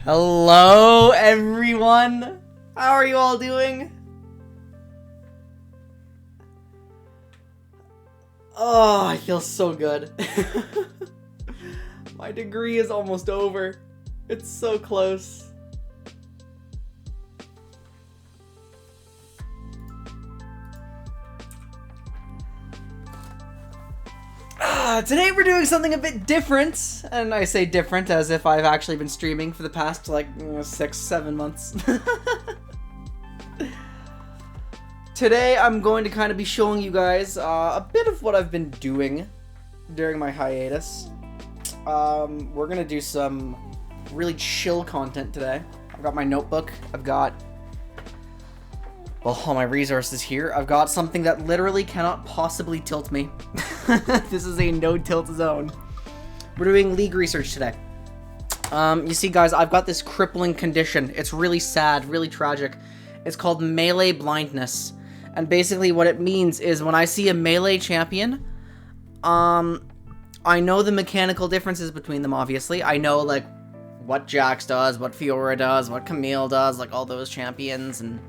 Hello, everyone. How are you all doing? Oh, I feel so good. My degree is almost over. It's so close. Today we're doing something a bit different, and I say different as if I've actually been streaming for the past, like, 6-7 months. Today I'm going to kind of be showing you guys a bit of what I've been doing during my hiatus. We're gonna do some really chill content today. I've got my notebook, I've got, well, all my resources here. I've got something that literally cannot possibly tilt me. This is a no-tilt zone. We're doing league research today. You see, guys, I've got this crippling condition. It's really sad, really tragic. It's called melee blindness. And basically what it means is when I see a melee champion, I know the mechanical differences between them, obviously. I know, like, what Jax does, what Fiora does, what Camille does, like, all those champions, and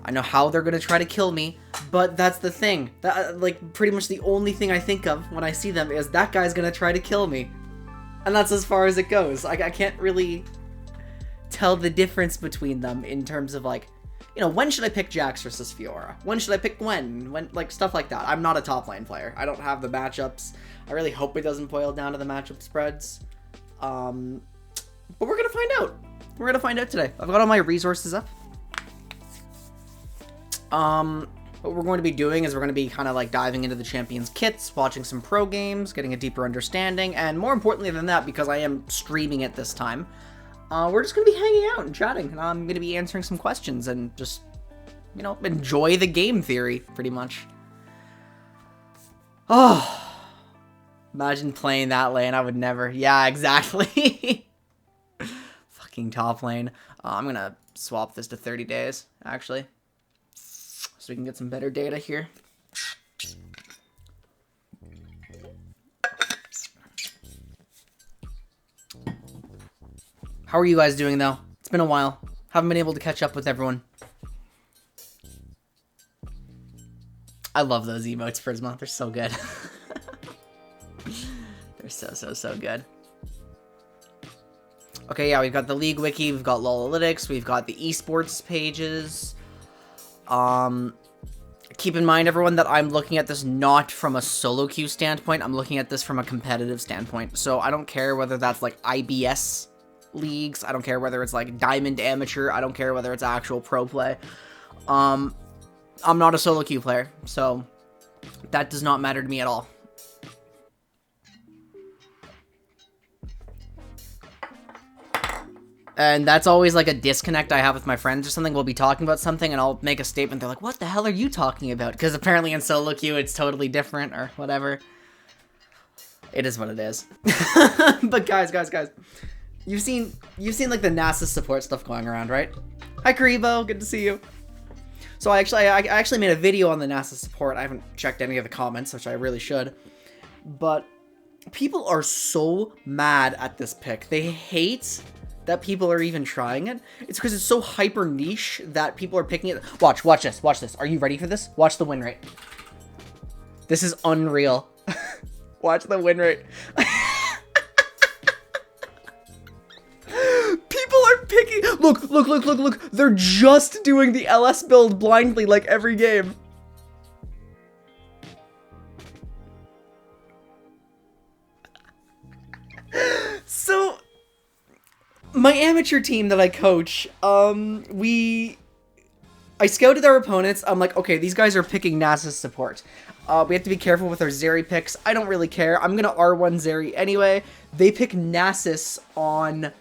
I know how they're gonna try to kill me, but that's the thing. That, like, pretty much the only thing I think of when I see them is that guy's gonna try to kill me. And that's as far as it goes. I can't really tell the difference between them in terms of, like, you know, when should I pick Jax versus Fiora? When should I pick Gwen? When, like, stuff like that. I'm not a top lane player. I don't have the matchups. I really hope it doesn't boil down to the matchup spreads. But we're gonna find out. We're gonna find out today. I've got all my resources up. What we're going to be doing is we're going to be kind of like diving into the champions kits, watching some pro games, getting a deeper understanding, and more importantly than that, because I am streaming it this time, we're just going to be hanging out and chatting, and I'm going to be answering some questions and just, you know, enjoy the game theory, pretty much. Oh, imagine playing that lane. I would never. Yeah, exactly. Fucking top lane. I'm going to swap this to 30 days, actually, so we can get some better data here. How are you guys doing, though? It's been a while. Haven't been able to catch up with everyone. I love those emotes, Prisma. They're so good. They're so good. Okay, yeah, we've got the League Wiki, we've got Lolalytics, we've got the esports pages. Keep in mind, everyone, that I'm looking at this not from a solo queue standpoint. I'm looking at this from a competitive standpoint. So I don't care whether that's like IBS leagues. I don't care whether it's like Diamond Amateur. I don't care whether it's actual pro play. I'm not a solo queue player, so that does not matter to me at all. And that's always like a disconnect I have with my friends or something. We'll be talking about something and I'll make a statement. They're like, what the hell are you talking about? Because apparently in solo queue it's totally different or whatever. It is what it is. But guys. You've seen like the NASA support stuff going around, right? Hi Karibo, good to see you. So I actually made a video on the NASA support. I haven't checked any of the comments, which I really should. But people are so mad at this pick. They hate that people are even trying it. It's because it's so hyper niche that people are picking it. Watch this. Are you ready for this? Watch the win rate. This is unreal. Watch the win rate. People are picking. Look. They're just doing the LS build blindly like every game. So my amateur team that I coach, I scouted our opponents. I'm like, okay, these guys are picking NASA's support. We have to be careful with our Zeri picks. I don't really care. I'm gonna R1 Zeri anyway. They pick Nasus on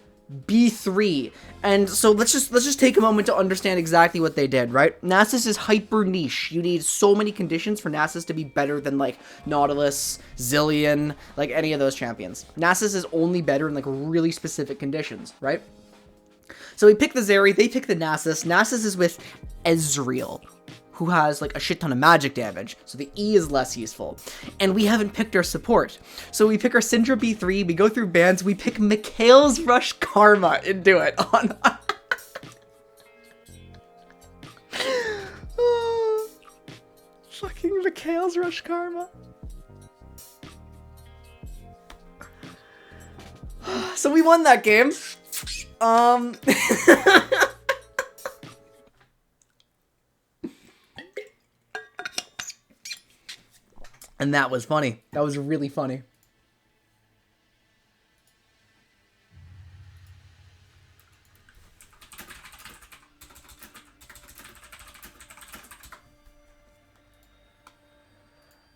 B3. And so let's just take a moment to understand exactly what they did, right? Nasus is hyper niche. You need so many conditions for Nasus to be better than like Nautilus, Zillion, like any of those champions. Nasus is only better in like really specific conditions, right? So we pick the Zeri, they pick the Nasus. Nasus is with Ezreal, who has like a shit ton of magic damage, so the E is less useful. And we haven't picked our support. So we pick our Syndra B3, we go through bans, we pick Mikhail's Rush Karma and do it on... Oh, fucking Mikhail's Rush Karma. So we won that game. And that was funny. That was really funny.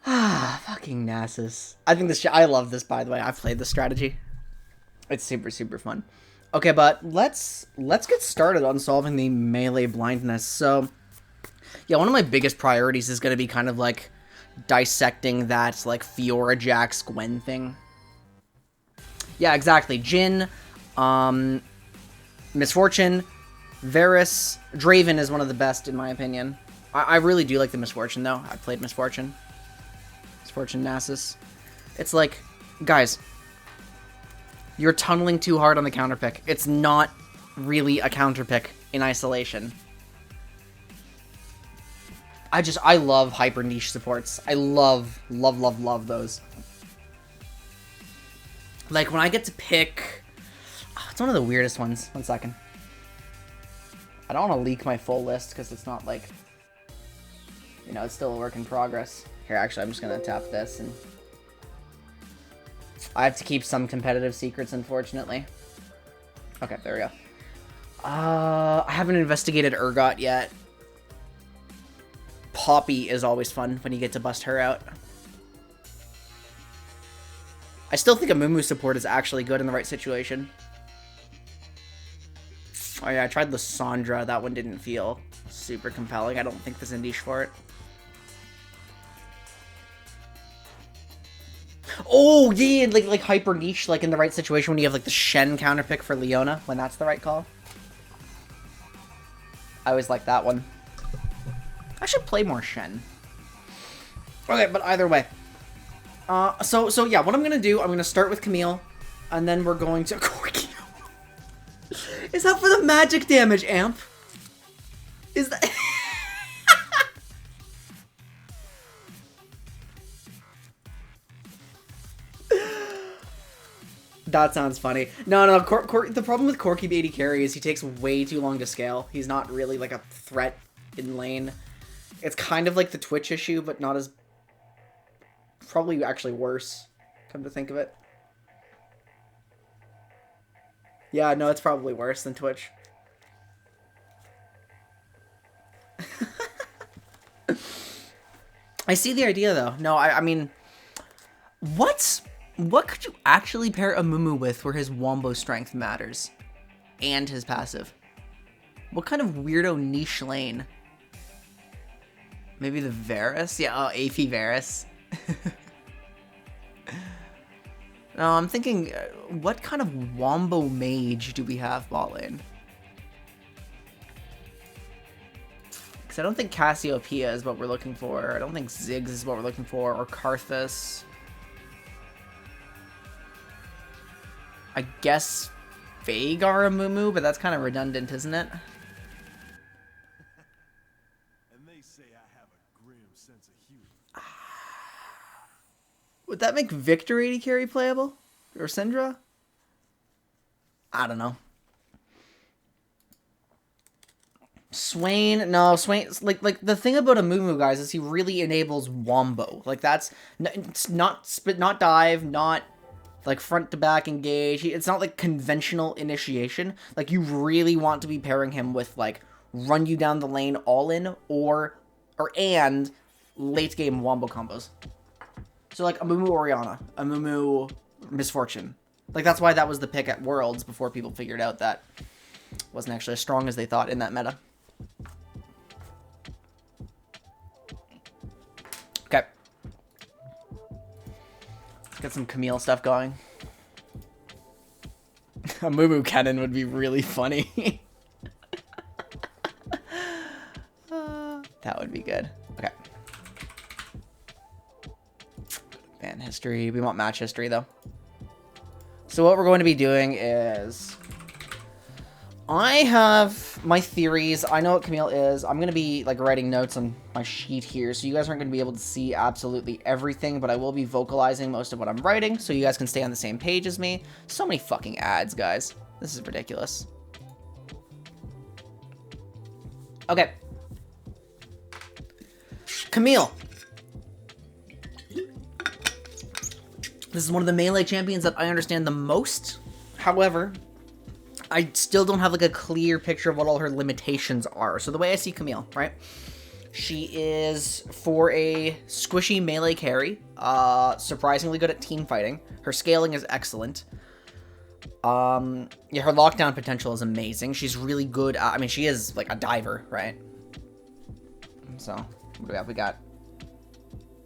Fucking Nasus. I think this I love this, by the way. I've played this strategy. It's super, super fun. Okay, but let's get started on solving the melee blindness. So, yeah, one of my biggest priorities is going to be kind of like dissecting that like Fiora Jax Gwen thing. Yeah, exactly. Jhin, Misfortune, Varus, Draven is one of the best in my opinion. I really do like the Misfortune though. I played Misfortune. Misfortune Nasus. It's like, guys, you're tunneling too hard on the counter pick. It's not really a counter pick in isolation. I love hyper niche supports. I love those. Like when I get to pick, it's one of the weirdest ones. 1 second. I don't want to leak my full list because it's not like, you know, it's still a work in progress. Here, actually, I'm just gonna tap this and I have to keep some competitive secrets, unfortunately. Okay, there we go. I haven't investigated Urgot yet. Poppy is always fun when you get to bust her out. I still think a Mumu support is actually good in the right situation. Oh yeah, I tried Lissandra. That one didn't feel super compelling. I don't think there's a niche for it. Oh yeah, like hyper niche, like in the right situation when you have like the Shen counter pick for Leona, when that's the right call. I always like that one. I should play more Shen. Okay, but either way. So yeah, what I'm gonna do, I'm gonna start with Camille, and then we're going to Corki. Is that for the magic damage, Amp? Is that? That sounds funny. No, the problem with Corki the AD carry is he takes way too long to scale. He's not really like a threat in lane. It's kind of like the Twitch issue, but not as... Probably actually worse, come to think of it. Yeah, no, it's probably worse than Twitch. I see the idea, though. No, I mean... What could you actually pair a Mumu with where his wombo strength matters? And his passive? What kind of weirdo niche lane? Maybe the Varus? Yeah, oh, AP Varus. No, I'm thinking, what kind of wombo mage do we have bot lane? Because I don't think Cassiopeia is what we're looking for. I don't think Ziggs is what we're looking for, or Karthus. I guess Vhagar a Mumu, but that's kind of redundant, isn't it? And they say I have a grim sense of humor. Would that make Victor AD carry playable? Or Syndra? I don't know. Swain, no, Swain, like the thing about a Mumu, guys, is he really enables wombo. Like that's it's not dive, not like front to back engage. It's not like conventional initiation. Like you really want to be pairing him with like run you down the lane all in and late game wombo combos. So like a Mumu Orianna, a Mumu Misfortune. Like that's why that was the pick at Worlds before people figured out that wasn't actually as strong as they thought in that meta. Okay. Let's get some Camille stuff going. A Mumu cannon would be really funny. That would be good. Okay. Ban history. We want match history, though. So what we're going to be doing is... I have my theories. I know what Camille is. I'm going to be, like, writing notes on my sheet here, so you guys aren't going to be able to see absolutely everything, but I will be vocalizing most of what I'm writing, so you guys can stay on the same page as me. So many fucking ads, guys. This is ridiculous. Okay. Camille. This is one of the melee champions that I understand the most. However, I still don't have like a clear picture of what all her limitations are. So the way I see Camille, right? She is, for a squishy melee carry, surprisingly good at team fighting. Her scaling is excellent. Yeah, her lockdown potential is amazing. She's really good at, I mean, she is like a diver, right? So, what do we have? We got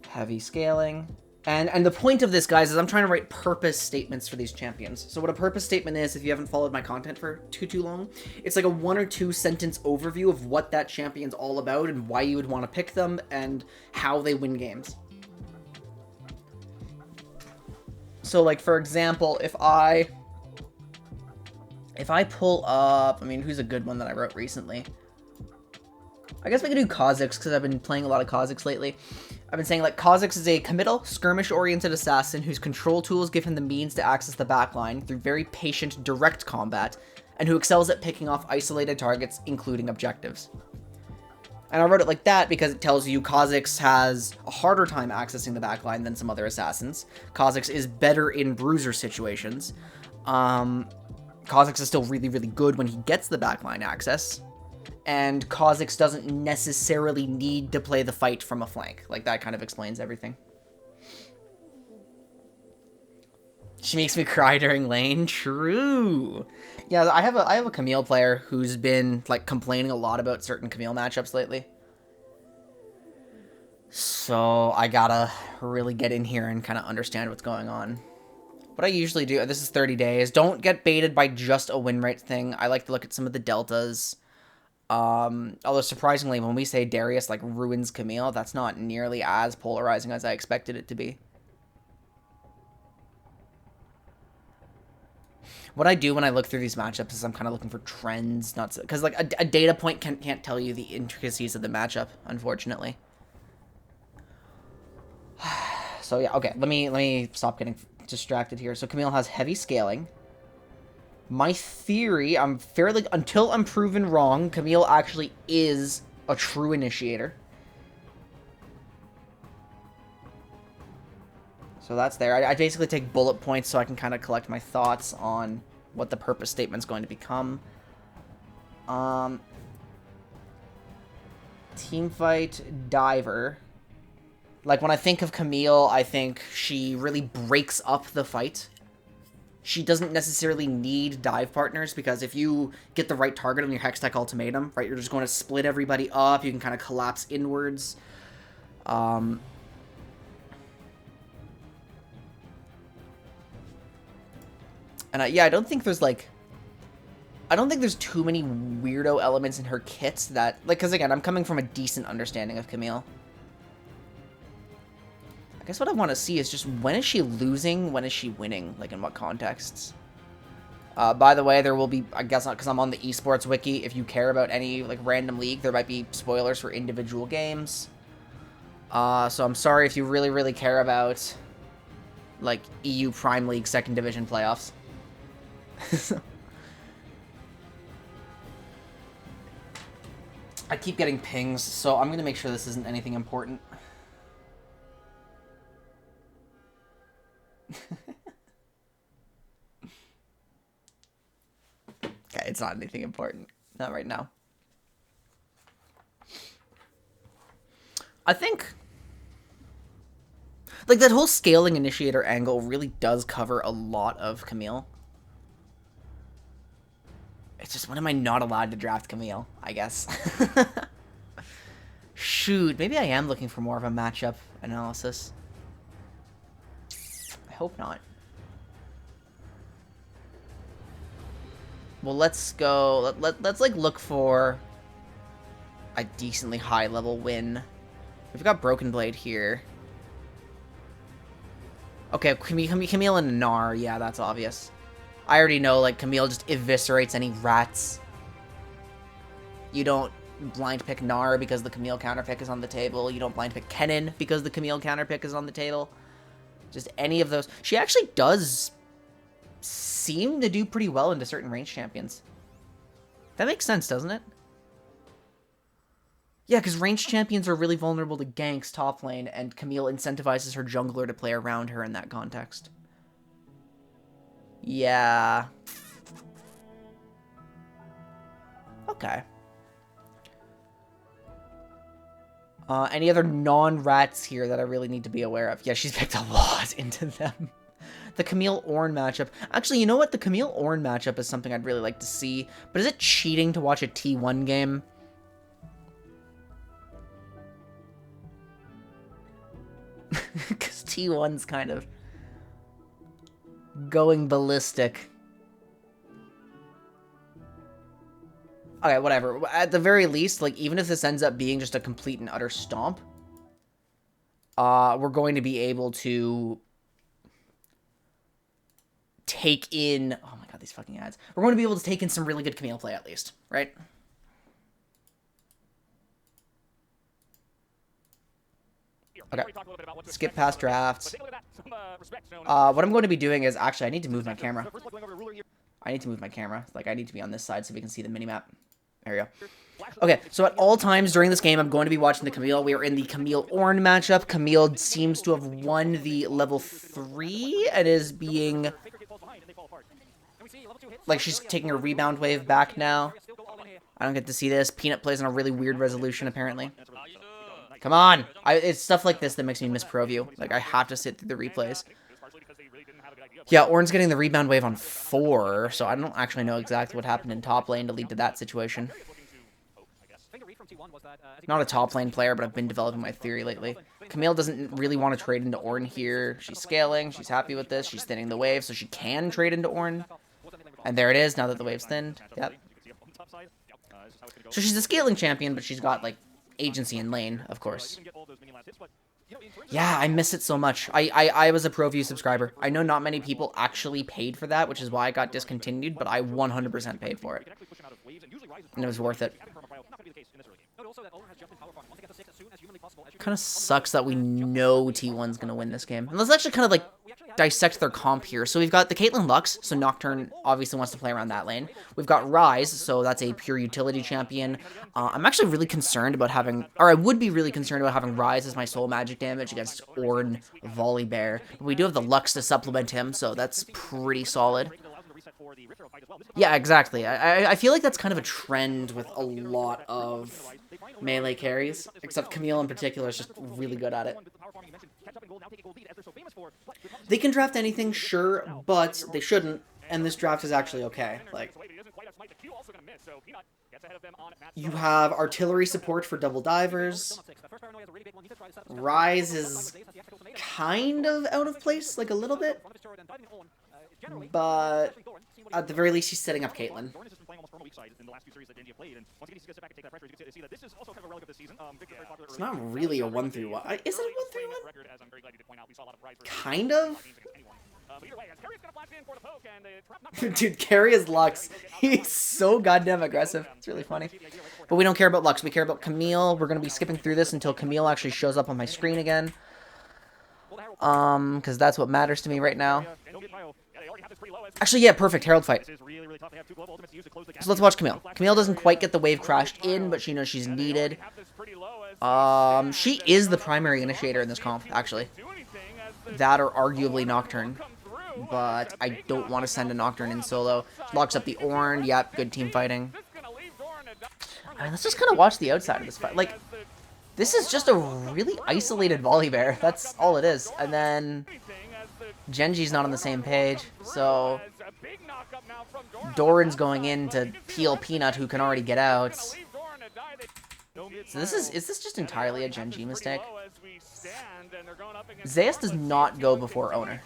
heavy scaling. And the point of this, guys, is I'm trying to write purpose statements for these champions. So what a purpose statement is, if you haven't followed my content for too long, it's like a 1 or 2 sentence overview of what that champion's all about and why you would want to pick them and how they win games. So, like, for example, if I pull up, I mean, who's a good one that I wrote recently? I guess we could do Kha'Zix, because I've been playing a lot of Kha'Zix lately. I've been saying, like, Kha'Zix is a committal, skirmish-oriented assassin whose control tools give him the means to access the backline through very patient, direct combat, and who excels at picking off isolated targets, including objectives. And I wrote it like that because it tells you Kha'Zix has a harder time accessing the backline than some other assassins. Kha'Zix is better in bruiser situations. Kha'Zix is still really, really good when he gets the backline access. And Kha'Zix doesn't necessarily need to play the fight from a flank. Like, that kind of explains everything. She makes me cry during lane. True. Yeah, I have a Camille player who's been, like, complaining a lot about certain Camille matchups lately. So, I gotta really get in here and kind of understand what's going on. What I usually do, this is 30 days, don't get baited by just a win rate thing. I like to look at some of the deltas. Although surprisingly, when we say Darius, like, ruins Camille, that's not nearly as polarizing as I expected it to be. What I do when I look through these matchups is I'm kind of looking for trends, not so, because, like, a data point can't tell you the intricacies of the matchup, unfortunately. So, yeah, okay, let me stop getting distracted here. So, Camille has heavy scaling. My theory, until I'm proven wrong, Camille actually is a true initiator. So that's there. I basically take bullet points so I can kind of collect my thoughts on what the purpose statement's going to become. Teamfight diver. Like, when I think of Camille, I think she really breaks up the fight. She doesn't necessarily need dive partners, because if you get the right target on your Hextech Ultimatum, right, you're just going to split everybody up, you can kind of collapse inwards. And yeah, I don't think there's too many weirdo elements in her kits that, like, because again, I'm coming from a decent understanding of Camille. I guess what I want to see is just, when is she losing? When is she winning? Like, in what contexts? By the way, there will be, I guess not, because I'm on the esports wiki, if you care about any, like, random league, there might be spoilers for individual games. So I'm sorry if you really, really care about, like, EU Prime League 2nd Division playoffs. I keep getting pings, so I'm going to make sure this isn't anything important. Okay, it's not anything important. Not right now. I think, like, that whole scaling initiator angle really does cover a lot of Camille. It's just, when am I not allowed to draft Camille, I guess? Shoot, maybe I am looking for more of a matchup analysis. I hope not. Well, let's go. Let's like look for a decently high level win. We've got Broken Blade here. Okay, Camille and Gnar. Yeah, that's obvious. I already know, like, Camille just eviscerates any rats. You don't blind pick Gnar because the Camille counterpick is on the table. You don't blind pick Kennen because the Camille counterpick is on the table. Just any of those. She actually does seem to do pretty well into certain range champions. That makes sense, doesn't it? Yeah, because ranged champions are really vulnerable to ganks top lane, and Camille incentivizes her jungler to play around her in that context. Yeah. Okay. Any other non-rats here that I really need to be aware of? Yeah, she's picked a lot into them. The Camille Ornn matchup. Actually, you know what? The Camille Ornn matchup is something I'd really like to see. But is it cheating to watch a T1 game? Because T1's kind of going ballistic. Okay, whatever. At the very least, like, even if this ends up being just a complete and utter stomp, we're going to be able to take in... Oh my god, these fucking ads. We're going to be able to take in some really good Camille play, at least, right? Okay. Skip past drafts. What I'm going to be doing is... Actually, I need to move my camera. I need to move my camera. Like, I need to be on this side so we can see the minimap. There we go. Okay, so at all times during this game, I'm going to be watching the Camille. We are in the Camille Ornn matchup. Camille seems to have won the level 3 and is being... Like, she's taking her rebound wave back now. I don't get to see this. Peanut plays on a really weird resolution, apparently. Come on! It's stuff like this that makes me miss ProView. Like, I have to sit through the replays. Yeah, Ornn's getting the rebound wave on 4, so I don't actually know exactly what happened in top lane to lead to that situation. Not a top lane player, but I've been developing my theory lately. Camille doesn't really want to trade into Ornn here. She's scaling, she's happy with this, she's thinning the wave, so she can trade into Ornn. And there it is, now that the wave's thinned. Yep. So she's a scaling champion, but she's got, like, agency in lane, of course. Yeah, I miss it so much. I was a ProView subscriber. I know not many people actually paid for that, which is why I got discontinued, but I 100% paid for it. And it was worth it. Kind of sucks that we know T1's going to win this game. And let's actually kind of, like, dissect their comp here. So we've got the Caitlyn Lux, so Nocturne obviously wants to play around that lane. We've got Ryze, so that's a pure utility champion. I'm actually really concerned about having, or I would be really concerned about having Ryze as my soul magic damage against Ornn Volibear. But we do have the Lux to supplement him, so that's pretty solid. Yeah, exactly. I feel like that's kind of a trend with a lot of melee carries, except Camille in particular is just really good at it. They can draft anything, sure, but they shouldn't, and this draft is actually okay. Like, you have artillery support for double divers. Ryze is kind of out of place, like a little bit, but at the very least, he's setting up Caitlyn. It's not really a 1-3-1. Is it a 1-3-1? Kind of. Dude, carry his Lux. He's so goddamn aggressive. It's really funny. But we don't care about Lux. We care about Camille. We're going to be skipping through this until Camille actually shows up on my screen again. Because that's what matters to me right now. Actually, yeah, perfect. Herald fight. So let's watch Camille. Camille doesn't quite get the wave crashed in, but she knows she's needed. She is the primary initiator in this comp, actually. That or arguably Nocturne. But I don't want to send a Nocturne in solo. Locks up the Ornn. Yep, good team fighting. Alright, let's just kind of watch the outside of this fight. Like, this is just a really isolated Volibear. That's all it is. And then Genji's not on the same page, so Doran's going in to peel Peanut, who can already get out. So this is this just entirely a Genji mistake? Zeus does not go before Owner.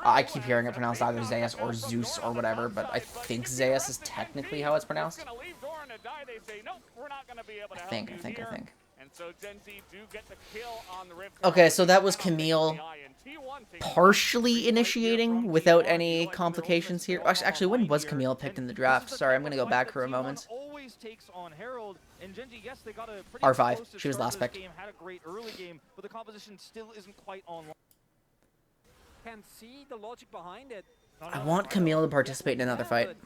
I keep hearing it pronounced either Zeus or Zeus or whatever, but I think Zeus is technically how it's pronounced. die, they say, nope, we're not going to be able to I help think. you here. And so Gen Z do get the kill on the Rift. Okay, so that was Camille partially initiating without any complications here. Actually, when was Camille picked in the draft? Sorry, I'm going to go back for a moment. R5. She was last picked. Had a great early game, but the composition still isn't quite on. Can see the logic behind it. I want Camille to participate in another fight.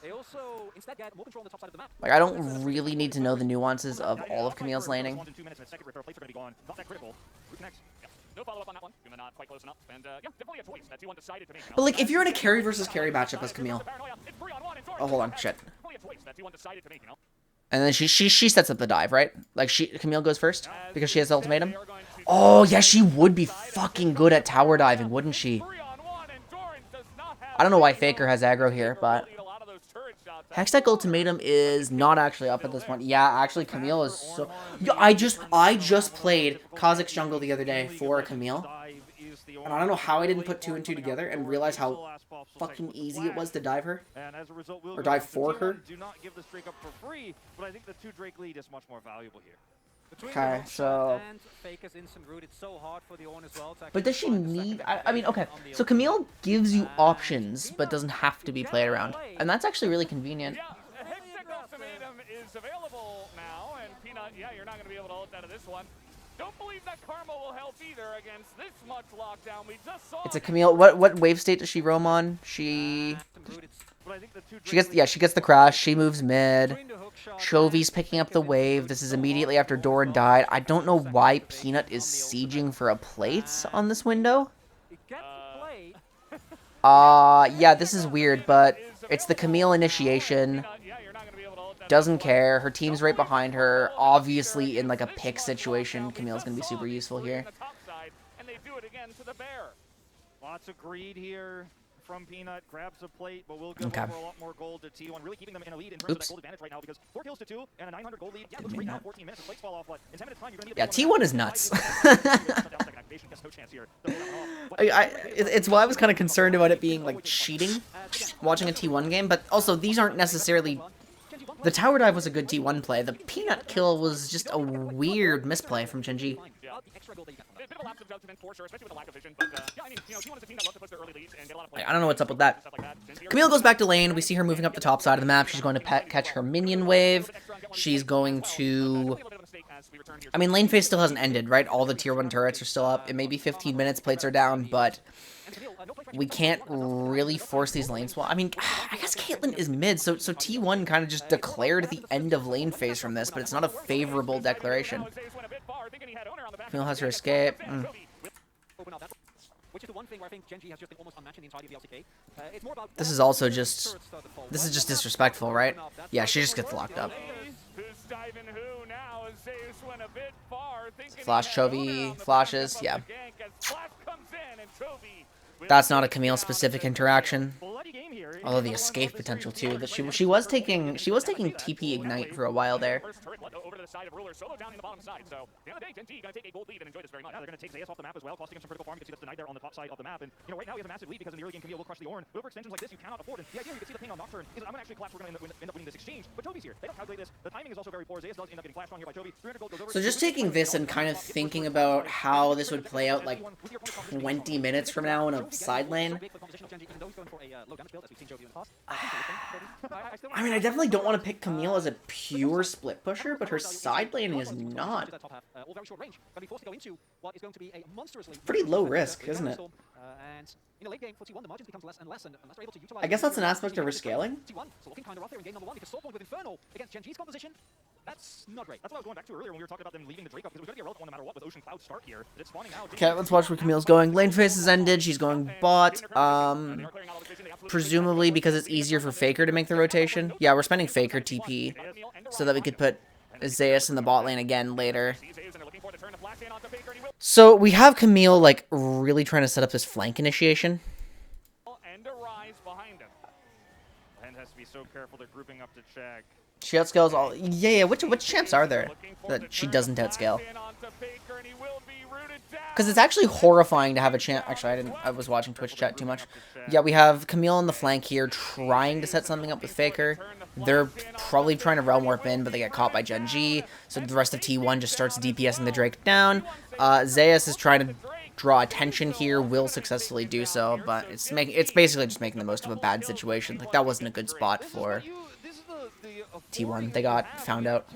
They also instead get more control on the top side of the map. Like, I don't really need to know the nuances of all of Camille's laning. No follow-up on that one. Not quite close enough. And yeah, definitely a choice that T1 decided to make. But like, if you're in a carry versus carry matchup as Camille. Oh, hold on, shit. And then she sets up the dive, right? Like, Camille goes first because she has the ultimatum. Oh yeah, she would be fucking good at tower diving, wouldn't she? I don't know why Faker has aggro here, but Hextech Ultimatum is not actually up at this point. Yeah, actually, Camille is so... Yeah, I just played Kha'Zix Jungle the other day for Camille. And I don't know how I didn't put 2 and 2 together and realize how fucking easy it was to dive her. Or dive for her. Do not give this Drake up for free, but I think the 2 Drake lead is much more valuable here. Okay, so... But does she need... I mean, okay. So Camille gives you options, but doesn't have to be played around. And that's actually really convenient. Yeah, Hextech Ultimatum is available now, and Peanut, yeah, you're not going to be able to ult out of this one. Don't believe that Karma will help either against this much lockdown. We just saw... It's a Camille... What wave state does she roam on? She gets the crash. She moves mid. Chovy's picking up the wave. This is immediately after Doran died. I don't know why Peanut is sieging for a plate on this window. Yeah, this is weird, but it's the Camille initiation. Doesn't care. Her team's right behind her. Obviously, in like a pick situation, Camille's gonna be super useful here. Lots of greed here from Peanut, grabs a plate, but will go for a lot more gold to T1, really keeping them in a lead in terms of that gold advantage right now, because 4 kills to 2 and a 900 gold lead. Yeah, looks great now, 14 minutes, the plates fall off, but in 10 minutes time, you're going to be T1 is nuts. It's why I was kind of concerned about it being, like, cheating, watching a T1 game, but also, these aren't necessarily... The tower dive was a good T1 play. The Peanut kill was just a weird misplay from Gen G. I don't know what's up with that. Camille goes back to lane. We see her moving up the top side of the map. She's going to catch her minion wave. She's going to... I mean, lane phase still hasn't ended, right? All the tier 1 turrets are still up. It may be 15 minutes, plates are down, but... We can't really force these lane swap. I mean, I guess Caitlyn is mid, so T1 kind of just declared the end of lane phase from this, but it's not a favorable declaration. Camille has her escape. This is also just... This is just disrespectful, right? Yeah, she just gets locked up. Flash Chovy flashes, yeah. That's not a Camille-specific interaction. Although the escape potential too. That she was taking TP Ignite for a while there. They're going to take Zeus off the map as well, costing him some critical farm. You can see that's denied there on the top side of the map. And you know, right now he has a massive lead because in the early game Camille will crush the Ornn. But over extensions like this, you cannot afford it. The idea you can see the ping on Nocturne is that I'm going to actually collapse. We're going to end up winning this exchange. But Toby's here. They don't calculate this. The timing is also very poor. Zeus does end up getting flashed on here by Toby. 300 gold goes over. So just taking this and kind of thinking about how this would play out like 20 minutes from now in a side lane. I mean, I definitely don't want to pick Camille as a pure split pusher, but her side laning is not. Pretty low risk, isn't it? I guess that's an aspect of her scaling. That's not great. That's what I was going back to earlier when we were talking about them leaving the Drake up, because it was going to be a relevant one no matter what with Ocean Cloud start here. But it's spawning now. Okay, let's watch where Camille's going. Lane phase has ended. She's going bot. Presumably because it's easier for Faker to make the rotation. Yeah, we're spending Faker TP so that we could put Zeus in the bot lane again later. So we have Camille like really trying to set up this flank initiation. And has to be so careful they're grouping up to check. She outscales all. Yeah. Which champs are there that she doesn't outscale? Because it's actually horrifying to have a champ. Actually, I was watching Twitch chat too much. Yeah, we have Camille on the flank here trying to set something up with Faker. They're probably trying to Realm Warp in, but they get caught by Gen G. So the rest of T1 just starts DPSing the Drake down. Zeus is trying to draw attention here, will successfully do so, but it's basically just making the most of a bad situation. Like, that wasn't a good spot for T1. They got found out.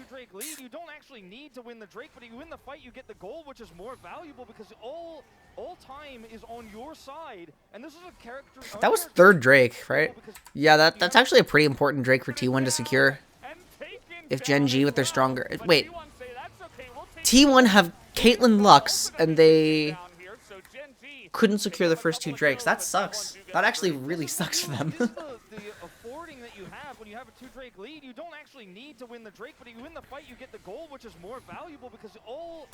You don't actually need to win the Drake, but you win the fight, you get the gold, which is more valuable because all time is on your side. And this is a character. That was third Drake, right? Yeah, that's actually a pretty important Drake for T1 to secure. If Gen G with their stronger. Wait. T1 have Caitlyn Lux, and they couldn't secure the first 2 Drakes. That sucks. That actually really sucks for them. The affording that you have when you have a 2 Drake lead, you don't actually need to win the Drake, but you win the fight, you get the gold, which is more valuable because all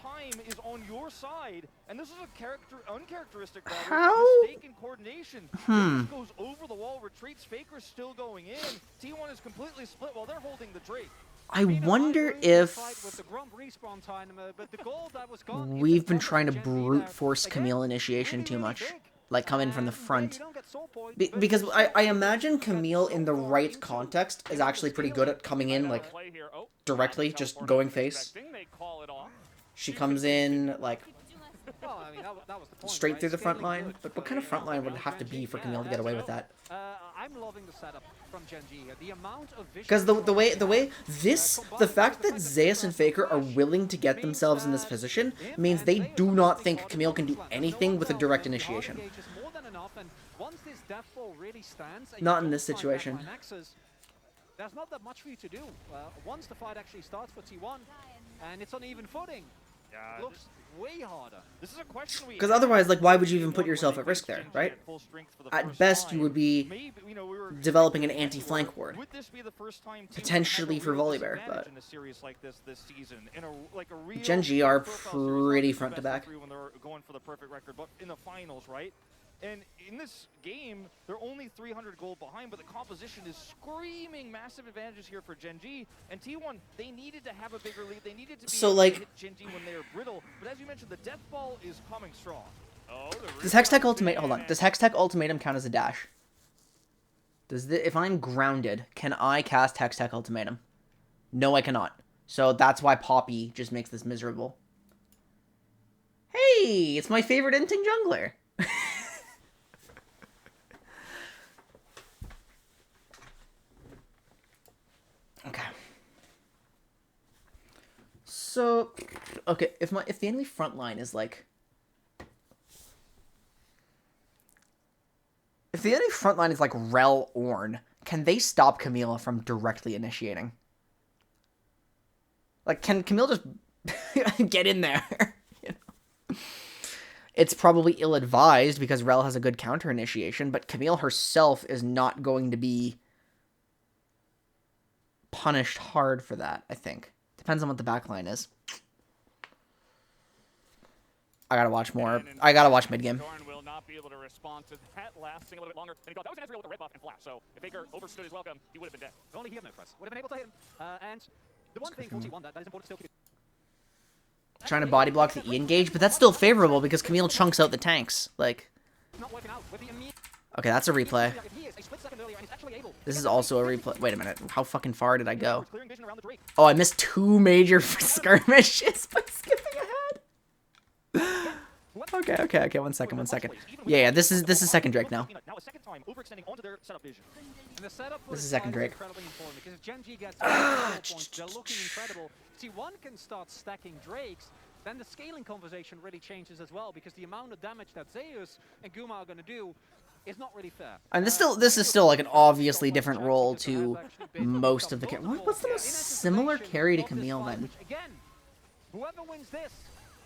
time is on your side. And this is a uncharacteristic mistaken coordination. Goes over the wall, retreats, Faker's still going in. T1 is completely split while they're holding the Drake. I wonder if we've been trying to brute force Camille initiation too much. Like, come in from the front. Because I imagine Camille in the right context is actually pretty good at coming in, like, directly, just going face. She comes in, like, straight through the front line. But what kind of front line would it have to be for Camille to get away with that? I'm loving the setup from Gen G here. The amount of because the fact that Zeus and Faker are willing to get themselves in this position means they do not think Camille can do anything with a direct initiation. Not in this situation. There's not that much for you to do. Once the fight actually starts for T1, and it's on even footing, looks way harder. This is a question because otherwise, like, why would you even put yourself at risk there, right? At best, you would be developing an anti-flank ward, potentially for Volibear, but Gen G are pretty front to back. When they're going for the perfect record, but in the finals, right? And in this game, they're only 300 gold behind, but the composition is screaming massive advantages here for Gen G. And T1, they needed to have a bigger lead. They needed to be able to hit Gen G when they are brittle. But as you mentioned, the death ball is coming strong. Does Hextech Ultimatum, hold on, does Hextech Ultimatum count as a dash? If I'm grounded, can I cast Hextech Ultimatum? No, I cannot. So that's why Poppy just makes this miserable. Hey, it's my favorite Inting jungler. Okay. So, okay, if the enemy front line is like, if the enemy front line is like Rel Ornn, can they stop Camille from directly initiating? Like, can Camille just get in there? You know? It's probably ill-advised because Rel has a good counter initiation, but Camille herself is not going to be punished hard for that, I think. Depends on what the backline is. I gotta watch more. I gotta watch mid-game. Will not be able to respond to that lasting a little bit longer. And he thought that was an Ezreal with a red buff and flash. So if Baker overstood his welcome, he would have been dead. Only he had no press. Would have been able to hit him. And the one thing 41 that is important still. Trying to body block the E engage, but that's still favorable because Camille chunks out the tanks. Like, okay, that's a replay. This is also a replay. Wait a minute. How fucking far did I go? Oh, I missed 2 major skirmishes by skipping ahead. Okay. One second. Yeah. This is second Drake now. This is second Drake. Because Gen G gets they're looking incredible. T1 can start stacking Drakes, then the scaling conversation really changes as well because the amount of damage that Zeus and Guma are going to do is not really fair. And this is still like an obviously different role to most of the what's the most similar carry to Camille then? Again, whoever wins this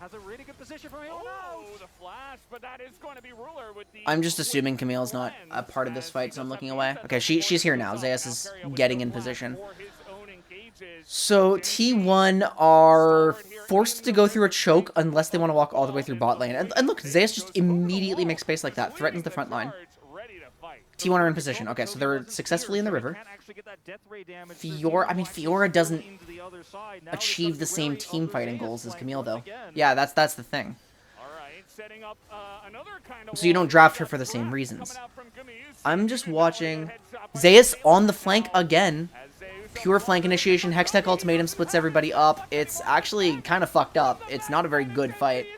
has a really good position for me. Oh, the flash, but that is going to be Ruler with the. I'm just assuming Camille's not a part of this fight, so I'm looking away. Okay, she's here now. Zeus is getting in position. So T1 are forced to go through a choke unless they want to walk all the way through bot lane. And look, Zeus just immediately makes space like that, threatens the front line. fight. T1 are in position. Okay, so they're successfully in the river. Fiora, I mean, Fiora doesn't achieve the same team fighting goals as Camille, though. Yeah, that's the thing. Setting up, another kind of So you don't draft her for the same reasons. I'm just watching Zeus on the flank again. Pure flank initiation, Hextech ultimatum splits everybody up. It's actually kind of fucked up. It's not a very good fight,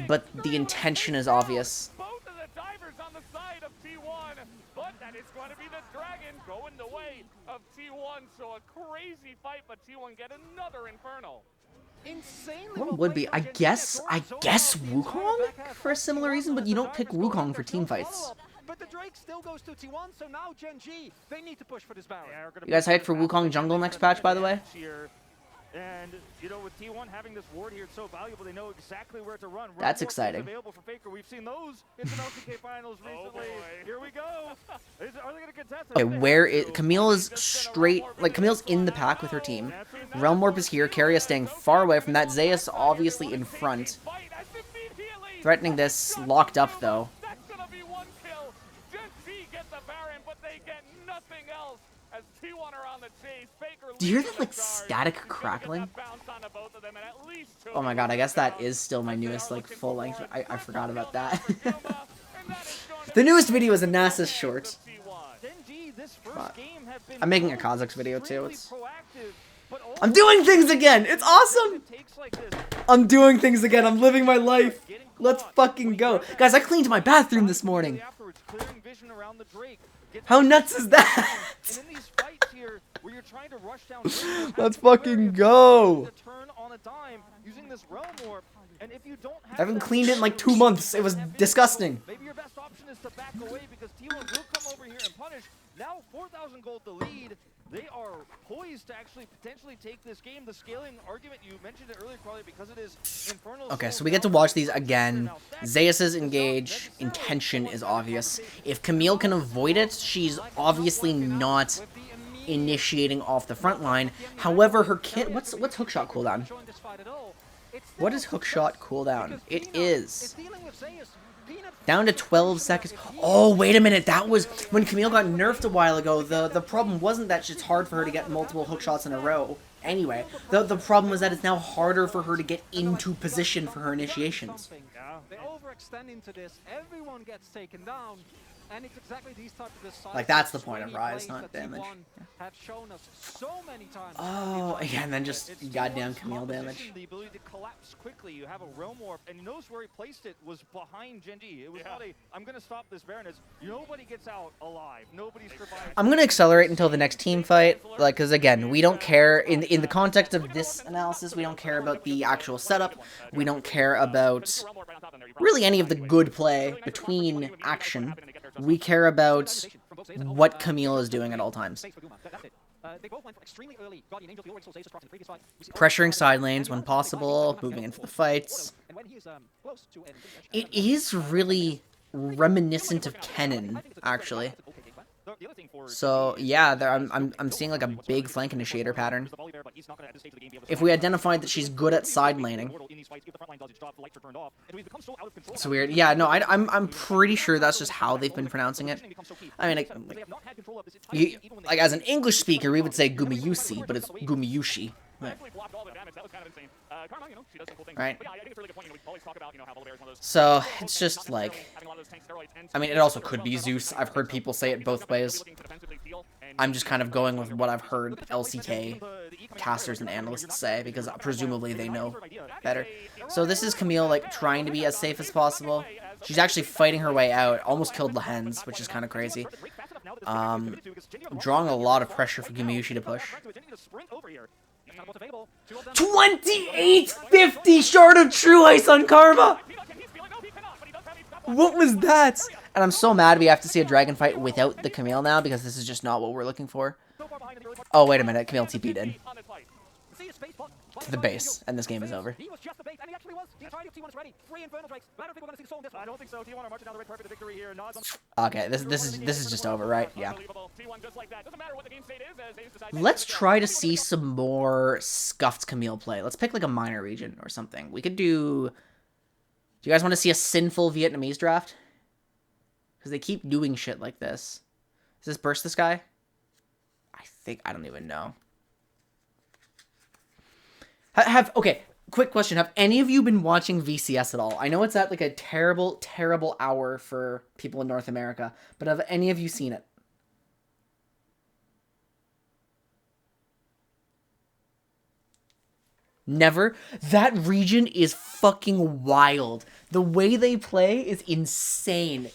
but the intention is obvious. Both of the divers on the side of T1, but that is going to be the dragon going the way of T1. So a crazy fight, but T1 get another Inferno. What would be? I guess Wukong for a similar reason, but you don't pick Wukong for team fights. But the Drake still goes to T1, so now Gen G, they need to push for this Baron. You guys hyped for Wukong jungle next patch, by the way? And, you know, with T1 having this ward here, it's so valuable, they know exactly where to run. That's exciting. Available for Faker. We've seen those in some LCK finals recently. Here we go. Are they going to contest it? Okay, where is... Camille is straight... Like, Camille's in the pack with her team. Realm Warp is here. Keria staying far away from that. Zeus obviously in front. Threatening this. Locked up, though. That's going to be one kill. Gen Z get the Baron, but they get nothing else. As T1 are on the chase, Faker. Do you hear that, like, static crackling? Oh my god, I guess that is still my newest, like, full-length. I forgot about that. The newest video is a NASA short. I'm making a Kazakhs video, too. I'm doing things again! It's awesome! I'm doing things again. I'm living my life. Let's fucking go. Guys, I cleaned my bathroom this morning. How nuts is that? Let's fucking go. I haven't cleaned it in like 2 months. It was disgusting. Maybe your best option is to back away because T1 will come over here and punish. Now 4,000 gold to lead. They are poised to actually potentially take this game. The scaling argument, you mentioned it earlier, Carly, because it is Infernal. Okay, so we get to watch these again. Zeus's engage intention is obvious. If Camille can avoid it, she's obviously not initiating off the front line. However, her kit, what's hookshot cooldown? What is hookshot cooldown? It is down to 12 seconds. Oh, wait a minute. That was when Camille got nerfed a while ago. The problem wasn't that it's hard for her to get multiple hookshots in a row. Anyway, the problem was that it's now harder for her to get into position for her initiations. They overextend into this. Everyone gets taken down. And it's exactly these type of decisive, like, that's the point of Rise, not damage. Have shown us so many times. Oh, yeah, and then just goddamn Camille damage. The ability to collapse quickly. You have a Realm Warp, and knows where he placed it was behind Gen G. It was not a, I'm going to stop this Baron. It's, nobody gets out alive. Nobody survives. I'm going to accelerate until the next team fight, like, because again, we don't care, in the context of this analysis, we don't care about the actual setup. We don't care about really any of the good play between action. We care about what Camille is doing at all times. Pressuring side lanes when possible, moving into the fights. It is really reminiscent of Kennen, actually. So yeah, I'm seeing like a big flank initiator pattern. If we identified that she's good at side laning, it's weird. Yeah, no, I'm pretty sure that's just how they've been pronouncing it. I mean, like as an English speaker, we would say Gumiyusi, but it's Gumiyushi. Right. So it's just like, I mean, it also could be Zeus. I've heard people say it both ways. I'm just kind of going with what I've heard LCK casters and analysts say, because presumably they know better. So this is Camille, like, trying to be as safe as possible. She's actually fighting her way out. Almost killed Lehens, which is kind of crazy. Drawing a lot of pressure for Gumiyushi to push. 2850 Shard of True Ice on Karma! What was that? And I'm so mad we have to see a dragon fight without the Camille now, because this is just not what we're looking for. Oh, wait a minute. Camille TP'd in to the base, and this game is over. Okay, this is just over, right? Yeah. Let's try to see some more scuffed Camille play. Let's pick like a minor region or something. We could do. Do you guys want to see a sinful Vietnamese draft? Because they keep doing shit like this. Does this burst this guy? I don't even know. Okay, quick question. Have any of you been watching VCS at all? I know it's at like a terrible, terrible hour for people in North America, but have any of you seen it? Never? That region is fucking wild. The way they play is insane.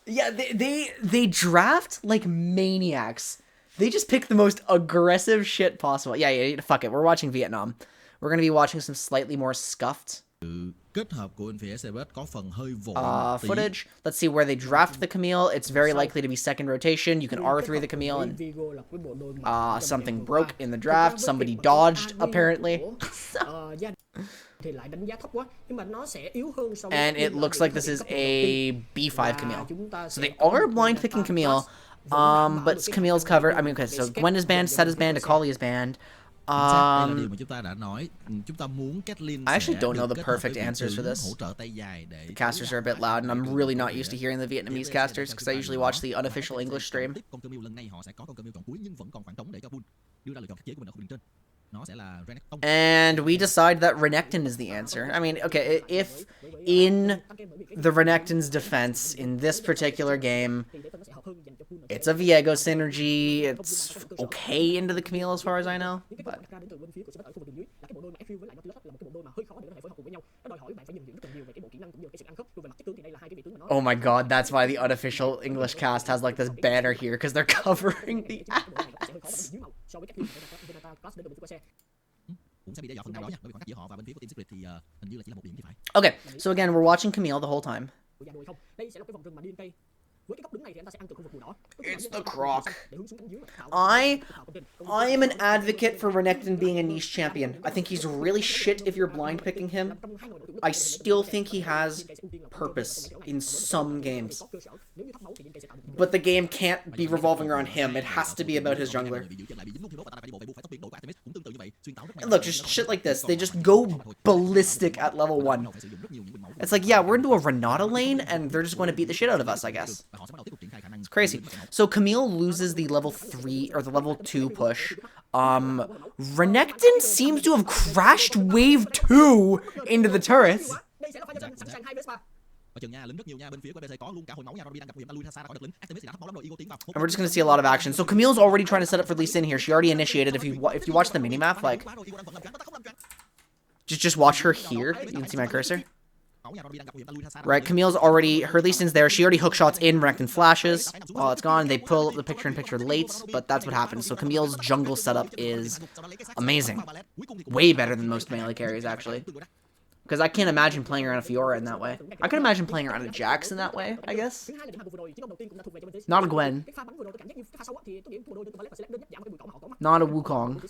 Yeah, they draft like maniacs. They just pick the most aggressive shit possible. Yeah, fuck it. We're watching Vietnam. We're gonna be watching some slightly more scuffed footage. Let's see where they draft the Camille. It's very likely to be second rotation. You can R3 the Camille, and something broke in the draft. Somebody dodged, apparently. And it looks like this is a B5 Camille. So they are blind picking Camille. But Camille's covered. I mean, okay, so Gwen is banned, Set is banned, Akali is banned. I actually don't know the perfect answers for this. The casters are a bit loud, and I'm really not used to hearing the Vietnamese casters, because I usually watch the unofficial English stream. And we decide that Renekton is the answer. I mean, okay, if in the Renekton's defense, in this particular game, it's a Viego synergy, it's okay into the Camille as far as I know, but... Oh my god, that's why the unofficial English cast has like this banner here, because they're covering the ads. Okay, so again, we're watching Camille the whole time. It's the Croc. I am an advocate for Renekton being a niche champion. I think he's really shit if you're blind picking him. I still think he has purpose in some games. But the game can't be revolving around him. It has to be about his jungler. And look, just shit like this. They just go ballistic at level 1. It's like, yeah, we're into a Renata lane, and they're just going to beat the shit out of us, I guess. It's crazy. So Camille loses the level 3, or the level 2 push. Renekton seems to have crashed wave 2 into the turrets. And we're just going to see a lot of action. So Camille's already trying to set up for Lee Sin here. She already initiated. If you watch the minimap, like... Just watch her here. You can see my cursor. Right, Camille's already... Her Lee Sin's there. She already hookshots in. Renekton flashes. While it's gone, they pull up the picture-in-picture late. But that's what happens. So Camille's jungle setup is amazing. Way better than most melee carries, actually. Because I can't imagine playing around a Fiora in that way. I can imagine playing around a Jax in that way, I guess. Not a Gwen. Not a Wukong.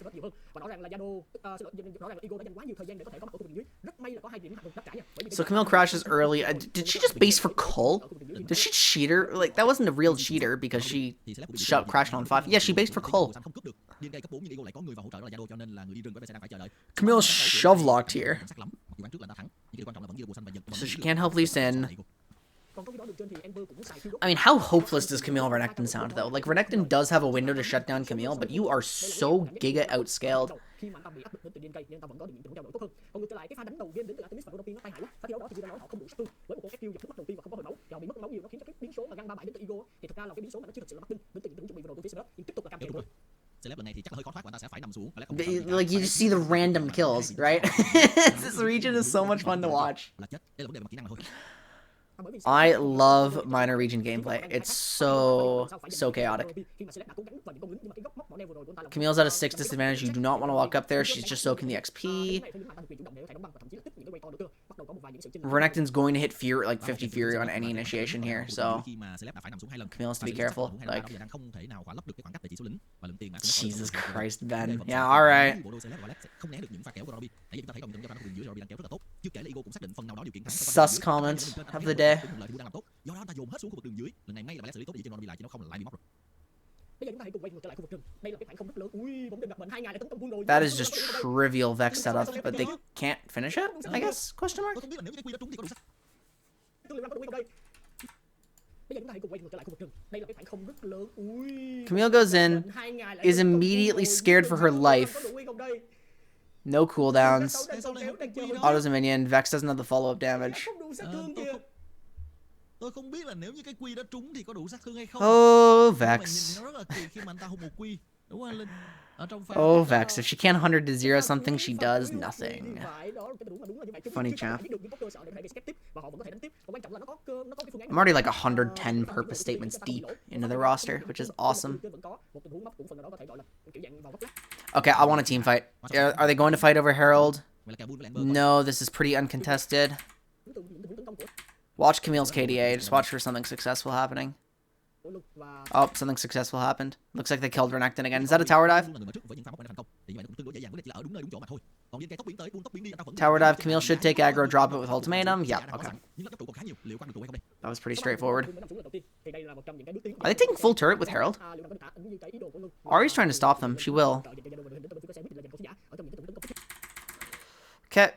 So Camille crashes early. Did she just base for Cull? Did she cheater? Like, that wasn't a real cheater because she crashed on 5. Yeah, she based for Cull. Camille's shove-locked here. So she can't help Lee Sin. I mean, how hopeless does Camille Renekton sound, though? Like, Renekton does have a window to shut down Camille, but you are so giga outscaled. Like, you just see the random kills, right? This region is so much fun to watch. I love minor region gameplay. It's so chaotic. Camille's at a 6 disadvantage. You do not want to walk up there. She's just soaking the XP. Renekton's going to hit Fury, like 50 Fury on any initiation here, so Camille has to be careful. Like, Jesus Christ, Ben. Yeah, alright. Sus comment of the day. That is just trivial Vex setup, but they can't finish it, I guess? Question mark? Camille goes in, is immediately scared for her life. No cooldowns. Autos a minion. Vex doesn't have the follow-up damage. Tôi không biết là nếu như cái quy đó trúng thì có đủ sát thương hay không. Oh, Vex. Nó rất là kỳ khi mà anh ta hút một quy, đúng không Linh? Ở trong pha Oh, Vex. If she can't 100 to 0 something, she does nothing. Funny champ. I'm already like 110 purpose statements deep into the roster, which is awesome. Okay, I want a team fight. Are they going to fight over Herald? No, this is pretty uncontested. Watch Camille's KDA. Just watch for something successful happening. Oh, something successful happened. Looks like they killed Renekton again. Is that a tower dive? Tower dive. Camille should take aggro, drop it with ultimatum. Yeah, okay. That was pretty straightforward. Are they taking full turret with Herald? Ari's trying to stop them. She will. Okay.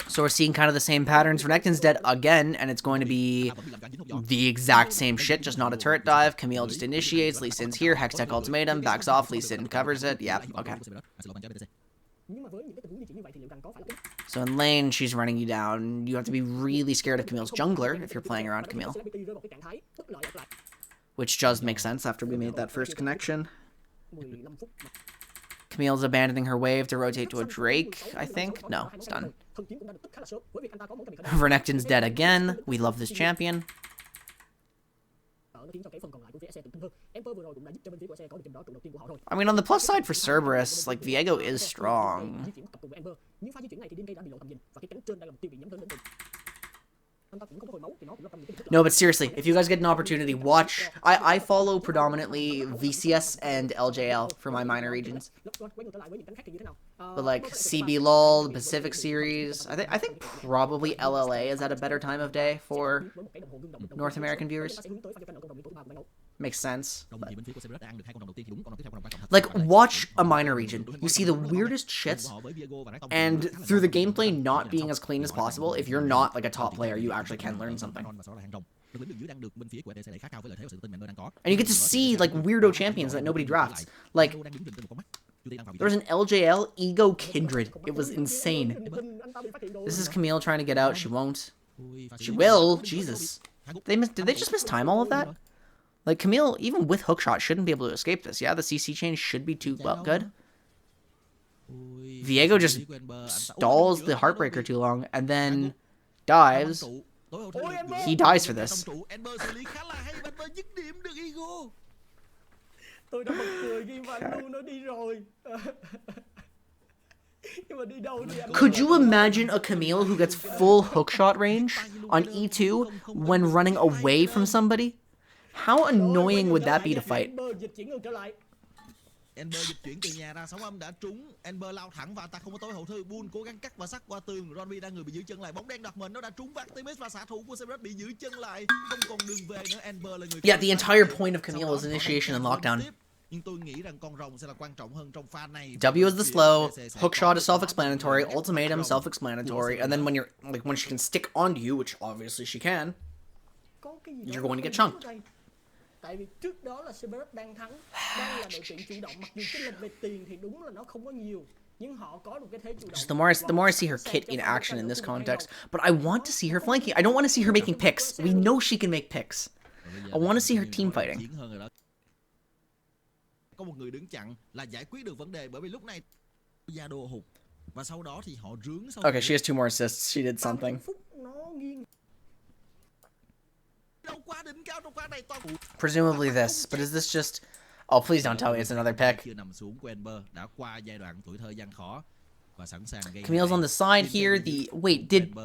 So we're seeing kind of the same patterns. Renekton's dead again, and it's going to be the exact same shit, just not a turret dive. Camille just initiates. Lee Sin's here. Hextech ultimatum. Backs off. Lee Sin covers it. Yeah, okay. So in lane, she's running you down. You have to be really scared of Camille's jungler if you're playing around Camille. Which does make sense after we made that first connection. Camille's abandoning her wave to rotate to a Drake, I think. No, it's done. Renekton's dead again. We love this champion. I mean, on the plus side for Cerberus, like, Viego is strong. No, but seriously, if you guys get an opportunity, watch. I follow predominantly VCS and LJL for my minor regions. But like CB LOL, the Pacific Series, I think probably LLA is at a better time of day for North American viewers. Makes sense. But like, watch a minor region. You see the weirdest shits, and through the gameplay not being as clean as possible, if you're not like a top player, you actually can learn something. And you get to see like weirdo champions that nobody drafts. Like, there was an LJL Ego Kindred. It was insane. This is Camille trying to get out. She won't. She will. Jesus. Did they just miss time all of that? Like, Camille, even with hookshot, shouldn't be able to escape this. Yeah, the CC change should be too good. Viego just stalls the Heartbreaker too long, and then dives. He dies for this. Could you imagine a Camille who gets full hookshot range on E2 when running away from somebody? How annoying would that be to fight? Ember dịch chuyển từ nhà ra sóng âm đã trúng. Ember lao thẳng vào ta không có tối hậu thư. Bull cố gắng cắt và sắt qua tường. Ronvi đang người bị giữ chân lại. Bóng đen đoạt mệnh nó đã trúng Artemis và xạ thủ của Cerberus bị giữ chân lại. Không còn đường về nữa. Ember là người. Yeah, the entire point of Camille is initiation and lockdown. Nhưng tôi nghĩ rằng con rồng sẽ là quan trọng hơn trong pha này. W is the slow, hookshot is self-explanatory, ultimatum self-explanatory, and then when she can stick onto you, which obviously she can, you're going to get chunked. Tại vì trước đó là Cerberus đang thắng, đang là đội tuyển chủ động, mặc dù chênh lệch về tiền thì đúng là nó không có nhiều, nhưng họ có được cái thế chủ động. Just the more I see her kit in action in this context, but I want to see her flanking. I don't want to see her making picks. We know she can make picks. I want to see her team fighting. Có một người đứng chặn là giải quyết được vấn đề, bởi vì lúc này gia đồ hụt và sau đó thì họ rướng sau. Okay, she has 2 more assists. She did something. Presumably this, but is this just... Oh, please don't tell me it's another pick. Camille's on the side here. Wait, did...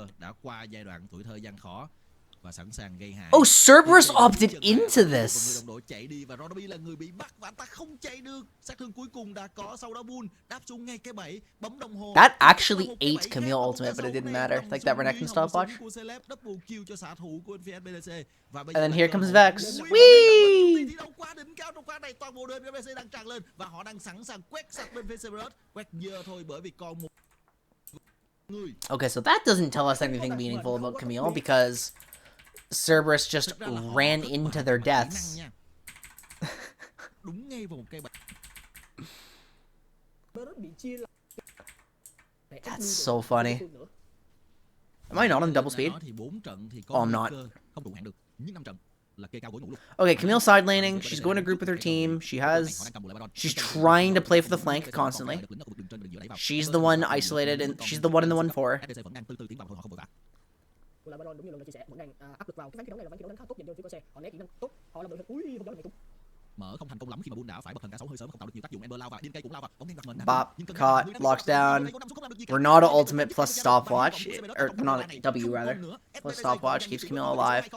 Oh, Cerberus opted into this. That actually ate Camille ultimate, but it didn't matter. Like that Renekton stopwatch. And then here comes Vex. Whee! Okay, so that doesn't tell us anything meaningful about Camille, because Cerberus just Thực ra là họ ran thất into bại their bằng kỹ năng deaths. nha. Đúng ngay vào một cây bạch. Severus bị chia lại để ép That's lui so đội funny. đối phương nữa. Am I not on double speed? Thì 4 trận thì có Oh, I'm nguy not. cơ không đủ hạn được. Nhưng 5 trận là kê cao gối ngủ luôn. Okay, Camille side laning. She's going to group with her team. She's trying to play for the flank constantly. She's the one isolated, and she's the one in the 1-4. Của là Baron đúng như là chia sẻ vẫn đang áp lực vào cái ván thi đấu này là ván thi đấu đánh khá tốt dành cho phía Corsair. Họ né kỹ năng tốt, họ làm đội hình ui không gió này tung. Mở không thành công lắm khi mà Bull đã phải bật thần cá sấu hơi sớm, không tạo được nhiều tác dụng. Ember lao vào, điên cây cũng lao vào, bóng đen đoạt mệnh. Bop, caught, locked down. Renata ultimate plus stopwatch, or not W rather, plus stopwatch keeps Camille alive.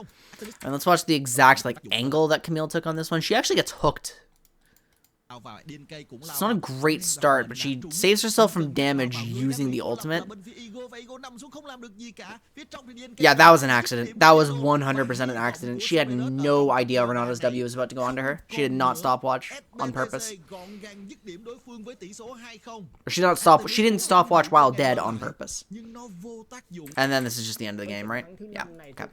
And let's watch the exact like angle that Camille took on this one. She actually gets hooked. It's not a great start, but she saves herself from damage using the ultimate. Yeah, that was an accident. That was 100% an accident. She had no idea Renata's W was about to go onto her. She did not stopwatch on purpose. Or she didn't stopwatch while dead on purpose. And then this is just the end of the game, right? Yeah. Okay.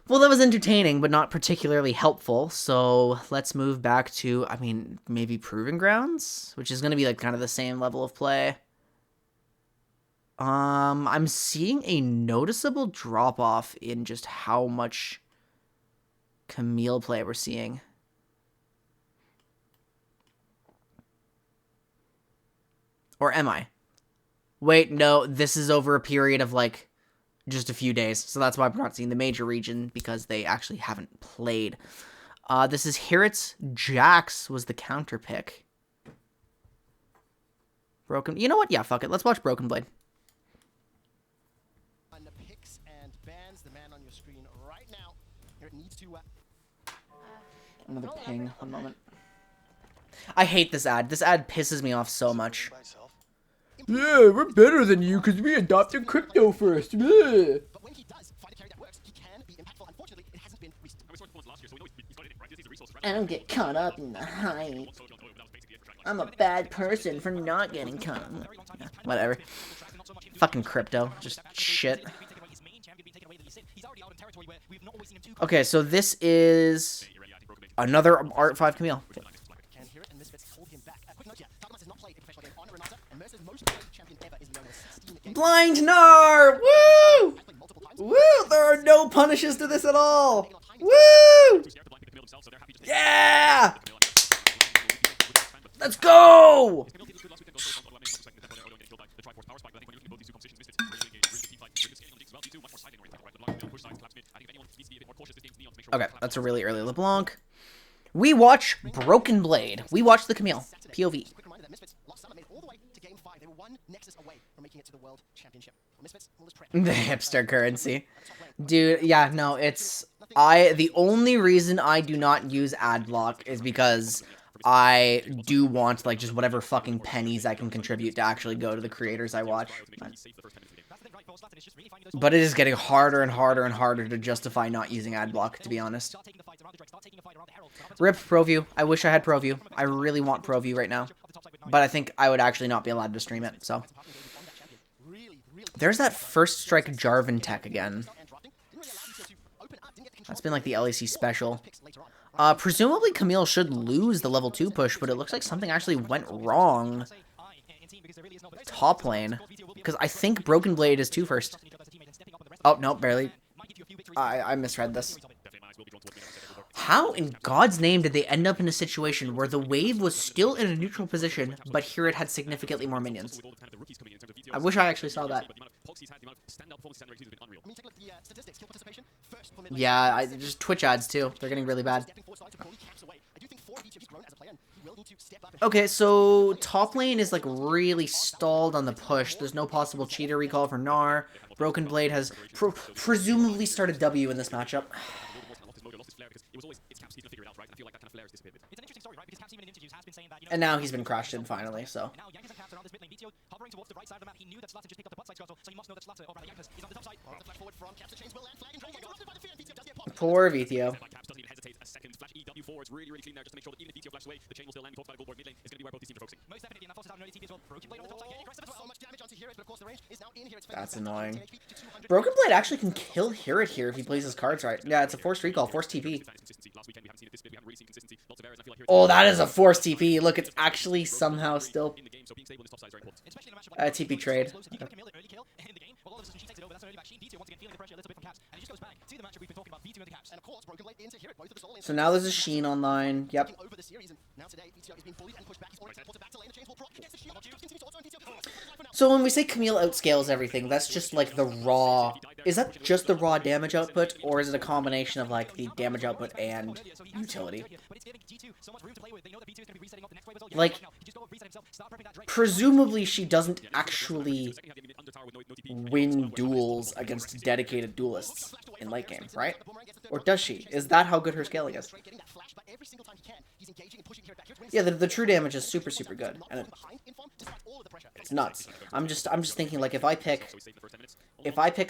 Well, that was entertaining, but not particularly helpful. So let's move back to, I mean, maybe Proving Grounds, which is going to be like kind of the same level of play. I'm seeing a noticeable drop off in just how much Camille play we're seeing. Or am I? Wait, no, this is over a period of like just a few days, so that's why we're not seeing the major region, because they actually haven't played. This is Hirit's Jax was the counter pick. Broken. You know what? Yeah, fuck it. Let's watch Broken Blade. On the picks and bans, the man on your screen right now. Hirit needs to. Another ping. One moment. I hate this ad. This ad pisses me off so much. Yeah, we're better than you because we adopted crypto first. Yeah. But when he does find a carry that works, he can be impactful. Unfortunately, it hasn't been recent. I don't get caught up in the hype. I'm a bad person for not getting caught up. Whatever. Fucking crypto. Just shit. Okay, so this is another Art 5 Camille. Can hear it, and Misfits hold him back. Quick note here: Targamas has not played a professional game on Renata, and Mercer's most played champion ever is known as 16 games. Blind Gnar! Woo! Woo! There are no punishes to this at all! Woo! Yeah! Let's go! Okay, that's a really early LeBlanc. We watch Broken Blade. We watch the Camille. POV. Quick reminder that Misfits lost Summer made all the way to Game 5. They were one Nexus away from making it to the World Championship. Misfits will just prep. The hipster currency. Dude, yeah, no, it's... The only reason I do not use ad block is because I do want, like, just whatever fucking pennies I can contribute to actually go to the creators I watch. But it is getting harder and harder and harder to justify not using ad block, to be honest. RIP ProView. I wish I had ProView. I really want ProView right now. But I think I would actually not be allowed to stream it, so. There's that first strike Jarvan tech again. That's been like the LEC special. Presumably Camille should lose the level 2 push, but it looks like something actually went wrong. Top lane. Because I think Broken Blade is 2 first. Oh, no, barely. I misread this. How in God's name did they end up in a situation where the wave was still in a neutral position, but here it had significantly more minions? I wish I actually saw that. Yeah, just Twitch ads too. They're getting really bad. Okay, so top lane is like really stalled on the push. There's no possible cheater recall for Gnar. Broken Blade has presumably started W in this matchup. And now he's been crashed in finally, so. Poor Vithio. really, really clean there just to make sure that even if BTO flashes away, the chain will still land. We talked about it, board mid lane is going to be where both these teams are focusing. Most definitely, and that forces out an early TP as well. Broken Blade on the top side, getting aggressive as well. So much damage onto Hero, but of course the range is now in here. That's annoying. Broken Blade actually can kill Hirit here if he plays his cards right. Yeah, it's a forced recall, forced TP. Oh, that is a forced TP. Look, it's actually somehow still a TP trade. So now there's a Sheen online. Yep. So when we say Camille outscales everything, that's just like the raw... Is that just the raw damage output, or is it a combination of like the damage output and utility? Like, presumably she doesn't actually win duels against dedicated duelists in late game, right? Or does she? Is that how good her scaling is? Yeah, the true damage is super, super good, and it's nuts. I'm just thinking, like, if I pick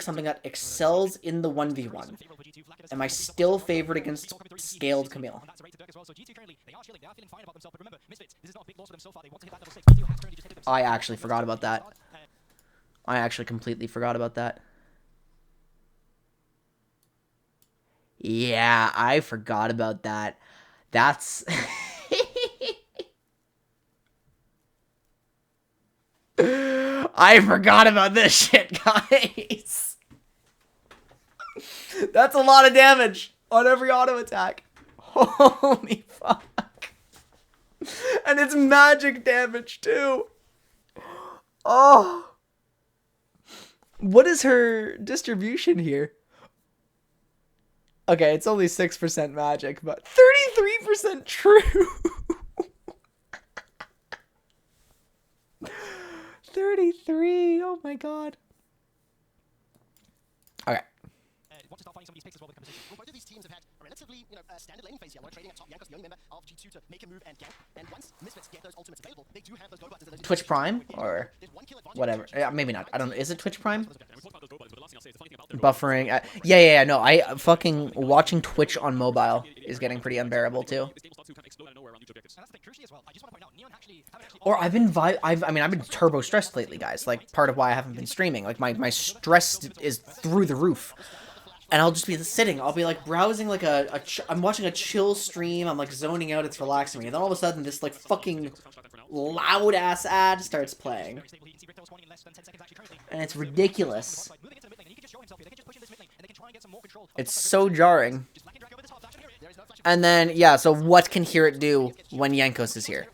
something that excels in the 1v1, am I still favored against scaled Camille? I actually forgot about that. I actually completely forgot about that. Yeah, I forgot about that. That's... I forgot about this shit, guys. That's a lot of damage on every auto attack. Holy fuck. And it's magic damage, too. Oh. What is her distribution here? Okay, it's only 6% magic, but 33% true. 33. Oh my god. Okay. Want to start finding some of these picks as well with the conversation. Well, both of these teams have had a relatively, standard laning phase here. We're trading at top. Yanko's the only member of G2 to make a move and gank. And once Misfits get those ultimates available, they do have those go buttons. Twitch Prime or whatever. Yeah, maybe not. I don't know. Is it Twitch Prime? Buffering. Yeah. No, I fucking watching Twitch on mobile is getting pretty unbearable too. Or I've been turbo stressed lately, guys. Like, part of why I haven't been streaming. Like, my stress is through the roof. And I'll just be sitting. I'll be, like, browsing, like, I'm watching a chill stream. I'm, like, zoning out. It's relaxing me. And then all of a sudden, this, like, fucking loud-ass ad starts playing. And it's ridiculous. It's so jarring. And then, yeah, so what can Hirit do when Jankos is here?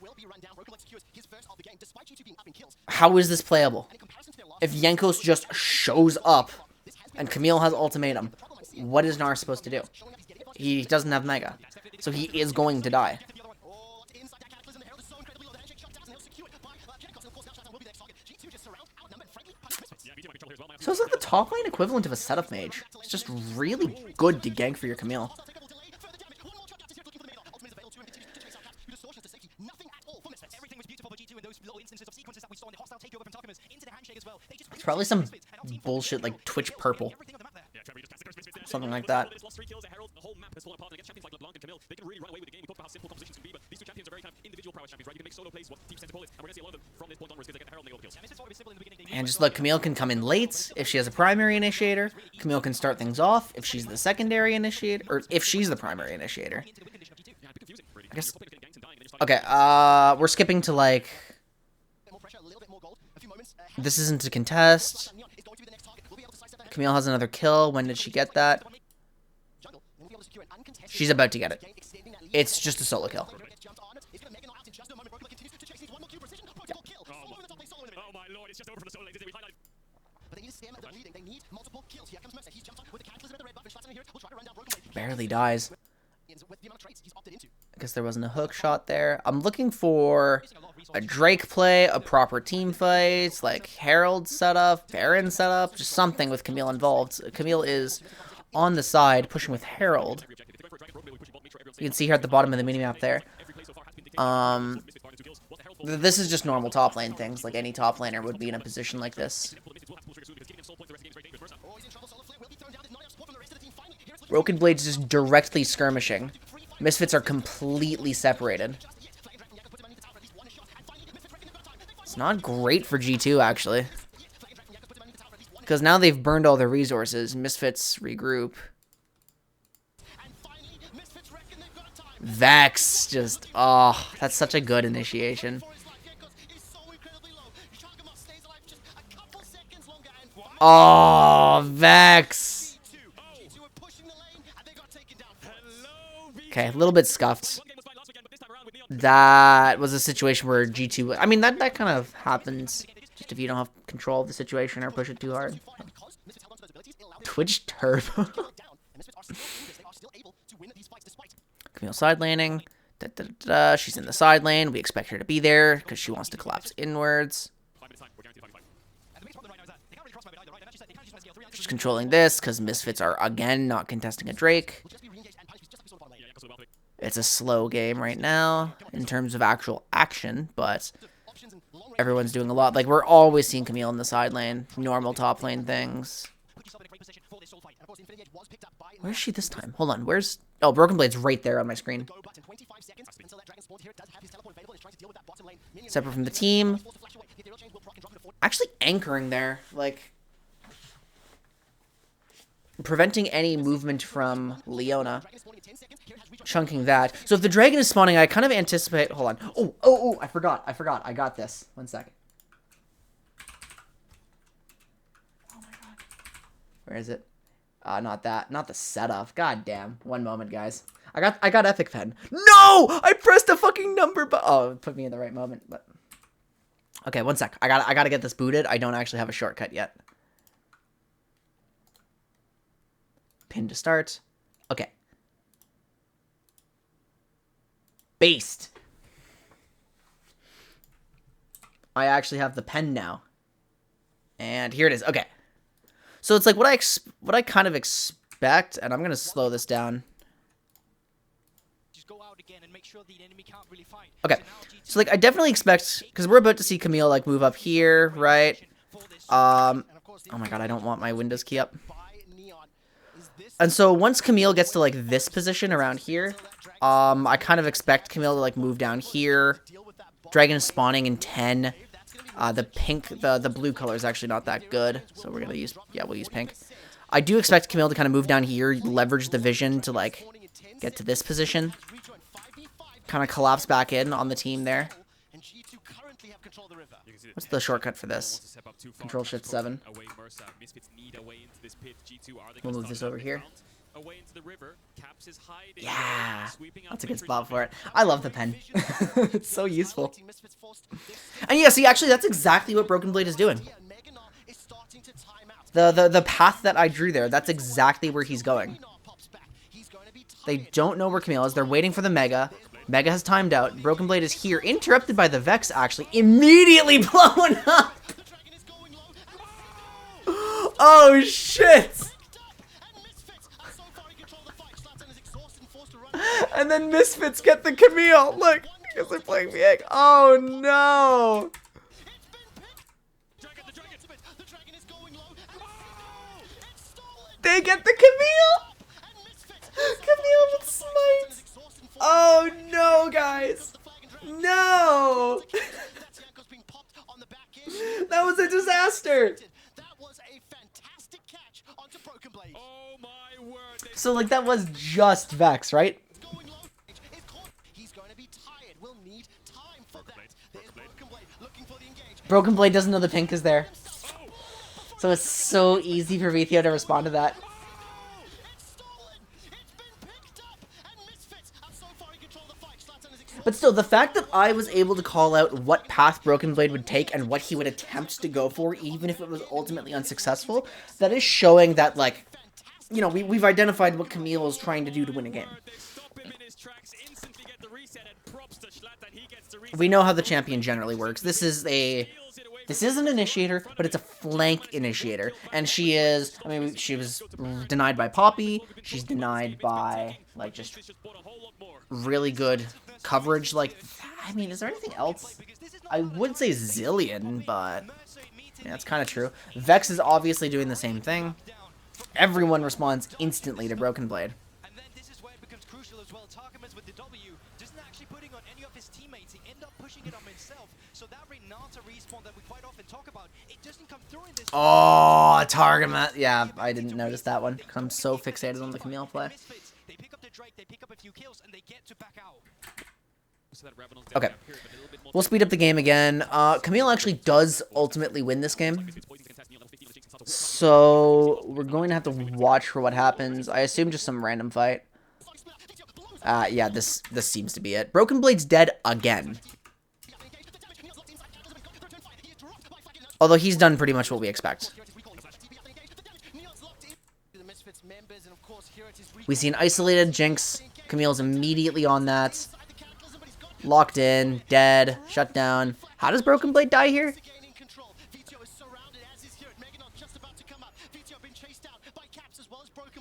How is this playable? If Jankos just shows up and Camille has ultimatum, what is Nar supposed to do? He doesn't have Mega, so he is going to die. So it's like the top lane equivalent of a setup mage. It's just really good to gank for your Camille. It's probably some bullshit like Twitch purple. Something like that. And just look, Camille can come in late if she has a primary initiator. Camille can start things off if she's the secondary initiator, or if she's the primary initiator. I guess. Okay, we're skipping to like. This isn't a contest. Camille has another kill. When did she get that? She's about to get it. It's just a solo kill. Barely dies. I guess there wasn't a hook shot there. I'm looking for a Drake play, a proper team fight, like Herald setup, Baron setup, just something with Camille involved. Camille is on the side, pushing with Herald. You can see here at the bottom of the minimap there. This is just normal top lane things, like any top laner would be in a position like this. Broken Blade's just directly skirmishing. Misfits are completely separated. It's not great for G2, actually. Because now they've burned all their resources. Misfits regroup. Vex just... Oh, that's such a good initiation. Oh, Vex. Okay, a little bit scuffed. That was a situation where G2... I mean, that kind of happens just if you don't have control of the situation or push it too hard. Twitch Turbo. Camille side laning. She's in the side lane. We expect her to be there because she wants to collapse inwards. She's controlling this because Misfits are, again, not contesting a Drake. It's a slow game right now in terms of actual action, but everyone's doing a lot. Like, we're always seeing Camille in the side lane. Normal top lane things. Where's she this time? Hold on, where's... Oh, Broken Blade's right there on my screen. Separate from the team. Actually anchoring there, like... preventing any movement from Leona. Chunking that. So if the dragon is spawning, I kind of anticipate... Hold on. Oh, I forgot. I got this. 1 second. Oh my god. Where is it? Not that. Not the setup. God damn. 1 moment, guys. I got Epic Pen. No! I pressed a fucking number, but... Oh, it put me in the right moment, but... Okay, 1 sec. I gotta get this booted. I don't actually have a shortcut yet. Pin to start. Okay. Based. I actually have the pen now. And here it is. Okay. So it's like what I kind of expect, and I'm going to slow this down. Okay. So like I definitely expect, cuz we're about to see Camille like move up here, right? Oh my god, I don't want my Windows key up. And so once Camille gets to like this position around here, I kind of expect Camille to like move down here. Dragon is spawning in 10. The pink, the blue color is actually not that good, so we're gonna use, yeah, we'll use pink. I do expect Camille to kind of move down here, leverage the vision to like get to this position, kind of collapse back in on the team there. What's the shortcut for this? Control Shift 7. We'll move this over here. Yeah, that's a good spot for it. I love the pen. It's so useful. And yeah, see, actually, that's exactly what Broken Blade is doing. The path that I drew there, that's exactly where he's going. They don't know where Camille is. They're waiting for the Mega. Mega has timed out. Broken Blade is here, interrupted by the Vex, actually. Immediately blown up! Oh, shit! And then Misfits get the Camille. Look, because they're playing the egg. Oh, no! They get the Camille! Camille with smite! Oh no, guys! No! That was a disaster! So, like, that was just Vex, right? Broken Blade doesn't know the pink is there. So it's so easy for Vethio to respond to that. But still, the fact that I was able to call out what path Broken Blade would take and what he would attempt to go for, even if it was ultimately unsuccessful, that is showing that, like, you know, we've identified what Camille is trying to do to win a game. We know how the champion generally works. This is an initiator, but it's a flank initiator. And she is, I mean, she was denied by Poppy. She's denied by, like, just really good coverage. Like, I mean, is there anything else? I would say Zillion, but yeah, that's kind of true. Vex is obviously doing the same thing. Everyone responds instantly to Broken Blade. as well. Targamas with the W doesn't actually putting on any of his teammates. He end up pushing it on himself. So that Renata respawn that we quite often talk about, it doesn't come through in this. Oh, Targamas. Yeah, I didn't notice that one because I'm so fixated on the Camille play. They pick up the Drake, they pick up a few kills, and they get to back out. Okay, we'll speed up the game again. Camille actually does ultimately win this game. So, we're going to have to watch for what happens. I assume just some random fight. Yeah, this seems to be it. Broken Blade's dead again. Although he's done pretty much what we expect. We see an isolated Jinx. Camille's immediately on that. Locked in, dead, shut down. How does Broken Blade die here?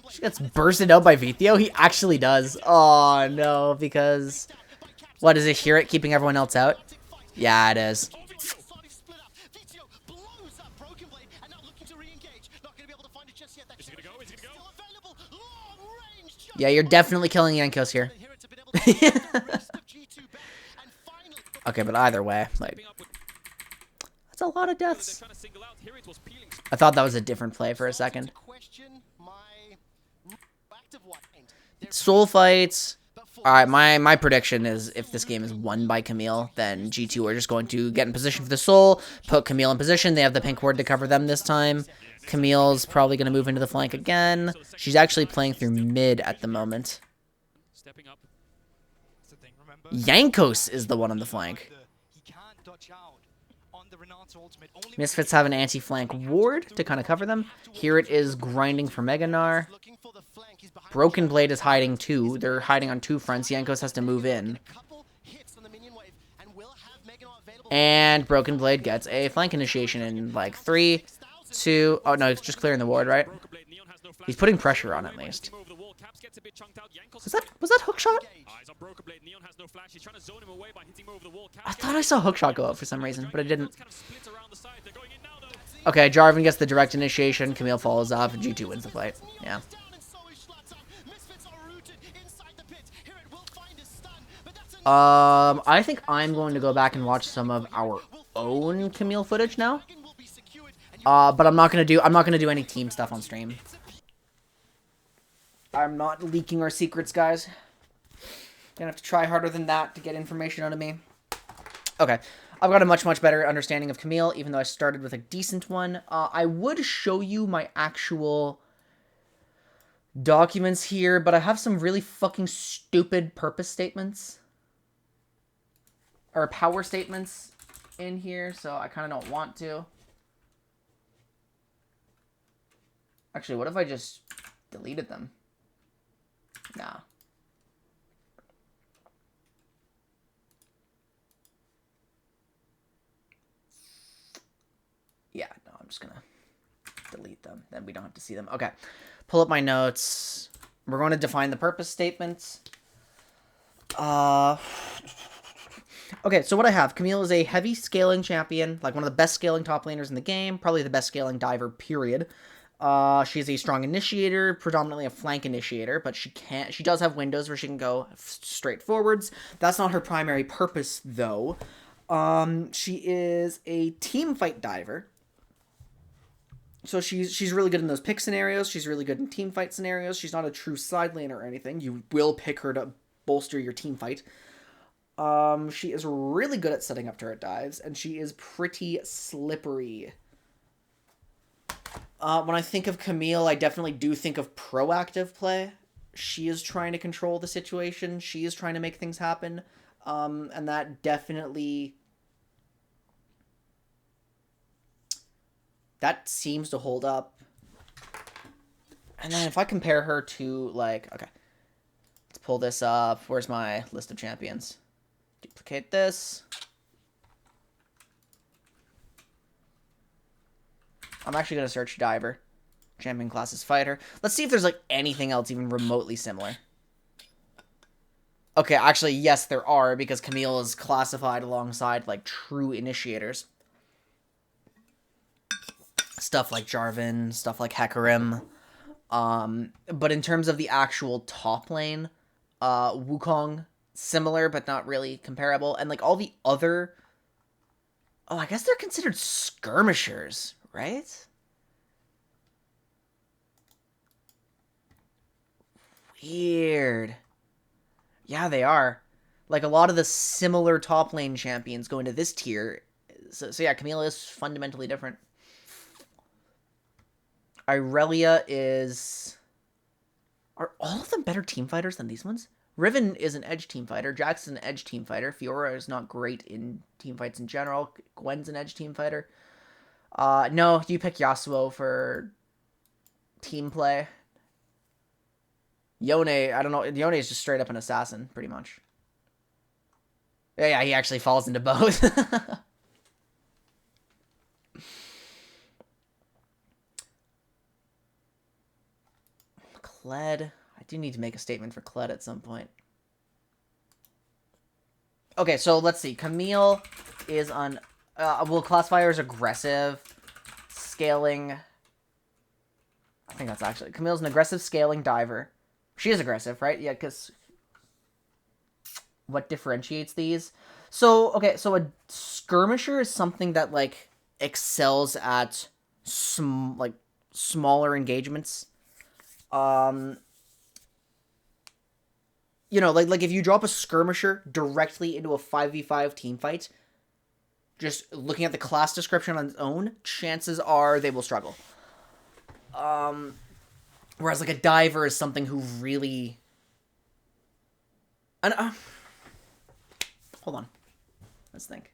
She gets bursted out by Vithio? He actually does. Oh, no, because... What, is it Hear It keeping everyone else out? Yeah, it is. Yeah, you're definitely killing Yankos here. Okay, but either way, like... That's a lot of deaths. I thought that was a different play for a second. Soul fights. Alright, my prediction is if this game is won by Camille, then G2 are just going to get in position for the Soul, put Camille in position. They have the pink ward to cover them this time. Camille's probably going to move into the flank again. She's actually playing through mid at the moment. Yankos is the one on the flank. Misfits have an anti-flank ward to kind of cover them. Here it is grinding for Meganar. Broken Blade is hiding too. They're hiding on two fronts. Yankos has to move in. And Broken Blade gets a flank initiation in like 3, 2... Oh, no, it's just clearing the ward, right? He's putting pressure on at least. Was that hookshot? I thought I saw hookshot go up for some reason, but it didn't. Okay, Jarvan gets the direct initiation. Camille follows up, and G2 wins the fight. Yeah. I think I'm going to go back and watch some of our own Camille footage now. But I'm not gonna do any team stuff on stream. I'm not leaking our secrets, guys. Gonna have to try harder than that to get information out of me. Okay, I've got a much better understanding of Camille, even though I started with a decent one. I would show you my actual documents here, but I have some really fucking stupid purpose statements. Or power statements in here, so I kind of don't want to. Actually, what if I just deleted them? Nah. Yeah, no, I'm just gonna delete them. Then we don't have to see them. Okay. Pull up my notes. We're going to define the purpose statements. Okay, so what I have, Camille is a heavy scaling champion, like one of the best scaling top laners in the game, probably the best scaling diver, period. She's a strong initiator, predominantly a flank initiator, but she does have windows where she can go straight forwards. That's not her primary purpose, though. She is a team fight diver. So she's really good in those pick scenarios. She's really good in team fight scenarios. She's not a true side laner or anything. You will pick her to bolster your team fight. She is really good at setting up turret dives, and she is pretty slippery. When I think of Camille, I definitely do think of proactive play. She is trying to control the situation. She is trying to make things happen. And that definitely... That seems to hold up. And then if I compare her to, like... Okay. Let's pull this up. Where's my list of champions? Duplicate this. I'm actually going to search diver. Champion classes fighter. Let's see if there's, like, anything else even remotely similar. Okay, actually, yes, there are, because Camille is classified alongside, like, true initiators. Stuff like Jarvan, stuff like Hecarim. But in terms of the actual top lane, Wukong, similar but not really comparable. And like all the other... Oh, I guess they're considered skirmishers, right? Weird. Yeah, they are. Like, a lot of the similar top lane champions go into this tier. So yeah, Camille is fundamentally different. Irelia is... Are all of them better team fighters than these ones? Riven is an edge team fighter. Jax is an edge team fighter. Fiora is not great in team fights in general. Gwen's an edge team fighter. No, you pick Yasuo for team play. Yone, I don't know. Yone is just straight up an assassin, pretty much. Yeah, he actually falls into both. Kled. I do need to make a statement for Kled at some point. Okay, so let's see. Camille is on... we'll classify her as aggressive. Scaling... I think that's actually... Camille's an aggressive scaling diver. She is aggressive, right? Yeah, because... What differentiates these? So, okay, so a skirmisher is something that, like, excels at, smaller engagements. You know, like if you drop a skirmisher directly into a 5v5 team fight, just looking at the class description on its own, chances are they will struggle. Whereas, like, a diver is something who really... Hold on. Let's think.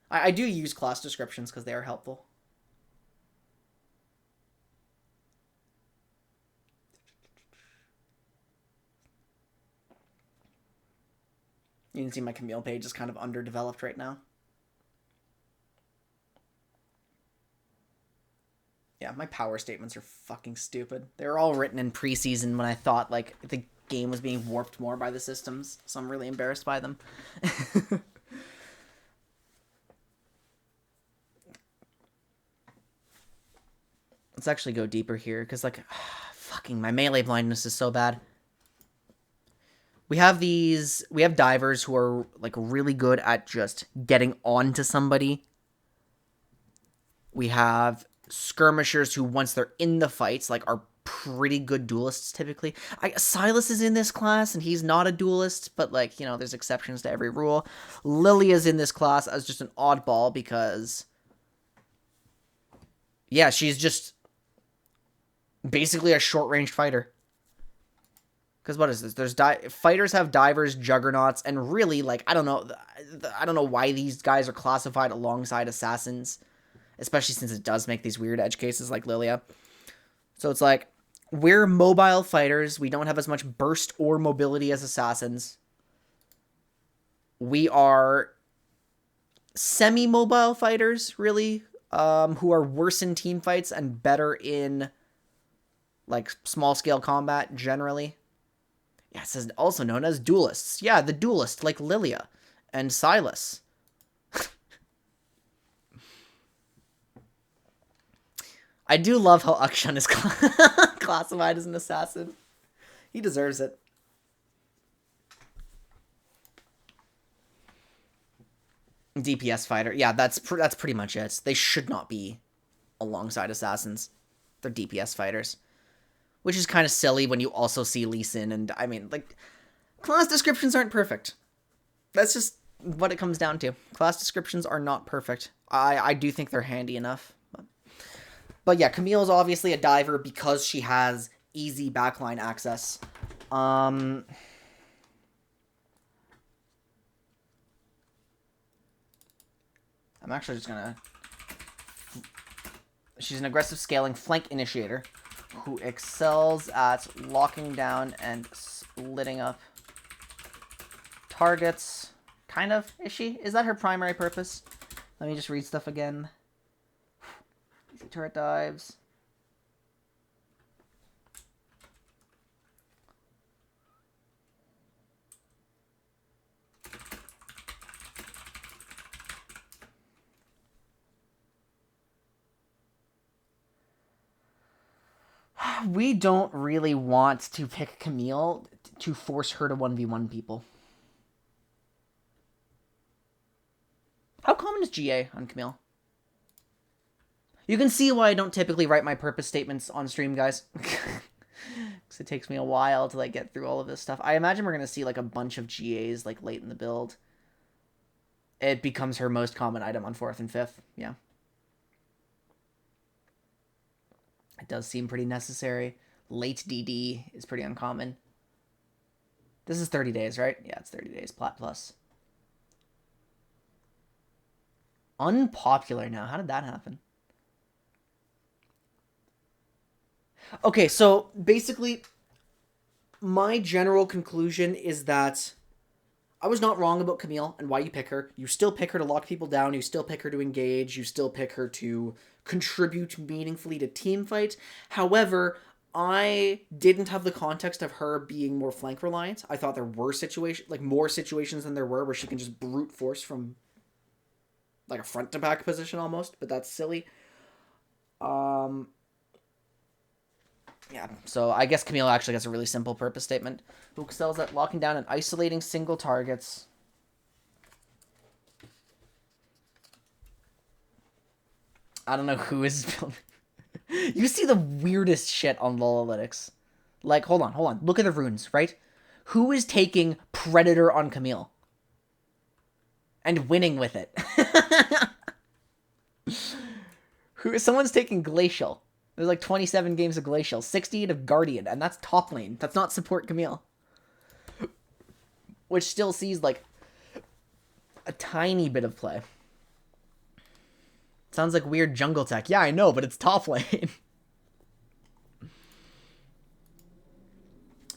I do use class descriptions because they are helpful. You can see my Camille page is kind of underdeveloped right now. Yeah, my power statements are fucking stupid. They're all written in preseason when I thought, like, the game was being warped more by the systems, so I'm really embarrassed by them. Let's actually go deeper here, because, like, fucking my melee blindness is so bad. We have divers who are, like, really good at just getting onto somebody. We have skirmishers who, once they're in the fights, like, are pretty good duelists, typically. Silas is in this class, and he's not a duelist, but, like, you know, there's exceptions to every rule. Lilia's in this class as just an oddball, because... Yeah, she's just... basically a short-range fighter. Because what is this? There's fighters have divers, juggernauts, and really, like, I don't know why these guys are classified alongside assassins, especially since it does make these weird edge cases like Lilia. So it's like, we're mobile fighters. We don't have as much burst or mobility as assassins. We are semi-mobile fighters, really, who are worse in team fights and better in, like, small-scale combat, generally. Yeah, it says also known as duelists. Yeah, the duelist, like Lilia and Silas. I do love how Akshan is classified as an assassin. He deserves it. DPS fighter. Yeah, that's pretty much it. They should not be alongside assassins. They're DPS fighters. Which is kind of silly when you also see Lee Sin, and, I mean, like, class descriptions aren't perfect. That's just what it comes down to. Class descriptions are not perfect. I do think they're handy enough. But yeah, Camille is obviously a diver because she has easy backline access. I'm actually just gonna... She's an aggressive scaling flank initiator who excels at locking down and splitting up targets. Kind of, is she? Is that her primary purpose? Let me just read stuff again. Easy turret dives. We don't really want to pick Camille to force her to 1v1 people. How common is GA on Camille? You can see why I don't typically write my purpose statements on stream, guys. Because it takes me a while to, like, get through all of this stuff. I imagine we're going to see, like, a bunch of GAs, like, late in the build. It becomes her most common item on 4th and 5th. Yeah. It does seem pretty necessary. Late DD is pretty uncommon. This is 30 days, right? Yeah, it's 30 days. Plat plus. Unpopular now. How did that happen? Okay, so basically, my general conclusion is that I was not wrong about Camille and why you pick her. You still pick her to lock people down. You still pick her to engage. You still pick her to contribute meaningfully to team fight. However, I didn't have the context of her being more flank reliant. I thought there were more situations than there were where she can just brute force from like a front to back position almost, but that's silly. Yeah, so I guess Camille actually has a really simple purpose statement. Who excels at locking down and isolating single targets. I don't know who is building. You see the weirdest shit on Lolalytics. Like, hold on. Look at the runes, right? Who is taking Predator on Camille? And winning with it? Someone's taking Glacial. There's like 27 games of Glacial, 68 of Guardian, and that's top lane. That's not support Camille. Which still sees like a tiny bit of play. Sounds like weird jungle tech. Yeah, I know, but it's top lane.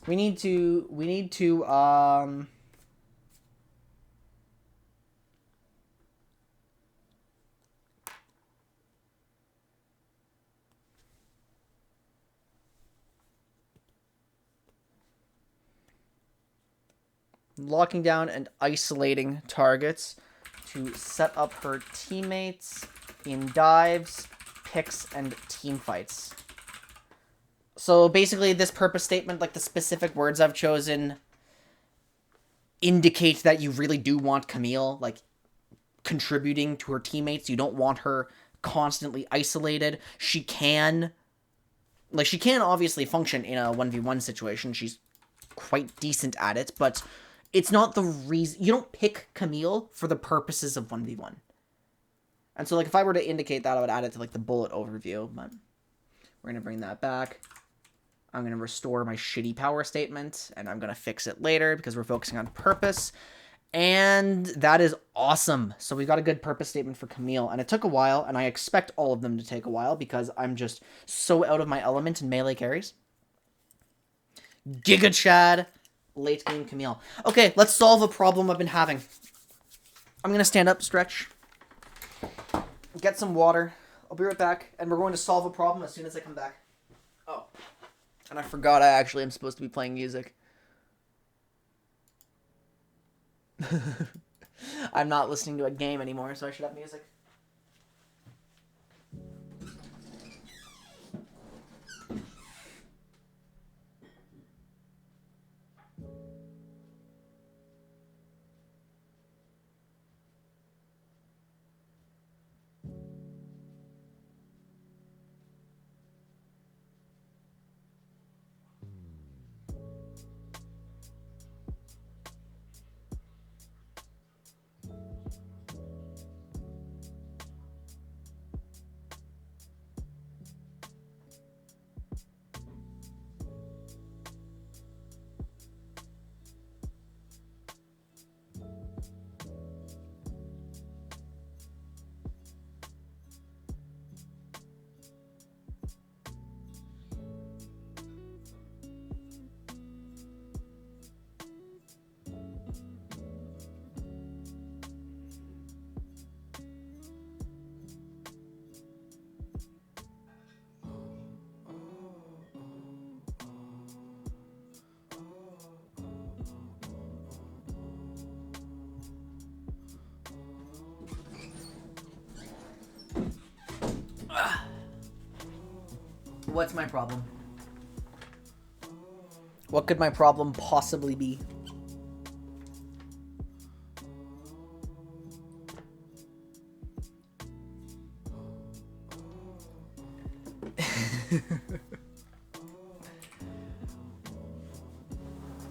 We need to locking down and isolating targets to set up her teammates in dives, picks, and team fights. So basically this purpose statement, like the specific words I've chosen, indicate that you really do want Camille, like, contributing to her teammates. You don't want her constantly isolated. She can obviously function in a 1v1 situation. She's quite decent at it, but it's not the reason. You don't pick Camille for the purposes of 1v1. And so, like, if I were to indicate that, I would add it to, like, the bullet overview, but we're going to bring that back. I'm going to restore my shitty power statement, and I'm going to fix it later because we're focusing on purpose. And that is awesome. So we've got a good purpose statement for Camille, and it took a while, and I expect all of them to take a while because I'm just so out of my element in melee carries. Giga Chad, late game Camille. Okay, let's solve a problem I've been having. I'm going to stand up, stretch, get some water. I'll be right back, and we're going to solve a problem as soon as I come back. Oh, and I forgot I actually am supposed to be playing music. I'm not listening to a game anymore, so I should have music. What's my problem? What could my problem possibly be?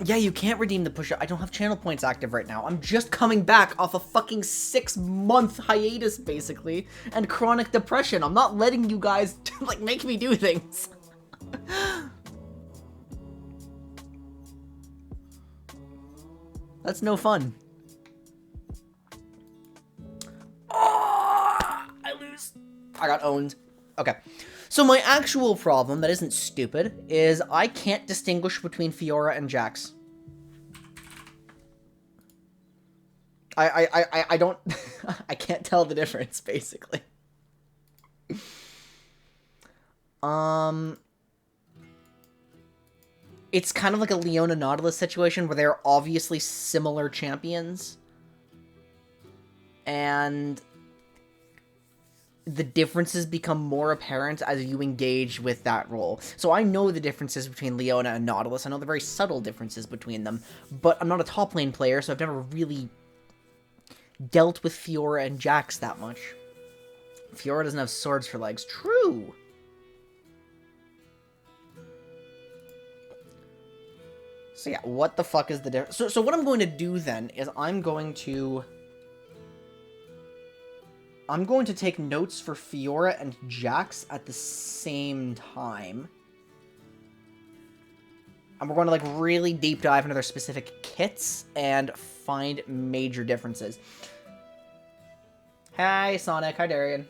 Yeah, you can't redeem the push-up. I don't have channel points active right now. I'm just coming back off a fucking 6-month hiatus, basically, and chronic depression. I'm not letting you guys, like, make me do things. That's no fun. Oh, I lose. I got owned. Okay. So my actual problem, that isn't stupid, is I can't distinguish between Fiora and Jax. I don't... I can't tell the difference, basically. It's kind of like a Leona Nautilus situation where they're obviously similar champions. And the differences become more apparent as you engage with that role. So I know the differences between Leona and Nautilus. I know the very subtle differences between them. But I'm not a top lane player, so I've never really dealt with Fiora and Jax that much. Fiora doesn't have swords for legs. True! So yeah, what the fuck is the difference? So what I'm going to do then is I'm going to take notes for Fiora and Jax at the same time. And we're going to, like, really deep dive into their specific kits and find major differences. Hi, Sonic. Hi, Darian.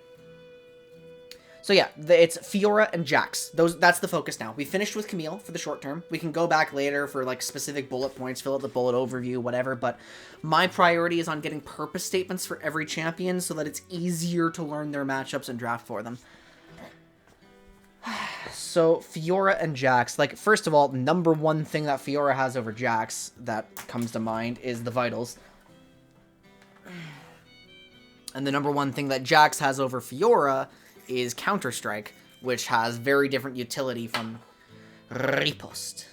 So yeah, it's Fiora and Jax. That's the focus now. We finished with Camille for the short term. We can go back later for, like, specific bullet points, fill out the bullet overview, whatever, but my priority is on getting purpose statements for every champion so that it's easier to learn their matchups and draft for them. So, Fiora and Jax, like, first of all, number one thing that Fiora has over Jax that comes to mind is the vitals. And the number one thing that Jax has over Fiora is Counter-Strike, which has very different utility from Riposte.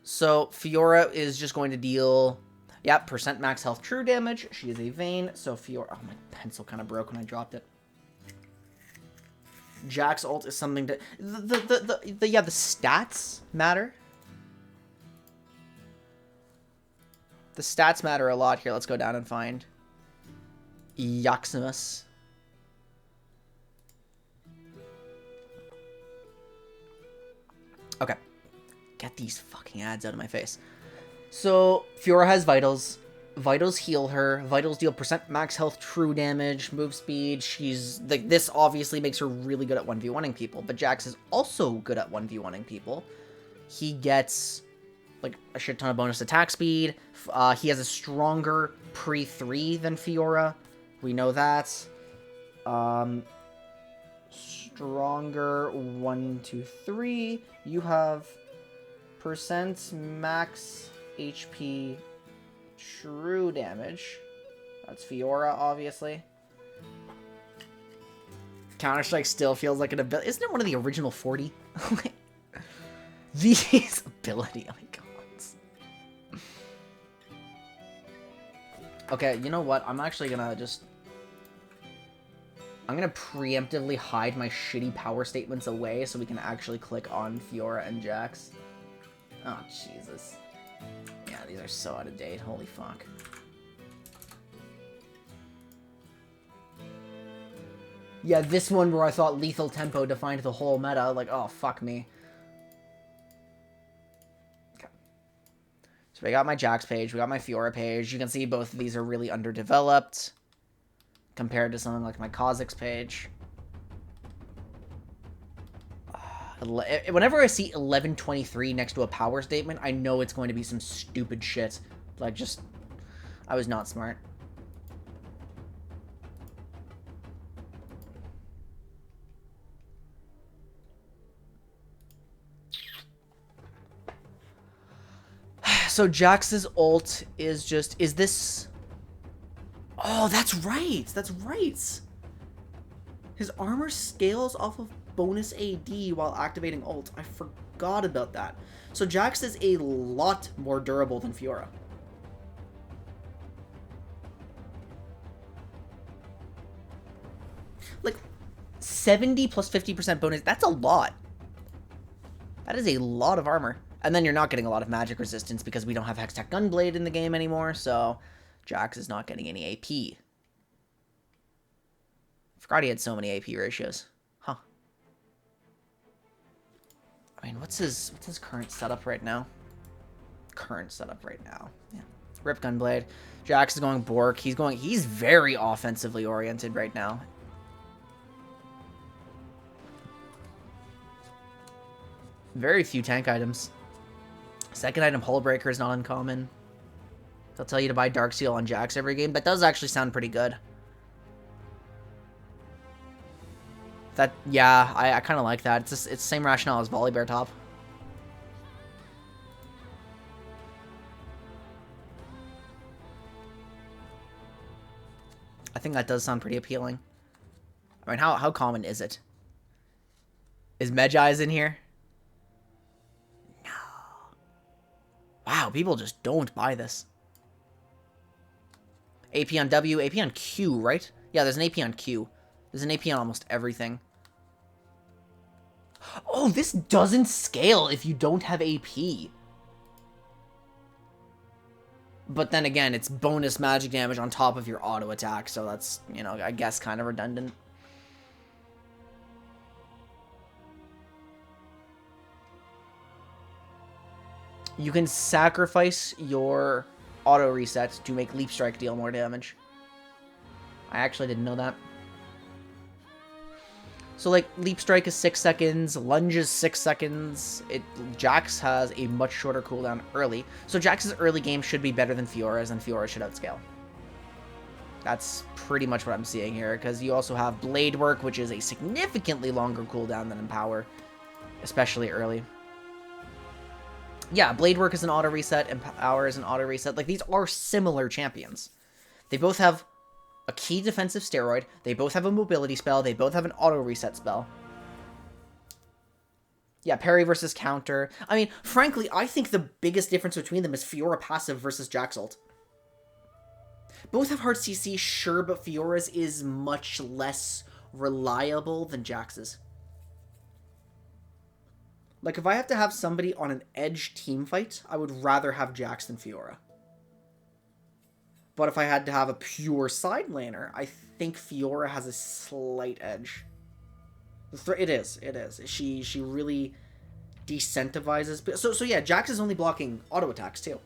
So, Fiora is just going to deal, yep, percent max health true damage. She is a Vayne, so Fiora, oh, my pencil kind of broke when I dropped it. Jax ult is something to, yeah, the stats matter. The stats matter a lot here. Let's go down and find Yaximus. Okay. Get these fucking ads out of my face. So, Fiora has Vitals. Vitals heal her. Vitals deal percent max health, true damage, move speed. She's, like, this obviously makes her really good at 1v1ing people, but Jax is also good at 1v1ing people. He gets, like, a shit ton of bonus attack speed. He has a stronger pre-3 than Fiora. We know that. Stronger 1, 2, 3. You have percent max HP true damage. That's Fiora, obviously. Counter-Strike still feels like an ability. Isn't it one of the original 40? These ability icons. Okay, you know what? I'm actually gonna just... I'm gonna preemptively hide my shitty power statements away so we can actually click on Fiora and Jax. Oh, Jesus. Yeah, these are so out of date. Holy fuck. Yeah, this one where I thought lethal tempo defined the whole meta. Like, oh, fuck me. Okay. So we got my Jax page. We got my Fiora page. You can see both of these are really underdeveloped compared to something like my Kha'Zix page. Whenever I see 1123 next to a power statement, I know it's going to be some stupid shit. Like, just... I was not smart. So Jax's ult is just... Is this... Oh, that's right! That's right! His armor scales off of bonus AD while activating ult. I forgot about that. So Jax is a lot more durable than Fiora. Like, 70 plus 50% bonus, that's a lot. That is a lot of armor. And then you're not getting a lot of magic resistance because we don't have Hextech Gunblade in the game anymore, so Jax is not getting any AP. Forgot he had so many AP ratios. Huh. I mean, what's his current setup right now? Yeah. Rip Gunblade. Jax is going Bork. He's very offensively oriented right now. Very few tank items. Second item, Hull Breaker, is not uncommon. They'll tell you to buy Darksteel on Jax every game. That does actually sound pretty good. Yeah, I kind of like that. It's the same rationale as Volibear top. I think that does sound pretty appealing. I mean, how common is it? Is Medjai's in here? No. Wow, people just don't buy this. AP on W, AP on Q, right? Yeah, there's an AP on Q. There's an AP on almost everything. Oh, this doesn't scale if you don't have AP. But then again, it's bonus magic damage on top of your auto attack, so that's, you know, I guess kind of redundant. You can sacrifice your auto reset to make Leap Strike deal more damage. I actually didn't know that. So, like, Leap Strike is 6 seconds, Lunge is 6 seconds. Jax has a much shorter cooldown early. So Jax's early game should be better than Fiora's, and Fiora should outscale. That's pretty much what I'm seeing here, because you also have Blade Work, which is a significantly longer cooldown than Empower, especially early. Yeah, Blade Work is an auto reset, Empower is an auto reset. Like, these are similar champions. They both have a key defensive steroid, they both have a mobility spell, they both have an auto reset spell. Yeah, parry versus counter. I mean, frankly, I think the biggest difference between them is Fiora passive versus Jax ult. Both have hard CC, sure, but Fiora's is much less reliable than Jax's. Like, if I have to have somebody on an edge team fight, I would rather have Jax than Fiora. But if I had to have a pure side laner, I think Fiora has a slight edge. It is. She really decentivizes. So yeah, Jax is only blocking auto attacks too.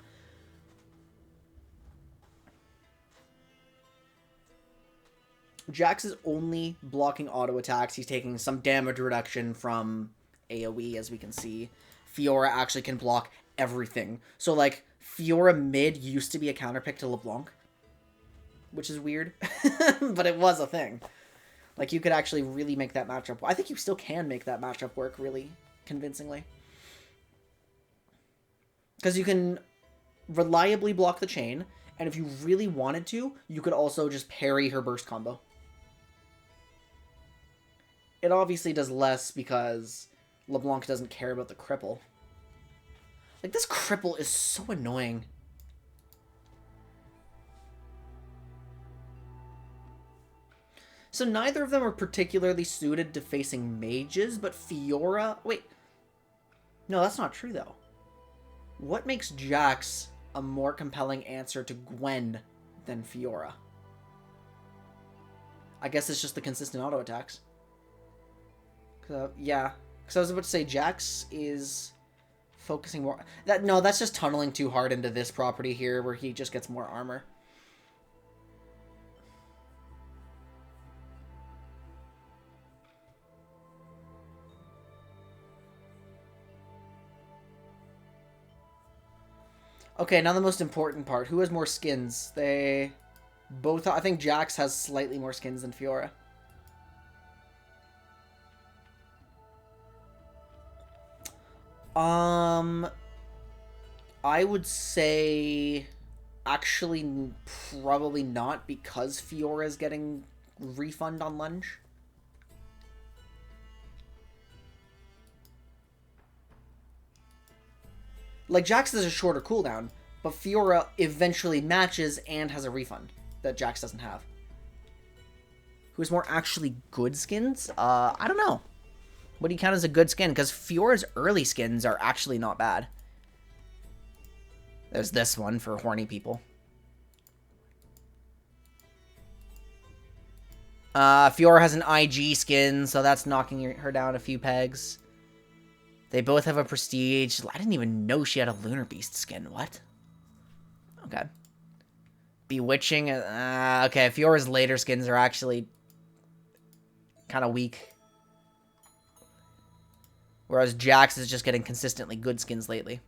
Jax is only blocking auto attacks. He's taking some damage reduction from AoE, as we can see. Fiora actually can block everything. So, like, Fiora mid used to be a counterpick to LeBlanc, which is weird, but it was a thing. Like, you could actually really make that matchup. I think you still can make that matchup work really convincingly. Because you can reliably block the chain, and if you really wanted to, you could also just parry her burst combo. It obviously does less because LeBlanc doesn't care about the cripple. Like, this cripple is so annoying. So neither of them are particularly suited to facing mages, but Fiora... Wait. No, that's not true, though. What makes Jax a more compelling answer to Gwen than Fiora? I guess it's just the consistent auto attacks. Yeah. Because I was about to say, Jax is focusing more... No, that's just tunneling too hard into this property here, where he just gets more armor. Okay, now the most important part. Who has more skins? They both... I think Jax has slightly more skins than Fiora. I would say... Actually, probably not, because Fiora is getting refund on Lunge. Like, Jax has a shorter cooldown, but Fiora eventually matches and has a refund that Jax doesn't have. Who's more actually good skins? I don't know. What do you count as a good skin? Because Fiora's early skins are actually not bad. There's this one for horny people. Fiora has an IG skin, so that's knocking her down a few pegs. They both have a prestige. I didn't even know she had a Lunar Beast skin. What? Okay. Bewitching. Okay, Fiora's later skins are actually kind of weak. Whereas Jax is just getting consistently good skins lately.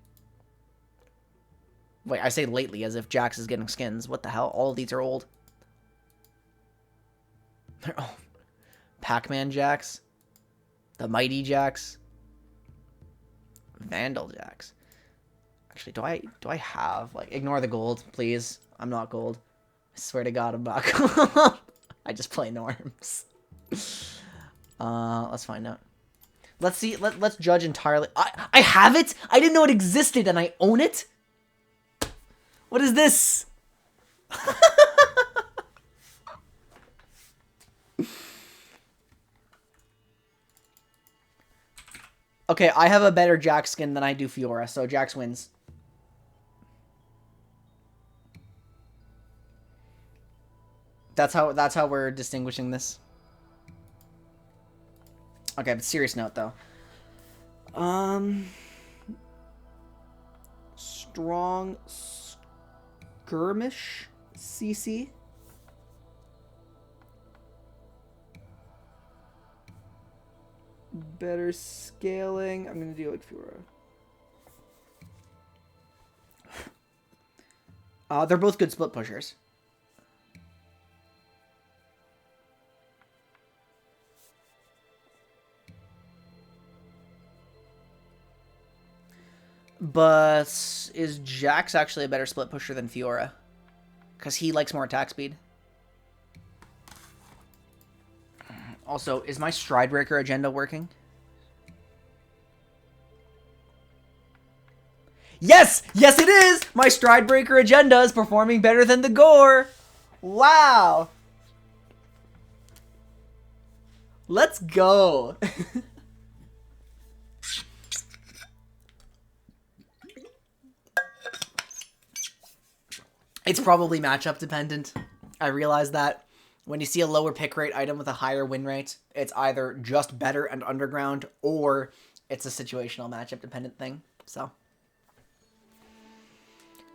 Wait, I say lately as if Jax is getting skins. What the hell? All of these are old. They're old. Pac-Man Jax. The Mighty Jax. Vandal Jax. Actually, do I have, like, ignore the gold, please. I'm not gold. I swear to God, I'm not gold. I just play norms. Let's find out. Let's see. Let's judge entirely. I have it. I didn't know it existed, and I own it. What is this? Okay, I have a better Jax skin than I do Fiora, so Jax wins. That's how we're distinguishing this. Okay, but serious note though. Strong skirmish CC. Better scaling. I'm gonna do like Fiora. They're both good split pushers. But is Jax actually a better split pusher than Fiora? Because he likes more attack speed. Also, is my Stride Breaker agenda working? Yes! Yes, it is! My Stride Breaker agenda is performing better than the Gore! Wow! Let's go! It's probably matchup dependent. I realize that. When you see a lower pick rate item with a higher win rate, it's either just better and underground, or it's a situational matchup dependent thing. So,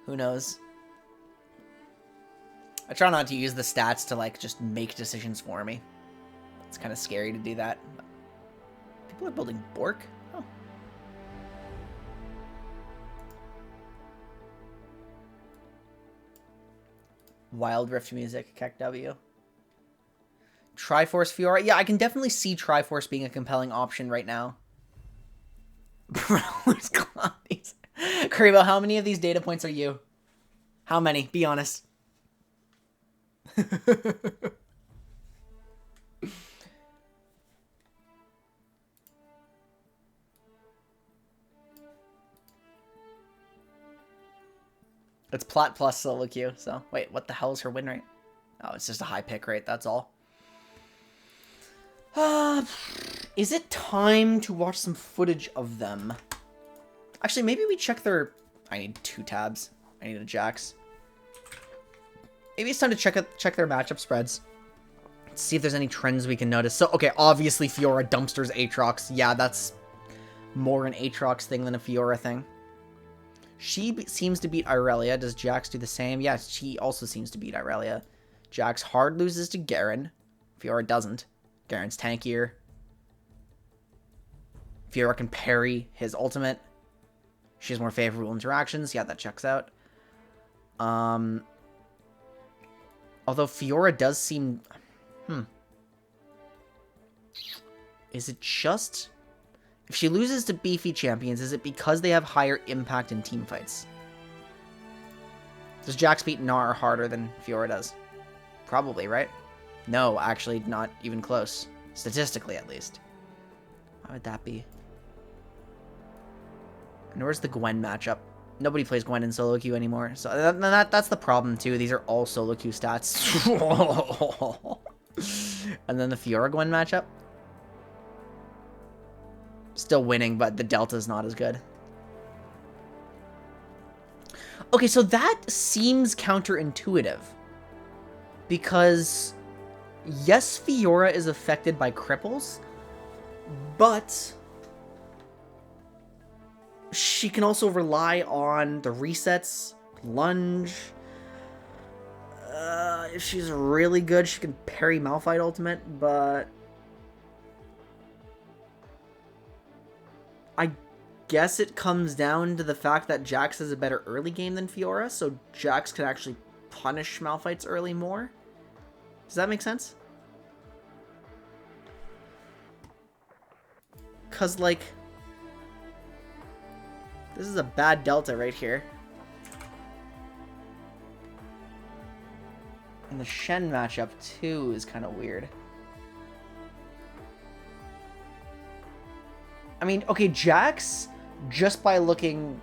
who knows? I try not to use the stats to, like, just make decisions for me. It's kind of scary to do that. People are building Bork? Oh. Wild Rift music, Kek W. Triforce Fiora? Yeah, I can definitely see Triforce being a compelling option right now. Brawler's Clownies. Karibo, how many of these data points are you? How many? Be honest. It's Plat plus solo queue, so... Wait, what the hell is her win rate? Oh, it's just a high pick rate, that's all. Is it time to watch some footage of them? Actually, maybe we check their... I need 2 tabs. I need a Jax. Maybe it's time to check their matchup spreads. Let's see if there's any trends we can notice. So, okay, obviously Fiora dumpsters Aatrox. Yeah, that's more an Aatrox thing than a Fiora thing. She seems to beat Irelia. Does Jax do the same? Yeah, she also seems to beat Irelia. Jax hard loses to Garen. Fiora doesn't. Garen's tankier. Fiora can parry his ultimate. She has more favorable interactions. Yeah, that checks out. Although Fiora does seem... Is it just... If she loses to beefy champions, is it because they have higher impact in team fights? Does Jax beat Gnar harder than Fiora does? Probably, right? No, actually, not even close. Statistically, at least. Why would that be? And where's the Gwen matchup? Nobody plays Gwen in solo queue anymore. So that's the problem, too. These are all solo queue stats. And then the Fiora Gwen matchup. Still winning, but the delta's not as good. Okay, so that seems counterintuitive. Because, yes, Fiora is affected by cripples, but she can also rely on the resets, lunge. If she's really good, she can parry Malphite ultimate, but I guess it comes down to the fact that Jax has a better early game than Fiora, so Jax can actually punish Malphites early more. Does that make sense? Because, like, this is a bad delta right here. And the Shen matchup, too, is kind of weird. I mean, okay, Jax, just by looking,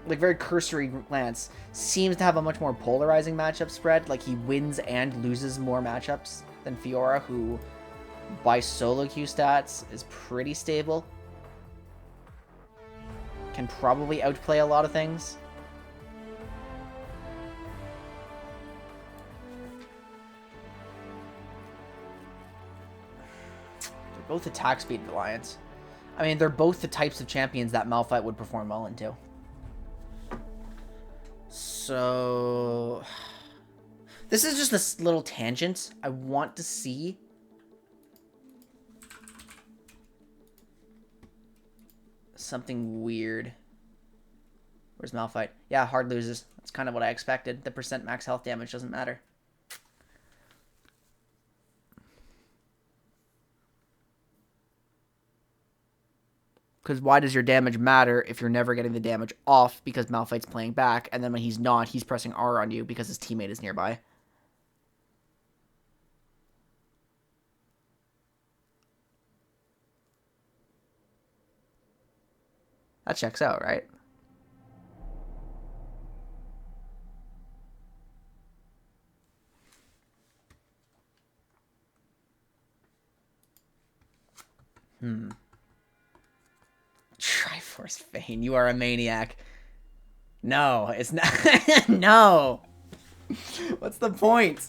like, very cursory glance, seems to have a much more polarizing matchup spread. Like, he wins and loses more matchups than Fiora, who, by solo queue stats, is pretty stable. Can probably outplay a lot of things. They're both attack speed reliant. I mean, they're both the types of champions that Malphite would perform well into. So, this is just this little tangent. I want to see something weird. Where's Malphite? Yeah, hard loses. That's kind of what I expected. The percent max health damage doesn't matter. Because why does your damage matter if you're never getting the damage off because Malphite's playing back, and then when he's not, he's pressing R on you because his teammate is nearby? That checks out, right? Triforce Fane, you are a maniac. No, it's not. No. What's the point?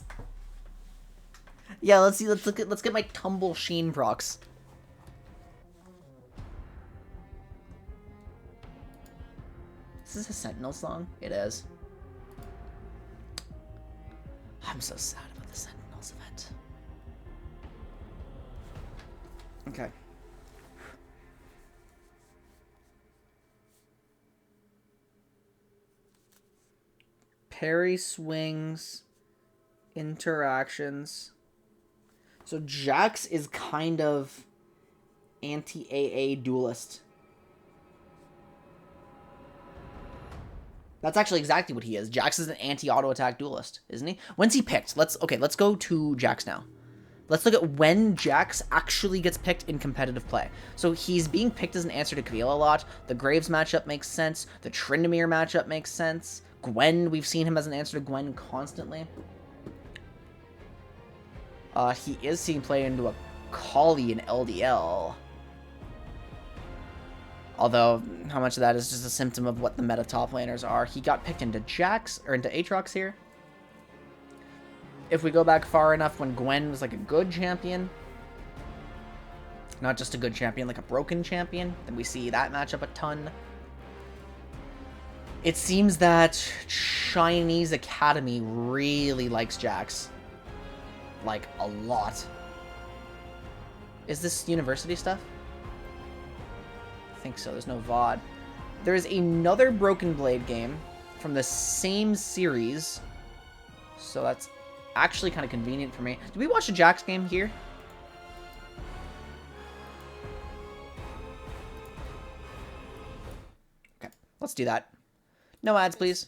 Yeah, let's see. Let's get my Tumble Sheen procs. Is this a Sentinel song? It is. I'm so sad about the Sentinels event. Okay. Parry swings, interactions. So Jax is kind of anti-AA duelist. That's actually exactly what he is. Jax is an anti-auto attack duelist, isn't he? When's he picked? Let's go to Jax now. Let's look at when Jax actually gets picked in competitive play. So he's being picked as an answer to Camille a lot. The Graves matchup makes sense. The Tryndamere matchup makes sense. Gwen, we've seen him as an answer to Gwen constantly. He is seen play into a Kali in LDL. Although, how much of that is just a symptom of what the meta top laners are. He got picked into Jax, or into Aatrox here. If we go back far enough when Gwen was like a good champion, not just a good champion, like a broken champion, then we see that matchup a ton. It seems that Chinese Academy really likes Jax. Like, a lot. Is this university stuff? I think so. There's no VOD. There is another Broken Blade game from the same series. So that's actually kind of convenient for me. Did we watch a Jax game here? Okay, let's do that. No ads, please.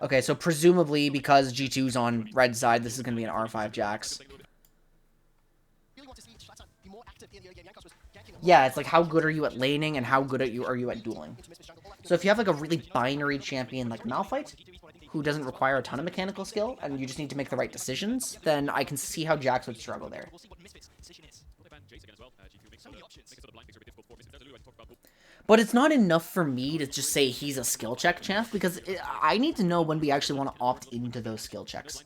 Okay, so presumably because G2's on red side, this is going to be an R5 Jax. Yeah, it's like how good are you at laning and how good are you at dueling. So if you have like a really binary champion like Malphite, who doesn't require a ton of mechanical skill, and you just need to make the right decisions, then I can see how Jax would struggle there. But it's not enough for me to just say he's a skill check champ, because I need to know when we actually want to opt into those skill checks.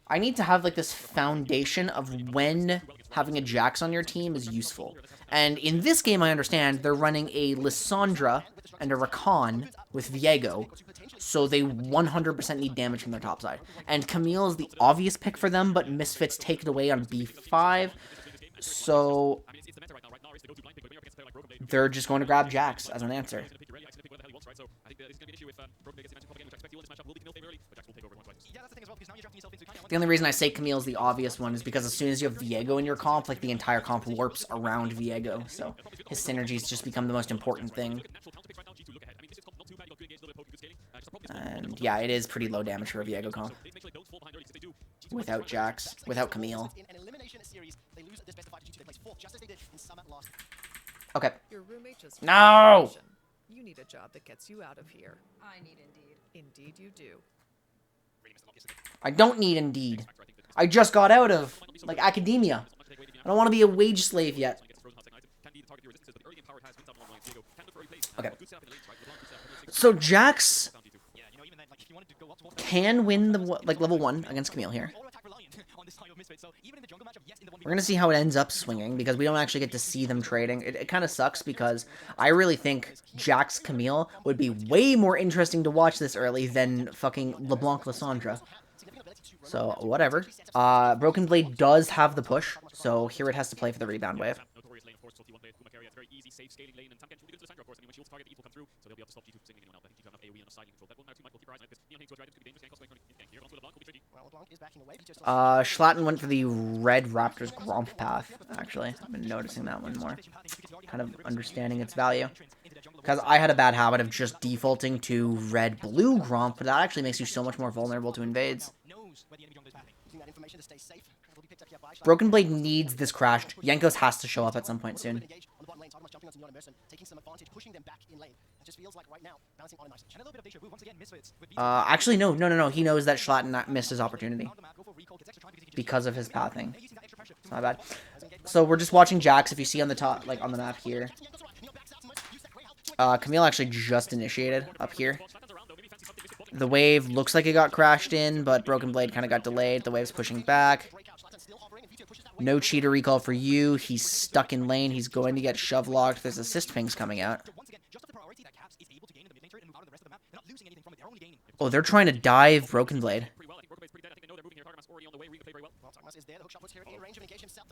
I need to have like this foundation of when having a Jax on your team is useful. And in this game, I understand they're running a Lissandra and a Rakan with Viego, so they 100% need damage from their top side. And Camille is the obvious pick for them, but Misfits take it away on B5, so they're just going to grab Jax as an answer. The only reason I say Camille's the obvious one is because as soon as you have Viego in your comp, like the entire comp warps around Viego, so his synergies just become the most important thing. And yeah, it is pretty low damage for a Viego comp. Without Jax, without Camille. Okay. No! You need a job that gets you out of here. I need Indeed. Indeed you do. I don't need Indeed. I just got out of, like, academia. I don't want to be a wage slave yet. Okay. So Jax can win the, like, level 1 against Camille here. We're going to see how it ends up swinging, because we don't actually get to see them trading. It kind of sucks, because I really think Jax Camille would be way more interesting to watch this early than fucking LeBlanc Lissandra. So, whatever. Broken Blade does have the push, so here it has to play for the rebound wave. Schlatten went for the Red Raptors Gromp path, actually. I've been noticing that one more. Kind of understanding its value. Because I had a bad habit of just defaulting to Red-Blue Gromp, but that actually makes you so much more vulnerable to invades. Broken Blade needs this crashed. Jankos has to show up at some point soon. Actually, no. He knows that Schlatten missed his opportunity because of his pathing. It's not bad. So we're just watching Jax. If you see on the top, like on the map here, Camille actually just initiated up here. The wave looks like it got crashed in, but Broken Blade kind of got delayed. The wave's pushing back. No cheater recall for you. He's stuck in lane. He's going to get shove locked. There's assist pings coming out. Oh, they're trying to dive Broken Blade.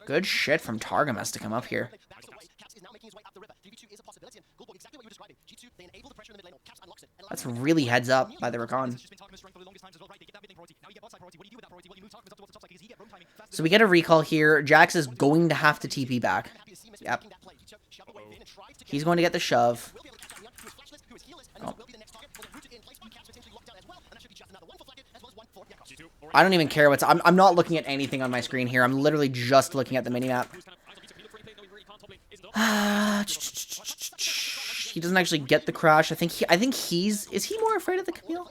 Good shit from Targamas to come up here. That's really heads up by the Rakan. So we get a recall here. Jax is going to have to TP back. Yep. He's going to get the shove. Oh. I don't even care what's... I'm not looking at anything on my screen here. I'm literally just looking at the minimap. He doesn't actually get the crash. I think he's... Is he more afraid of the Camille?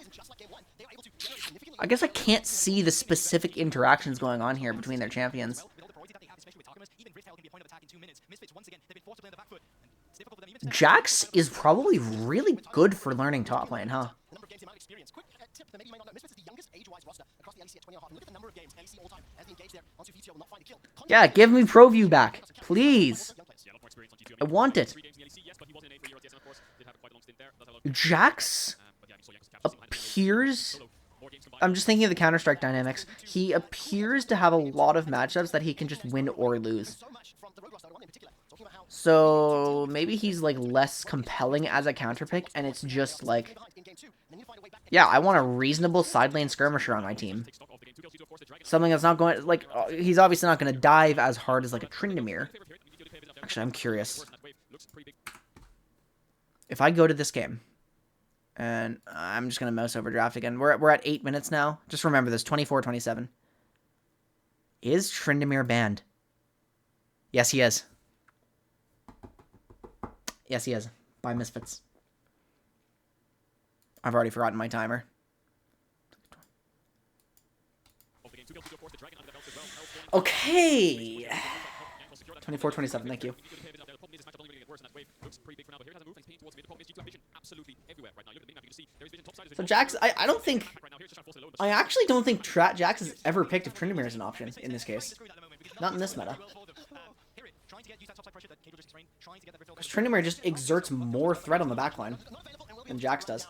I guess I can't see the specific interactions going on here between their champions. Jax is probably really good for learning top lane, huh? Yeah, give me ProView back, please. I want it. Jax appears... I'm just thinking of the Counter-Strike dynamics. He appears to have a lot of matchups that he can just win or lose. So maybe he's like less compelling as a counter pick, and it's just like, yeah, I want a reasonable side lane skirmisher on my team. Something that's not going, like, he's obviously not going to dive as hard as like a Tryndamere. Actually, I'm curious. If I go to this game, and I'm just going to mouse over draft again. We're at 8 minutes now. Just remember this, 24-27. Is Tryndamere banned? Yes, he is. Yes, he is. By Misfits. I've already forgotten my timer. Okay. 24-27, thank you. So Jax, I don't think... I actually don't think Jax has ever picked if Tryndamere is an option in this case. Not in this meta. Because Tryndamere just exerts more threat on the backline than Jax does.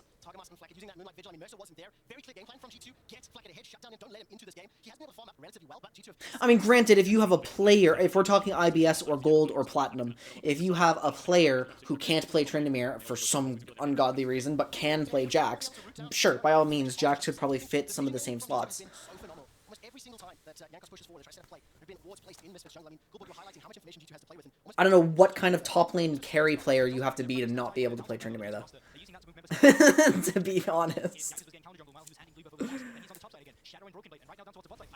I mean, granted, if you have a player, if we're talking IBS or Gold or Platinum, if you have a player who can't play Tryndamere for some ungodly reason, but can play Jax, sure, by all means, Jax could probably fit some of the same slots. I don't know what kind of top lane carry player you have to be not be able to play Tryndamere, though. To be honest.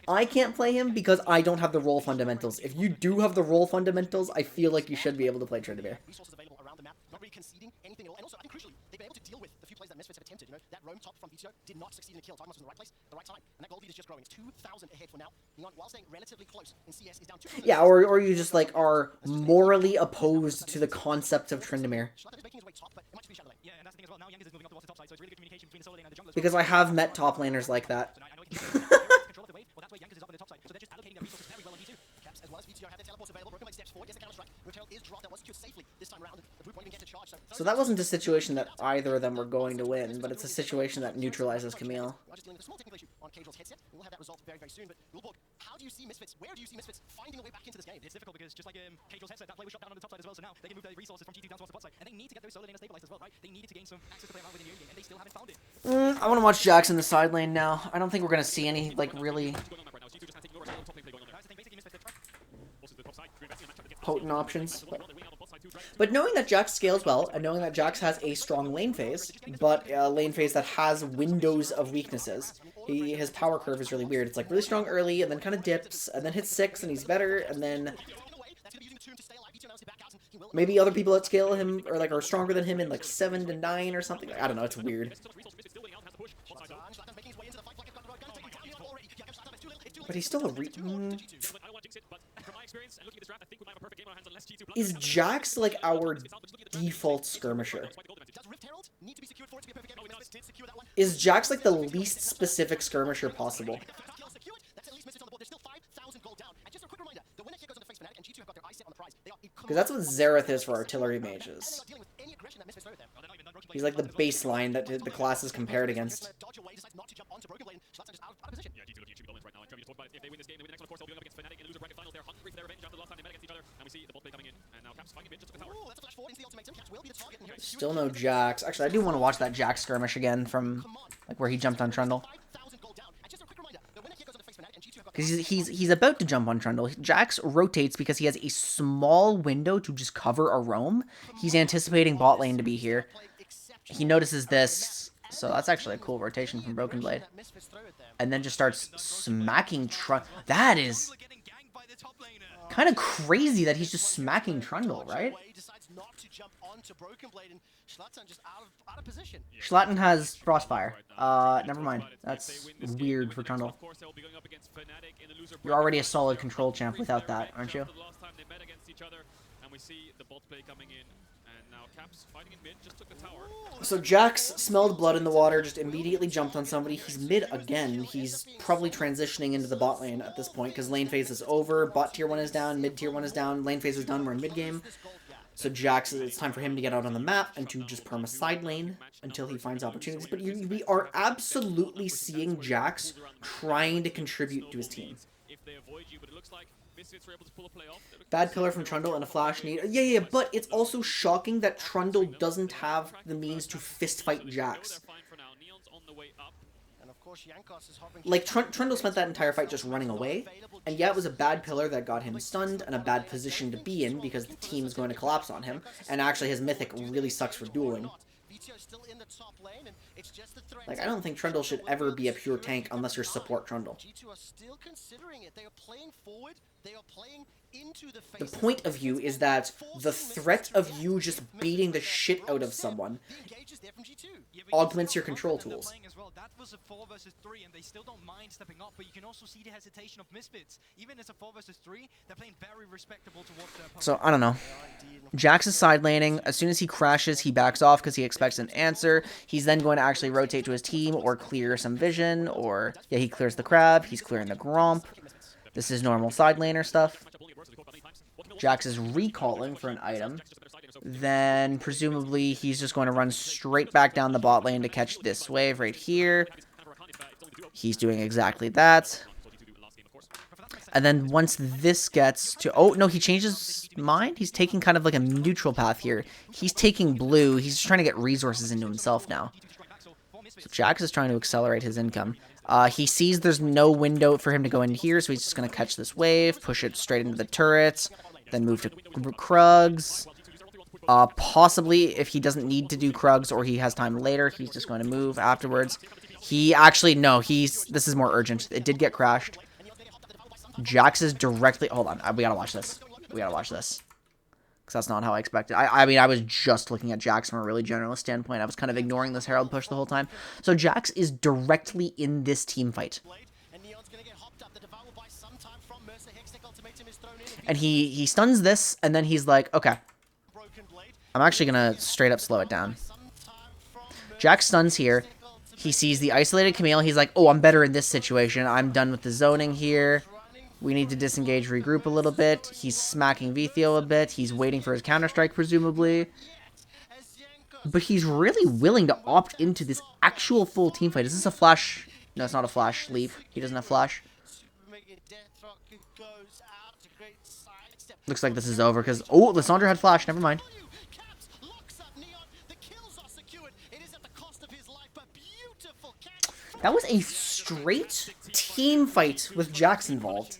I can't play him because I don't have the role fundamentals. If you do have the role fundamentals, I feel like you should be able to play Tryndamere. Conceding anything at all, and also I think crucially they've been able to deal with the few plays that Misfits have attempted. You know, that roam top from Vito did not succeed in a kill. Targmas was in the right place at the right time, and that gold lead is just growing. It's 2,000 ahead for now. Neon, while staying relatively close in CS, is down 2,000. Yeah, or you just like are morally opposed to the concept of Tryndamere. Because I have met top laners like that. So that wasn't a situation that either of them were going to win, but it's a situation that neutralizes Camille. How do you see Misfits? Where do you see Misfits finding a way back into this game? It's difficult because just like Cagel's headset, that play was shot down on the top side as well, so now they can move their resources from G2 down towards the bot side, and they need to get those solo laners stabilized as well, right? They needed to gain some access to play around within the early game, and they still haven't found it. I want to watch Jax in the side lane now. I don't think we're going to see any, like, really potent options. But knowing that Jax scales well, and knowing that Jax has a strong lane phase, but a lane phase that has windows of weaknesses, his power curve is really weird. It's like really strong early, and then kind of dips, and then hits 6, and he's better, and then maybe other people that scale him or like are stronger than him in like 7 to 9 or something. I don't know. It's weird. But he's still a Is Jax like our default skirmisher? Is Jax like the least specific skirmisher possible? Because that's what Xerath is for artillery mages. He's like the baseline that the class is compared against. Still no Jax. Actually, I do want to watch that Jax skirmish again from like where he jumped on Trundle. Because he's about to jump on Trundle. Jax rotates because he has a small window to just cover a roam. He's anticipating bot lane to be here. He notices this, so that's actually a cool rotation from Broken Blade. And then just starts smacking Trundle. That is kind of crazy that he's just smacking Trundle, right? Schlatten has Frostfire. Never mind. That's weird for Trundle. You're already a solid control champ without that, aren't you? So Jax smelled blood in the water, just immediately jumped on somebody. He's mid again. He's probably transitioning into the bot lane at this point, because lane phase is over. Bot tier 1 is down, mid tier 1 is down, lane phase is done, we're in mid game. So Jax, it's time for him to get out on the map and to just perma side lane until he finds opportunities. But we are absolutely seeing Jax trying to contribute to his team. Bad pillar from Trundle and a flash need. Yeah, but it's also shocking that Trundle doesn't have the means to fist fight Jax. Like, Trundle spent that entire fight just running away, and yeah, it was a bad pillar that got him stunned, and a bad position to be in, because the team is going to collapse on him, and actually his Mythic really sucks for dueling. Like, I don't think Trundle should ever be a pure tank unless you're support Trundle. G2 are still considering it. They are playing forward. They are playing The point of you is that the threat of you just beating the shit out of someone augments your control tools. That was a 4 versus 3, and they still don't mind stepping up, but you can also see the hesitation of Misfits. Even as a 4 versus 3, they're playing very respectable towards their opponent. So, I don't know. Jax is side laning. As soon as he crashes, he backs off because he expects an answer. He's then going to actually rotate to his team or clear some vision, or, yeah, he clears the crab. He's clearing the Gromp. This is normal side laner stuff. Jax is recalling for an item. Then, presumably, he's just going to run straight back down the bot lane to catch this wave right here. He's doing exactly that. And then once this gets to... Oh, no, he changes mind? He's taking kind of like a neutral path here. He's taking blue. He's just trying to get resources into himself now. So Jax is trying to accelerate his income. He sees there's no window for him to go in here, so he's just going to catch this wave, push it straight into the turrets, then move to Krugs. Possibly, if he doesn't need to do Krugs or he has time later, he's just going to move afterwards. He actually, no, this is more urgent. It did get crashed. Jax is directly, hold on, we gotta watch this. We gotta watch this. Because that's not how I expected. I mean, I was just looking at Jax from a really generalist standpoint. I was kind of ignoring this Herald push the whole time. So Jax is directly in this team fight. And he stuns this, and then he's like, okay. I'm actually going to straight up slow it down. Jax stuns here. He sees the isolated Camille. He's like, oh, I'm better in this situation. I'm done with the zoning here. We need to disengage, regroup a little bit. He's smacking Vithio a bit. He's waiting for his counterstrike, presumably. But he's really willing to opt into this actual full team fight. Is this a flash? No, it's not a flash leap. He doesn't have flash. Looks like this is over because... Oh, Lissandra had flash. Never mind. That was a straight team fight with Jax involved.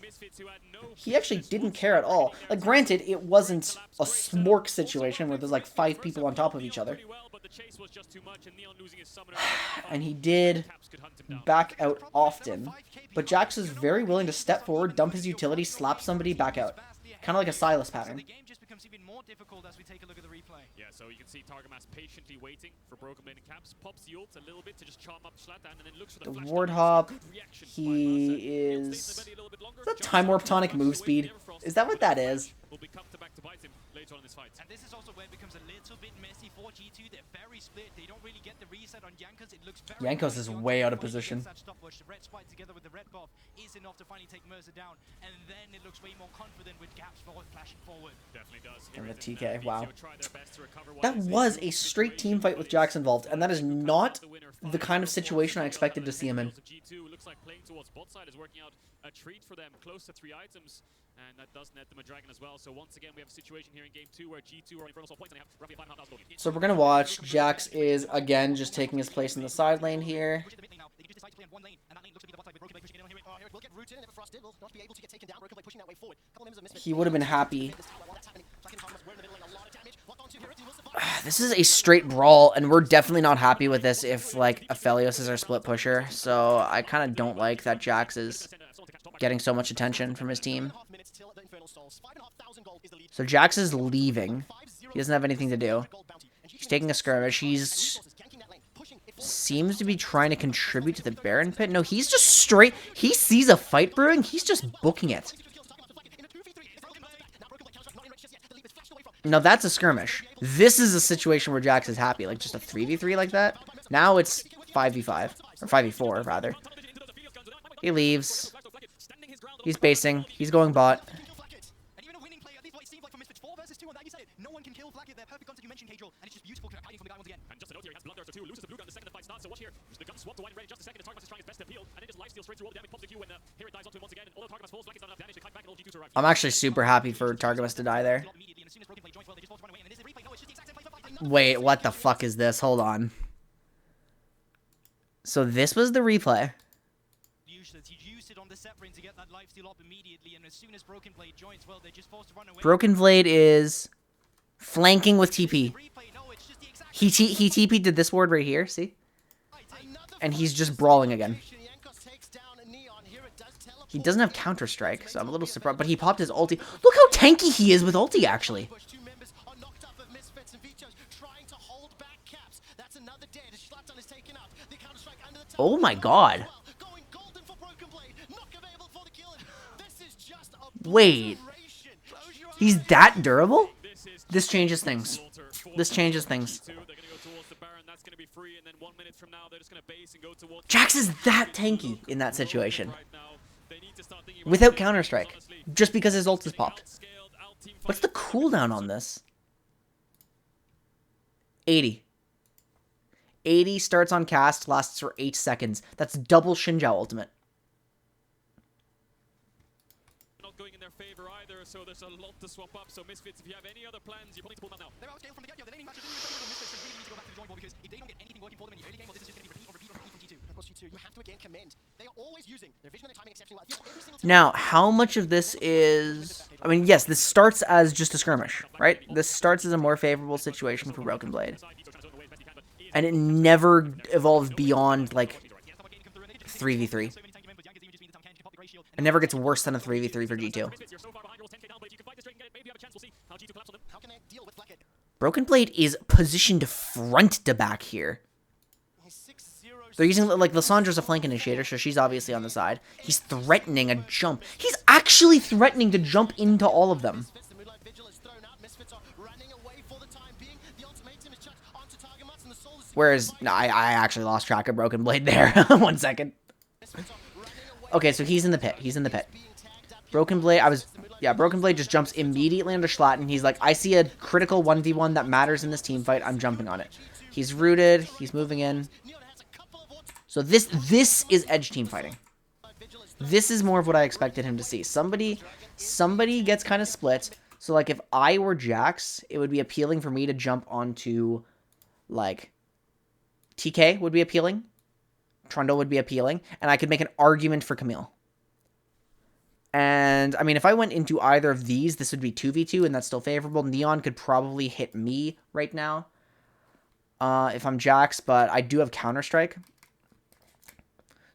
He actually didn't care at all. Like, granted, it wasn't a smork situation where there's like 5 people on top of each other. And he did back out often. But Jax is very willing to step forward, dump his utility, slap somebody, back out. Kind of like a Silas pattern. Yeah, so you can see Targamas patiently waiting for Broken Blade and Caps, pops the ult a little bit to just charm up Zlatan, and then looks for the Wardhop, he is... Is that Time Warp Tonic move speed? Is that what that is? Will be come back to bite him later on in this fight. And this is also where it becomes a little bit messy for G2. They're very split. They don't really get the reset on Jankos. It looks very Jankos is way out of position. The red spike together with the red buff is enough to finally take Mercer down, and then it looks way more confident with Gaps flashing forward. Definitely does. And the TK, wow. That was a straight team fight with Jax involved, and that is not the kind of situation I expected to see him in. G2 looks like playing towards bot side is working out a treat for them, close to 3 items, and that does net them a dragon as well. So once again, we have a situation here in game 2 where G2 are in front of points and they have roughly 5,500 gold. So we're gonna watch. Jax is again just taking his place in the side lane here. He would have been happy. This is a straight brawl, and we're definitely not happy with this if, like, Aphelios is our split pusher. So I kind of don't like that Jax is getting so much attention from his team. So Jax is leaving. He doesn't have anything to do. He's taking a skirmish. He's... seems to be trying to contribute to the Baron pit. No, he's just straight... He sees a fight brewing. He's just booking it. No, that's a skirmish. This is a situation where Jax is happy. Like, just a 3v3 like that. Now it's 5v5. Or 5v4, rather. He leaves. He's basing. He's going bot. No one can kill Black there. Perfect concept you mentioned, Cadril, and it's just beautiful hiding from the guy once again. And just a note here, he has Blood Thirster too, loses the blue gun the second the fight starts, so watch here. The gun swapped to wide and ready just a second, and Targamas is trying his best to appeal, and then just lifesteal straight through all the damage, pops the Q, and here it dives onto him once again, and although Targamas falls, Black is not enough damage to kite back and all G2 to arrive. I'm actually super happy for Targamas to die there. Wait, what the fuck is this? Hold on. So this was the replay. Broken Blade is flanking with TP. He TP'd to this ward right here, see? And he's just brawling again. He doesn't have Counter-Strike, so I'm a little surprised. But he popped his ulti. Look how tanky he is with ulti, actually. Oh my god. Wait. He's that durable? This changes things. This changes things. Jax is that tanky in that situation. Without Counter-Strike. Just because his ult is popped. What's the cooldown on this? 80. 80 starts on cast, lasts for 8 seconds. That's double Xinjiao ultimate. Going in their favor either, so there's a lot to swap up. So Misfits, if you have any other plans, you're putting to pull them now. They're out from the get-go. The laning matches Misfits really need to go back to the drawing board because if they don't get anything working for them in the early game, well, this is just going to be repeat from G2. Of course, G2, you have to again commend. They are always using their vision and their timing exceptionally well. Now, how much of this is... I mean, yes, this starts as just a skirmish, right? This starts as a more favorable situation for Broken Blade. And it never evolves beyond, like, 3v3. It never gets worse than a 3v3 for G2. Broken Blade is positioned front to back here. They're using, like, Lissandra's a flank initiator, so she's obviously on the side. He's threatening a jump. He's actually threatening to jump into all of them. Whereas, no, I actually lost track of Broken Blade there. 1 second. Okay, so he's in the pit. He's in the pit. Broken Blade, Broken Blade just jumps immediately under Schlatten. He's like, I see a critical 1v1 that matters in this team fight. I'm jumping on it. He's rooted. He's moving in. So this is edge team fighting. This is more of what I expected him to see. Somebody gets kind of split. So, like, if I were Jax, it would be appealing for me to jump onto, like, TK would be appealing. Trundle would be appealing, and I could make an argument for Camille. And, I mean, if I went into either of these, this would be 2v2, and that's still favorable. Neon could probably hit me right now, if I'm Jax, but I do have Counter-Strike.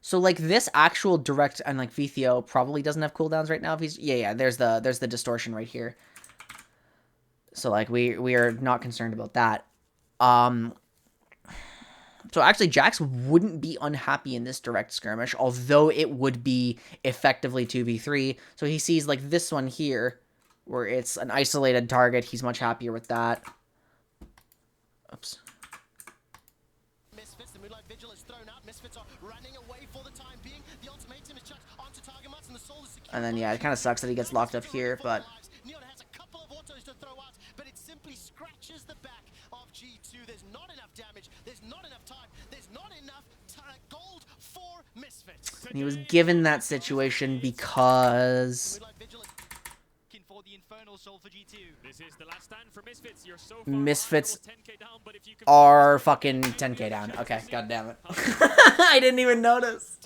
So, like, this actual direct, and, like, Vithio probably doesn't have cooldowns right now. If he's, yeah, there's the distortion right here. So, like, we are not concerned about that. So actually, Jax wouldn't be unhappy in this direct skirmish, although it would be effectively 2v3. So he sees, like, this one here, where it's an isolated target. He's much happier with that. Oops. Misfits, the Moonlight Vigil is thrown out. Misfits are running away for the time being. The ultimatum is chucked onto target mats, and the soul is secure. And then, yeah, it kind of sucks that he gets locked up here, but... Neon has a couple of autos to throw out, but it simply scratches the back of G2. There's not enough damage. There's not enough time. There's not enough gold for Misfits. And he was given that situation because... Misfits are fucking 10k down. Okay, god damn it. I didn't even notice.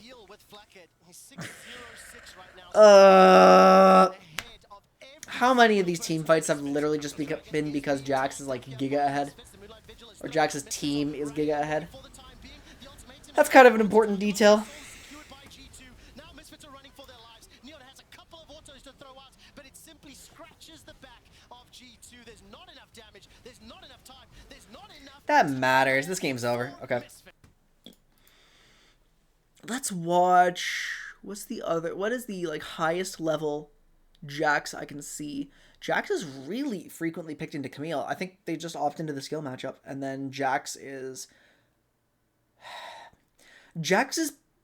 How many of these team fights have literally just been because Jax is, like, giga ahead? Or Jax's team is giga ahead? That's kind of an important detail. That matters. This game's over. Okay. Let's watch... What is the, like, highest level Jax I can see? Jax is really frequently picked into Camille. I think they just opt into the skill matchup. And then Jax is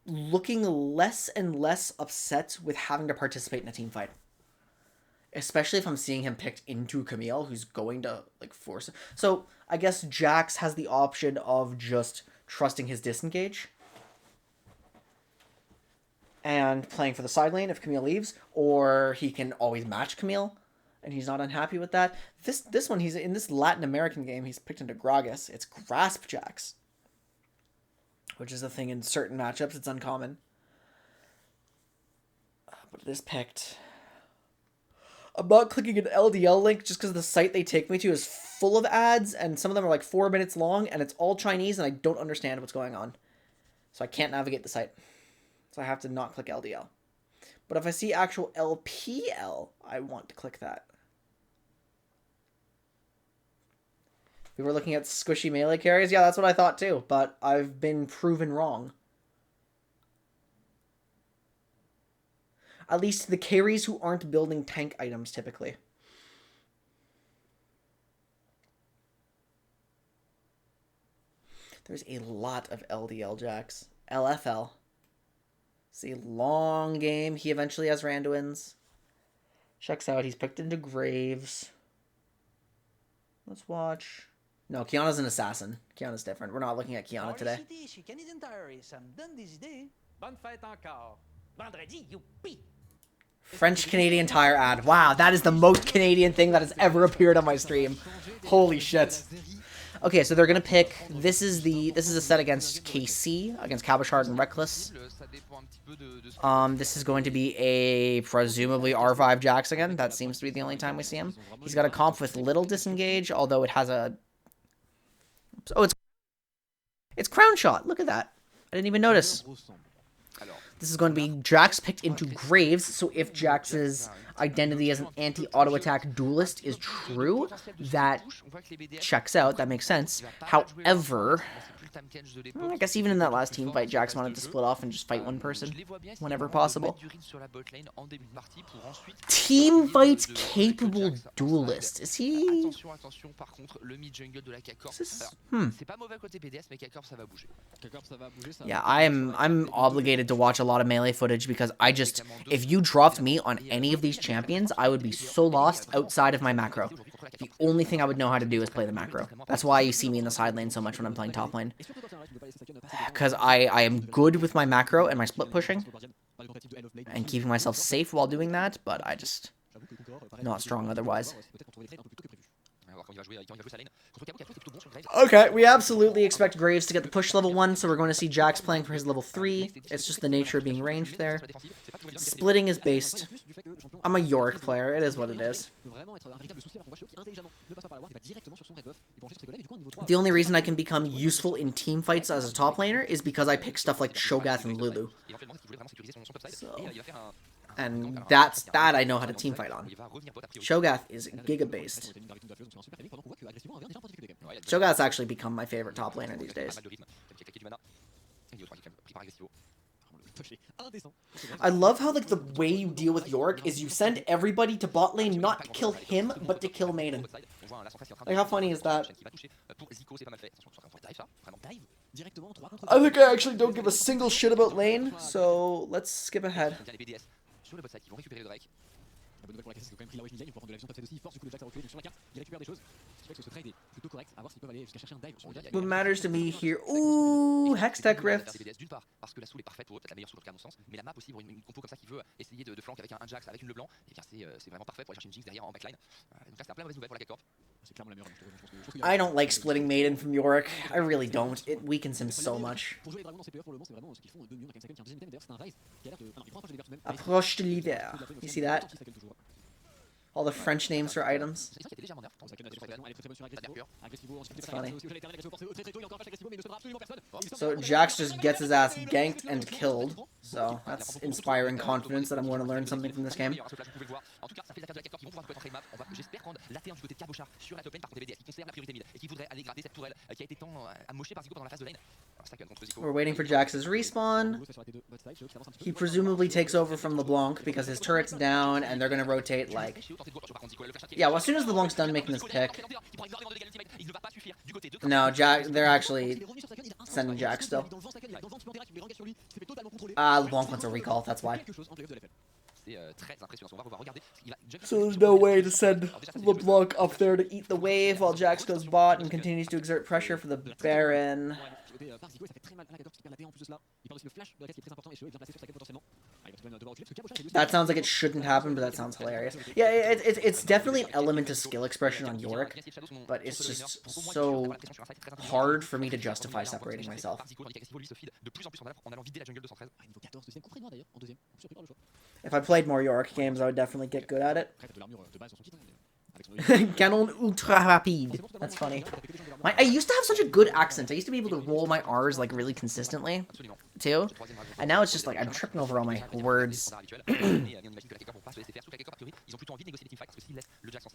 looking less and less upset with having to participate in a team fight. Especially if I'm seeing him picked into Camille, who's going to, like, force it. So, I guess Jax has the option of just trusting his disengage and playing for the side lane if Camille leaves, or he can always match Camille, and he's not unhappy with that. This one, he's in this Latin American game, he's picked into Gragas. It's Grasp Jax, which is a thing in certain matchups. It's uncommon. But it is picked. I'm not clicking an LDL link just because the site they take me to is full of ads, and some of them are like 4 minutes long, and it's all Chinese, and I don't understand what's going on. So I can't navigate the site. So I have to not click LDL. But if I see actual LPL, I want to click that. We were looking at squishy melee carries. Yeah, that's what I thought too, but I've been proven wrong. At least the carries who aren't building tank items typically. There's a lot of LDL Jacks. LFL. It's a long game. He eventually has Randuins. Checks out. He's picked into Graves. Let's watch. No, Kiana's an assassin. Kiana's different. We're not looking at Kiana today. French Canadian Tire ad. Wow, that is the most Canadian thing that has ever appeared on my stream. Holy shit. Okay, so they're gonna pick. This is a set against KC, against Cabochard and Reckless. This is going to be a presumably R5 Jax again. That seems to be the only time we see him. He's got a comp with little disengage, although it has a. Oh, it's Crown Shot. Look at that. I didn't even notice. This is going to be Jax picked into Graves, so if Jax's identity as an anti-auto attack duelist is true, that checks out, that makes sense. However, I guess even in that last team fight, Jax wanted to split off and just fight one person whenever possible. Team fights capable duelist. Is he? Yeah, I'm obligated to watch a lot of melee footage because if you dropped me on any of these champions, I would be so lost outside of my macro. The only thing I would know how to do is play the macro. That's why you see me in the side lane so much when I'm playing top lane. Because I am good with my macro and my split pushing and keeping myself safe while doing that, but I just not strong otherwise. Okay, we absolutely expect Graves to get the push level 1, so we're going to see Jax playing for his level 3. It's just the nature of being ranged there. Splitting is based. I'm a Yorick player, it is what it is. The only reason I can become useful in team fights as a top laner is because I pick stuff like Shogath and Lulu. And that I know how to team fight on. Shogath is Giga-based. Shogath's actually become my favorite top laner these days. I love how like the way you deal with Yorick is you send everybody to bot lane not to kill him, but to kill Maiden. Like, how funny is that? I think I actually don't give a single shit about lane, so let's skip ahead. What matters to me here? Ooh, Hextech Rift. I don't like splitting Maiden from Yorick. I really don't. It weakens him so much. Approche de l'hiver. You see that? All the French names for items. It's funny. So Jax just gets his ass ganked and killed. So that's inspiring confidence that I'm going to learn something from this game. We're waiting for Jax's respawn. He presumably takes over from LeBlanc because his turret's down and they're going to rotate like... Yeah, well, as soon as LeBlanc's done making this pick... No, they're actually sending Jax still. LeBlanc wants a recall, that's why. So there's no way to send LeBlanc up there to eat the wave while Jax goes bot and continues to exert pressure for the Baron. That sounds like it shouldn't happen, but that sounds hilarious. Yeah, it's definitely an element of skill expression on Yorick, but it's just so hard for me to justify separating myself. If I played more Yorick games, I would definitely get good at it. Canon ultra rapide. That's funny. I used to have such a good accent. I used to be able to roll my R's like really consistently, too. And now it's just like I'm tripping over all my words.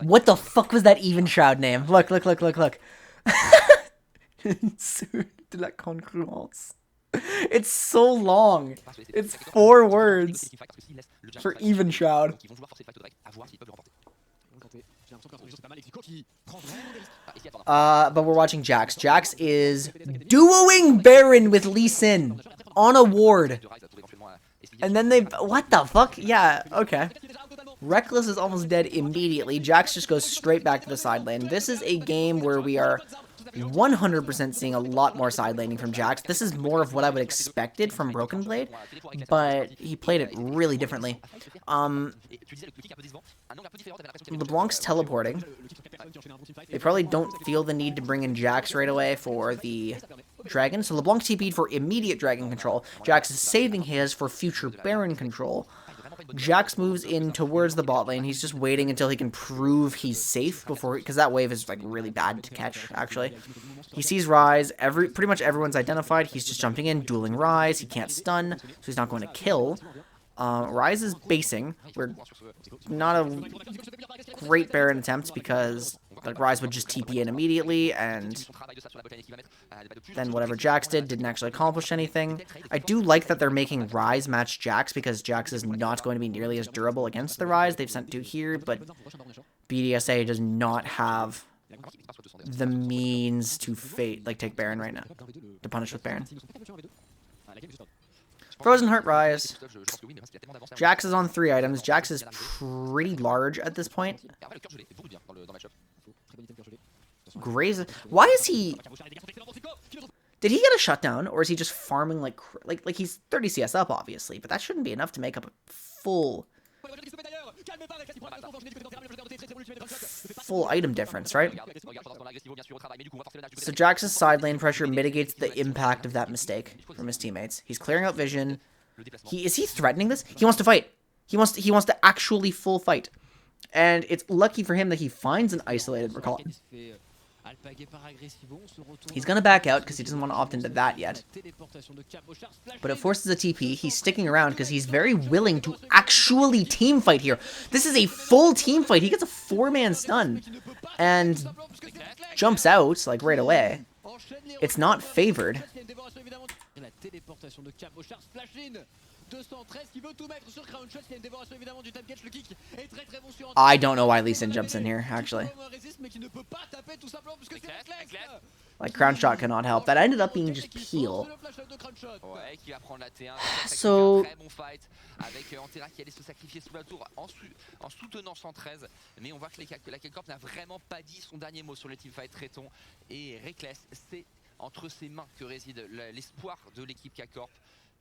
What the fuck was that even shroud name? Look. De la congruence. It's so long. It's 4 words for even shroud. But we're watching Jax. Jax is duoing Baron with Lee Sin on a ward. And then they... What the fuck? Yeah, okay. Reckless is almost dead immediately. Jax just goes straight back to the side lane. This is a game where we are 100% seeing a lot more side laning from Jax. This is more of what I would expected from Broken Blade, but he played it really differently. LeBlanc's teleporting. They probably don't feel the need to bring in Jax right away for the dragon, so LeBlanc TP'd for immediate dragon control. Jax is saving his for future Baron control. Jax moves in towards the bot lane. He's just waiting until he can prove he's safe before, because that wave is like really bad to catch, actually. He sees Ryze. Pretty much everyone's identified. He's just jumping in, dueling Ryze. He can't stun, so he's not going to kill. Ryze is basing. We're not a great Baron attempt because like Ryze would just TP in immediately, and then whatever Jax didn't actually accomplish anything. I do like that they're making Ryze match Jax because Jax is not going to be nearly as durable against the Ryze they've sent to here, but BDSA does not have the means to take Baron right now, to punish with Baron. Frozen Heart Ryze. Jax is on 3 items. Jax is pretty large at this point. Graze. Why is he... Did he get a shutdown, or is he just farming like he's 30 CS up, obviously, but that shouldn't be enough to make up a full item difference, right? So Jax's side lane pressure mitigates the impact of that mistake from his teammates. He's clearing out vision. Is he threatening this? He wants to fight. He wants to actually full fight. And it's lucky for him that he finds an isolated recall. He's going to back out because he doesn't want to opt into that yet. But it forces a TP. He's sticking around because he's very willing to actually team fight here. This is a full team fight. He gets a 4-man stun and jumps out like right away. It's not favored. I don't know why Lee Sin jumps in here, actually. Like, Crown Shot cannot help. That ended up being just peel. So... avec Antera qui allait se sacrifier sous la tour en soutenant 113, mais on voit que la K-Corp n'a vraiment pas dit son dernier mot sur le teamfight Tréton, et Reckless, c'est entre ses mains que réside l'espoir de l'équipe K-Corp.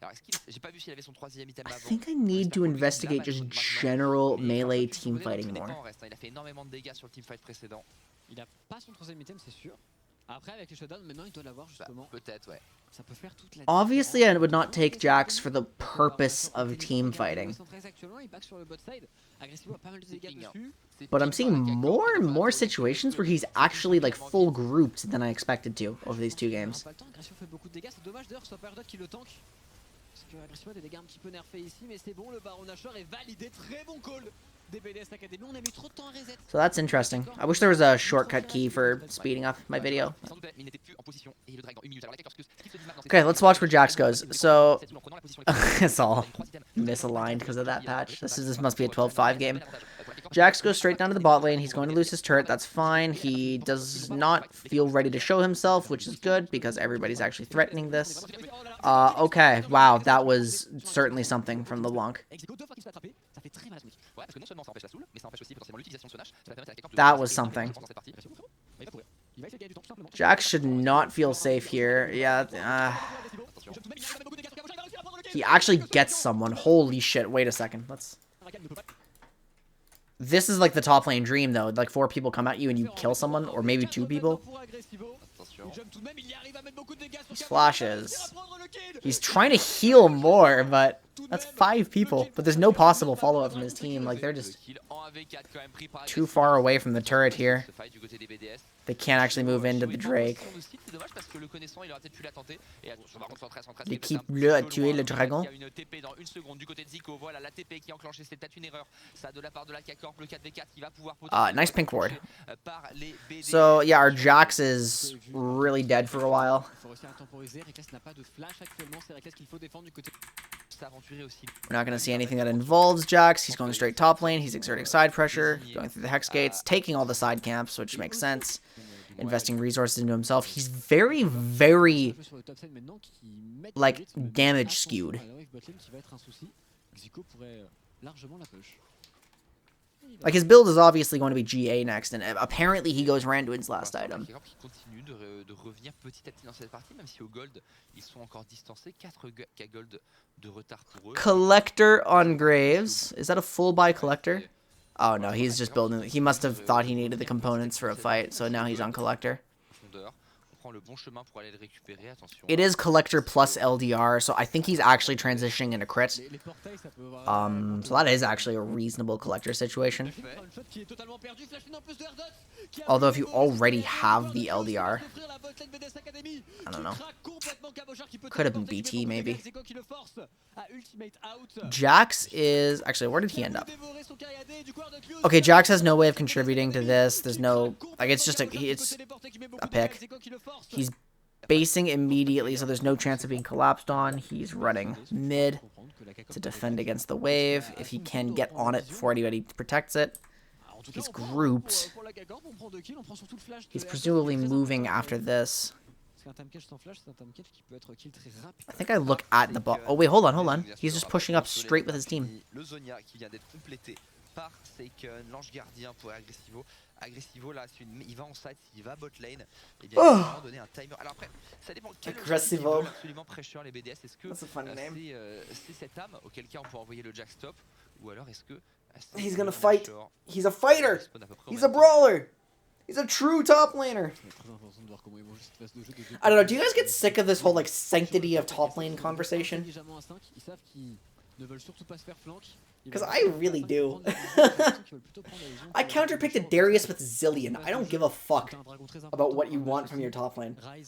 Alors, j'ai pas vu s'il avait son 3e item avant. I think I need to investigate just general melee team fighting more. Il a fait énormément de dégâts sur le teamfight précédent. Il a pas son 3e item, c'est sûr. Après, avec les shutdowns, maintenant il doit l'avoir justement. Peut-être, ouais. Ça peut faire toute la... Obviously, I would not take Jax for the purpose of team fighting. But I'm seeing more and more situations where he's actually like full grouped than I expected to over these 2 games. Agression a des dégâts un petit peu nerfés ici, mais c'est bon, le Baron Nashor est validé, très bon call des BDS Academy. On a mis trop de temps à reset. So that's interesting. I wish there was a shortcut key for speeding up my video. Okay, let's watch where Jax goes. So it's all misaligned because of that patch. This must be a 12-5 game. Jax goes straight down to the bot lane. He's going to lose his turret. That's fine. He does not feel ready to show himself, which is good because everybody's actually threatening this. Okay, wow, that was certainly something from LeBlanc. That was something. Jax should not feel safe here. Yeah, he actually gets someone. Holy shit, wait a second. This is like the top lane dream, though. Like 4 people come at you and you kill someone, or maybe 2 people. attention. These flashes. He's trying to heal more, but that's 5 people. But there's no possible follow-up from his team. Like, they're just too far away from the turret here. They can't actually move into the Drake. L'équipe bleue a tué le dragon. Nice pink ward. So, yeah, our Jax is really dead for a while. We're not going to see anything that involves Jax. He's going straight top lane. He's exerting side pressure, going through the Hex Gates, taking all the side camps, which makes sense. Investing resources into himself. He's very, very, like, damage skewed. Like, his build is obviously going to be GA next, and apparently he goes Randuin's last item. Collector on Graves. Is that a full buy Collector? Oh no, he's just building. He must have thought he needed the components for a fight, so now he's on Collector. It is Collector plus LDR, so I think he's actually transitioning into crit. So that is actually a reasonable Collector situation. Although if you already have the LDR, I don't know. Could have been BT maybe. Jax is actually, where did he end up? Okay, Jax has no way of contributing to this. There's no, like, it's just a pick. He's basing immediately, so there's no chance of being collapsed on. He's running mid to defend against the wave. If he can get on it before anybody protects it. He's grouped. He's presumably moving after this. I think I look at the ball. Oh wait, hold on. He's just pushing up straight with his team. Agressivo là, il va en side, il va bot lane, et bien il va donner un timer. Alors après, ça dépend quel Agressivo absolument pressure les BDS. Est-ce que c'est cette âme auquel cas on peut envoyer le Jack stop, ou alors est-ce que he's gonna fight. He's a fighter. He's a brawler. He's a true top laner. I don't know. Do you guys get sick of this whole like sanctity of top lane conversation? Because I really do. I counterpicked a Darius with Zillion. I don't give a fuck about what you want from your top lane. Ouais,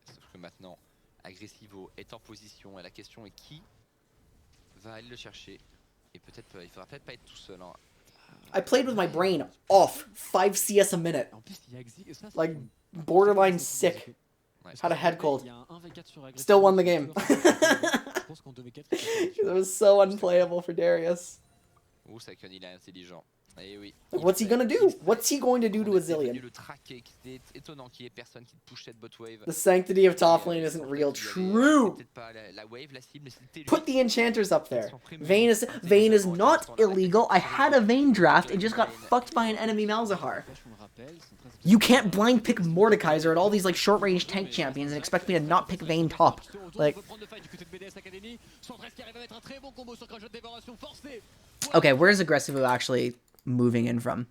sauf que maintenant, Agressivo est en position et la question est qui va aller le chercher. Et peut-être, il faudra peut-être pas être tout seul. Hein. I played with my brain off 5 CS a minute. Like, borderline sick. Had a head cold. Still won the game. It was so unplayable for Darius. What's he gonna do? What's he going to do to a Zillion? The sanctity of top lane isn't real. True. Put the enchanters up there. Vayne is not illegal. I had a Vayne draft and just got fucked by an enemy Malzahar. You can't blind pick Mordekaiser at all these like short range tank champions and expect me to not pick Vayne top. Like, okay, where's Agressivo actually moving in from?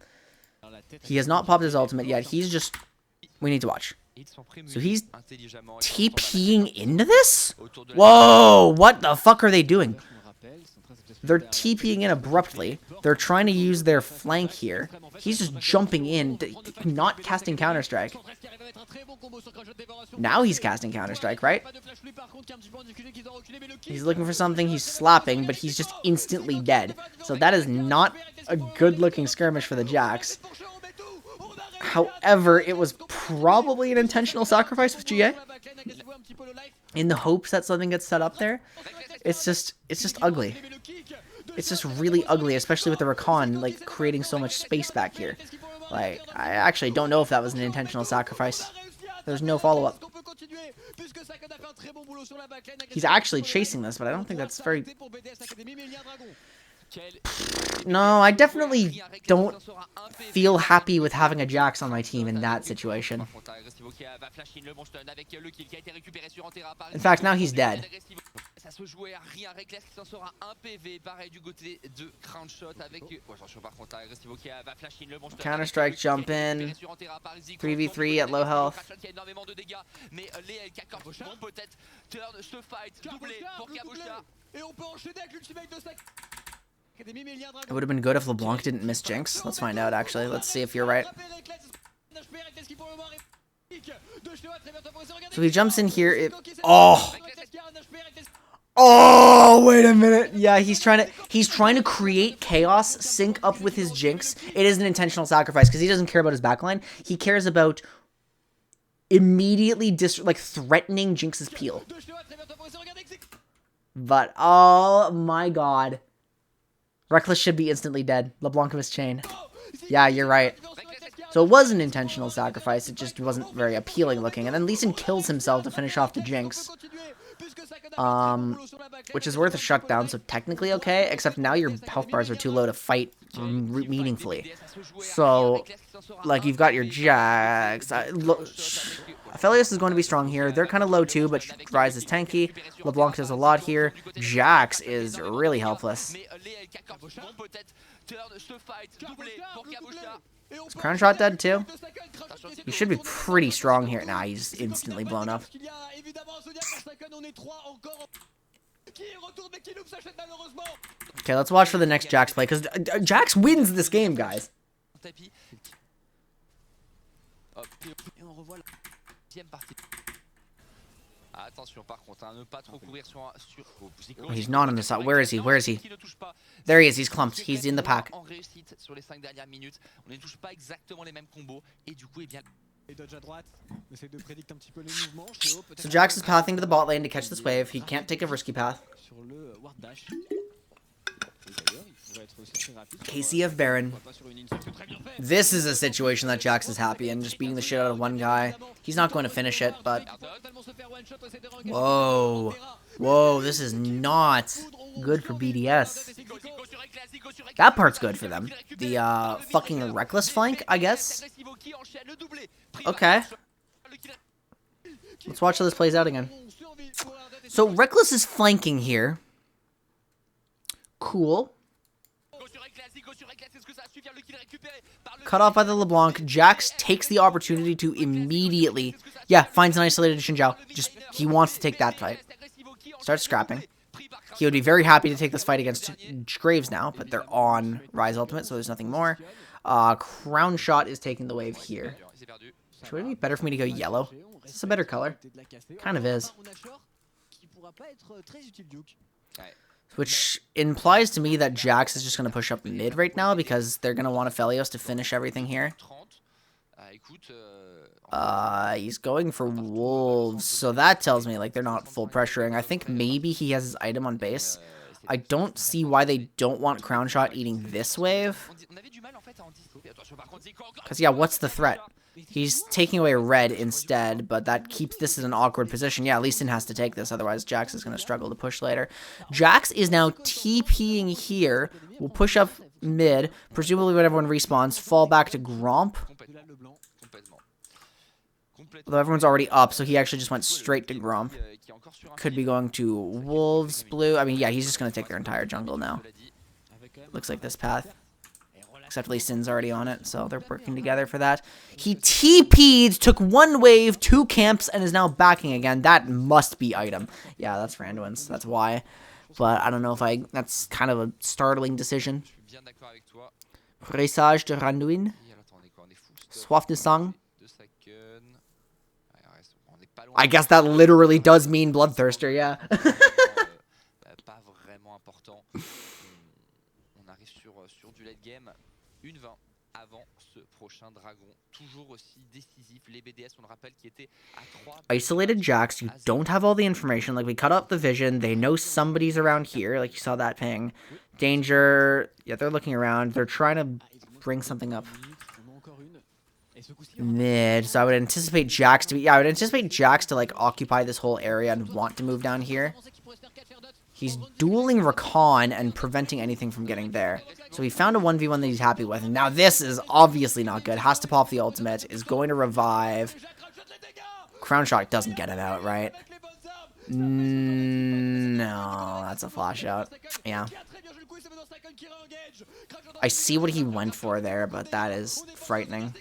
He has not popped his ultimate yet. He's just, we need to watch. So he's TPing into this? Whoa, what the fuck are they doing? They're TPing in abruptly. They're trying to use their flank here. He's just jumping in, not casting Counter-Strike. Now he's casting Counter-Strike, right? He's looking for something, he's slapping, but he's just instantly dead. So that is not a good-looking skirmish for the Jax. However, it was probably an intentional sacrifice with GA. In the hopes that something gets set up there. It's just ugly. It's just really ugly, especially with the Rakan, like, creating so much space back here. Like, I actually don't know if that was an intentional sacrifice. There's no follow-up. He's actually chasing this, but I don't think that's very... No, I definitely don't feel happy with having a Jax on my team in that situation. In fact, now he's dead. Ça se jouait à rien. Reckless qui s'en sort à 1 PV. Pareil du côté de Crown Shot avec. Oh, attention par contre, Agressivo qui va flash in le bon. Counter-strike jump in. 3v3 at low health. Il y a énormément de dégâts. Mais les K-Corp vont peut-être turn ce fight doublé pour Kabosha. Et on peut enchaîner avec l'ultimate de Stack. It would have been good if LeBlanc didn't miss Jinx. Let's find out, actually. Let's see if you're right. So he jumps in here. Oh! Oh, wait a minute. Yeah, he's trying to create chaos, sync up with his Jinx. It is an intentional sacrifice because he doesn't care about his backline. He cares about immediately threatening Jinx's peel. But, oh my god. Reckless should be instantly dead. LeBlanc of his chain. Yeah, you're right. So it was an intentional sacrifice. It just wasn't very appealing looking. And then Lee Sin kills himself to finish off the Jinx. Which is worth a shutdown, so technically okay. Except now your health bars are too low to fight meaningfully. So, like, you've got your Jax. Aphelios is going to be strong here. They're kind of low too, but Ryze is tanky. LeBlanc does a lot here. Jax is really helpless. Is Crown Shot dead too? He should be pretty strong here. Nah, he's instantly blown up. Okay, let's watch for the next Jax play, because Jax wins this game, guys. He's not on the side. Where is he? Where is he? There he is. He's clumped. He's in the pack. So Jax is pathing to the bot lane to catch this wave. He can't take a risky path. KCF Baron. This is a situation that Jax is happy in, just beating the shit out of one guy. He's not going to finish it, but... Whoa. Whoa, this is not good for BDS. That part's good for them. The, fucking Reckless flank, I guess? Okay. Let's watch how this plays out again. So, Reckless is flanking here. Cool. Cut off by the LeBlanc. Jax takes the opportunity to immediately... Yeah, finds an isolated Xin Zhao. Just, he wants to take that fight. Starts scrapping. He would be very happy to take this fight against Graves now, but they're on Ryze Ultimate, so there's nothing more. Crown Shot is taking the wave here. Should it be better for me to go yellow? Is this a better color? Kind of is. Which implies to me that Jax is just going to push up mid right now because they're going to want Aphelios to finish everything here. He's going for Wolves, so that tells me like they're not full pressuring. I think maybe he has his item on base. I don't see why they don't want Crown Shot eating this wave. Because, yeah, what's the threat? He's taking away red instead, but that keeps this in an awkward position. Yeah, Lee Sin has to take this, otherwise Jax is going to struggle to push later. Jax is now TPing here. We'll push up mid, presumably when everyone respawns, fall back to Gromp. Although everyone's already up, so he actually just went straight to Gromp. Could be going to Wolves, Blue. I mean, yeah, he's just going to take their entire jungle now. Looks like this path. Except Lee Sin's already on it, so they're working together for that. He TP'd, took one wave, 2 camps, and is now backing again. That must be item. Yeah, that's Randuin's. That's why. But I don't know if I... That's kind of a startling decision. Présage de Randuin. Soif de sang. I guess that literally does mean Bloodthirster, yeah. Isolated Jax, you don't have all the information. Like, we cut up the vision. They know somebody's around here. Like, you saw that ping. Danger. Yeah, they're looking around. They're trying to bring something up mid. So I would anticipate Jax to be... Yeah, I would anticipate Jax to, like, occupy this whole area and want to move down here. He's dueling Rakan and preventing anything from getting there. So he found a 1v1 that he's happy with. And now this is obviously not good. Has to pop the ultimate. Is going to revive. Crown Shot doesn't get it out, right? No, that's a flash out. Yeah. I see what he went for there, but that is frightening.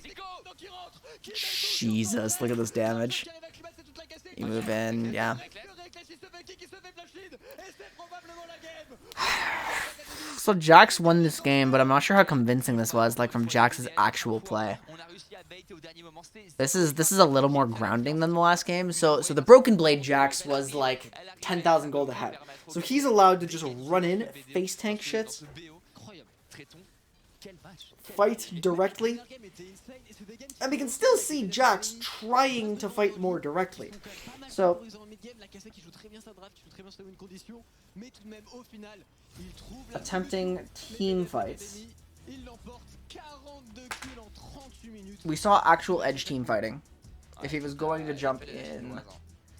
Jesus, look at this damage. You move in, yeah. So Jax won this game, but I'm not sure how convincing this was, like from Jax's actual play. This is a little more grounding than the last game. So the Broken Blade Jax was like 10,000 gold ahead. So he's allowed to just run in, face tank shit, fight directly, and we can still see Jax trying to fight more directly. So attempting team fights. We saw actual edge team fighting. If he was going to jump in,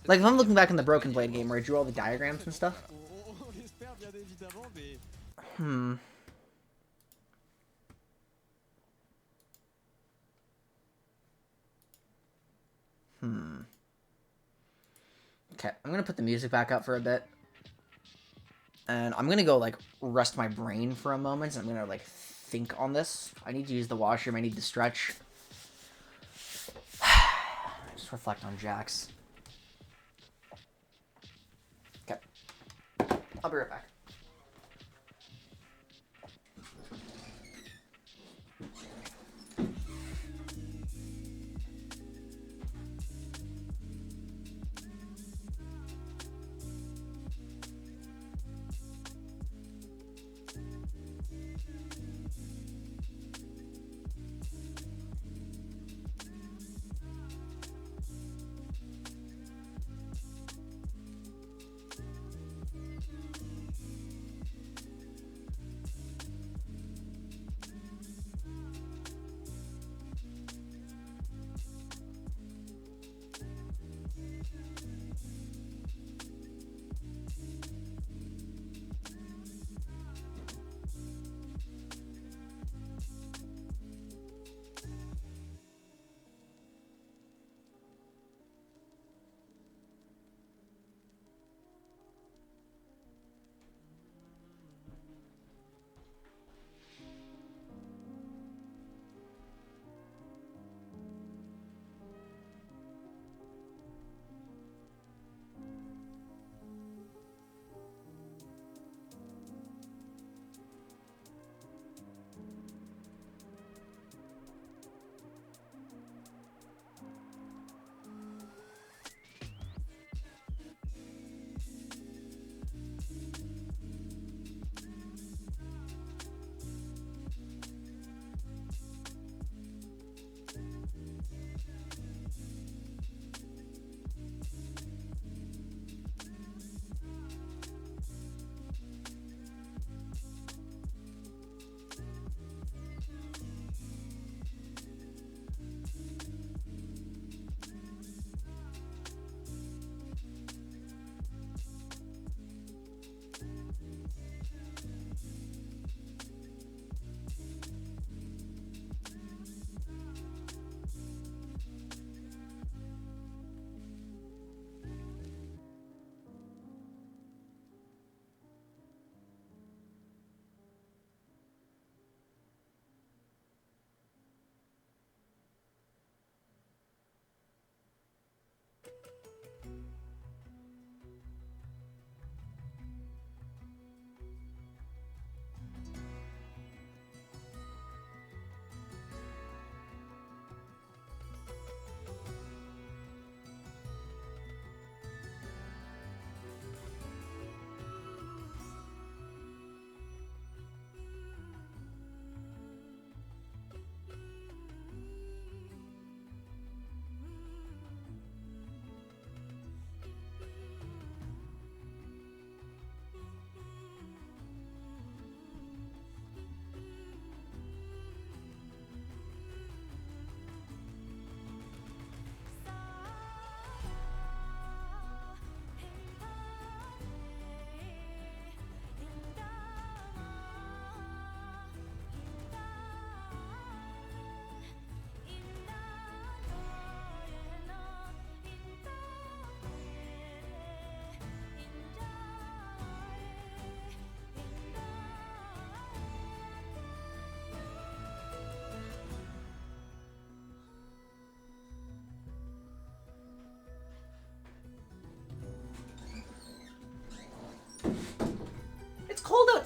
like if I'm looking back in the Broken Blade game where I drew all the diagrams and stuff. Okay, I'm gonna put the music back up for a bit. And I'm gonna go like rest my brain for a moment. I'm gonna like think on this. I need to use the washroom, I need to stretch. Just reflect on Jax. Okay. I'll be right back.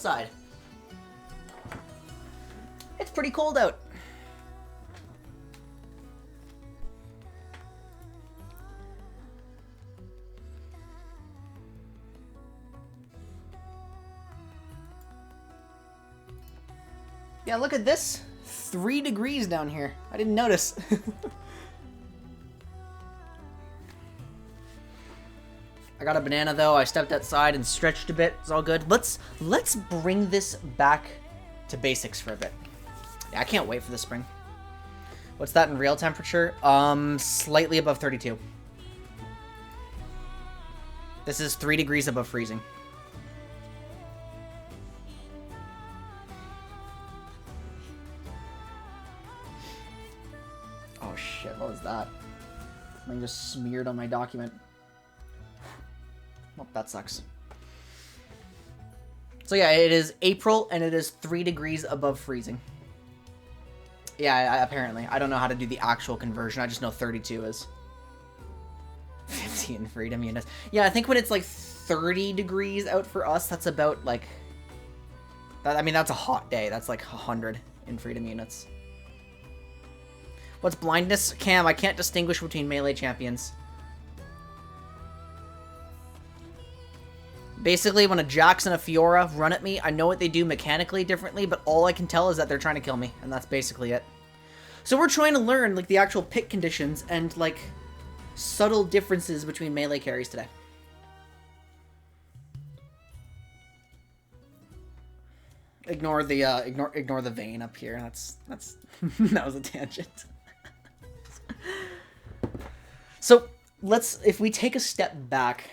outside. It's pretty cold out. Yeah, look at this. 3 degrees down here. I didn't notice. I got a banana though. I stepped outside and stretched a bit. It's all good. Let's bring this back to basics for a bit. Yeah, I can't wait for the spring. What's that in real temperature? Slightly above 32. This is 3 degrees above freezing. Oh shit, what was that? Something just smeared on my document. Well, that sucks. So yeah, it is April, and it is 3 degrees above freezing. Yeah, apparently. I don't know how to do the actual conversion. I just know 32 is. 50 in freedom units. Yeah, I think when it's like 30 degrees out for us, that's about like... I mean, that's a hot day. That's like 100 in freedom units. What's blindness? Cam, I can't distinguish between melee champions. Basically, when a Jax and a Fiora run at me, I know what they do mechanically differently, but all I can tell is that they're trying to kill me, and that's basically it. So we're trying to learn, like, the actual pick conditions and, like, subtle differences between melee carries today. Ignore the, ignore the vein up here. That's that was a tangent. So, if we take a step back...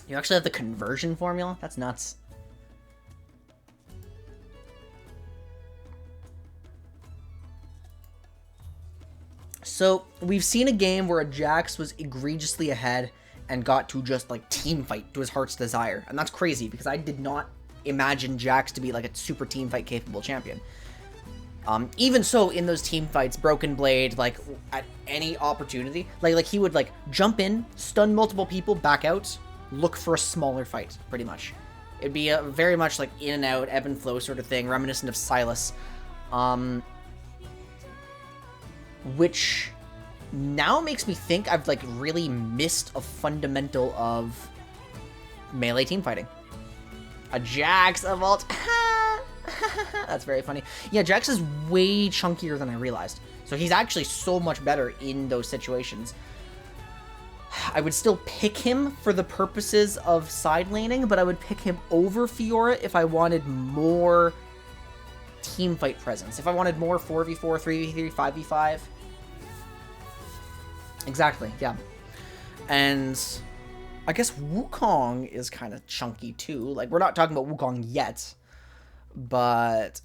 You actually have the conversion formula? That's nuts. So, we've seen a game where a Jax was egregiously ahead and got to just, like, team fight to his heart's desire. And that's crazy, because I did not imagine Jax to be, like, a super team fight capable champion. Even so, in those team fights, Broken Blade, like, at any opportunity, like he would, like, jump in, stun multiple people, back out, look for a smaller fight, pretty much. It'd be a very much, like, in and out, ebb and flow sort of thing, reminiscent of Silas. Which now makes me think I've, like, really missed a fundamental of melee team fighting. A Jax of alt... That's very funny. Yeah, Jax is way chunkier than I realized. So he's actually so much better in those situations. I would still pick him for the purposes of side laning, but I would pick him over Fiora if I wanted more team fight presence. If I wanted more 4v4, 3v3, 5v5. Exactly, yeah. And I guess Wukong is kind of chunky too. Like, we're not talking about Wukong yet. But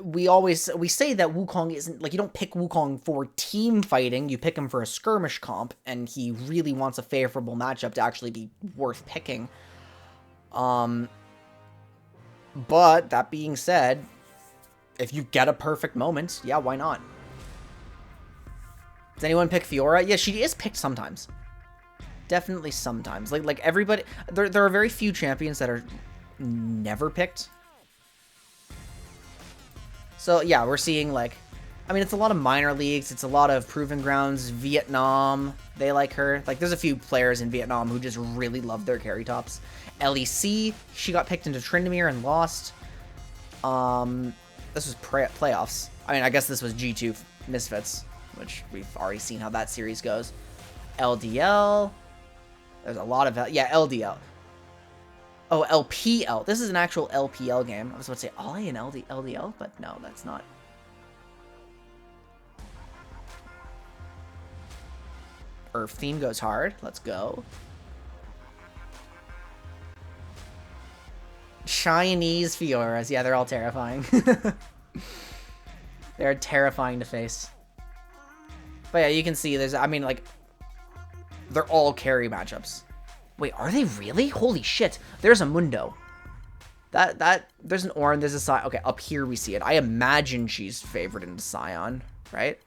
we say that Wukong isn't, like, you don't pick Wukong for team fighting, you pick him for a skirmish comp, and he really wants a favorable matchup to actually be worth picking. But that being said, if you get a perfect moment, yeah, why not? Does anyone pick Fiora? Yeah, she is picked sometimes. Definitely sometimes. Like everybody, there are very few champions that are never picked. So, yeah, we're seeing, like... I mean, it's a lot of minor leagues. It's a lot of Proving Grounds. Vietnam, they like her. Like, there's a few players in Vietnam who just really love their carry tops. LEC, she got picked into Tryndamere and lost. This was playoffs. I mean, I guess this was G2 Misfits, which we've already seen how that series goes. LDL. There's a lot of... Yeah, LDL. Oh, LPL. This is an actual LPL game. I was about to say Ollie and LDL, but no, that's not. Earth theme goes hard. Let's go. Chinese Fioras. Yeah, they're all terrifying. They're terrifying to face. But yeah, you can see there's, I mean, like, they're all carry matchups. Wait, are they really? Holy shit. There's a Mundo. There's an Orin, there's a Scion. Okay, up here we see it. I imagine she's favored into Scion, right?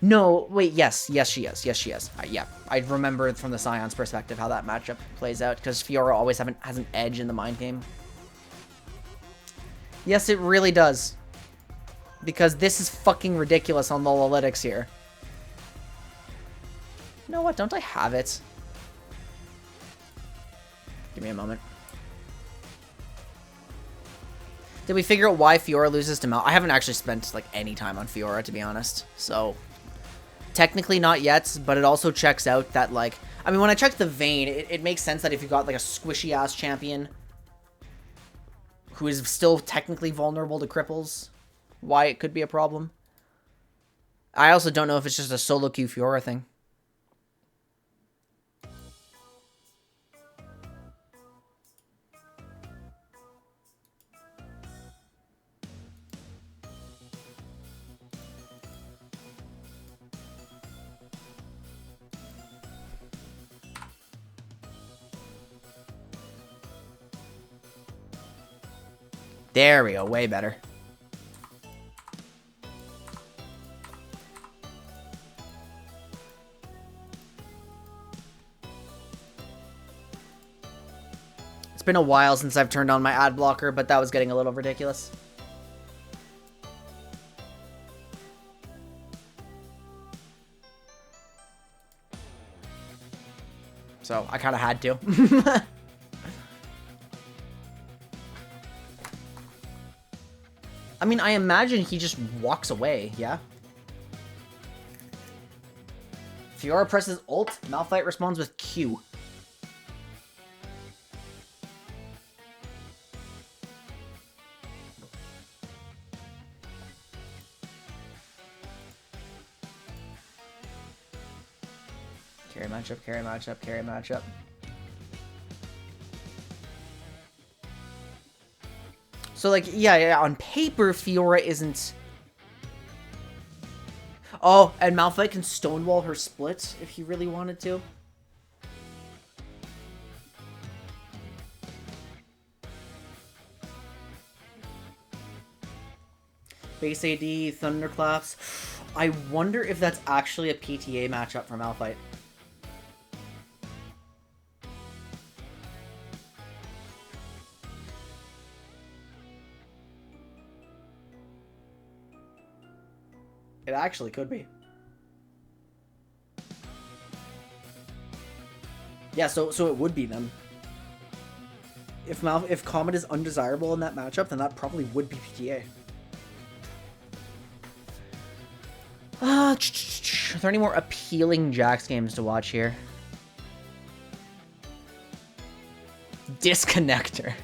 No, wait, yes, she is. Yes, she is. Yeah, I remember from the Scion's perspective how that matchup plays out, because Fiora always has an edge in the mind game. Yes, it really does. Because this is fucking ridiculous on the analytics here. You know what? Don't I have it? Give me a moment. Did we figure out why Fiora loses to Mal? I haven't actually spent, like, any time on Fiora, to be honest. So, technically not yet, but it also checks out that, like... I mean, when I checked the Vayne, it makes sense that if you got, like, a squishy-ass champion who is still technically vulnerable to cripples, why it could be a problem. I also don't know if it's just a solo queue Fiora thing. There we go, way better. It's been a while since I've turned on my ad blocker, but that was getting a little ridiculous. So, I kind of had to. I mean, I imagine he just walks away, yeah? Fiora presses ult, Malphite responds with Q. Carry matchup, carry matchup, carry matchup. So, like, yeah, on paper, Fiora isn't... Oh, and Malphite can stonewall her split if he really wanted to. Base AD, Thunderclaps. I wonder if that's actually a PTA matchup for Malphite. It actually could be. Yeah, so it would be then. If Comet is undesirable in that matchup, then that probably would be PTA. Are there any more appealing Jax games to watch here? Disconnector.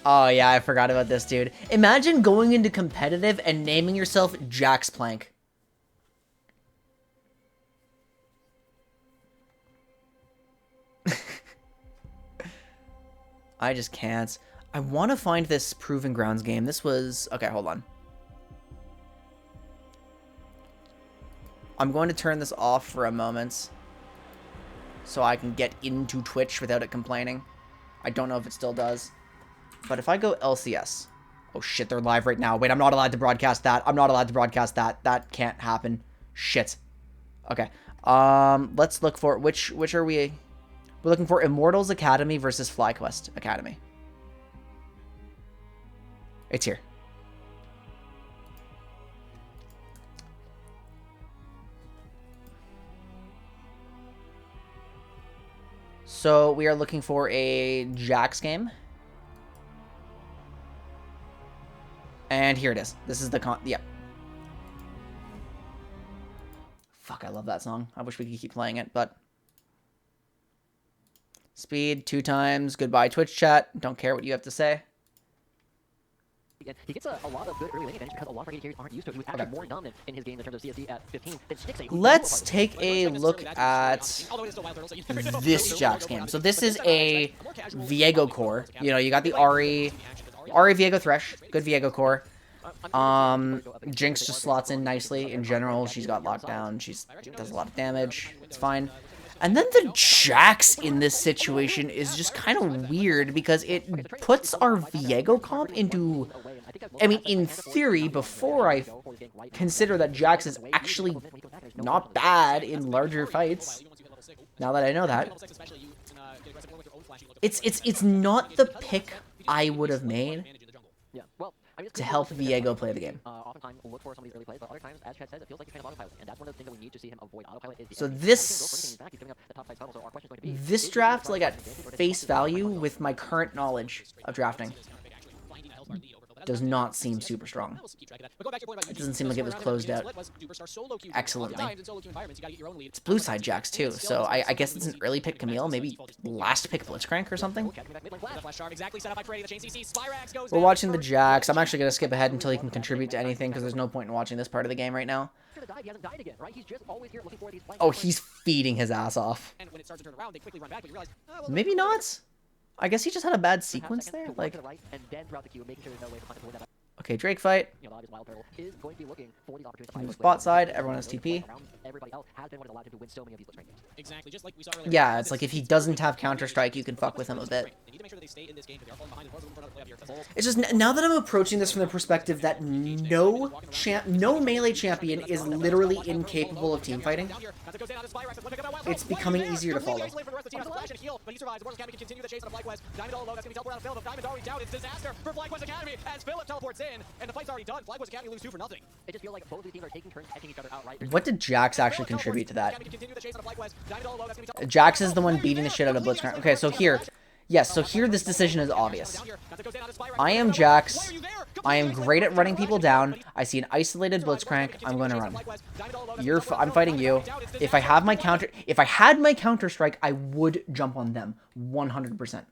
Oh yeah, I forgot about this, dude. Imagine going into competitive and naming yourself Jax Plank. I just can't. I want to find this Proving Grounds game. This was... Okay, hold on. I'm going to turn this off for a moment so I can get into Twitch without it complaining. I don't know if it still does. But if I go LCS... Oh shit, they're live right now. Wait, I'm not allowed to broadcast that. I'm not allowed to broadcast that. That can't happen. Shit. Okay. Let's look for... Which are we... We're looking for Immortals Academy versus FlyQuest Academy. It's here. So we are looking for a Jax game. And here it is. This is the yep. Fuck, I love that song. I wish we could keep playing it, but... Speed, 2 times. Goodbye, Twitch chat. Don't care what you have to say. He gets a lot of good early lane advantage because a lot of rated carries aren't used to it. He was actually more dominant in his game in terms of CSD at 15 than Stixxay. Let's take a look at this Jax game. So this is a Viego core. You know, you got the Ahri Viego Thresh. Good Viego core. Jinx just slots in nicely. In general, she's got lockdown. She does a lot of damage. It's fine. And then the Jax in this situation is just kind of weird because it puts our Viego comp into... I mean, in theory, before I consider that Jax is actually not bad in larger fights, now that I know that, it's not the pick I would have made to help Viego play the game. So this draft, like at face value, with my current knowledge of drafting, does not seem super strong. It doesn't seem like it was closed out excellently. It's blue side Jax too, so I guess it's an early pick Camille, maybe last pick Blitzcrank or something. We're watching the Jax. I'm actually going to skip ahead until he can contribute to anything because there's no point in watching this part of the game right now. Oh, he's feeding his ass off. Maybe not. I guess he just had a bad sequence there. Like, okay, Drake fight. Move bot side. Everyone has TP. Yeah, it's like if he doesn't have Counter-Strike, you can fuck with him a bit. It's just now that I'm approaching this from the perspective that no melee champion is literally incapable of team fighting, it's becoming easier to follow. What did Jax actually contribute to that? Jax is the one beating the shit out of Blitzcrank. Okay, so here. Yes, so here this decision is obvious. I am Jax. I am great at running people down. I see an isolated Blitzcrank. I'm going to run. I'm fighting you. If I had my Counter-Strike, I would jump on them 100%.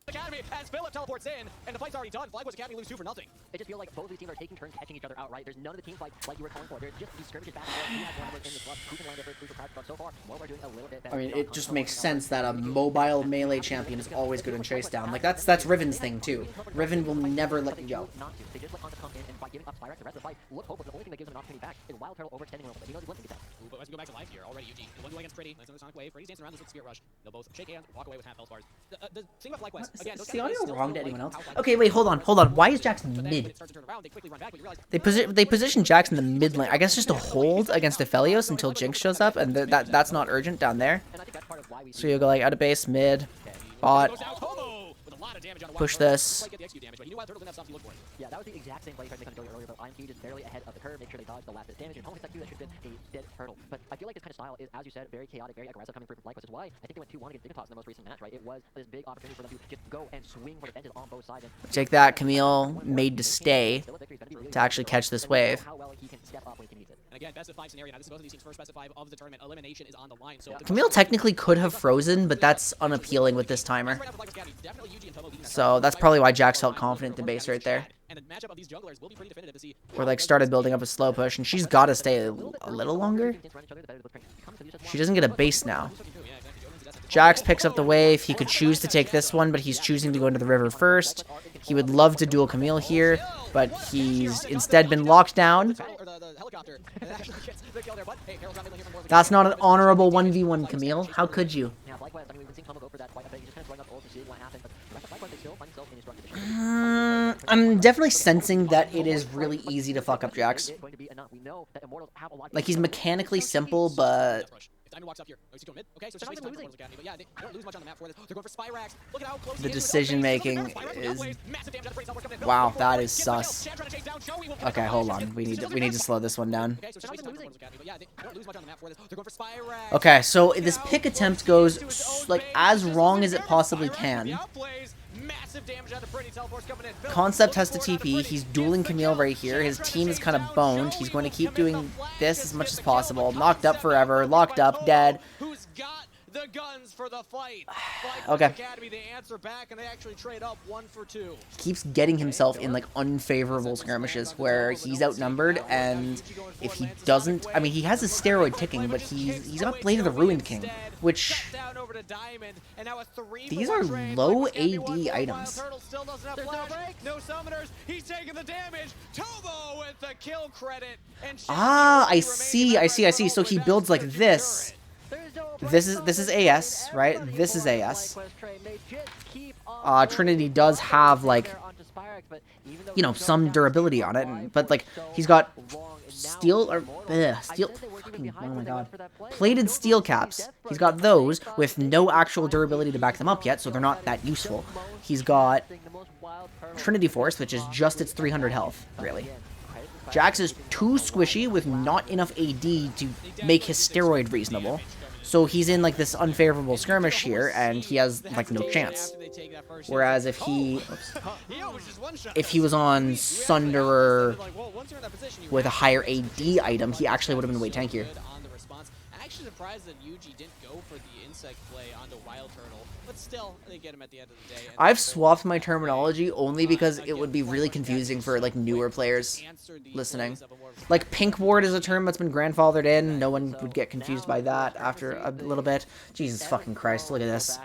Academy as Philip teleports in, and the fight's already done. Flag Wars Academy lose 2 for nothing. It just feels like both of these teams are taking turns catching each other outright. There's none of the teams like you were calling for. There's just these skirmishes back and forth. We have one of those in this club. Who can land their first crucial card, but so far, well, we're doing a little bit better. I mean, it just makes sense that a mobile melee champion is always good in chase down. Like, that's Riven's thing, too. Riven will never let you go. They just let Hunter come in and by giving up Spyrex the rest of the fight, look hopeless. The only thing that gives them an opportunity back is Wild Turtle overextending a little bit. He knows he's limited to that. But as we go back to life here, already Eugene. The one duel against Pretty. Nice Sonic Wave. Pretty's dancing around this with Spirit Rush. They'll both shake hands, walk away with half health bars. The thing about FlyQuest, again, is the audio wrong to anyone else? Okay, wait, hold on. Why is Jax mid? They position Jax in the mid lane. I guess just to hold against Aphelios until Jinx shows up, and that's not urgent down there. So you'll go like out of base, mid, bot. Push this. Yeah, that was the exact same play I tried to make on Joey earlier, but IMQ just barely ahead of the curve, make sure they dodge the last bit of damage, and Home Tech 2, that should have been a dead turtle. But I feel like this kind of style is, as you said, very chaotic, very aggressive coming through from FlyQuest, which is why I think they went 2-1 against Dignitas in the most recent match, right? It was this big opportunity for them to just go and swing for the fences on both sides. Take that, Camille made to stay to actually catch this wave. Again, best of 5 scenario. Now, this is both of these teams' first best of 5 of the tournament. Elimination is on the line. So Camille technically could have frozen, but that's unappealing with this timer. So that's probably why Jax felt confident to base right there. Or like started building up a slow push, and she's got to stay a little longer. She doesn't get a base now. Jax picks up the wave. He could choose to take this one, but he's choosing to go into the river first. He would love to duel Camille here, but he's instead been locked down. That's not an honorable 1v1, Camille. How could you? I'm definitely sensing that it is really easy to fuck up Jax. Like, he's mechanically simple, but... The decision making is... Wow, that is sus. Okay, hold on. We need to slow this one down. Okay, so this pick attempt goes like as wrong as it possibly can. Concept has to TP. He's dueling Camille right here. His team is kind of boned. He's going to keep doing this as much as possible. Knocked up forever. Locked up. Dead. the guns for the fight. Okay. Academy, they answer back and they actually trade up 1 for 2. Keeps getting himself in like unfavorable skirmishes where he's outnumbered, and if he doesn't, I mean, he has his steroid ticking, but he's got Blade of the Ruined King, which these are low AD items. No summoners. He's taking the damage. Tomo with the kill credit. Ah, I see. So he builds like this. This is AS, right? This is AS. Trinity does have like, you know, some durability on it, but like he's got steel or steel. Fucking, oh my god, plated steel caps. He's got those with no actual durability to back them up yet, so they're not that useful. He's got Trinity Force, which is just its 300 health, really. Jax is too squishy with not enough AD to make his steroid reasonable. So he's in like this unfavorable skirmish here, and he has like no chance. Whereas if he was on Sunderer with a higher AD item, he actually would have been way tankier. I'm actually surprised that Yuji didn't go for the insect play onto Wild Turtle, but still, they get him at the end of the day. I've swapped my terminology only because it would be really confusing for like newer players listening. Like pink ward is a term that's been grandfathered in. No one would get confused by that after a little bit. Jesus fucking Christ, look at this.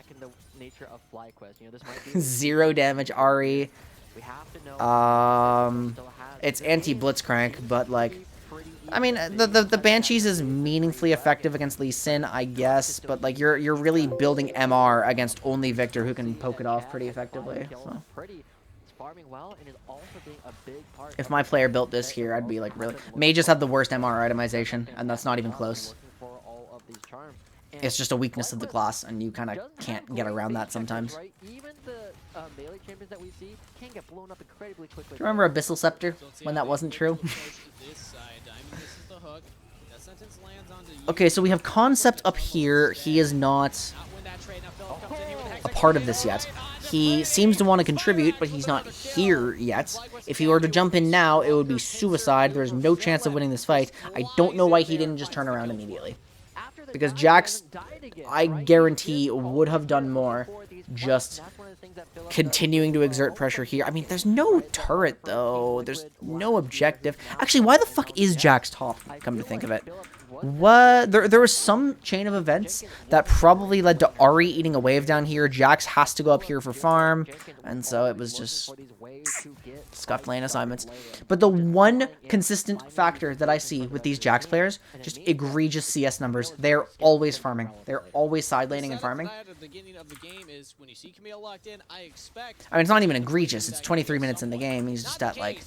0 damage Ari. It's anti-Blitzcrank, but like, I mean, the Banshees is meaningfully effective against Lee Sin, I guess, but like you're really building MR against only Victor, who can poke it off pretty effectively. So. If my player built this here, I'd be like, really. Mages have the worst MR itemization, and that's not even close. It's just a weakness of the class, and you kind of can't get around that sometimes. Do you remember Abyssal Scepter, when that wasn't true? Okay, so we have Concept up here. He is not a part of this yet. He seems to want to contribute, but he's not here yet. If he were to jump in now, it would be suicide. There's no chance of winning this fight. I don't know why he didn't just turn around immediately. Because Jax, I guarantee, would have done more just continuing to exert pressure here. I mean, there's no turret, though. There's no objective. Actually, why the fuck is Jax top, come to think of it? What? There was some chain of events that probably led to Ari eating a wave down here. Jax has to go up here for farm, and so it was just scuffed lane assignments. But the one consistent factor that I see with these Jax players, just egregious CS numbers. They're always farming. They're always side laning and farming. I mean, it's not even egregious. It's 23 minutes in the game. He's just at, like,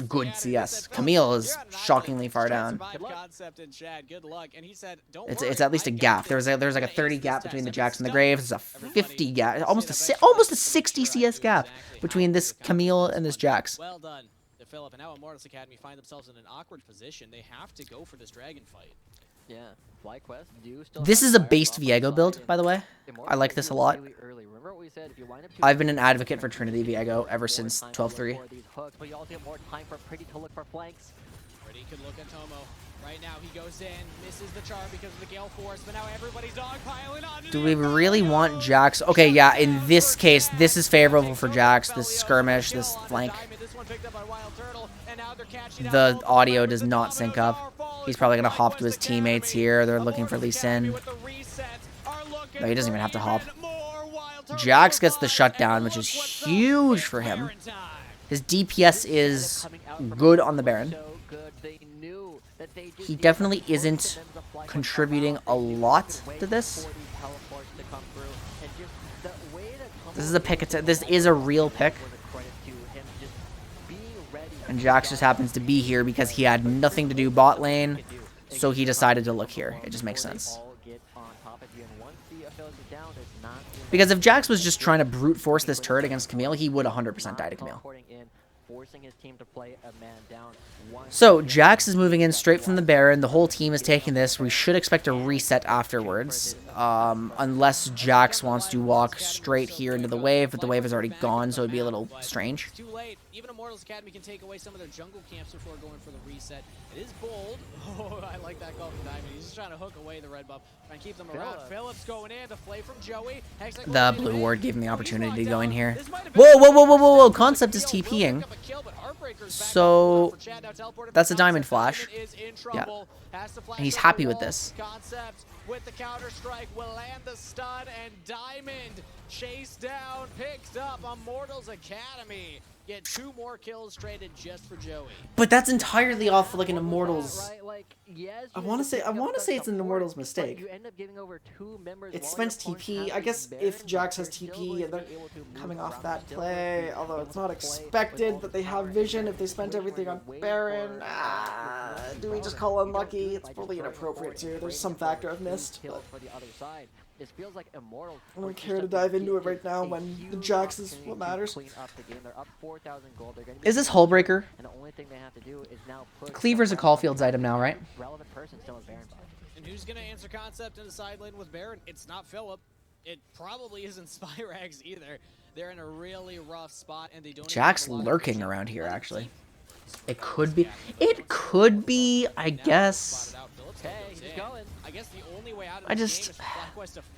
good CS. Camille is shockingly far down. It's at least a gap. There's like a 30 gap between the Jax and the Graves. There's a 50 gap, almost a 60 CS gap between this Camille and this Jax. Well done to Philip, and now Immortals Academy find themselves in an awkward position. They have to go for this dragon fight. Yeah, this is a based Viego build, by the way. I like this a lot. I've been an advocate for Trinity Viego ever since 12-3. Pretty could look at Tomo. Right now he goes in, misses the charm because of the Gale Force, but now everybody's dogpiling on. Do we really want Jax? Okay, yeah, in this case, this is favorable for Jax, this skirmish, this flank. The audio does not sync up. He's probably going to hop to his teammates here. They're looking for Lee Sin. No, he doesn't even have to hop. Jax gets the shutdown, which is huge for him. His DPS is good on the Baron. He definitely isn't contributing a lot to this. This is a pick. This is a real pick. And Jax just happens to be here because he had nothing to do bot lane, so he decided to look here. It just makes sense. Because if Jax was just trying to brute force this turret against Camille, he would 100% die to Camille. So, Jax is moving in straight from the Baron. The whole team is taking this. We should expect a reset afterwards. Unless Jax wants to walk straight here into the wave, but the wave is already gone, so it'd be a little strange. Too late. Even Immortals Academy can take away some of their jungle camps before going for the reset. It is bold. Oh, I like like that call from Diamond. He's just trying to hook away the red buff and keep them around. Phillips going in to play from Joey. The blue ward gave him the opportunity to go in here. Whoa, whoa, whoa, whoa, whoa, whoa. Concept is TPing. So that's a diamond flash. Yeah. And he's happy with this. Concept with the counter strike will land the stun, and Diamond chased down, picked up Immortals Academy. Get 2 more kills traded just for Joey. But that's entirely off like an Immortals. Right, like, yes, I want to say it's an Immortals mistake. You end up giving over 2 members. It spends TP. I guess if Jax has TP and they're coming off that play, although it's not expected that they have vision if they spent everything on Baron. Do we just call unlucky? It's probably inappropriate too. There's some factor I've missed. But it feels like Immortals. I don't care to dive into it right now when the Jax is what matters. Is this Hullbreaker? And the only thing they have to do is now put Cleaver's a Caulfield's item now, right? Relevant person still has Baron. And who's gonna answer concept in the side lane with Baron? It's not Philip. It probably isn't Spyrags either. They're in a really rough spot, and they don't. Jax lurking around here, actually. It could be. It could be, I guess. I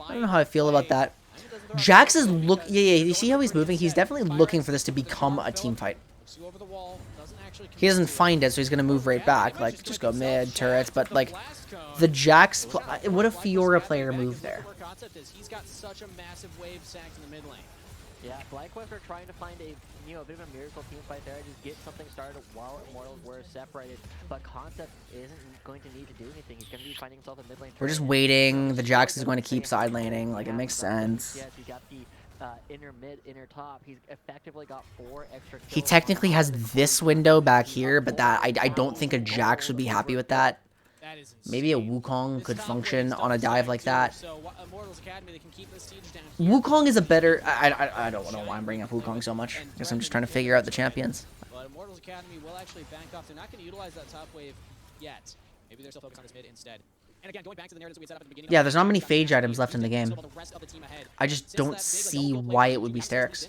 don't know how I feel about that. Jax is yeah, you see how he's moving? He's definitely looking for this to become a team fight. He doesn't find it, so he's gonna move right back, like just go mid turrets. But like the Jax, what a Fiora player move there. He's got such a massive wave sacked in the mid lane. Yeah, FlyQuest are trying to find a bit of a miracle team fight there, just get something started while Immortals were separated. But Concept isn't going to need to do anything. He's going to be finding himself in mid lane. We're just waiting. The Jax is going to keep side laning. Like, it makes sense. Yes, he's got the inner mid, inner top. He's effectively got 4 extra kills. He technically has this window back here, but that I don't think a Jax would be happy with that. Maybe a Wukong could function on a dive like that. Wukong is a better... I don't know why I'm bringing up Wukong so much. I guess I'm just trying to figure out the champions. But Immortals Academy will actually bank off. They're not going to utilize that top wave yet. Maybe they're still focused on this mid instead. And again, going back to the narratives we set up at the beginning. Yeah, there's not many Phage items left in the game. I just don't see why it would be Sterix.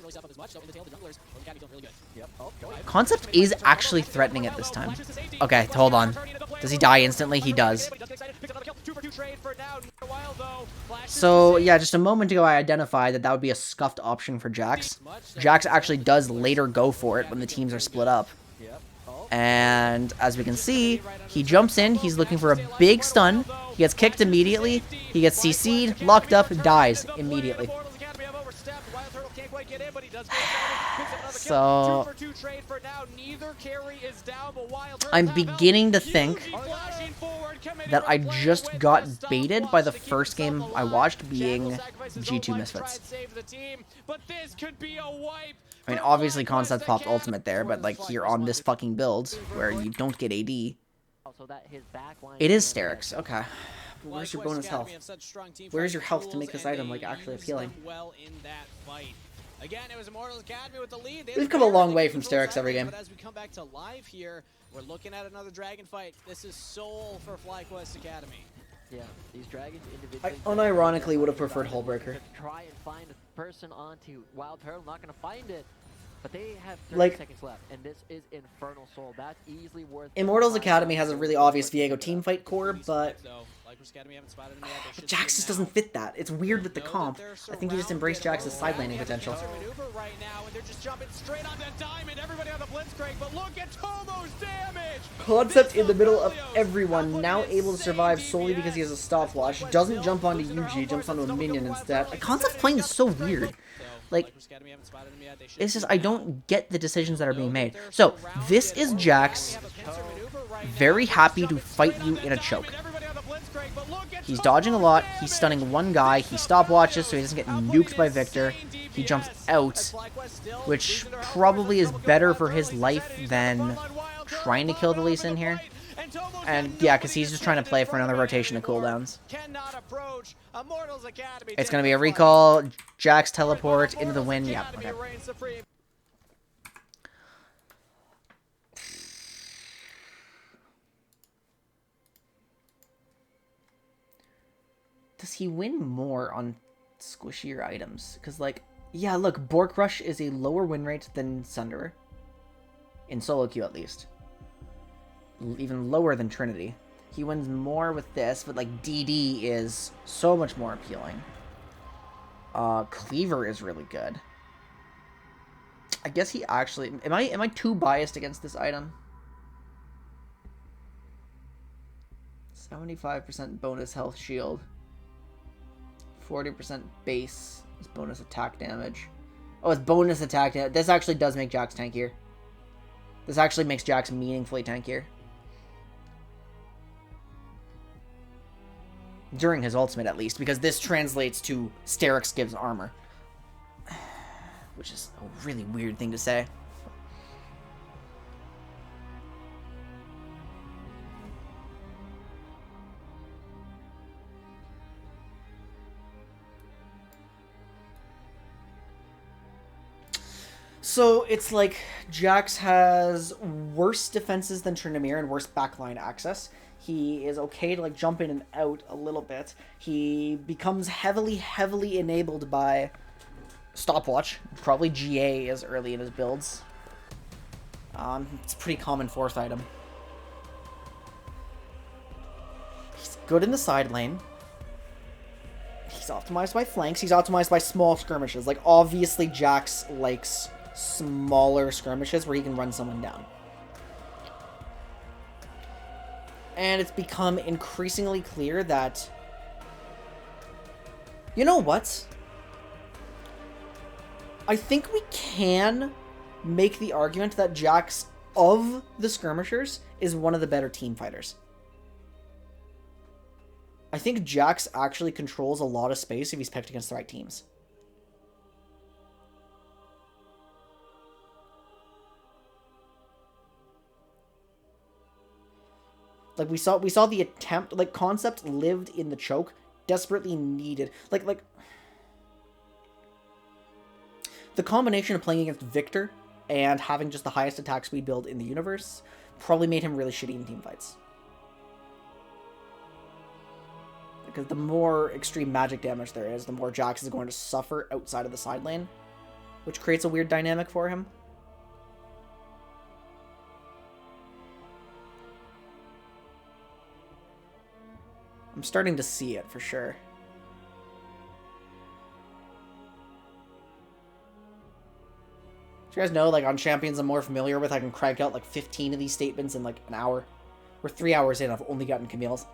Concept is actually threatening it this time. Okay, hold on. Does he die instantly? He does. So, yeah, just a moment ago I identified that that would be a scuffed option for Jax. Jax actually does later go for it when the teams are split up. And as we can see, he jumps in, he's looking for a big stun, he gets kicked immediately, he gets CC'd, locked up, dies immediately. So, I'm beginning to think that I just got baited by the first game I watched being G2 Misfits. I mean, obviously Concept popped ultimate there, but like here on this fucking build, where you don't get AD, it is Sterix. Okay. Where's your bonus health? Where's your health to make this item like actually appealing? Again, it was Immortals Academy with the lead. We've come a long way from Sterix every game. But as we come back to live here, we're looking at another dragon fight. This is soul for FlyQuest Academy. Yeah, these dragons individually. I unironically would have preferred Hullbreaker. Try and find a person onto Wild Turtle, not gonna find it. But they have 30 like, seconds left, and this is Infernal Soul. That's easily worth. Immortals Academy has a really obvious Viego teamfight core, but Jax just doesn't fit that. It's weird with the comp. I think he just embraced Jax's side laning potential. Concept in the middle of everyone, now able to survive solely because he has a stopwatch. Doesn't jump onto Yuji, jumps onto a minion instead. Concept playing is so weird. Like, it's just, I don't get the decisions that are being made. So, this is Jax, very happy to fight you in a choke. He's dodging a lot, he's stunning one guy, he stopwatches so he doesn't get nuked by Victor. He jumps out, which probably is better for his life than trying to kill the Lee Sin here. And yeah, because he's just trying to play for another rotation of cooldowns. It's going to be a recall, Jax teleport into the win. Yeah, okay. Does he win more on squishier items? Because, like, yeah, look, Bork Rush is a lower win rate than Sunderer. In solo queue, at least. Even lower than Trinity. He wins more with this, but like DD is so much more appealing. Cleaver is really good. I guess he actually... Am I too biased against this item? 75% bonus health shield. 40% base is bonus attack damage. Oh, it's bonus attack damage. This actually does make Jax tankier. This actually makes Jax meaningfully tankier. During his ultimate, at least, because this translates to Sterix gives armor. Which is a really weird thing to say. So it's like Jax has worse defenses than Tryndamere and worse backline access. He is okay to like jump in and out a little bit. He becomes heavily enabled by Stopwatch. Probably GA as early in his builds. It's a pretty common fourth item. He's good in the side lane. He's optimized by flanks. He's optimized by small skirmishes. Like, obviously Jax likes smaller skirmishes where he can run someone down. And it's become increasingly clear that... You know what? I think we can make the argument that Jax, of the skirmishers, is one of the better team fighters. I think Jax actually controls a lot of space if he's picked against the right teams. Like, we saw the attempt, like, concept lived in the choke, desperately needed. Like, the combination of playing against Victor and having just the highest attack speed build in the universe probably made him really shitty in team fights. Because the more extreme magic damage there is, the more Jax is going to suffer outside of the side lane, which creates a weird dynamic for him. I'm starting to see it, for sure. Do you guys know, like, on Champions I'm more familiar with, I can crank out, like, 15 of these statements in, like, an hour. We're 3 hours in, I've only gotten Camille's.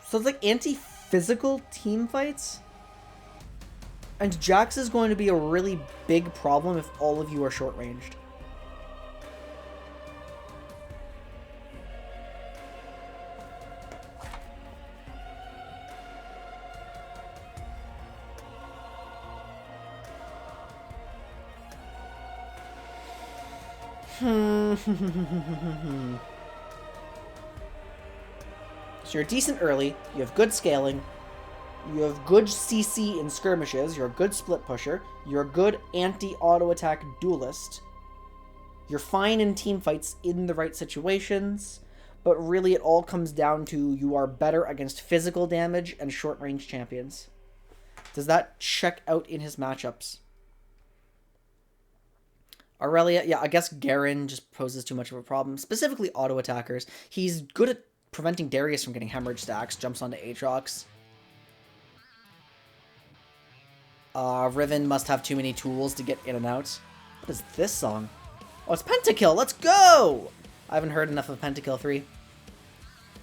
So it's like anti-physical team fights? And Jax is going to be a really big problem if all of you are short-ranged. So you're decent early, you have good scaling, you have good CC in skirmishes, you're a good split pusher, you're a good anti-auto attack duelist, you're fine in team fights in the right situations, but really it all comes down to you are better against physical damage and short range champions. Does that check out in his matchups? Irelia, yeah, I guess Garen just poses too much of a problem, specifically auto attackers. He's good at preventing Darius from getting hemorrhage stacks, jumps onto Aatrox. Riven must have too many tools to get in and out. What is this song? Oh, it's Pentakill, let's go! I haven't heard enough of Pentakill 3.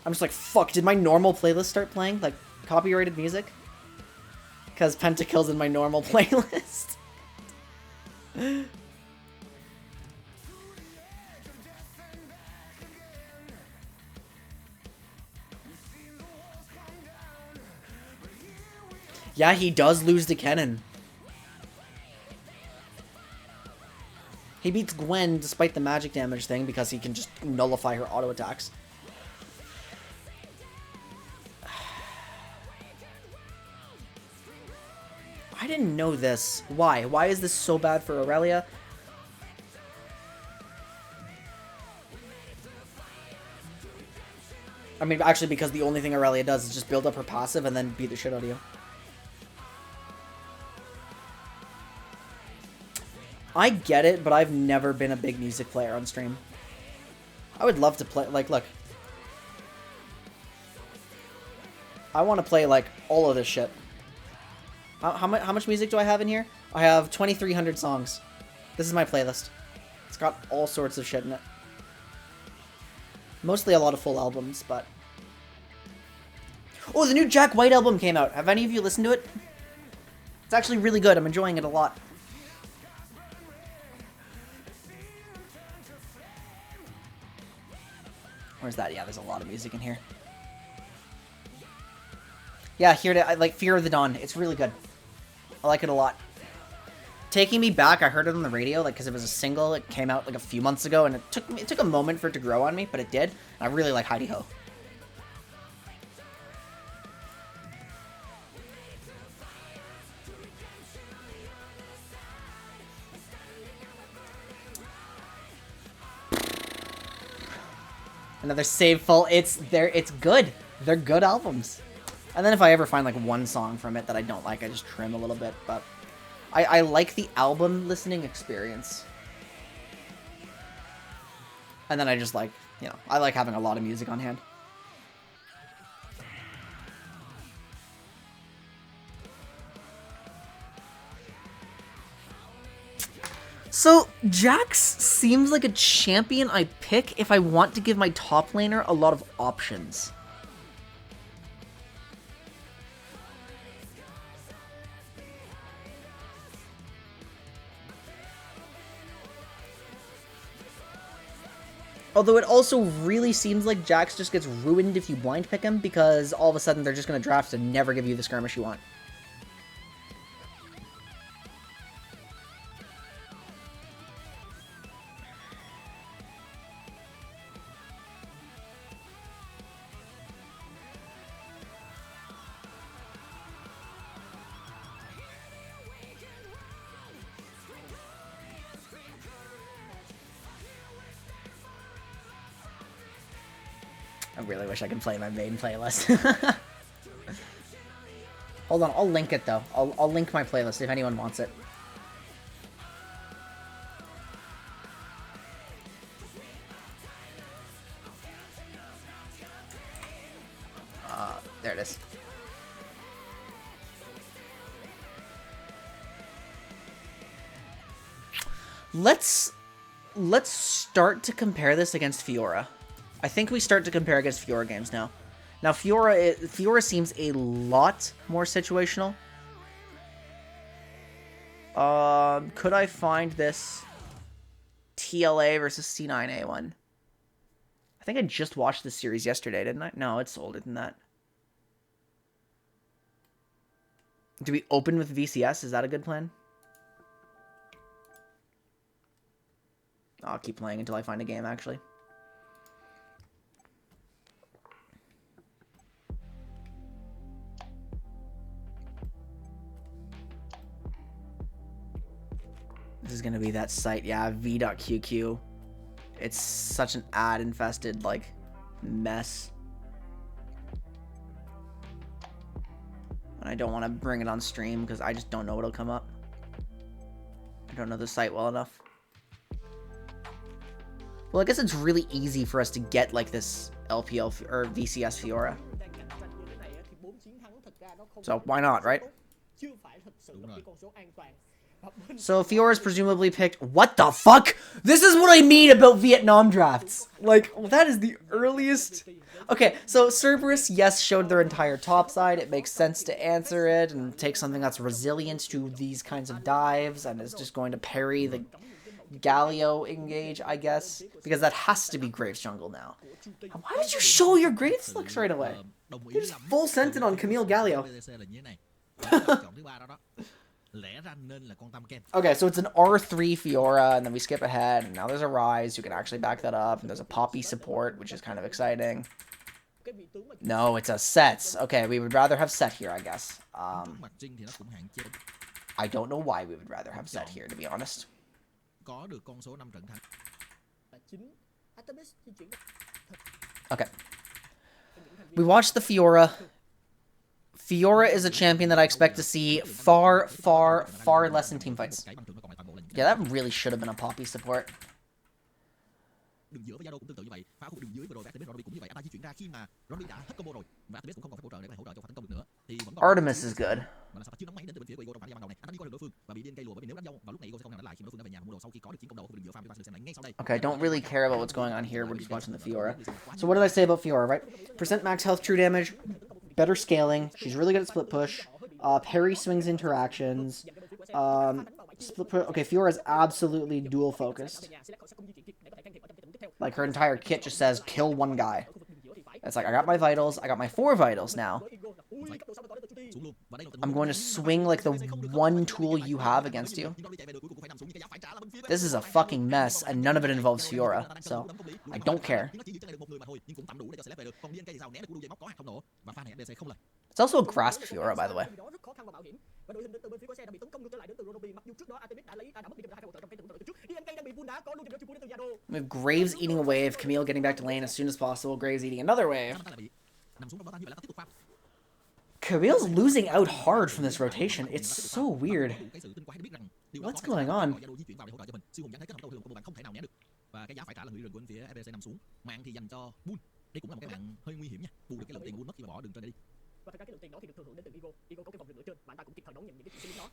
I'm just like, fuck, did my normal playlist start playing? Like, copyrighted music? Because Pentakill's in my normal playlist. Yeah, he does lose to Kennen. He beats Gwen despite the magic damage thing because he can just nullify her auto attacks. I didn't know this. Why? Why is this so bad for Irelia? I mean, actually, because the only thing Irelia does is just build up her passive and then beat the shit out of you. I get it, but I've never been a big music player on stream. I would love to play, like, look. I want to play, like, all of this shit. How much music do I have in here? I have 2,300 songs. This is my playlist. It's got all sorts of shit in it. Mostly a lot of full albums, but... Oh, the new Jack White album came out. Have any of you listened to it? It's actually really good. I'm enjoying it a lot. Where's that? Yeah, there's a lot of music in here. Yeah, I like Fear of the Dawn. It's really good. I like it a lot. Taking Me Back, I heard it on the radio, like, because it was a single. It came out, like, a few months ago, and it took a moment for it to grow on me, but it did. And I really like Heidi Ho. Another save full. It's good. They're good albums. And then if I ever find, like, one song from it that I don't like, I just trim a little bit, but... I like the album listening experience. And then I just like, you know, I like having a lot of music on hand. So, Jax seems like a champion I pick if I want to give my top laner a lot of options. Although it also really seems like Jax just gets ruined if you blind pick him, because all of a sudden they're just going to draft and never give you the skirmish you want. I really wish I could play my main playlist. Hold on, I'll link it though. I'll link my playlist if anyone wants it. There it is. Let's start to compare this against Fiora. I think we start to compare against Fiora games now. Now, Fiora seems a lot more situational. Could I find this TLA versus C9A one? I think I just watched this series yesterday, didn't I? No, it's older than that. Do we open with VCS? Is that a good plan? I'll keep playing until I find a game, actually. This is gonna be that site, yeah, v.qq. It's such an ad-infested, like, mess. And I don't want to bring it on stream because I just don't know what'll come up. I don't know the site well enough. Well, I guess it's really easy for us to get, like, this LPL or VCS Fiora. So, why not, right? So Fiora's presumably picked. What the fuck? This is what I mean about Vietnam drafts. Like, that is the earliest. Okay, so Cerberus, yes, showed their entire top side. It makes sense to answer it and take something that's resilient to these kinds of dives and is just going to parry the Galio engage, I guess, because that has to be Graves jungle now. Why would you show your Graves looks right away? You're just full scented on Camille Galio. Okay, so it's an R3 Fiora, and then we skip ahead, and now there's a Rise who can actually back that up, and there's a Poppy support, which is kind of exciting. No, it's a Sets. Okay, we would rather have Set here, I guess. I don't know why we would rather have Set here, to be honest. Okay. We watched the Fiora. Fiora is a champion that I expect to see far, far, far less in teamfights. Yeah, that really should have been a Poppy support. Đường giữa với Zalo cũng tương tự như vậy. Phá khu đường dưới vừa rồi Activis Ronby cũng như vậy. Anh ta di chuyển ra khi mà Ronby đã hết combo rồi và Activis cũng không còn phải hỗ trợ để có thể hỗ trợ cho pha tấn công được nữa. Thì vẫn còn Artemis is good. Mà là sao chưa nóng máy đến từ bên phía của Igo trong khoảng thời gian ban đầu này. Anh ta đi qua đường đối phương và bị điên cây lùa bởi vì nếu đánh nhau vào lúc này Igo sẽ không đánh lại khi đối phương đã về nhà mua đồ sau khi có được chiến công đầu ở khu đường giữa farm. Chúng ta sẽ xem lại ngay sau đây. Okay, I don't really care about what's going on here. We're just watching the Fiora. So what did I say about Fiora, right? Percent max health, true damage, better scaling. She's really good at split push. Parry swings interactions. Split push. Okay, Fiora is absolutely dual focused. Like her entire kit just says kill one guy. It's like I got my vitals. I got my 4 vitals now. I'm going to swing like the one tool you have against you. This is a fucking mess, and none of it involves Fiora, so I don't care. It's also a grasp Fiora, by the way. We have Graves eating a wave, Camille getting back to lane as soon as possible, Graves eating another wave. Camille's losing out hard from this rotation. It's so weird. What's going on?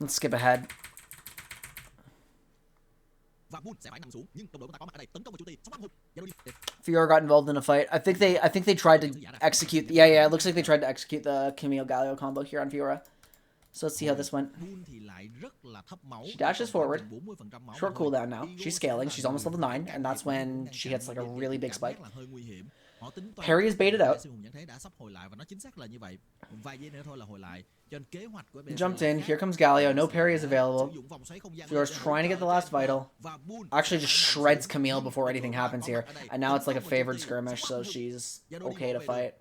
Let's skip ahead. Fiora got involved in a fight. I think they tried to execute. Yeah, it looks like they tried to execute the Camille Galio combo here on Fiora. So let's see how this went. She dashes forward. Short cooldown now. She's scaling. She's almost level 9, and that's when she hits like a really big spike. Parry is baited out. Jumped in. Here comes Galio. No parry is available. Fiora's trying to get the last vital. Actually just shreds Camille before anything happens here. And now it's like a favored skirmish, so she's okay to fight.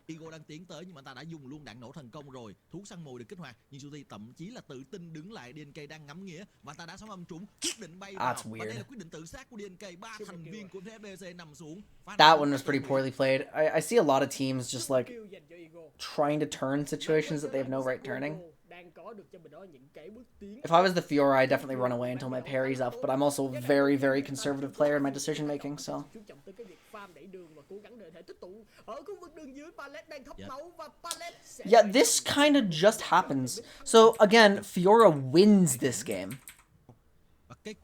That's weird. That one was pretty poorly played. I see a lot of teams just like trying to turn situations that they have no right turning. If I was the Fiora, I'd definitely run away until my parry's up, but I'm also a very, very conservative player in my decision making, so. Yeah, this kind of just happens. So again, Fiora wins this game.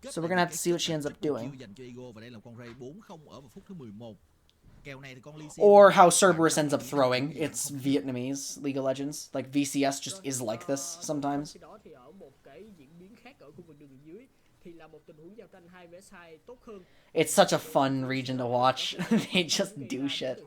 So we're gonna have to see what she ends up doing. Or how Cerberus ends up throwing. It's Vietnamese League of Legends. Like, VCS just is like this sometimes. It's such a fun region to watch. They just do shit.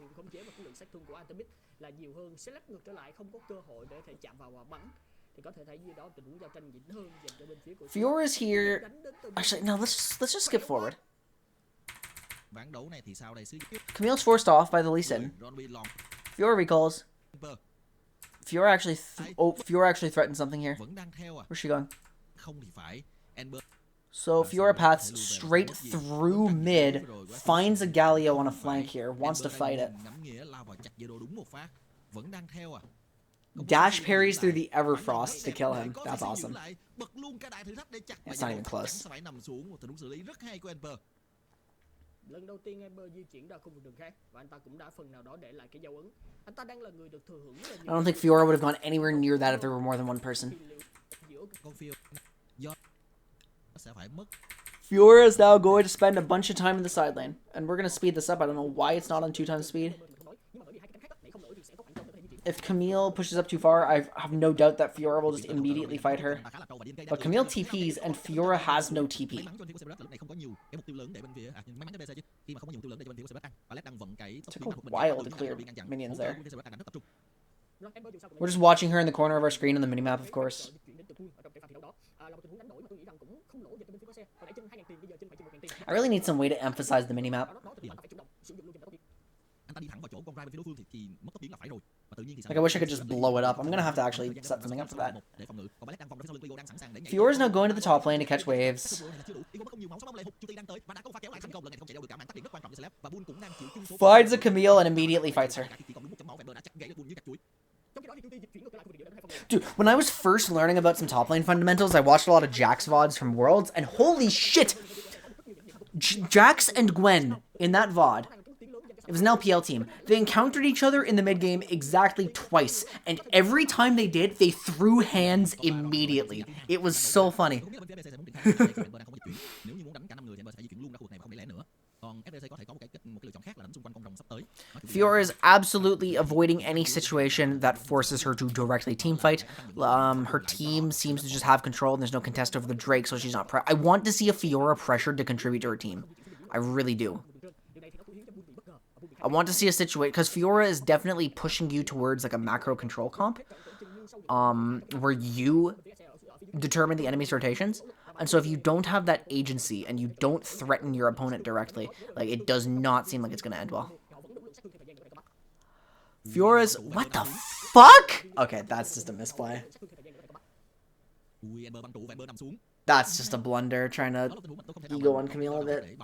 Fiora's here. Actually, no, let's just skip forward. Camille's forced off by the Lee Sin. Fiora recalls. Fiora actually threatened something here. Where's she going? So Fiora paths straight through mid, finds a Galio on a flank here, wants to fight it. Dash parries through the Everfrost to kill him. That's awesome. It's not even close. I don't think Fiora would have gone anywhere near that if there were more than one person. Fiora is now going to spend a bunch of time in the side lane, and we're going to speed this up. I don't know why it's not on 2x speed. If Camille pushes up too far, I have no doubt that Fiora will just immediately fight her. But Camille TPs, and Fiora has no TP. Took a while to clear minions there. We're just watching her in the corner of our screen on the minimap, of course. I really need some way to emphasize the minimap. Like, I wish I could just blow it up. I'm gonna have to actually set something up for that. Fiora's now going to the top lane to catch waves. Finds a Camille and immediately fights her. Dude, when I was first learning about some top lane fundamentals, I watched a lot of Jax VODs from Worlds, and holy shit! Jax and Gwen in that VOD, it was an LPL team, they encountered each other in the mid game exactly twice, and every time they did, they threw hands immediately. It was so funny. Fiora is absolutely avoiding any situation that forces her to directly teamfight. Her team seems to just have control, and there's no contest over the Drake, so she's not... I want to see a Fiora pressured to contribute to her team. I really do. I want to see a situation... Because Fiora is definitely pushing you towards, like, a macro control comp. Where you determine the enemy's rotations. And so if you don't have that agency and you don't threaten your opponent directly, like, it does not seem like it's going to end well. Fiora's... What the fuck? Okay, that's just a misplay. That's just a blunder, trying to ego on Camille a bit.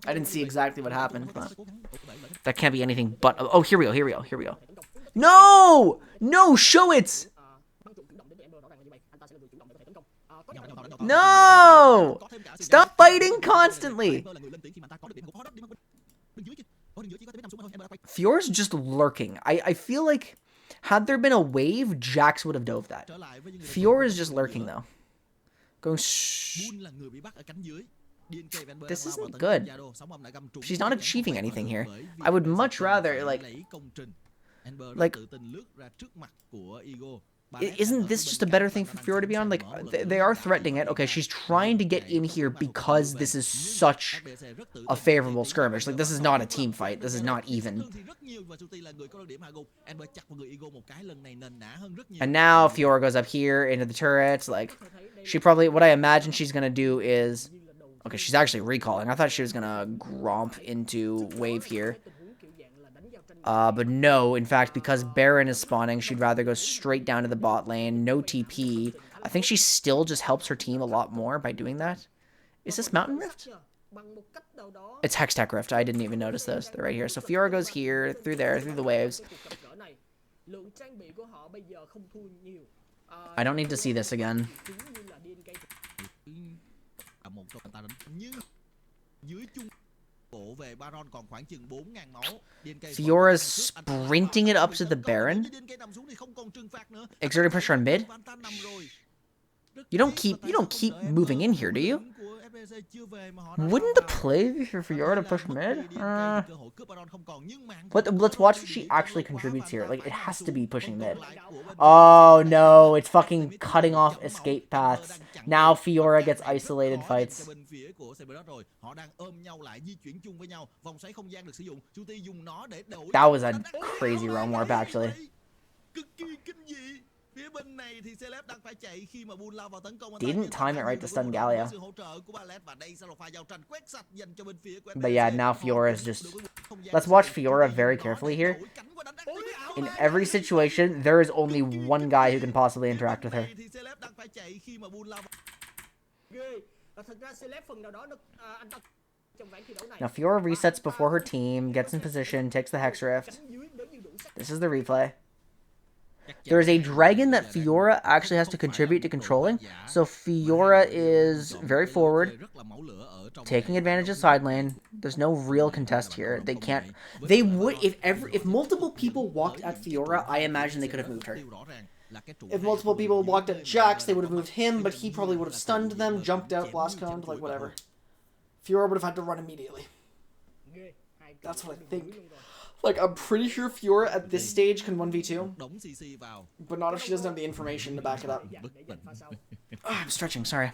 I didn't see exactly what happened, but... That can't be anything but... Oh, here we go. No! No, show it! No! Stop fighting constantly! Fiora's just lurking. I feel like, had there been a wave, Jax would have dove that. Fiora's just lurking, though. Going shh. This isn't good. She's not achieving anything here. I would much rather, like... Isn't this just a better thing for Fiora to be on? Like, they are threatening it. Okay, she's trying to get in here because this is such a favorable skirmish. Like, this is not a team fight. This is not even. And now Fiora goes up here into the turret. Like, she probably... What I imagine she's going to do is... Okay, she's actually recalling. I thought she was going to gromp into wave here. But no, in fact, because Baron is spawning, she'd rather go straight down to the bot lane. No TP. I think she still just helps her team a lot more by doing that. Is this Mountain Rift? It's Hextech Rift. I didn't even notice those. They're right here. So Fiora goes here, through there, through the waves. I don't need to see this again. Fiora's sprinting it up to the Baron. Exerting pressure on mid. You don't keep moving in here, do you? Wouldn't the play be for Fiora to push mid? Let's watch what she actually contributes here. Like, it has to be pushing mid. Oh no, it's fucking cutting off escape paths. Now Fiora gets isolated fights. That was a crazy roam warp, actually. Didn't time it right to stun Galio. But yeah, now Fiora is just... Let's watch Fiora very carefully here. In every situation, there is only one guy who can possibly interact with her. Now Fiora resets before her team, gets in position, takes the Hex Rift. This is the replay. There is a dragon that Fiora actually has to contribute to controlling. So Fiora is very forward, taking advantage of side lane. There's no real contest here. They can't... They would... If multiple people walked at Fiora, I imagine they could have moved her. If multiple people walked at Jax, they would have moved him, but he probably would have stunned them, jumped out, blast coned, like whatever. Fiora would have had to run immediately. That's what I think. Like, I'm pretty sure Fiora at this stage can 1v2, but not if she doesn't have the information to back it up. Oh, I'm stretching, sorry.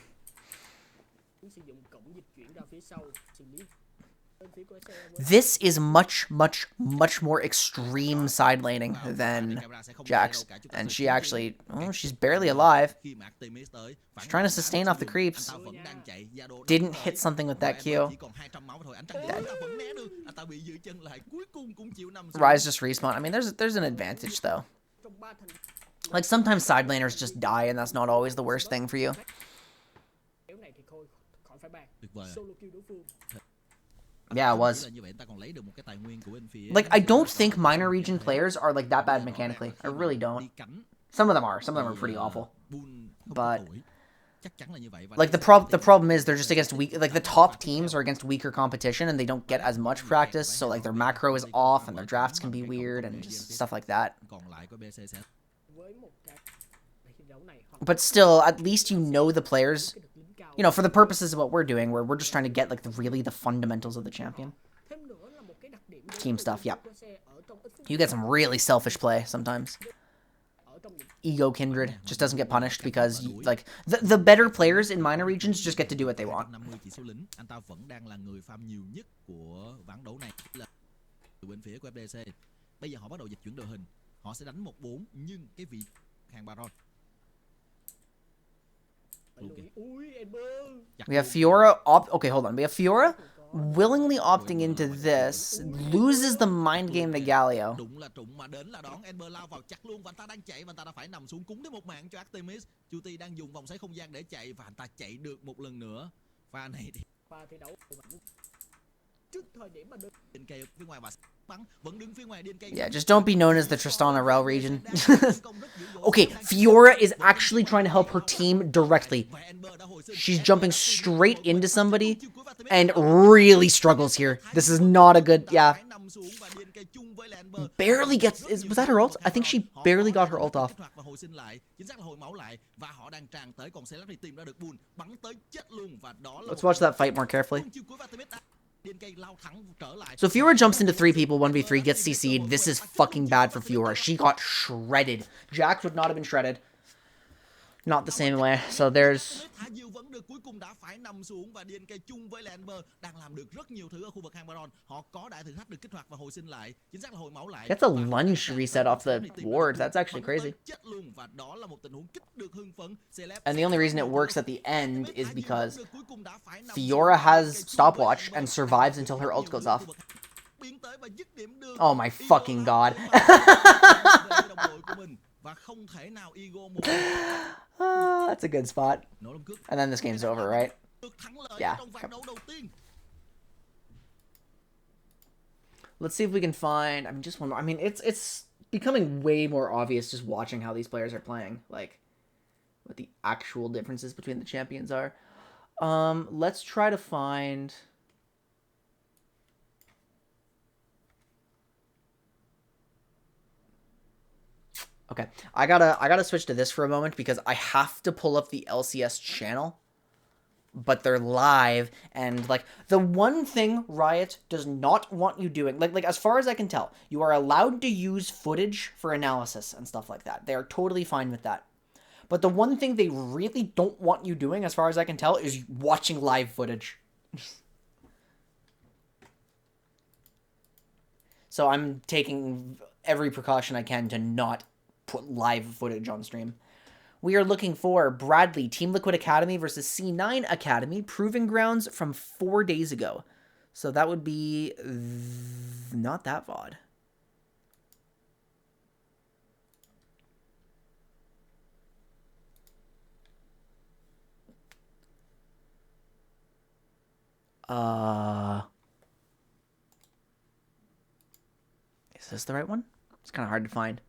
This is much more extreme side laning than Jax. And she actually... Oh, she's barely alive. She's trying to sustain off the creeps. Didn't hit something with that Q. Dead. Rise just respawn. I mean, there's an advantage, though. Like, sometimes side laners just die, and that's not always the worst thing for you. Yeah, it was. Like, I don't think minor region players are like that bad mechanically. I really don't. Some of them are. Some of them are pretty awful. But like the problem is they're just against weak. Like the top teams are against weaker competition, and they don't get as much practice. So like their macro is off, and their drafts can be weird, and just stuff like that. But still, at least you know the players. You know, for the purposes of what we're doing, where we're just trying to get like the fundamentals of the champion. Team stuff, yep. You get some really selfish play sometimes. Ego Kindred just doesn't get punished because like the better players in minor regions just get to do what they want. We have Fiora okay, hold on. We have Fiora willingly opting into this, loses the mind game to Galio. Yeah, just don't be known as the Tristana Rel region. Okay, Fiora is actually trying to help her team directly. She's jumping straight into somebody and really struggles here. This is not a good, yeah. Barely gets, was that her ult? I think she barely got her ult off. Let's watch that fight more carefully. So Fiora jumps into 3 people, 1v3, gets CC'd. This is fucking bad for Fiora. She got shredded. Jax would not have been shredded. Not the same way. So there's... Gets a lunge reset off the ward. That's actually crazy. And the only reason it works at the end is because Fiora has stopwatch and survives until her ult goes off. Oh my fucking god. That's a good spot. And then this game's over, right? Yeah. Let's see if we can find... I mean, just one more. I mean, it's becoming way more obvious just watching how these players are playing. Like, what the actual differences between the champions are. Let's try to find... Okay, I gotta switch to this for a moment because I have to pull up the LCS channel, but they're live, and like the one thing Riot does not want you doing, like as far as I can tell, you are allowed to use footage for analysis and stuff like that. They are totally fine with that. But the one thing they really don't want you doing, as far as I can tell, is watching live footage. So I'm taking every precaution I can to not put live footage on stream. We are looking for Bradley, Team Liquid Academy versus C9 Academy, Proving Grounds from 4 days ago. So that would be not that VOD. Is this the right one? It's kind of hard to find.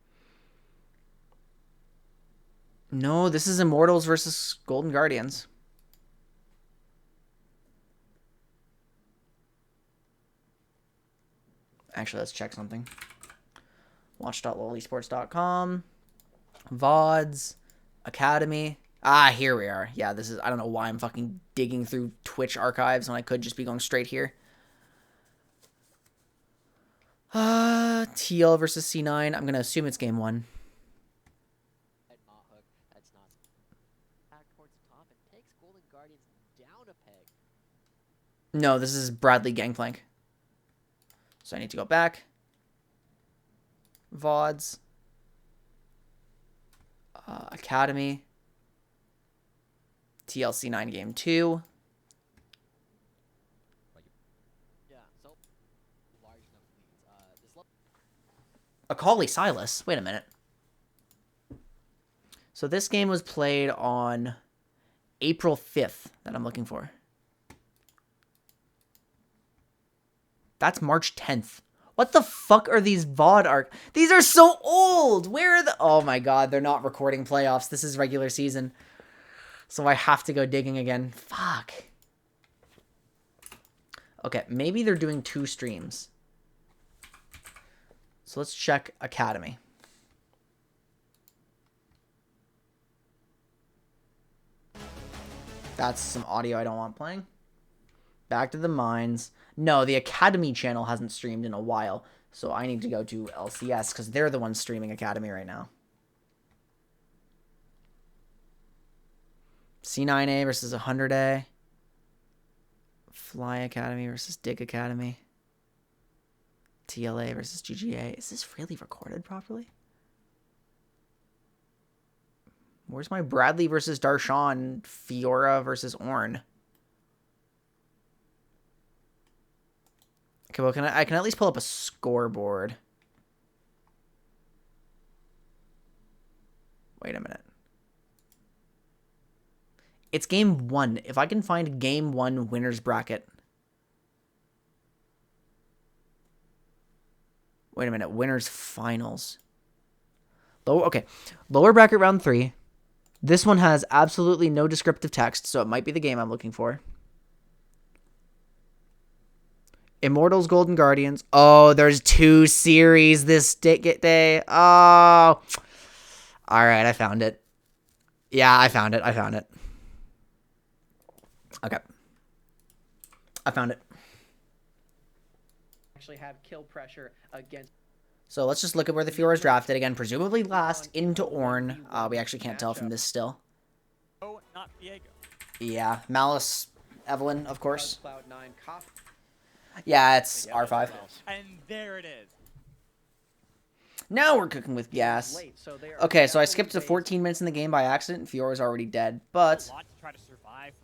No, this is Immortals versus Golden Guardians. Actually, let's check something. Watch.lolesports.com. VODs. Academy. Ah, here we are. Yeah, this is... I don't know why I'm fucking digging through Twitch archives when I could just be going straight here. TL versus C9. I'm going to assume it's game 1. No, this is Bradley Gangplank. So I need to go back. VODs. Academy. TLC 9 game 2. Akali Silas. Wait a minute. So this game was played on April 5th that I'm looking for. That's March 10th. What the fuck are these VOD arc? These are so old! Where are the... Oh my god, they're not recording playoffs. This is regular season. So I have to go digging again. Fuck. Okay, maybe they're doing 2 streams. So let's check Academy. That's some audio I don't want playing. Back to the mines. No, the Academy channel hasn't streamed in a while. So I need to go to LCS because they're the ones streaming Academy right now. C9A versus 100A. Fly Academy versus Dig Academy. TLA versus GGA. Is this really recorded properly? Where's my Bradley versus Darshan, Fiora versus Ornn? Okay, well, I can at least pull up a scoreboard. Wait a minute. It's game 1. If I can find game 1 winners bracket. Wait a minute. Winners finals. Okay. Lower bracket round 3. This one has absolutely no descriptive text, so it might be the game I'm looking for. Immortals, Golden Guardians. Oh, there's 2 series this day. Oh. All right, I found it. Yeah, I found it. Okay. I found it. Actually have kill pressure against... So let's just look at where the Fiora's drafted. Again, presumably last into Ornn. We actually can't tell from this still. Oh, not Diego. Yeah, Malice, Evelyn, of course. Yeah, it's R5. And there it is. Now we're cooking with gas. Okay, so I skipped to 14 minutes in the game by accident, and Fiora's already dead, but...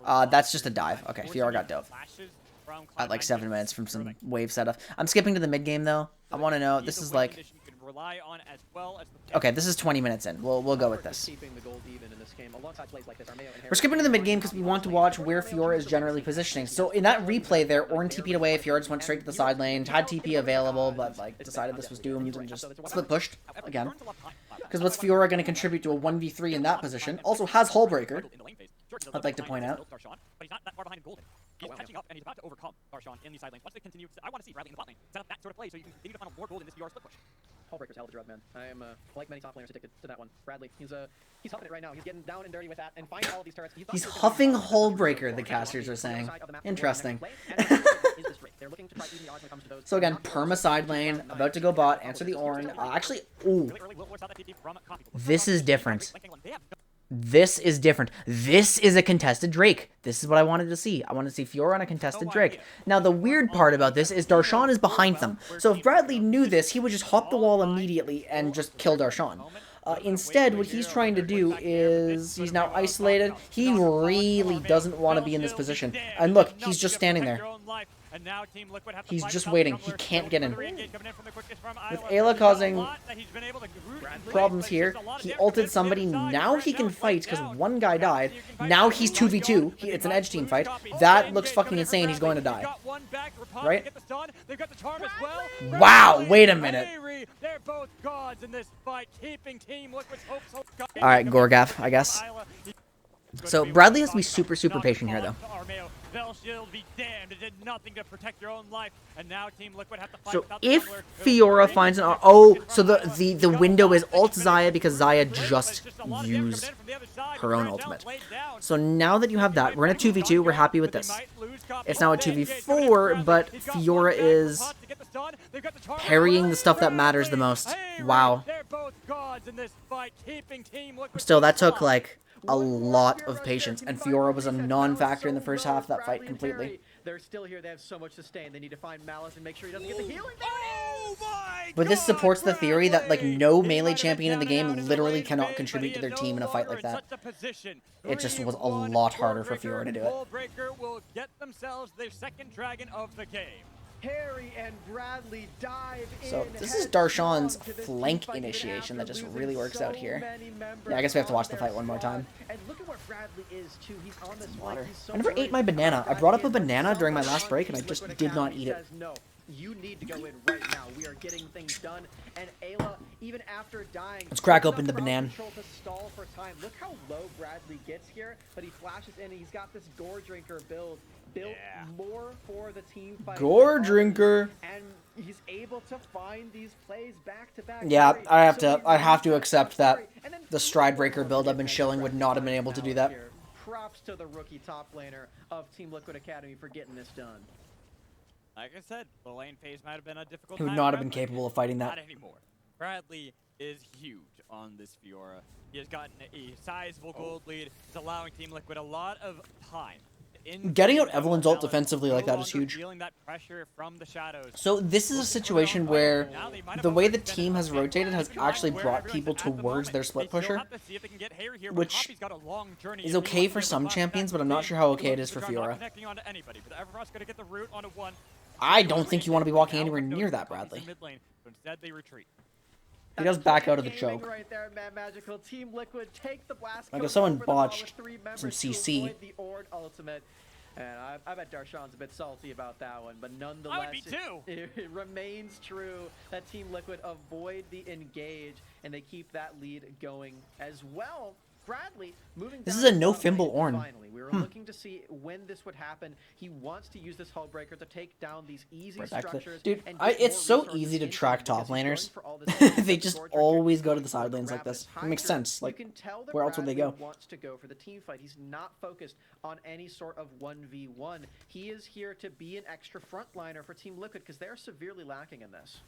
that's just a dive. Okay, Fiora got dove. At like 7 minutes from some wave setup. I'm skipping to the mid game though. I want to know. This is like... Okay, this is 20 minutes in. We'll go with this. We're skipping to the mid game because we want to watch where Fiora is generally positioning. So in that replay there, Ornn TP'd away. Fiora just went straight to the side lane. Had TP available, but like decided this was doomed and just split pushed again. Because what's Fiora going to contribute to a 1v3 in that position? Also has Hullbreaker, I'd like to point out. But he's not that far behind Golden. He's catching up, and he's about to overcome Darshan in the side lane. Once they continue, I want to see Bradley in the bot lane set up that sort of play so you can continue to find more gold in this VR split push. Hullbreaker's hell of a drug, man. I am, like many top players, addicted to that one. Bradley, he's huffing it right now. He's getting down and dirty with that and finding all of these turrets. He's huffing Hullbreaker, the casters are saying. Interesting. So again, perma side lane, about to go bot, answer the Ornn. Actually, ooh. This is different. This is different. This is a contested Drake. This is what I wanted to see. I wanted to see Fiora on a contested Drake. Now, the weird part about this is Darshan is behind them. So if Bradley knew this, he would just hop the wall immediately and just kill Darshan. Instead, what he's trying to do is he's now isolated. He really doesn't want to be in this position. And look, he's just standing there. He's just waiting. He can't get in. With Ayla causing problems here, he ulted somebody. Now he can fight because one guy died. Now he's 2v2. It's an edge team fight. That looks fucking insane. He's going to die. Right? Wow, wait a minute. Alright, Gorgath, I guess. So Bradley has to be super, super patient here, though. So if Fiora finds an... Oh, so the window is ult Xayah because Xayah just used her own ultimate. So now that you have that, we're in a 2v2. We're happy with this. It's now a 2v4, but Fiora is parrying the stuff that matters the most. Wow. Still, that took, like... a lot of patience, and Fiora was a non-factor in the first half of that fight completely. They're still here. They have so much to sustain. They need to find Malice and make sure he doesn't get the healing. But this supports the theory that like no melee champion in the game literally cannot contribute to their team in a fight like that. It just was a lot harder for Fiora to do it. Will get themselves their second dragon of the game. Harry and Bradley dive in. So this is Darshan's flank initiation that just really works out here. Yeah, I guess we have to watch the fight one more time. And look at where Bradley is too. He's on this water. I never ate my banana. I brought up a banana during my last break and I just did not eat it. you need to go in right now. We are getting things done. And Ayla, even after dying, Let's crack open the banana. control to stall for time. Look how low Bradley gets here, but he flashes in and he's got this Gore Drinker built more for the team fight. Gore Drinker. And he's able to find these plays back to back. Yeah, I have to accept that the Stride Breaker build I've been shilling would not have been able to do that. Props to the rookie top laner of Team Liquid Academy for getting this done. Like I said, the lane phase might have been a difficult He would time not for have been Bradley. capable of fighting that. Not anymore. Bradley is huge on this Fiora. He has gotten a sizable gold lead. He's allowing Team Liquid a lot of time. Getting out Evelyn's ult defensively like that is huge. Feeling that pressure from the shadows. So this is a situation where the way the team has rotated has actually brought people towards their split pusher, which is okay for some champions, but I'm not sure how okay it is for Fiora. I don't think you want to be walking anywhere near that, Bradley. He does back out of the choke. Right there, Mad Magical. Team Liquid take the blast. Like if someone botched some CC. The Ord ultimate. And I bet Darshan's a bit salty about that one, but nonetheless, it remains true that Team Liquid avoid the engage and they keep that lead going as well. Bradley moving. This is a no Fimble Ornn. Finally, we were looking to see when this would happen. He wants to use this hull breaker to take down these easy structures. Dude, it's so easy to track top laners. They just always go to the side lanes like this. It makes sense. Like, where else would they go? Wants to go for the team fight. He's not focused on any sort of 1v1. He is here to be an extra frontliner for Team Liquid because they're severely lacking in this.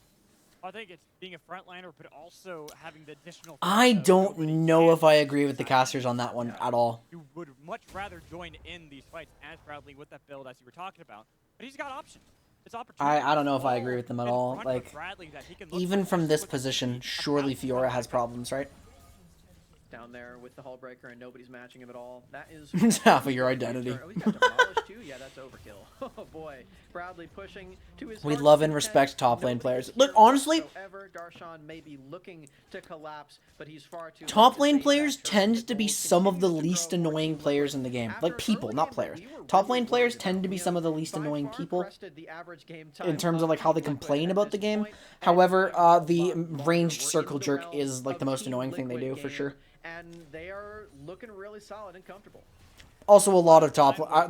I think it's being a frontliner, but also having the additional. I don't know if I agree with the casters on that one at all. You would much rather join in these fights as Bradley with that build as you were talking about, but he's got options. It's opportunity. I don't know if I agree with them at all. Like, even from this position, surely Fiora has problems, right? Down there with the hull breaker and nobody's matching him at all. That is It's half of your identity. Oh, he got demolished too? Yeah, that's overkill. Oh boy. Bradley pushing to his We love and respect top lane players. Look, honestly, Darshan may be looking to collapse, but he's far too top lane players tend to be some of the least annoying players in the game. Like people, not players. Top lane players tend to be some of the least annoying people in terms of like how they complain about the game. However, the ranged circle jerk is like the most annoying thing they do for sure. And they are looking really solid and comfortable. Also, a lot of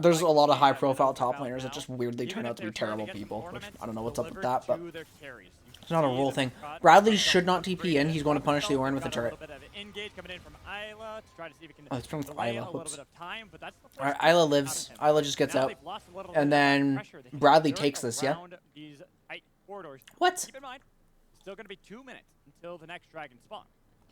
there's a lot of high-profile top laners that just weirdly turn out to be terrible people. Which, I don't know what's up with that, but it's not a rule thing. Bradley should not TP in. He's going to punish the Ornn with a turret. Oh, it's from Irelia. Whoops. Alright, Irelia lives. Irelia just gets out. And then Bradley takes this, yeah? What? Keep in mind, it's still going to be 2 minutes until the next dragon spawn.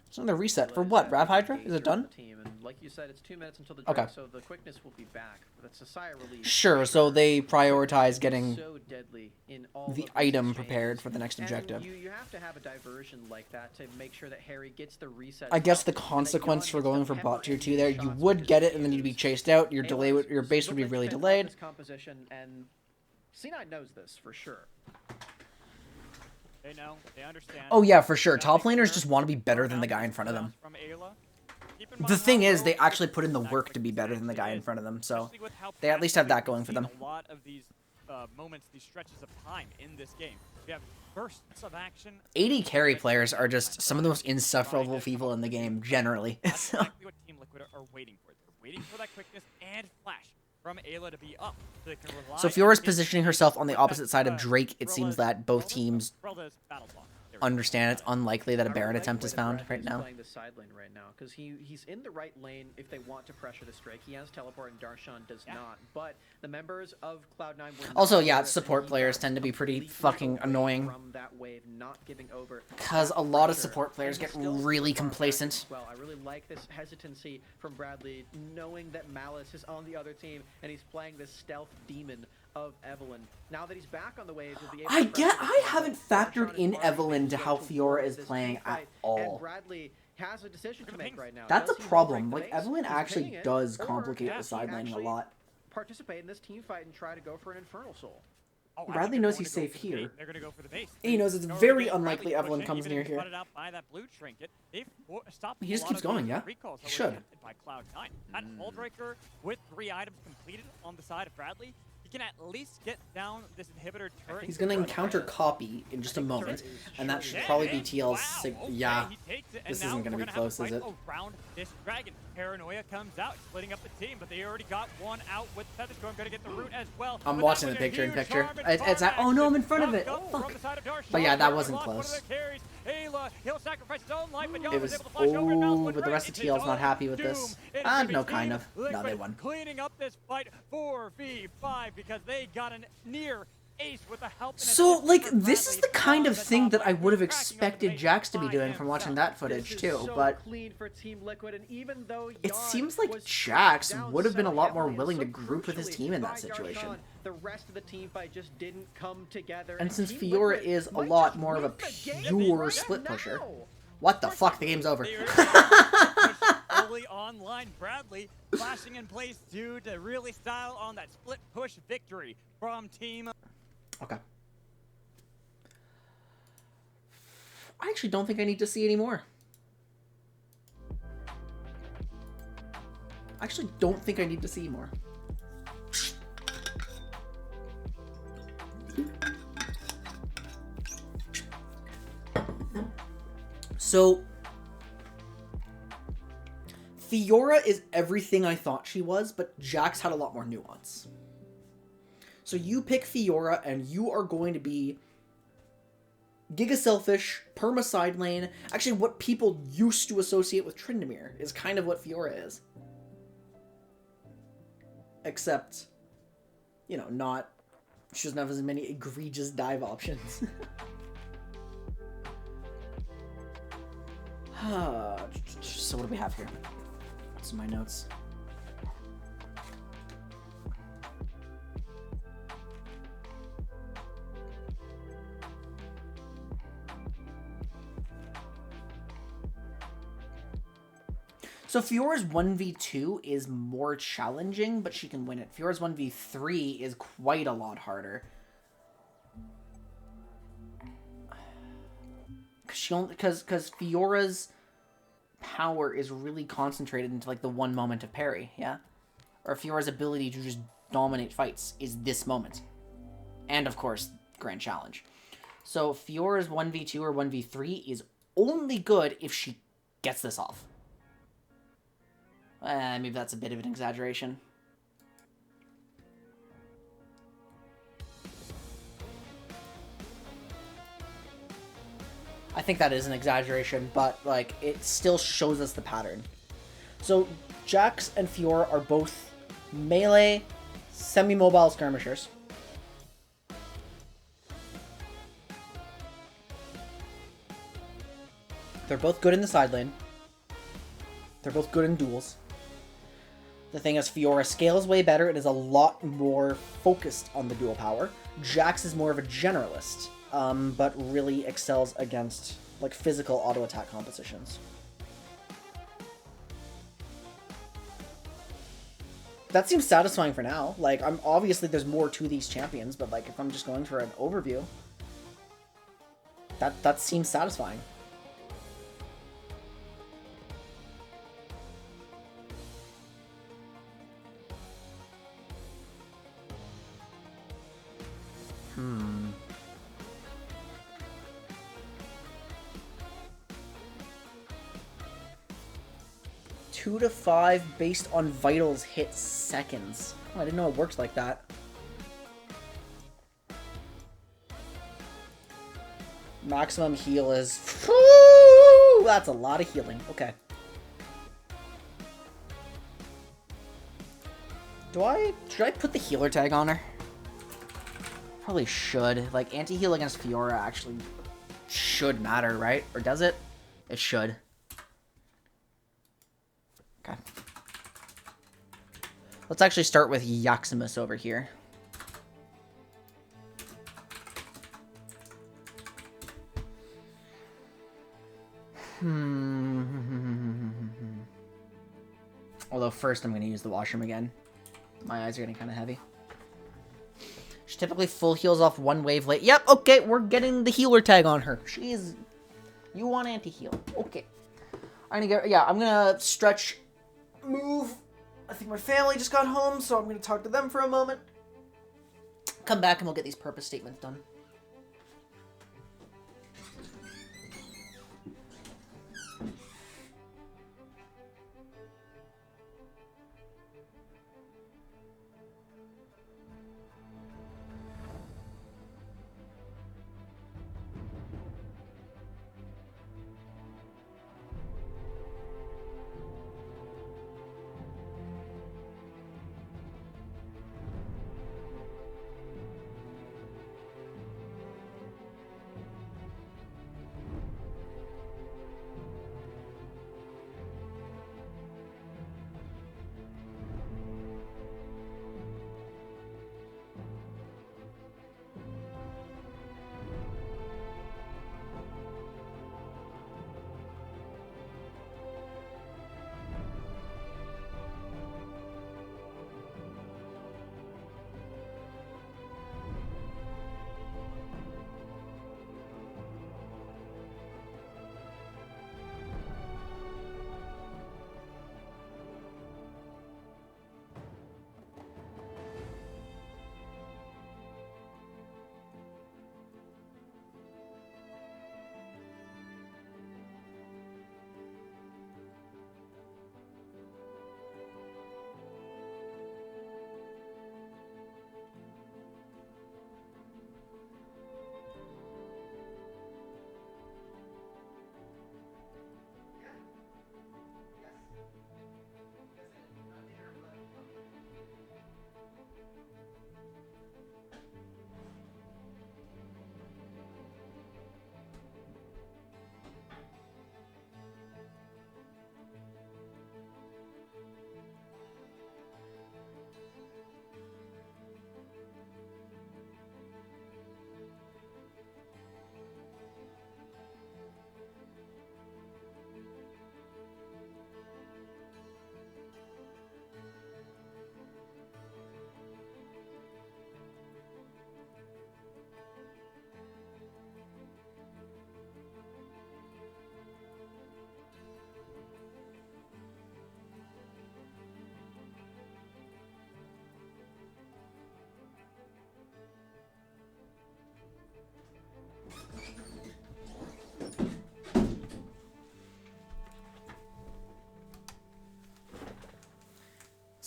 It's another reset. For what? Rav Hydra? Is it done? And like you said, it's 2 minutes until the okay. So the quickness will be back. That's a sigh of relief. Sure, so they prioritize getting so deadly in all the item prepared for the next objective. You have to have a diversion like that to make sure that Harry gets the reset. I guess the consequence for going for bot tier 2 there, you would get it and then you'd be chased out. Your base would be really delayed. Composition, and C9 knows this for sure. They know, they understand. Oh yeah, for sure. Top laners just want to be better than the guy in front of them. The thing is, they actually put in the work to be better than the guy in front of them, so they at least have that going for them. A lot of these moments, these stretches of time in this game. We have bursts of action. AD carry players are just some of the most insufferable people in the game, generally. That's exactly what Team Liquid are waiting for. They're waiting for that quickness and flash from Ayla to be up. So Fiora's positioning herself on the opposite side of Drake. It seems that both teams understand it's unlikely that a Baron attempt is found right now. Playing the side lane right now because he's in the right lane if they want to pressure this Drake. He has teleport and Darshan does not. But the members of Cloud9 also, yeah, support players tend to be pretty fucking annoying. From that wave, not giving over. Because a lot of support players get really complacent. Well, I really like this hesitancy from Bradley, knowing that Malice is on the other team and he's playing this stealth demon of Evelyn. Now that he's back on the wave, he'll be able to I haven't factored in Evelyn to how Fiora is playing at all. And Bradley has a decision to make right now. That's a problem. Like, Evelyn actually does complicate the side laning a lot. Participate in this team fight and try to go for an Infernal Soul. Bradley knows he's safe here. They're going to go for the base. He knows it's very unlikely Evelyn comes near here. He just keeps going, yeah? He should. By Cloud9. That Hull Breaker with 3 items completed on the side of Bradley. he can at least get down this inhibitor turret. He's gonna encounter copy in just a moment, and that should probably be TL's yeah. This isn't gonna be close, is it? Around this dragon. Paranoia comes out, splitting up the team, but they already got one out with Featherstorm. Gonna get the root as well. I'm watching the picture in picture. It's at, oh no, I'm in front of it. Oh, fuck. But yeah, that wasn't close. It was, oh, but the rest of TL's not happy with this. No, kind of. No, they won. Cleaning up this fight 4v5 because they got a near ace with the help. So, like, this is the kind of thing that I would have expected Jax to be doing from watching that footage, too, but it seems like Jax would have been a lot more willing to group with his team in that situation. The rest of the team fight just didn't come together. And since Fiora is a lot more of a pure split pusher, what the fuck, the game's over. Early online, Bradley flashing in place due to really style on that split push victory from team. Okay. I actually don't think I need to see any more. I actually don't think I need to see more. So, Fiora is everything I thought she was, but Jax had a lot more nuance. So you pick Fiora, and you are going to be Giga Selfish, Perma side lane. Actually, what people used to associate with Tryndamere is kind of what Fiora is. Except, you know, not... She doesn't have as many egregious dive options. So what do we have here? What's in my notes? So Fiora's 1v2 is more challenging, but she can win it. Fiora's 1v3 is quite a lot harder. Because Fiora's power is really concentrated into like the one moment of parry, yeah? Or Fiora's ability to just dominate fights is this moment. And of course, Grand Challenge. So Fiora's 1v2 or 1v3 is only good if she gets this off. Maybe that's a bit of an exaggeration. I think that is an exaggeration, but like it still shows us the pattern. So Jax and Fiora are both melee, semi-mobile skirmishers. They're both good in the side lane. They're both good in duels. The thing is, Fiora scales way better and is a lot more focused on the dual power. Jax is more of a generalist, but really excels against like physical auto attack compositions. That seems satisfying for now. Like, obviously there's more to these champions, but like if I'm just going for an overview, that seems satisfying. Hmm. Two to 5 based on vitals hit seconds. Oh, I didn't know it works like that. Maximum heal is... Woo! That's a lot of healing. Okay. Should I put the healer tag on her? Probably should. Like, anti-heal against Fiora actually should matter, right? Or does it? It should. Okay. Let's actually start with Yaximus over here. Although first I'm going to use the washroom again. My eyes are getting kind of heavy. She typically full heals off one wave late. Yep, okay, we're getting the healer tag on her. She's... You want anti-heal. Okay. I'm gonna stretch, move. I think my family just got home, so I'm gonna talk to them for a moment. Come back and we'll get these purpose statements done.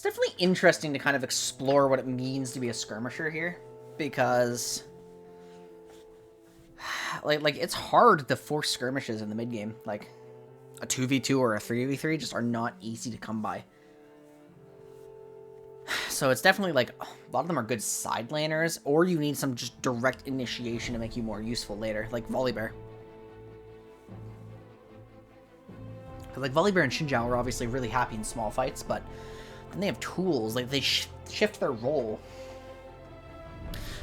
It's definitely interesting to kind of explore what it means to be a skirmisher here, because like it's hard to force skirmishes in the mid game. Like a 2v2 or a 3v3 just are not easy to come by. So it's definitely like a lot of them are good side laners, or you need some just direct initiation to make you more useful later, like Volibear. Like Volibear and Xinjiao are obviously really happy in small fights, but then they have tools, like they shift their role.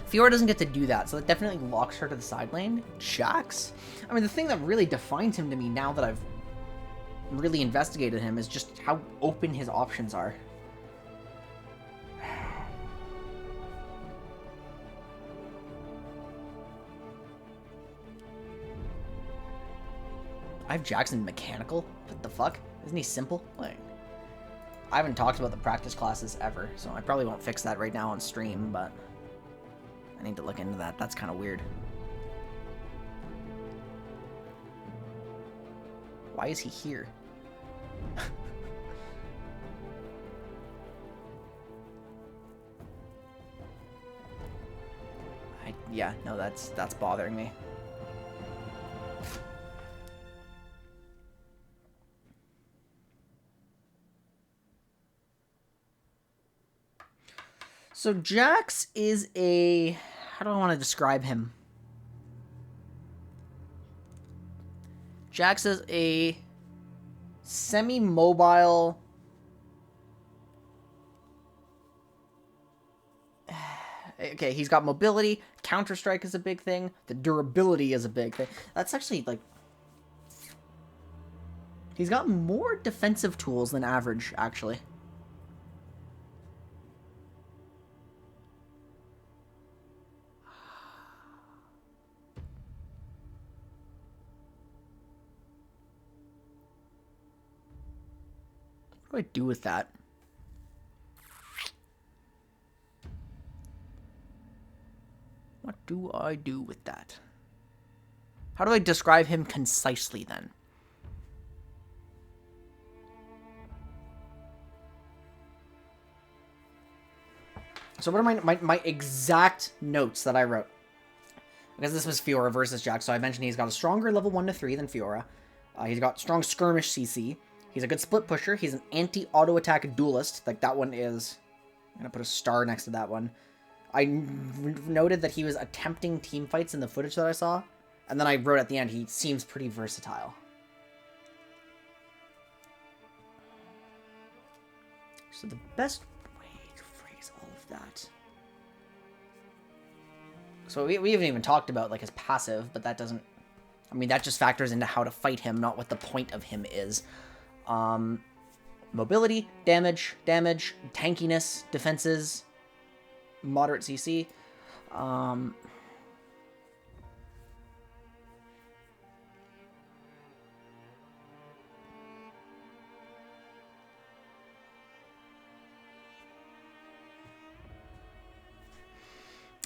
Fiora doesn't get to do that, so that definitely locks her to the side lane. Jax, I mean, the thing that really defines him to me now that I've really investigated him is just how open his options are. I have Jackson mechanical? What the fuck? Isn't he simple? Like, I haven't talked about the practice classes ever, so I probably won't fix that right now on stream, but I need to look into that. That's kind of weird. Why is he here? Yeah, no, that's bothering me. So Jax is a... how do I want to describe him? Jax is a semi-mobile... okay, he's got mobility. Counter-Strike is a big thing. The durability is a big thing. That's actually, like... he's got more defensive tools than average, actually. What do I do with that? do I do with that? How do I describe him concisely then? So what are my exact notes that I wrote? Because this was Fiora versus Jax, so I mentioned he's got a stronger level 1 to 3 than Fiora. He's got strong skirmish CC. He's a good split pusher. He's an anti-auto attack duelist. Like, that one is... I'm going to put a star next to that one. I noted that he was attempting team fights in the footage that I saw. And then I wrote at the end, he seems pretty versatile. So the best way to phrase all of that... So we haven't even talked about, like, his passive, but that doesn't... I mean, that just factors into how to fight him, not what the point of him is. Mobility, damage, tankiness, defenses, moderate CC.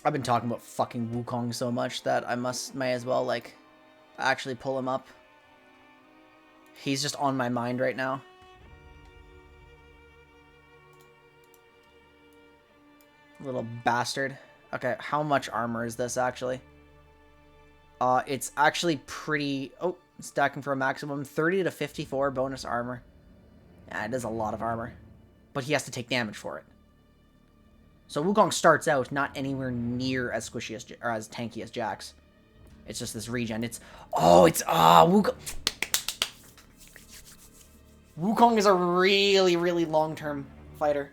I've been talking about fucking Wukong so much that I may as well, like, actually pull him up. He's just on my mind right now. Little bastard. Okay, how much armor is this, actually? It's actually pretty... Oh, stacking for a maximum 30 to 54 bonus armor. Yeah, it is a lot of armor. But he has to take damage for it. So Wukong starts out not anywhere near as squishy as, or as tanky as Jax. It's just this regen. It's... Oh, it's... Wukong... Wukong is a really, really long-term fighter.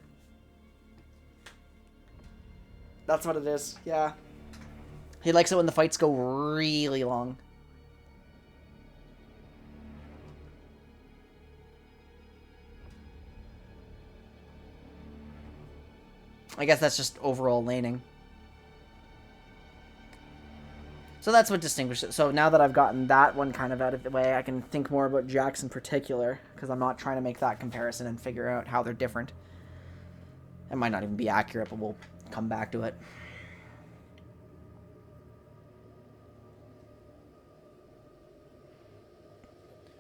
That's what it is, yeah. He likes it when the fights go really long. I guess that's just overall laning. So that's what distinguishes it. So now that I've gotten that one kind of out of the way, I can think more about Jax in particular, because I'm not trying to make that comparison and figure out how they're different. It might not even be accurate, but we'll come back to it.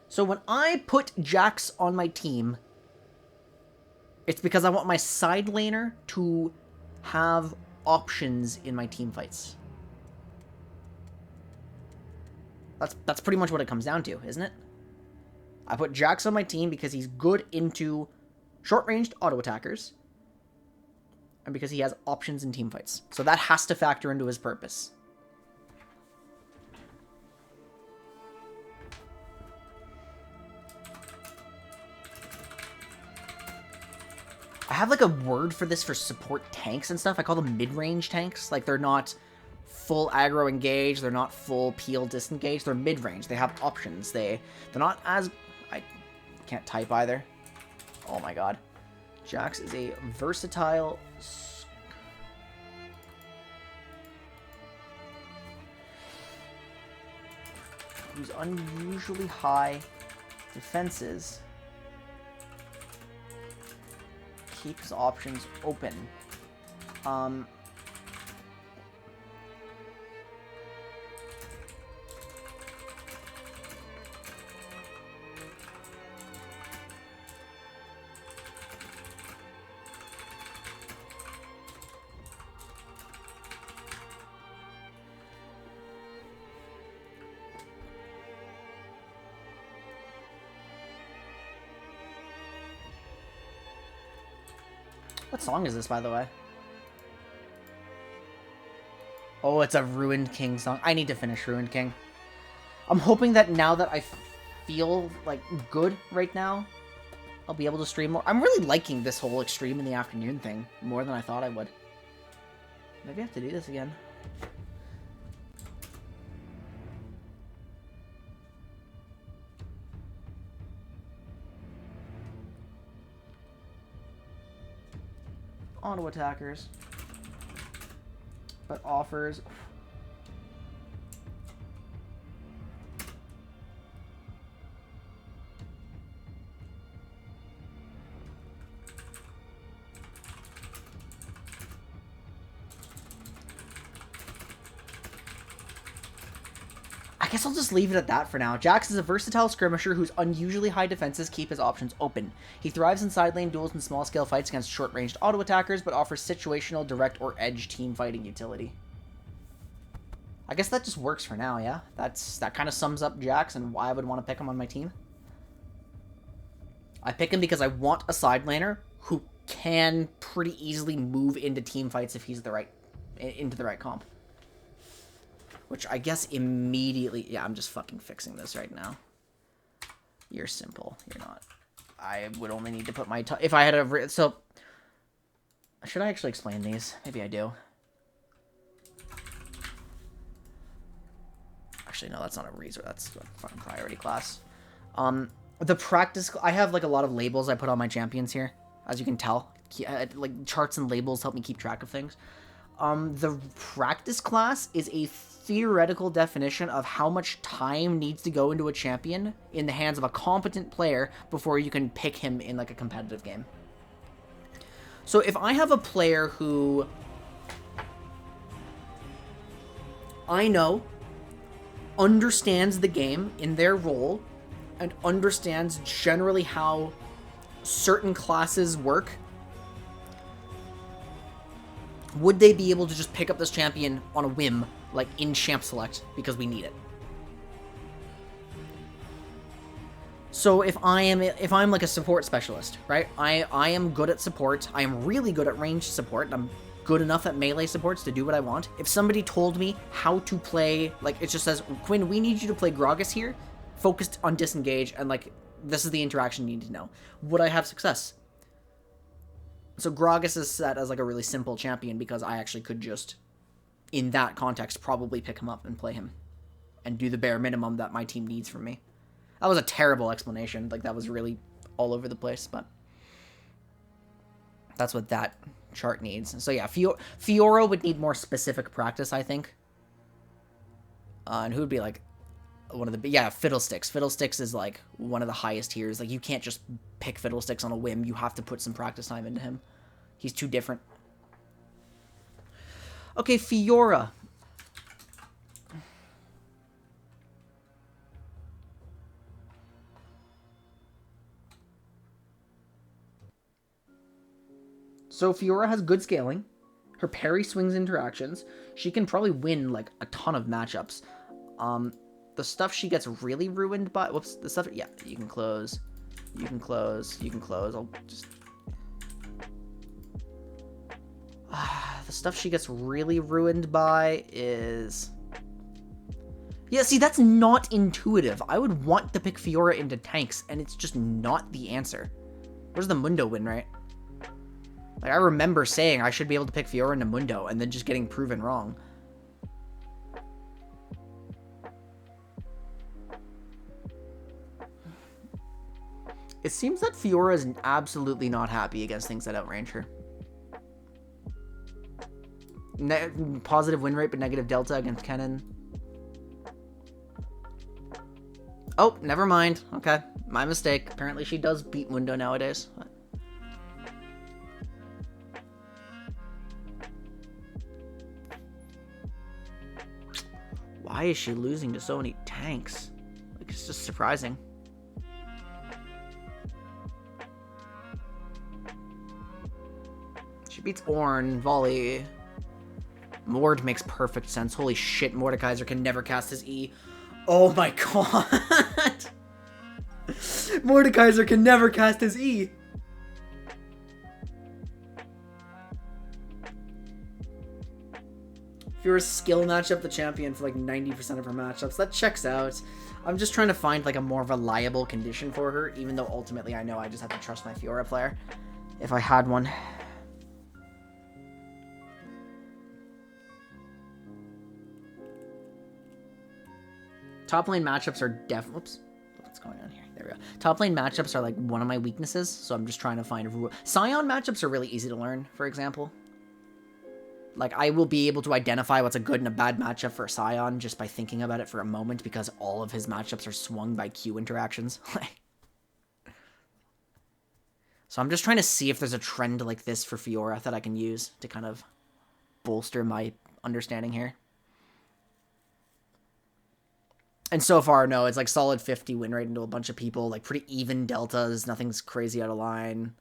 So when I put Jax on my team, it's because I want my side laner to have options in my team fights. That's pretty much what it comes down to, isn't it? I put Jax on my team because he's good into short-ranged auto attackers, and because he has options in team fights. So that has to factor into his purpose. I have like a word for this for support tanks and stuff. I call them mid-range tanks. Like, they're not full aggro engage, they're not full peel disengage, they're mid-range. They have options. They're not as... I can't type either. Oh my god. Jax is a versatile... who's unusually high defenses. Keep his options open. What song is this, by the way? Oh, it's a Ruined King song. I need to finish Ruined King. I'm hoping that now that I feel, like, good right now, I'll be able to stream more. I'm really liking this whole, like, stream in the afternoon thing more than I thought I would. Maybe I have to do this again. Auto attackers, but offers. guess I'll just leave it at that for now. Jax is a versatile skirmisher whose unusually high defenses keep his options open. He thrives in side lane duels and small-scale fights against short-ranged auto-attackers, but offers situational, direct, or edge team fighting utility. I guess that just works for now, yeah? That kind of sums up Jax and why I would want to pick him on my team. I pick him because I want a side laner who can pretty easily move into team fights if he's into the right comp. Which I guess immediately... Yeah, I'm just fucking fixing this right now. You're simple. You're not. I would only need to put my... If I had a... So... Should I actually explain these? Maybe I do. Actually, no, that's not a resource. That's a fucking priority class. The practice... I have, like, a lot of labels I put on my champions here. As you can tell. Like, charts and labels help me keep track of things. The practice class is a theoretical definition of how much time needs to go into a champion in the hands of a competent player before you can pick him in, like, a competitive game. So if I have a player who I know understands the game in their role and understands generally how certain classes work, would they be able to just pick up this champion on a whim, like in Champ Select, because we need it? So if I'm like a support specialist, right? I am good at support. I am really good at ranged support. And I'm good enough at melee supports to do what I want. If somebody told me how to play, like, it just says, Quinn, we need you to play Gragas here, focused on disengage, and like, this is the interaction you need to know. Would I have success? So Gragas is set as like a really simple champion because I actually could just, in that context, probably pick him up and play him. And do the bare minimum that my team needs from me. That was a terrible explanation. Like, that was really all over the place, but that's what that chart needs. So yeah, Fiora would need more specific practice, I think. And who would be like one of the... Yeah, Fiddlesticks. Fiddlesticks is like one of the highest tiers. Like, you can't just pick Fiddlesticks on a whim. You have to put some practice time into him. He's too different. Okay, Fiora. So Fiora has good scaling. Her parry swings interactions. She can probably win, like, a ton of matchups. The stuff she gets really ruined by... Whoops, the stuff... Yeah, you can close. You can close. You can close. I'll just... the stuff she gets really ruined by is... Yeah, see, that's not intuitive. I would want to pick Fiora into tanks, and it's just not the answer. Where's the Mundo win, right? Like, I remember saying I should be able to pick Fiora into Mundo, and then just getting proven wrong. It seems that Fiora is absolutely not happy against things that outrange her. Positive win rate, but negative delta against Kennen. Oh, never mind. Okay, my mistake. Apparently she does beat Mundo nowadays. Why is she losing to so many tanks? Like, it's just surprising. She beats Ornn, Volley. Mord makes perfect sense. Holy shit, Mordekaiser can never cast his E. Oh my god! Mordekaiser can never cast his E! If you're a skill matchup, the champion for like 90% of her matchups, that checks out. I'm just trying to find like a more reliable condition for her, even though ultimately I know I just have to trust my Fiora player. If I had one. Top lane matchups are whoops. What's going on here? There we go. Top lane matchups are like one of my weaknesses, so I'm just trying to find a rule. Scion matchups are really easy to learn, for example. Like, I will be able to identify what's a good and a bad matchup for Scion just by thinking about it for a moment, because all of his matchups are swung by Q interactions. So I'm just trying to see if there's a trend like this for Fiora that I can use to kind of bolster my understanding here. And so far, no, it's like solid 50 win rate into a bunch of people, like pretty even deltas, nothing's crazy out of line.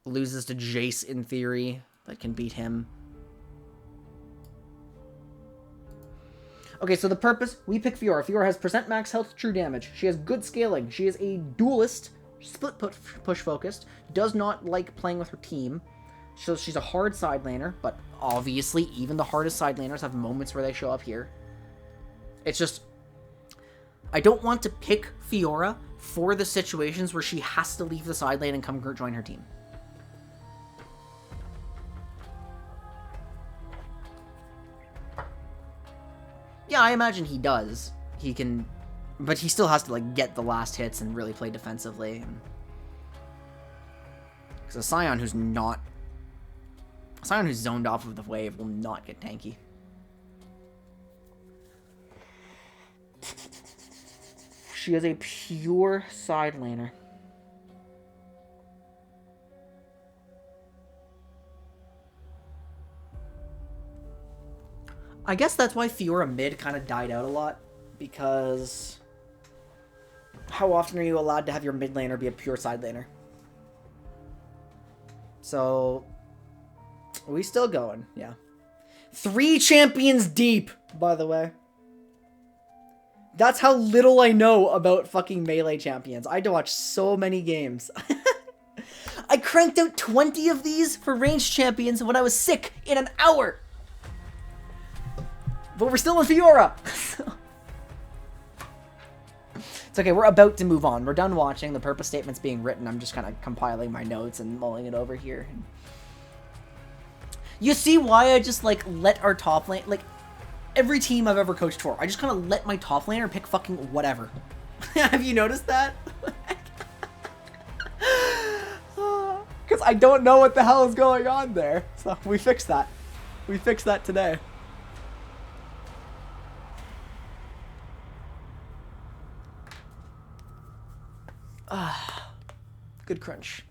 Loses to Jace in theory, but can beat him. Okay, so the purpose, we pick Fiora. Fiora has percent max health, true damage. She has good scaling. She is a duelist, split push focused, does not like playing with her team. So she's a hard side laner, but obviously even the hardest side laners have moments where they show up here. It's just, I don't want to pick Fiora for the situations where she has to leave the side lane and come join her team. Yeah, I imagine he does. He can, but he still has to like get the last hits and really play defensively. Because a Scion who's zoned off of the wave will not get tanky. She is a pure side laner. I guess that's why Fiora mid kind of died out a lot, because how often are you allowed to have your mid laner be a pure side laner? So, we still going, yeah. 3 champions deep, by the way. That's how little I know about fucking Melee champions. I had to watch so many games. I cranked out 20 of these for ranged champions when I was sick in an hour. But we're still in Fiora. It's okay, we're about to move on. We're done watching. The purpose statement's being written. I'm just kind of compiling my notes and mulling it over here. You see why I just, like, let our top lane... Like, every team I've ever coached for, I just kind of let my top laner pick fucking whatever. Have you noticed that? Because I don't know what the hell is going on there. So, we fixed that. We fixed that today. Good crunch.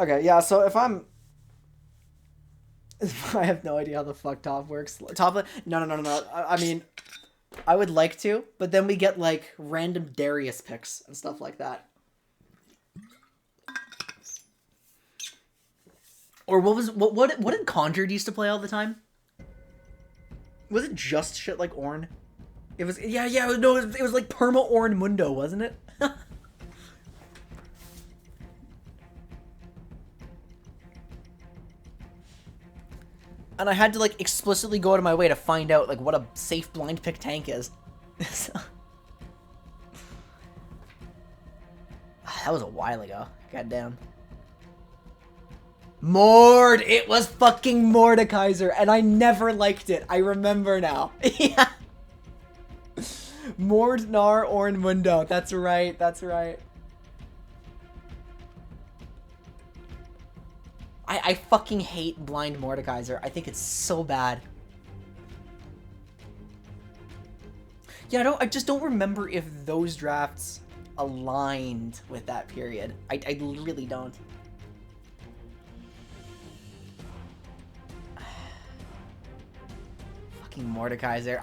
Okay, yeah, so if I'm... I have no idea how the fuck top works. Top... No. I mean, I would like to, but then we get, like, random Darius picks and stuff like that. Or what did Conjured used to play all the time? Was it just shit like Ornn? It was, yeah, no, it was like Perma Ornn Mundo, wasn't it? And I had to, like, explicitly go out of my way to find out, like, what a safe blind pick tank is. That was a while ago. Goddamn. Mord! It was fucking Mordekaiser, and I never liked it. I remember now. Yeah. Mordnar Ornn Mundo. That's right, that's right. I fucking hate blind Mordekaiser. I think it's so bad. Yeah, I just don't remember if those drafts aligned with that period. I really don't. Fucking Mordekaiser.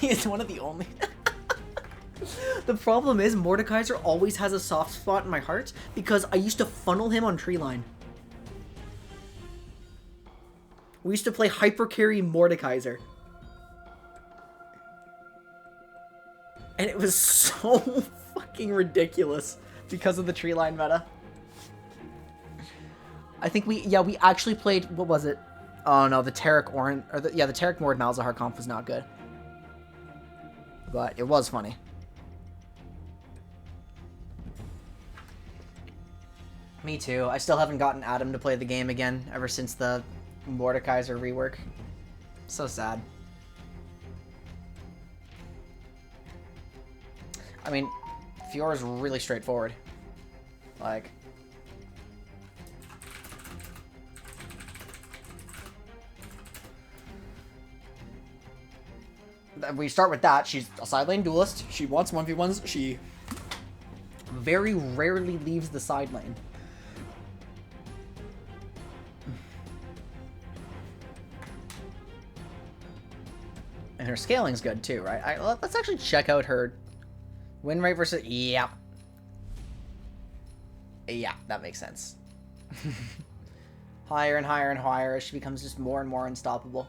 It's one of the only... The problem is Mordekaiser always has a soft spot in my heart because I used to funnel him on Treeline. We used to play hyper carry Mordekaiser. And it was so fucking ridiculous because of the Treeline meta. I think we actually played, what was it? Oh no, the Taric Ornn, or the Taric Mord Malzahar comp was not good. But it was funny. Me too. I still haven't gotten Adam to play the game again ever since the Mordekaiser rework. So sad. I mean, Fiora's really straightforward. Like... We start with that. She's a side lane duelist. She wants 1v1s. She very rarely leaves the side lane. her scaling's good too, right? Let's actually check out her win rate versus... Yeah. Yeah, that makes sense. Higher and higher and higher as she becomes just more and more unstoppable.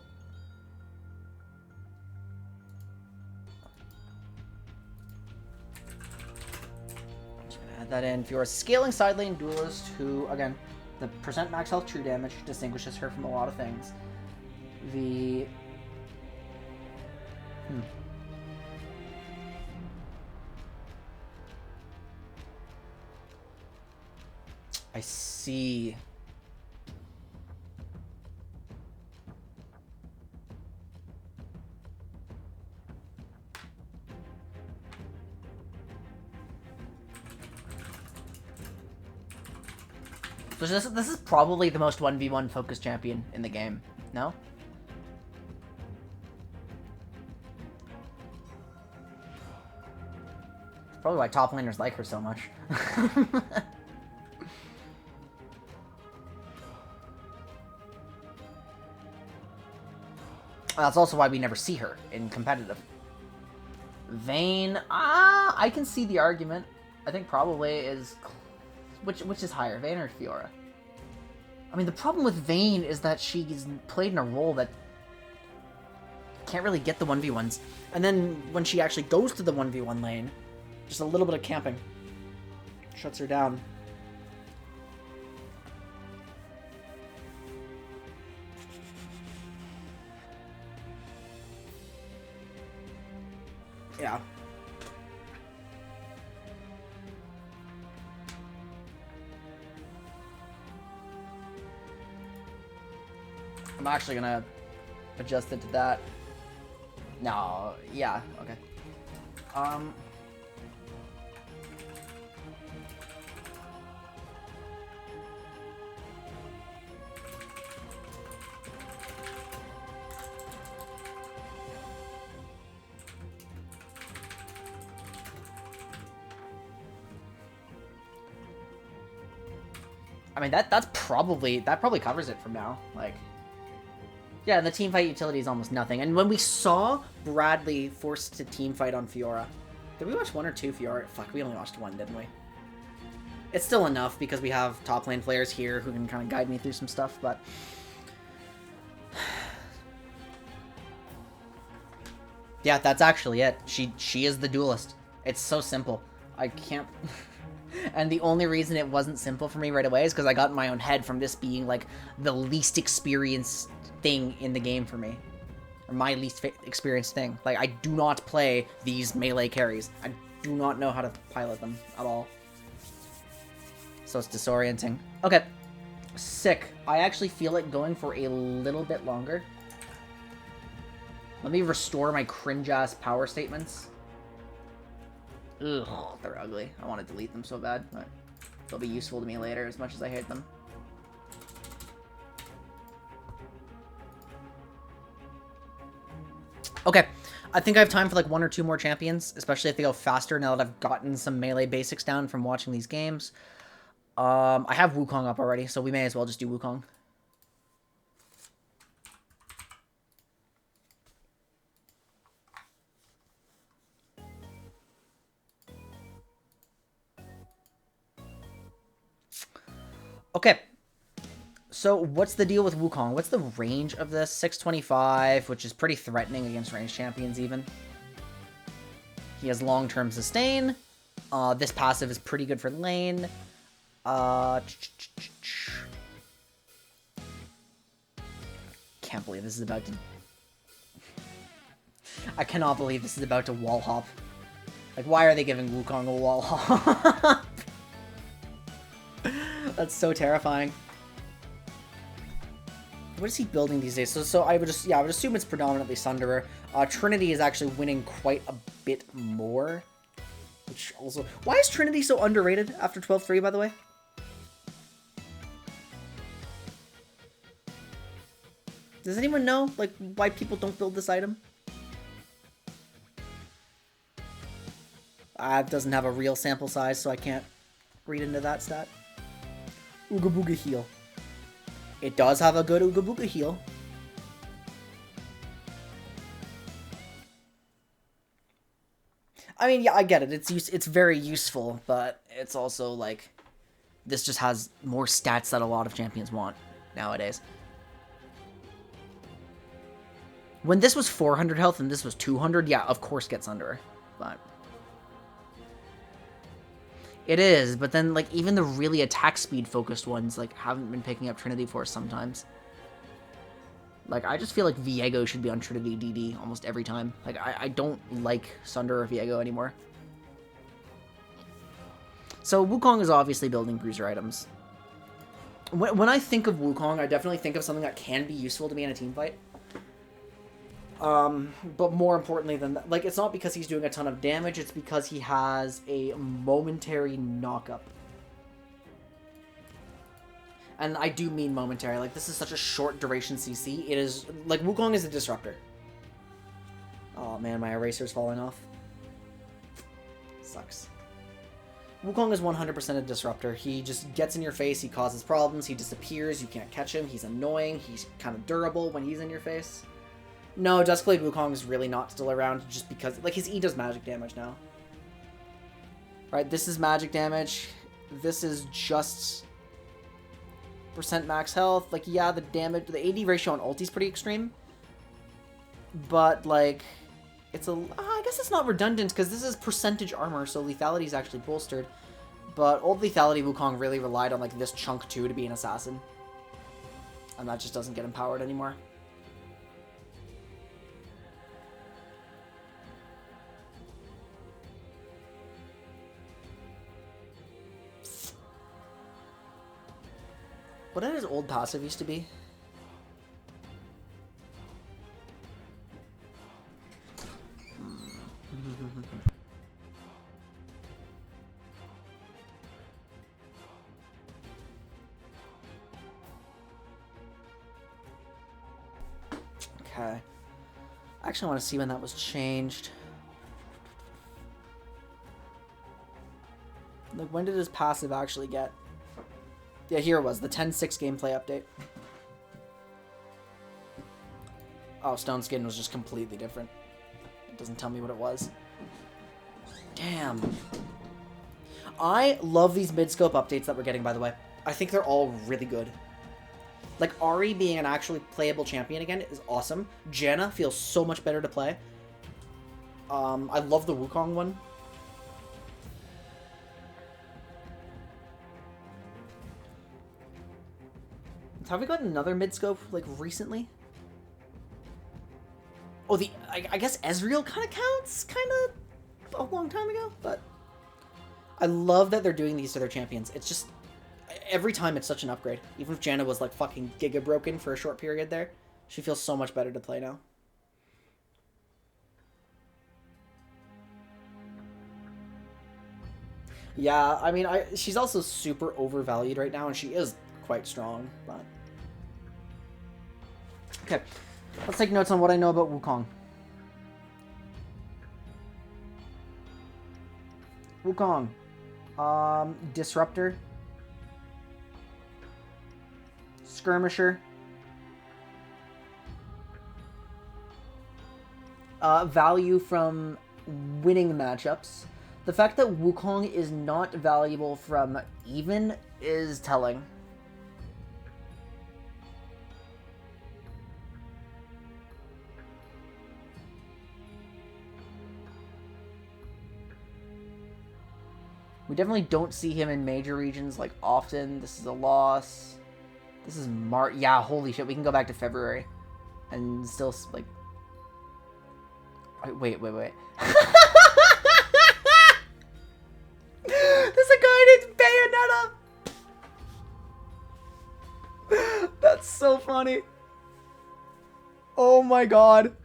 I'm just gonna add that in. Fiora's scaling side lane duelist who, again, the percent max health true damage distinguishes her from a lot of things. The... I see. So this is probably the most 1v1 focused champion in the game, no? Probably why top laners like her so much. That's also why we never see her in competitive. Vayne, I can see the argument. I think probably is... Which is higher, Vayne or Fiora? I mean, the problem with Vayne is that she's played in a role that can't really get the 1v1s. And then when she actually goes to the 1v1 lane, just a little bit of camping shuts her down. Yeah. I'm actually gonna adjust it to that. No, yeah, okay. I mean, that probably covers it from now. Like, yeah, the teamfight utility is almost nothing. And when we saw Bradley forced to teamfight on Fiora, did we watch one or two Fiora? Fuck, we only watched one, didn't we? It's still enough because we have top lane players here who can kind of guide me through some stuff, but... Yeah, that's actually it. She is the duelist. It's so simple. I can't... And the only reason it wasn't simple for me right away is because I got in my own head from this being, like, the least experienced thing in the game for me. Or my least experienced thing. Like, I do not play these melee carries. I do not know how to pilot them at all. So it's disorienting. Okay. Sick. I actually feel it going for a little bit longer. Let me restore my cringe-ass power statements. Ugh, they're ugly. I want to delete them so bad, but they'll be useful to me later as much as I hate them. Okay, I think I have time for like one or two more champions, especially if they go faster now that I've gotten some melee basics down from watching these games. I have Wukong up already, so we may as well just do Wukong. Okay, so what's the deal with Wukong? What's the range of this? 625, which is pretty threatening against ranged champions even. He has long-term sustain. This passive is pretty good for lane. Can't believe this is about to... I cannot believe this is about to wall hop. Like, why are they giving Wukong a wall hop? That's so terrifying. What is he building these days? So I would just, yeah, I would assume it's predominantly Sunderer. Trinity is actually winning quite a bit more. Which also... Why is Trinity so underrated after 12-3, by the way? Does anyone know, like, why people don't build this item? It doesn't have a real sample size, so I can't read into that stat. Ooga Booga heal. It does have a good Ooga Booga heal. I mean, yeah, I get it. It's very useful, but it's also like this just has more stats that a lot of champions want nowadays. When this was 400 health and this was 200, yeah, of course gets under, but it is. But then, like, even the really attack speed focused ones, like, haven't been picking up Trinity Force sometimes. Like, I just feel like Viego should be on Trinity DD almost every time. Like, I don't like Sunder or Viego anymore. So, Wukong is obviously building bruiser items. When I think of Wukong, I definitely think of something that can be useful to me in a team fight. But more importantly than that, like, it's not because he's doing a ton of damage, it's because he has a momentary knock-up. And I do mean momentary. Like, this is such a short duration CC. It is, like, Wukong is a disruptor. Oh man, my eraser's falling off. Sucks. Wukong is 100% a disruptor. He just gets in your face, he causes problems, he disappears, you can't catch him, he's annoying, he's kind of durable when he's in your face. No, Duskblade Wukong is really not still around just because, like, his E does magic damage now. Right, this is magic damage. This is just percent max health. Like, yeah, the damage, the AD ratio on ulti is pretty extreme. But, like, it's a, I guess it's not redundant because this is percentage armor, so lethality is actually bolstered. But old lethality Wukong really relied on, like, this chunk 2 to be an assassin. And that just doesn't get empowered anymore. What did his old passive used to be? Okay. I actually want to see when that was changed. Like, when did his passive actually get? Yeah, here it was, the 10-6 gameplay update. Oh, Stone Skin was just completely different. It doesn't tell me what it was. Damn. I love these mid-scope updates that we're getting, by the way. I think they're all really good. Like, Ahri being an actually playable champion again is awesome. Janna feels so much better to play. I love the Wukong one. Have we gotten another mid-scope, like, recently? Oh, I guess Ezreal kind of counts, kind of a long time ago, but I love that they're doing these to their champions. It's just, every time it's such an upgrade. Even if Janna was, like, fucking giga broken for a short period there, she feels so much better to play now. Yeah, I mean, she's also super overvalued right now, and she is quite strong, but... Okay, let's take notes on what I know about Wukong. Wukong. Disruptor. Skirmisher. Value from winning matchups. The fact that Wukong is not valuable from even is telling. We definitely don't see him in major regions, like, often. This is a loss. This is March. Yeah, holy shit. We can go back to February. And still, like... Wait. There's a guy named Bayonetta! That's so funny. Oh my god.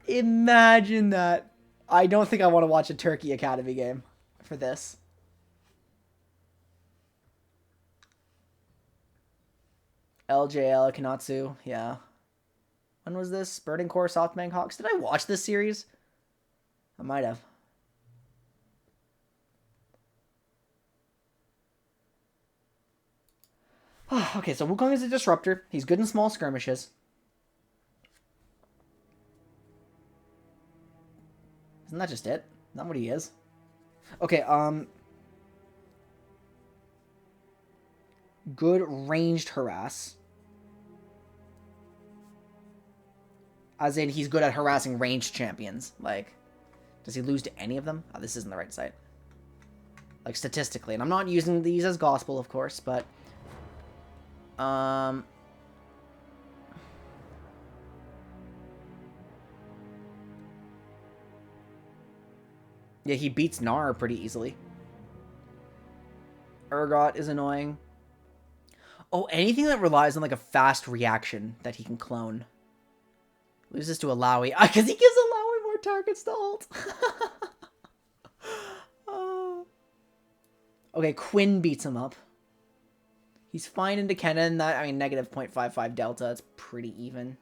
Imagine that. I don't think I want to watch a Turkey Academy game for this. LJL Kanatsu, yeah. When was this? Burning Core, SoftBank Hawks. Did I watch this series? I might have. Okay, so Wukong is a disruptor. He's good in small skirmishes. Isn't that just it? Not what he is. Okay, good ranged harass. As in, he's good at harassing ranged champions. Like, does he lose to any of them? Oh, this isn't the right site. Like, statistically. And I'm not using these as gospel, of course, but... Yeah, he beats Gnar pretty easily. Urgot is annoying. Oh, anything that relies on, like, a fast reaction that he can clone. Loses to Alawi. Because he gives Alawi more targets to ult. Okay, Quinn beats him up. He's fine into Kennen. That, I mean, negative 0.55 delta. It's pretty even.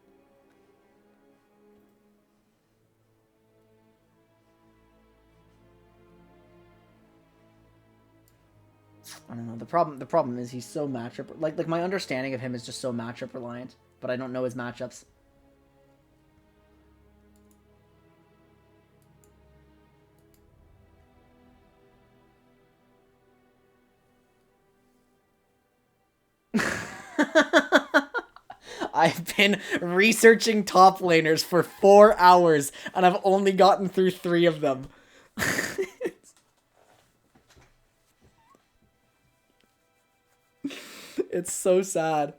I don't know. The problem is he's so matchup like my understanding of him is just so matchup reliant, but I don't know his matchups. I've been researching top laners for 4 hours, and I've only gotten through 3 of them. It's so sad.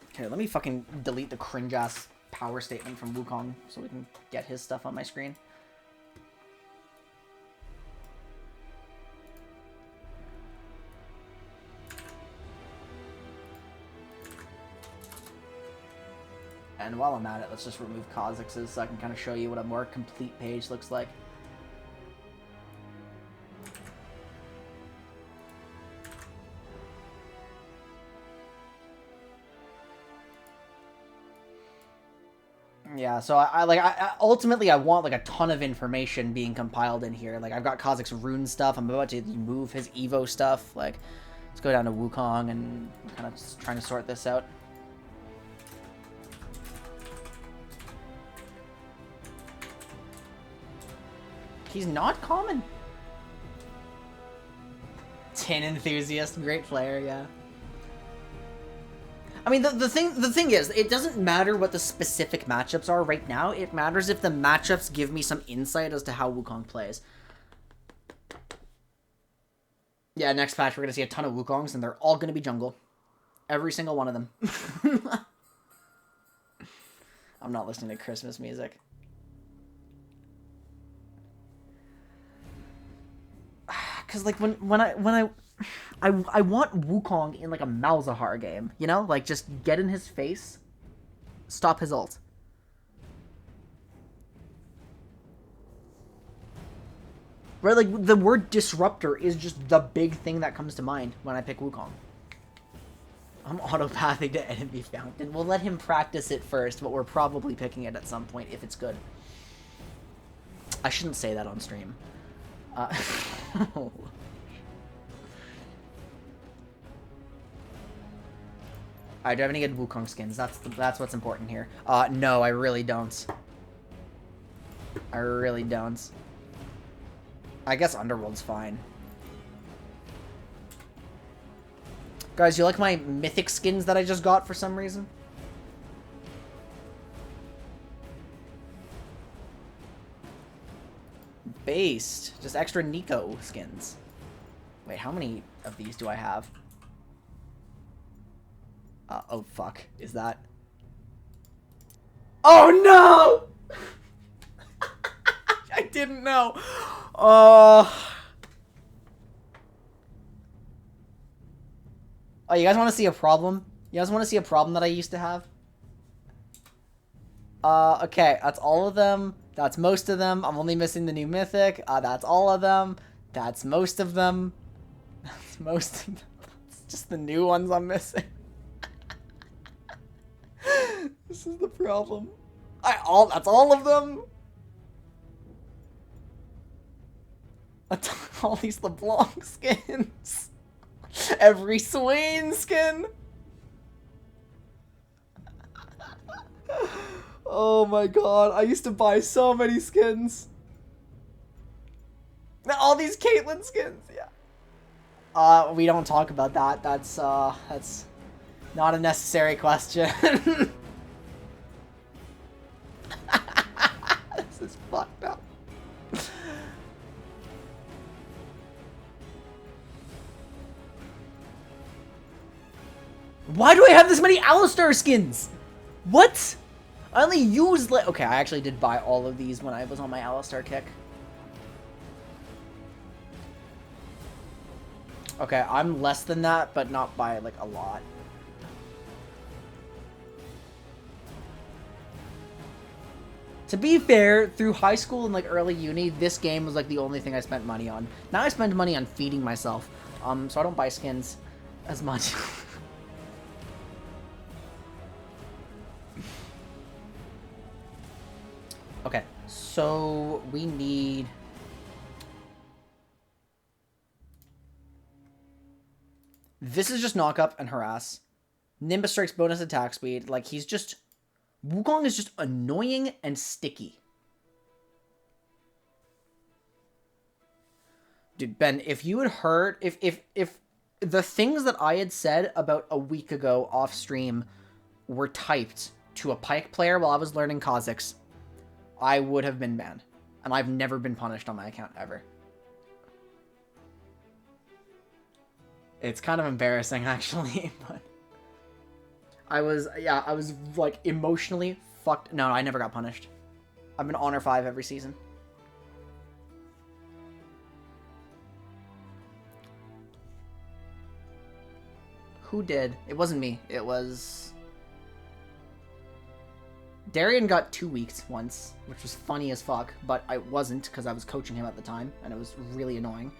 Okay, let me fucking delete the cringe-ass power statement from Wukong so we can get his stuff on my screen. And while I'm at it, let's just remove Kha'Zix's so I can kind of show you what a more complete page looks like. Yeah, so I ultimately I want like a ton of information being compiled in here. Like I've got Kha'Zix's rune stuff. I'm about to move his Evo stuff. Like let's go down to Wukong and kind of just trying to sort this out. He's not common. Tin enthusiast, great player, yeah. I mean, the thing is, it doesn't matter what the specific matchups are right now. It matters if the matchups give me some insight as to how Wukong plays. Yeah, next patch we're going to see a ton of Wukongs, and they're all going to be jungle. Every single one of them. I'm not listening to Christmas music. Because, like, when I want Wukong in, like, a Malzahar game, you know? Like, just get in his face, stop his ult. Right, like, the word disruptor is just the big thing that comes to mind when I pick Wukong. I'm autopathing to enemy fountain. We'll let him practice it first, but we're probably picking it at some point if it's good. I shouldn't say that on stream. Alright, do I have any good Wukong skins? That's what's important here. No, I really don't. I really don't. I guess Underworld's fine. Guys, you like my mythic skins that I just got for some reason? Based. Just extra Nico skins. Wait, how many of these do I have? Oh, fuck. Is that... Oh, no! I didn't know. Oh, you guys want to see a problem? You guys want to see a problem that I used to have? Okay, that's all of them. That's most of them. I'm only missing the new mythic. That's all of them. That's most of them. That's most of them. It's just the new ones I'm missing. This is the problem. That's all of them. All these LeBlanc skins. Every Swain skin. Oh my god, I used to buy so many skins. All these Caitlyn skins, yeah. We don't talk about that. That's not a necessary question. This is fucked up. Why do I have this many Alistar skins? What? I only used like... Okay, I actually did buy all of these when I was on my Alistar kick. Okay, I'm less than that, but not by, like, a lot. To be fair, through high school and, like, early uni, this game was, like, the only thing I spent money on. Now I spend money on feeding myself, so I don't buy skins as much. Okay, so we need... This is just knock up and harass. Nimbus Strike's bonus attack speed. Like, he's just... Wukong is just annoying and sticky. Dude, Ben, if you had heard... If the things that I had said about a week ago off stream were typed to a Pyke player while I was learning Kha'Zix, I would have been banned. And I've never been punished on my account, ever. It's kind of embarrassing, actually, but... I was, like, emotionally fucked. No, I never got punished. I've been Honor 5 every season. Who did? It wasn't me. It was... Darian got 2 weeks once, which was funny as fuck, but I wasn't, because I was coaching him at the time, and it was really annoying.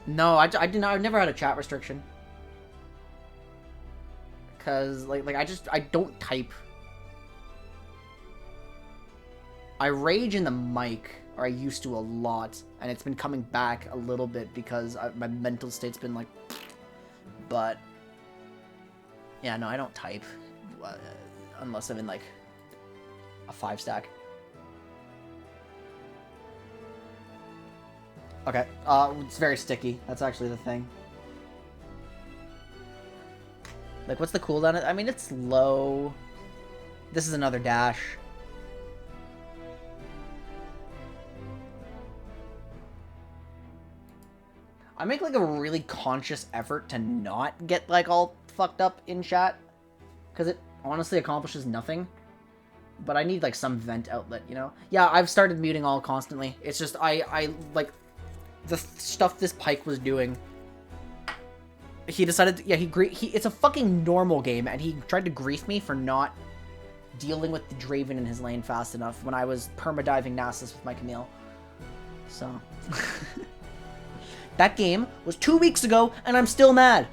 No, I didn't. I've never had a chat restriction. Cause I don't type. I rage in the mic, or I used to a lot, and it's been coming back a little bit because my mental state's been like. But yeah, no, I don't type unless I'm in like a 5-stack. Okay, it's very sticky. That's actually the thing. Like, what's the cooldown? I mean, it's low. This is another dash. I make, like, a really conscious effort to not get, like, all fucked up in chat. Because it honestly accomplishes nothing. But I need, like, some vent outlet, you know? Yeah, I've started muting all constantly. It's just, I like... The stuff this Pyke was doing, he decided, yeah, it's a fucking normal game, and he tried to grief me for not dealing with the Draven in his lane fast enough when I was permadiving Nasus with my Camille. So, that game was 2 weeks ago, and I'm still mad.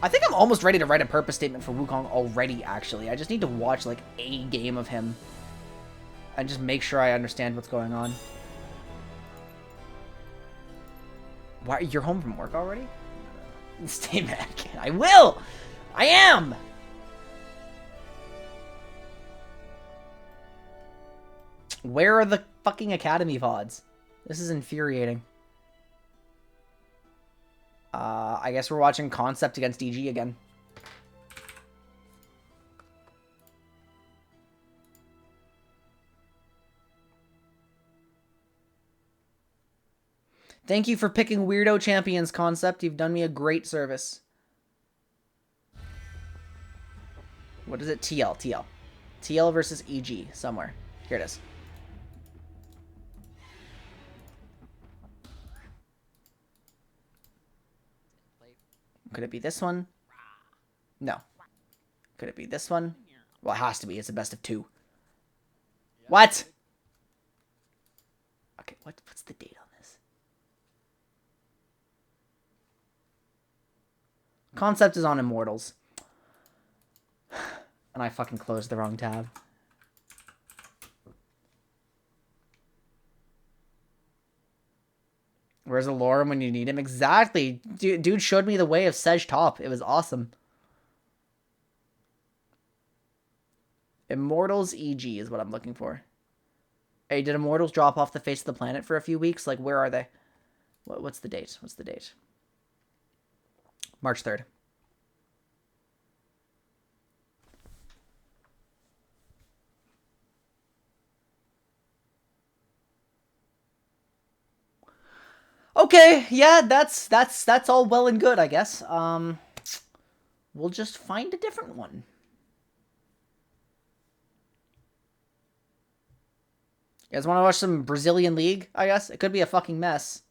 I think I'm almost ready to write a purpose statement for Wukong already, actually. I just need to watch, like, a game of him. And just make sure I understand what's going on. Why, you're home from work already? Stay mad, kid. I will! I am! Where are the fucking Academy VODs? This is infuriating. I guess we're watching Concept against DG again. Thank you for picking Weirdo Champions, Concept. You've done me a great service. What is it? TL. TL versus EG somewhere. Here it is. Could it be this one? No. Could it be this one? Well, it has to be. It's a best of 2. What? Okay, what's the date on this? Concept is on Immortals. And I fucking closed the wrong tab. Where's Alorum when you need him? Exactly. Dude showed me the way of Sedge top. It was awesome. Immortals EG is what I'm looking for. Hey, did Immortals drop off the face of the planet for a few weeks? Like, where are they? What's the date? What's the date? March 3rd. Okay, yeah, that's all well and good, I guess. We'll just find a different one. You guys want to watch some Brazilian League, I guess? It could be a fucking mess.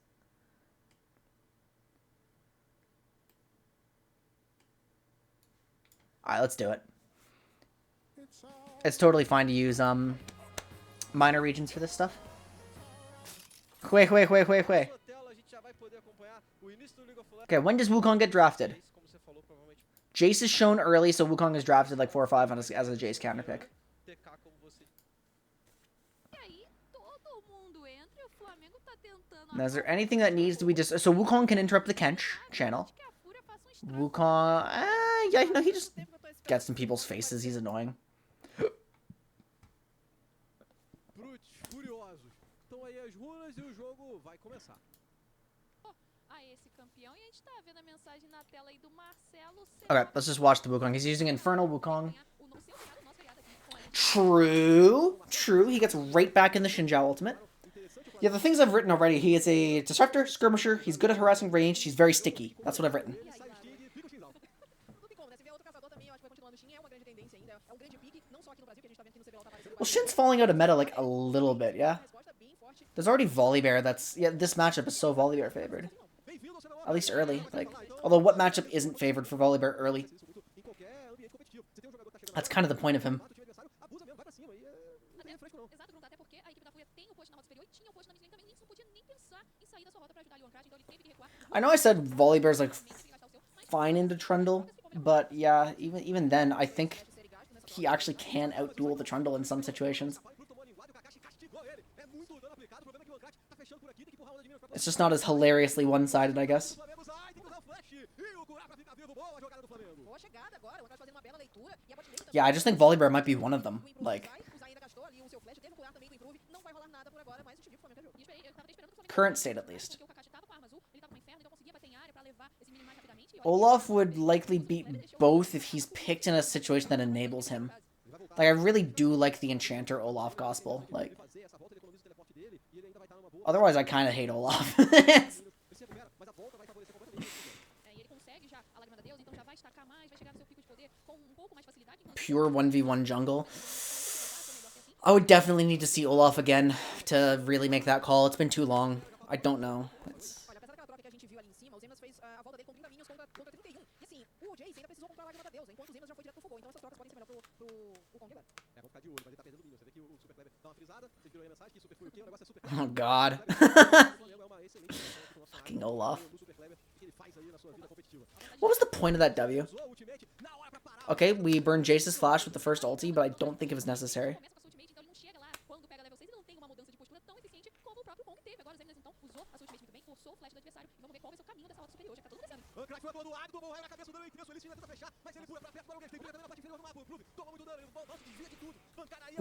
Alright, let's do it. It's totally fine to use minor regions for this stuff. Hui. Okay, when does Wukong get drafted? Jace is shown early, so Wukong is drafted like 4 or 5 as a Jace counter pick. Now, is there anything that needs to be just... So Wukong can interrupt the Kench channel. Wukong... yeah, no, he just gets in people's faces. He's annoying. Okay, let's just watch the Wukong. He's using Infernal Wukong. True. He gets right back in the Xinjiao ultimate. Yeah, the things I've written already. He is a Disruptor, Skirmisher. He's good at harassing range. He's very sticky. That's what I've written. Well, Shin's falling out of meta like a little bit, yeah? There's already Volibear that's... Yeah, this matchup is so Volibear favored. At least early. Like, although what matchup isn't favored for Volibear early? That's kind of the point of him. I know I said Volibear's like fine into Trundle, but yeah, even then, I think he actually can outduel the Trundle in some situations. It's just not as hilariously one-sided, I guess. Yeah, I just think Volibear might be one of them. Like, current state at least. Olaf would likely beat both if he's picked in a situation that enables him. Like, I really do like the Enchanter Olaf Gospel. Like, otherwise I kind of hate Olaf. Pure 1v1 jungle. I would definitely need to see Olaf again to really make that call. It's been too long. I don't know. Oh god. Fucking Olaf. What was the point of that W? Okay, we burned Jace's flash with the first ulti, but I don't think it was necessary.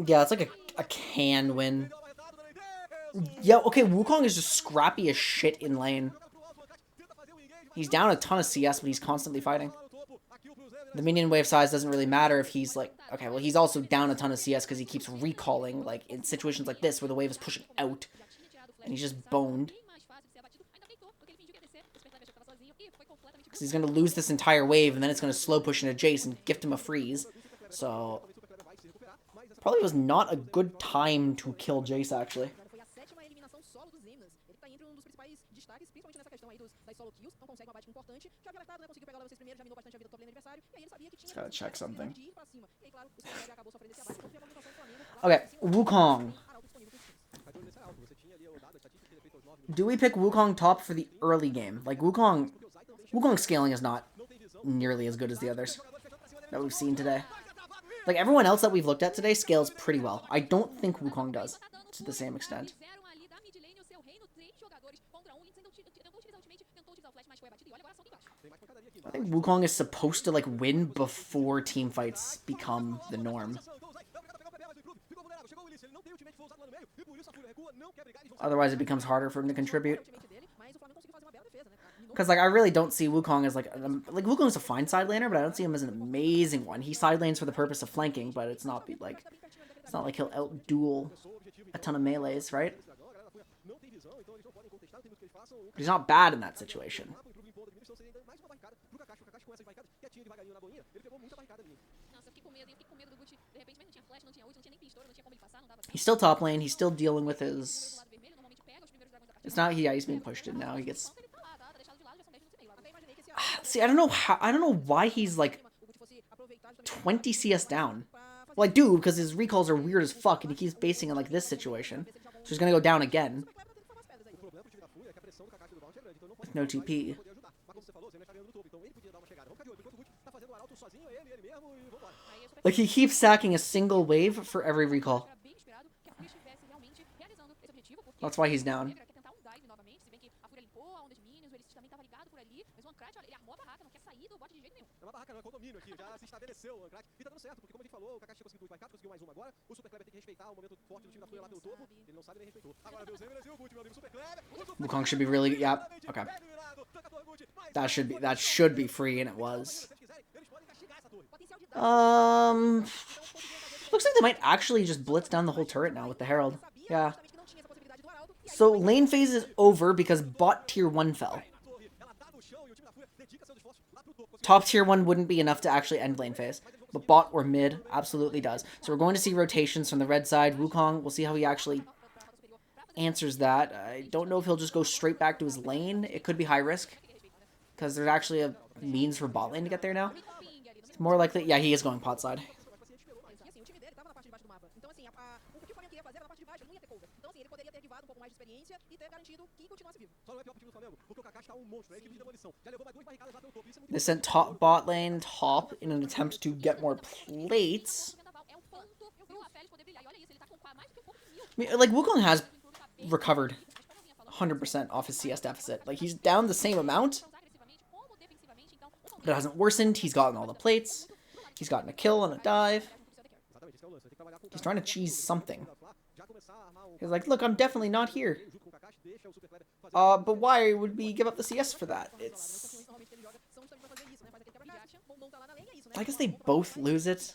Yeah, it's like a can win. Yeah, okay, Wukong is just scrappy as shit in lane. He's down a ton of CS, but he's constantly fighting. The minion wave size doesn't really matter if he's like... Okay, well, he's also down a ton of CS because he keeps recalling, like, in situations like this where the wave is pushing out. And he's just boned. Because he's going to lose this entire wave, and then it's going to slow push into Jace and gift him a freeze. So... Probably was not a good time to kill Jace, actually. Just gotta check something. Okay, Wukong. Do we pick Wukong top for the early game? Like, Wukong scaling is not nearly as good as the others that we've seen today. Like, everyone else that we've looked at today scales pretty well. I don't think Wukong does to the same extent. I think Wukong is supposed to like win before team fights become the norm. Otherwise, it becomes harder for him to contribute. Because like I really don't see Wukong as like Wukong's a fine side laner, but I don't see him as an amazing one. He side lanes for the purpose of flanking, but it's not like he'll out-duel a ton of melees, right? But he's not bad in that situation. He's still top lane. He's still dealing with his... It's not... Yeah, he's being pushed in now. He gets... See, I don't know why he's like 20 CS down. Well, I do, because his recalls are weird as fuck, and he keeps basing in like this situation. So he's gonna go down again. With no TP. Like, he keeps sacking a single wave for every recall. That's why he's down. Wukong should be really... Yeah, okay. That should be free, and it was. Looks like they might actually just blitz down the whole turret now with the Herald. Yeah. So lane phase is over because bot tier 1 fell. Top tier 1 wouldn't be enough to actually end lane phase. But bot or mid absolutely does. So we're going to see rotations from the red side. Wukong, we'll see how he actually answers that. I don't know if he'll just go straight back to his lane. It could be high risk. Because there's actually a means for bot lane to get there now. It's more likely... Yeah, he is going pot side. They sent top bot lane top in an attempt to get more plates. I mean, like, Wukong has recovered 100% off his CS deficit. Like, he's down the same amount, but it hasn't worsened. He's gotten all the plates. He's gotten a kill and a dive. He's trying to cheese something. He's like, look, I'm definitely not here. But why would we give up the CS for that? It's... I guess they both lose it.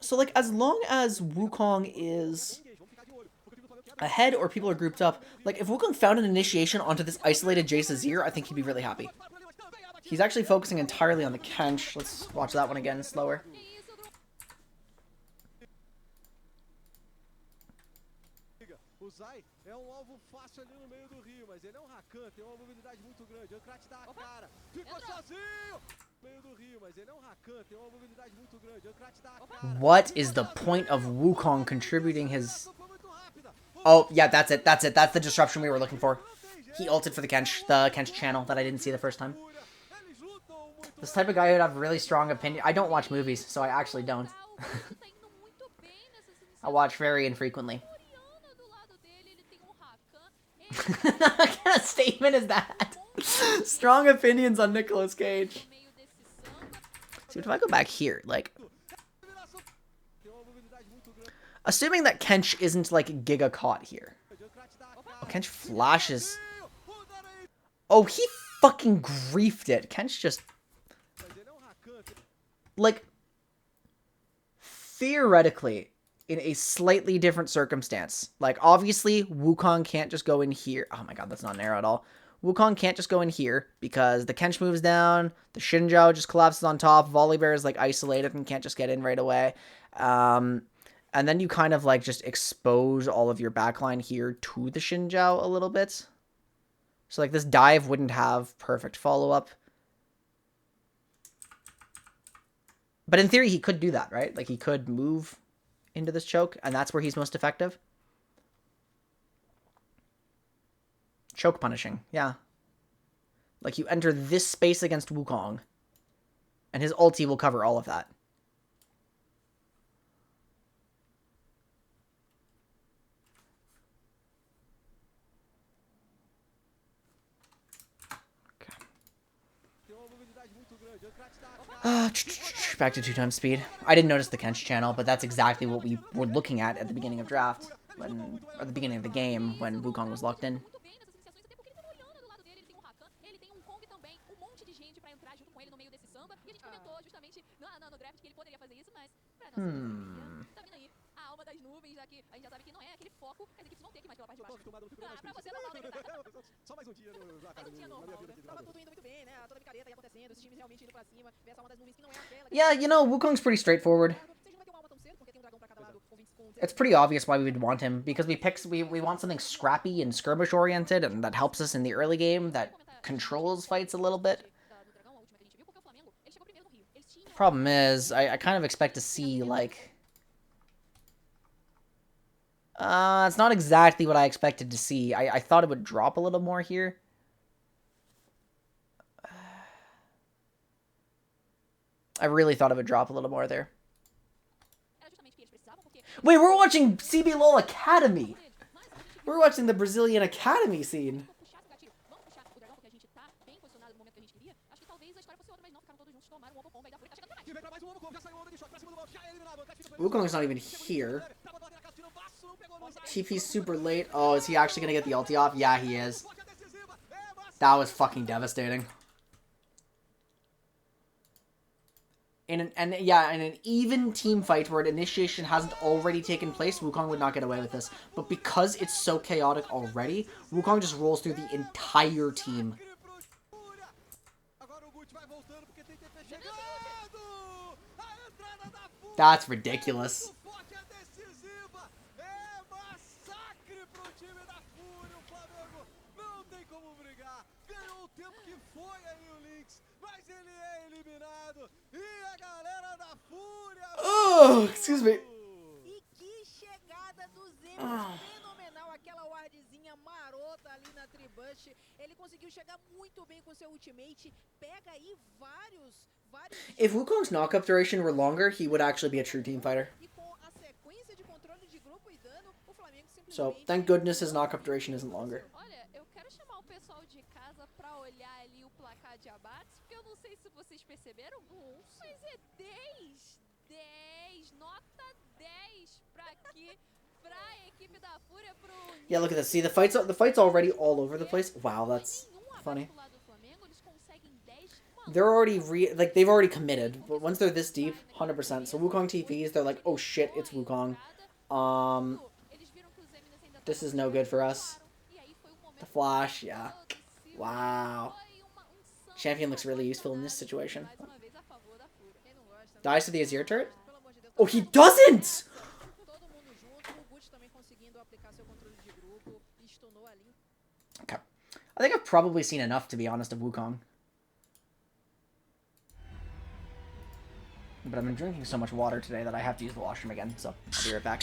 So, like, as long as Wukong is ahead or people are grouped up, like, if Wukong found an initiation onto this isolated Jace Azir, I think he'd be really happy. He's actually focusing entirely on the Kench. Let's watch that one again, slower. O Zai é alvo fácil ali no meio do rio, mas ele é Rakan, tem uma mobilidade muito grande. O Krat dá a cara, ficou sozinho no meio do rio, mas ele é Rakan, tem uma mobilidade muito grande. O Krat dá a cara. What is the point of Wukong contributing his... Oh, yeah, that's it. That's the disruption we were looking for. He ulted for the Kench channel that I didn't see the first time. This type of guy would have really strong opinion. I don't watch movies, so I actually don't. I watch very infrequently. What kind of statement is that? Strong opinions on Nicolas Cage. See, if I go back here, like... Assuming that Kench isn't, like, Giga caught here. Oh, Kench flashes. Oh, he fucking griefed it. Kench just... Like... Theoretically... in a slightly different circumstance. Like, obviously, Wukong can't just go in here. Oh my god, that's not an arrow at all. Wukong can't just go in here because the Kench moves down, the Xinjiao just collapses on top, Volibear is, like, isolated and can't just get in right away. And then you kind of, like, just expose all of your backline here to the Xinjiao a little bit. So, like, this dive wouldn't have perfect follow-up. But in theory, he could do that, right? Like, he could move into this choke, and that's where he's most effective. Choke punishing, yeah. Like, you enter this space against Wukong, and his ulti will cover all of that. Back to 2 times speed. I didn't notice the Kench channel, but that's exactly what we were looking at the beginning of draft, or the beginning of the game when Wukong was locked in. Yeah, you know, Wukong's pretty straightforward. It's pretty obvious why we would want him, because we want something scrappy and skirmish oriented, and that helps us in the early game, that controls fights a little bit. Problem is, I kind of expect to see, like... it's not exactly what I expected to see. I thought it would drop a little more here. I really thought it would drop a little more there. Wait, we're watching CBLOL Academy! We're watching the Brazilian Academy scene! Wukong's not even here. TP's super late. Oh, is he actually gonna get the ulti off? Yeah, he is. That was fucking devastating. In an even team fight where initiation hasn't already taken place, Wukong would not get away with this. But because it's so chaotic already, Wukong just rolls through the entire team. That's ridiculous. Oh, excuse me. Fenomenal aquela wardzinha marota ali na Tribush. Ele conseguiu chegar muito bem com seu ultimate. Pega aí vários. If Wukong's knockup duration were longer, he would actually be a true team fighter. So, thank goodness his knockup duration isn't longer. Olha, eu quero chamar o pessoal de casa pra olhar ali o placar de abates, porque eu não sei se vocês perceberam, mas é 10, nota 10 pra aqui, pra equipe da Fúria, pro... Yeah, look at this. See, the fight's already all over the place. Wow, that's funny. They're already they've already committed. But once they're this deep, 100%. So Wukong TPs, they're like, oh shit, it's Wukong. This is no good for us. The flash, yeah. Wow. Champion looks really useful in this situation. Dies to the Azir turret? Oh, he doesn't! Okay. I think I've probably seen enough, to be honest, of Wukong. But I've been drinking so much water today that I have to use the washroom again, so I'll be right back.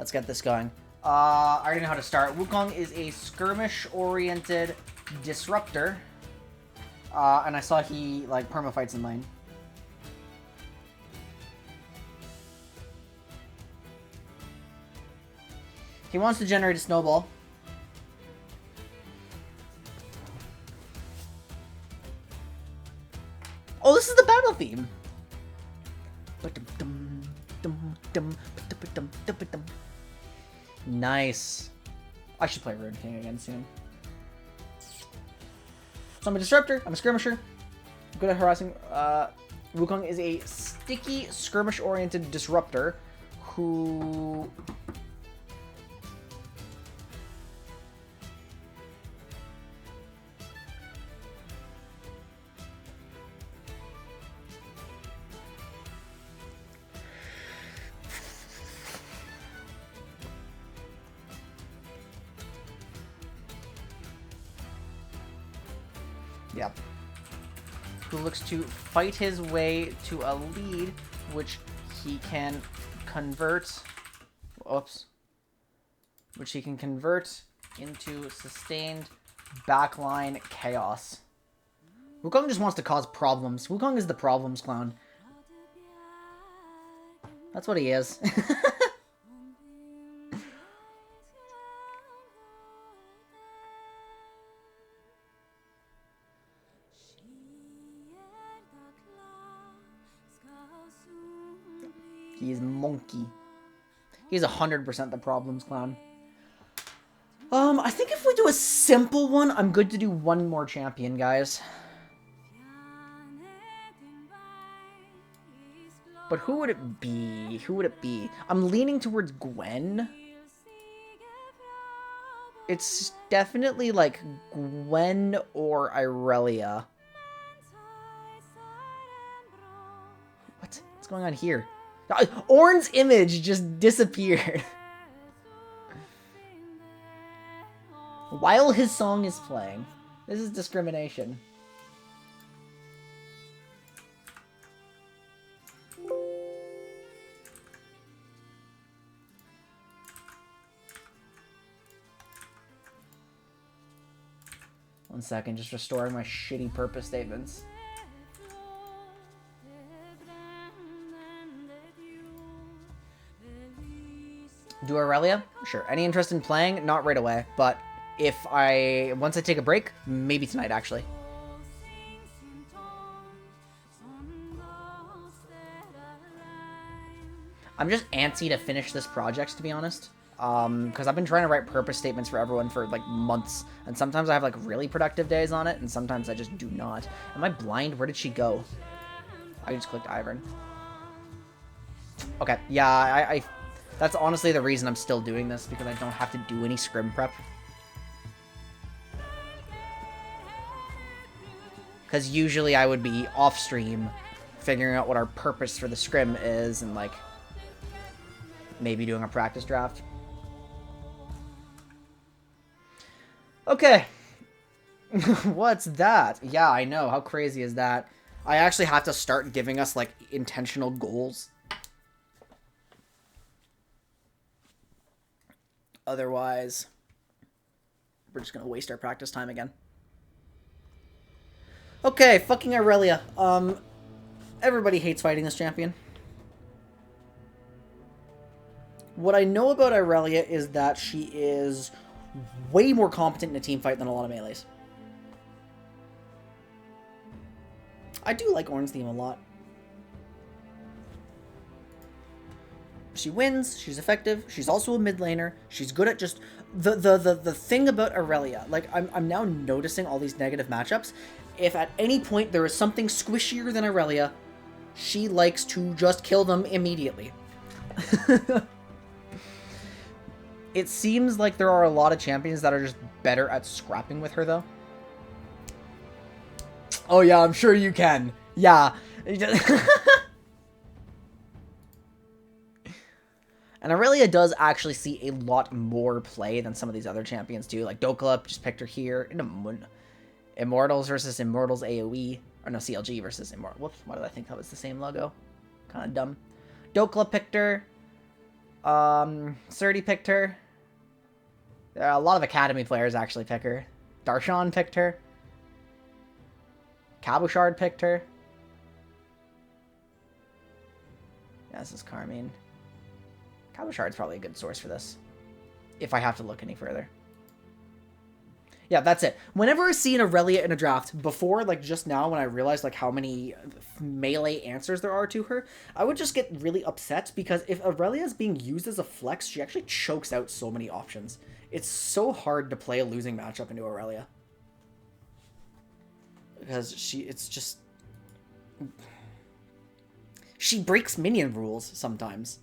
Let's get this going. I already know how to start. Wukong is a skirmish-oriented disruptor. And I saw he, like, perma-fights in lane. He wants to generate a snowball. Oh, this is the battle theme! Nice. I should play Ruin King again soon. So I'm a disruptor, I'm a skirmisher. I'm good at harassing. Wukong is a sticky, skirmish-oriented disruptor who... Yep. Who looks to fight his way to a lead, which he can convert... Oops. Which he can convert into sustained backline chaos. Wukong just wants to cause problems. Wukong is the problems clown. That's what he is. He's monkey. He's 100% the problems clown. I think if we do a simple one, I'm good to do one more champion, guys. But who would it be? Who would it be? I'm leaning towards Gwen. It's definitely like Gwen or Irelia. What's going on here? Ornn's image just disappeared. While his song is playing. This is discrimination. One second, just restoring my shitty purpose statements. Do Irelia? Sure. Any interest in playing? Not right away, but once I take a break, maybe tonight, actually. I'm just antsy to finish this project, to be honest. Because I've been trying to write purpose statements for everyone for, like, months. And sometimes I have, like, really productive days on it, and sometimes I just do not. Am I blind? Where did she go? I just clicked Ivern. Okay, yeah, that's honestly the reason I'm still doing this, because I don't have to do any scrim prep. Because usually I would be off-stream figuring out what our purpose for the scrim is and, like, maybe doing a practice draft. Okay. What's that? Yeah, I know. How crazy is that? I actually have to start giving us, like, intentional goals. Otherwise, we're just gonna waste our practice time again. Okay, fucking Irelia. Everybody hates fighting this champion. What I know about Irelia is that she is way more competent in a team fight than a lot of melees. I do like Ornn's theme a lot. She wins, she's effective, she's also a mid laner, she's good at just... The thing about Irelia, like, I'm now noticing all these negative matchups. If at any point there is something squishier than Irelia, she likes to just kill them immediately. It seems like there are a lot of champions that are just better at scrapping with her, though. Oh yeah, I'm sure you can. Yeah. And Irelia does actually see a lot more play than some of these other champions do. Like Dokla, just picked her here. Immortals versus Immortals AoE. Or no, CLG versus Immortals. Whoops, why did I think that was the same logo? Kind of dumb. Dokla picked her. Surdy picked her. A lot of Academy players actually pick her. Darshan picked her. Cabochard picked her. Yeah, this is Carmine. Cabochard's probably a good source for this. If I have to look any further. Yeah, that's it. Whenever I see an Irelia in a draft, before, like, just now, when I realized, like, how many melee answers there are to her, I would just get really upset, because if Irelia is being used as a flex, she actually chokes out so many options. It's so hard to play a losing matchup into Irelia. Because it's just... She breaks minion rules, sometimes.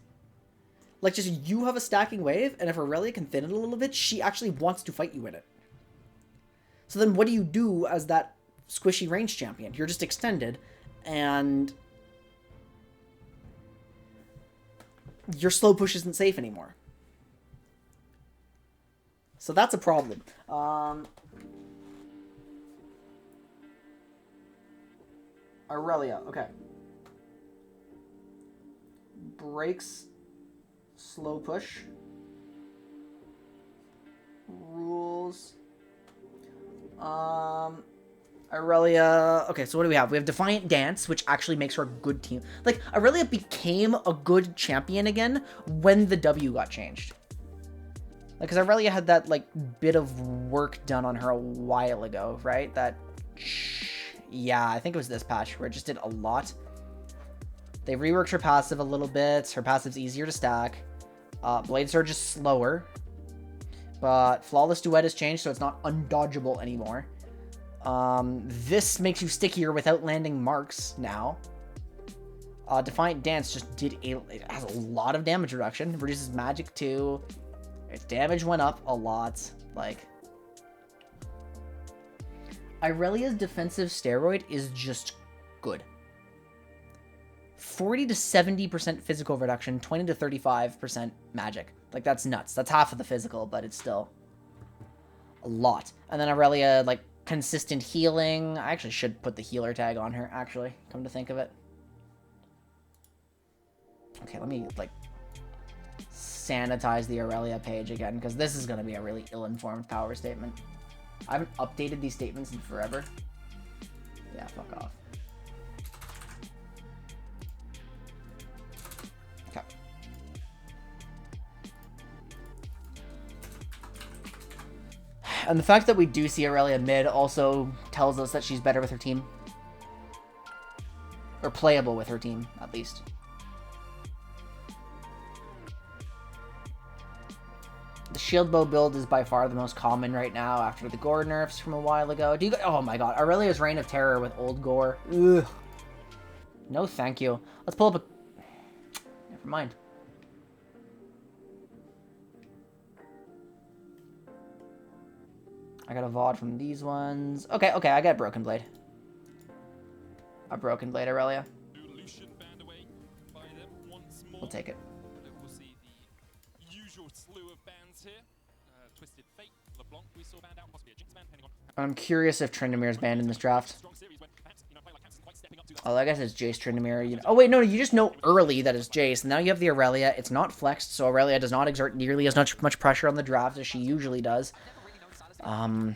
Like, just you have a stacking wave, and if Irelia can thin it a little bit, she actually wants to fight you in it. So then what do you do as that squishy range champion? You're just extended, and your slow push isn't safe anymore. So that's a problem. Irelia, okay. Breaks slow push. Rules. Irelia... Okay, so what do we have? We have Defiant Dance, which actually makes her a good team. Like, Irelia became a good champion again when the W got changed. Like, because Irelia had that, like, bit of work done on her a while ago, right? That... Yeah, I think it was this patch where it just did a lot. They reworked her passive a little bit. Her passive's easier to stack. Blade Surge is slower. But Flawless Duet has changed, so it's not undodgeable anymore. This makes you stickier without landing marks now. Defiant Dance just it has a lot of damage reduction. Reduces magic too. Its damage went up a lot. Like, Irelia's defensive steroid is just good. 40 to 70% physical reduction, 20 to 35% magic. Like, that's nuts. That's half of the physical, but it's still a lot. And then Irelia, like, consistent healing. I actually should put the healer tag on her, actually, come to think of it. Okay, let me, like, sanitize the Irelia page again, because this is going to be a really ill-informed power statement. I haven't updated these statements in forever. Yeah, fuck off. Okay. And the fact that we do see Irelia mid also tells us that she's better with her team. Or playable with her team, at least. The shield bow build is by far the most common right now after the gore nerfs from a while ago. Do you guys, oh my god, Irelia's Reign of Terror with old gore. Ugh. No thank you. Let's pull up a... Never mind. I got a VOD from these ones. Okay, okay, I got a Broken Blade. A Broken Blade, Irelia. We'll take it. I'm curious if Tryndamere's banned in this draft. Oh, I guess it's Jace Tryndamere. You know, oh, wait, no, you just know early that it's Jace. Now you have the Irelia. It's not flexed, so Irelia does not exert nearly as much pressure on the draft as she usually does. And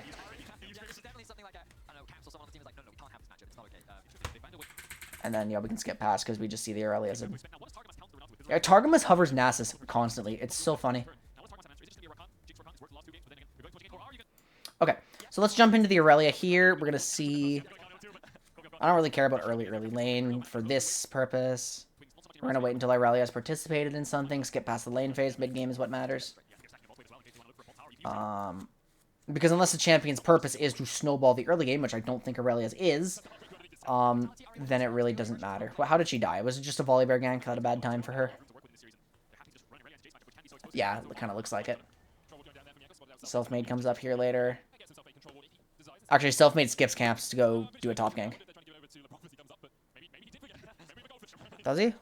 then, yeah, we can skip past because we just see the Irelias. Yeah, Targamas hovers Nasus constantly. It's so funny. Okay, so let's jump into the Irelia here. We're going to see... I don't really care about early lane for this purpose. We're going to wait until Irelia has participated in something, skip past the lane phase. Mid-game is what matters. Because unless the champion's purpose is to snowball the early game, which I don't think Irelia's is, then it really doesn't matter. Well, how did she die? Was it just a Volibear gank? Not a bad time for her? Yeah, it kind of looks like it. Selfmade comes up here later. Actually, Selfmade skips camps to go do a top gank. Does he?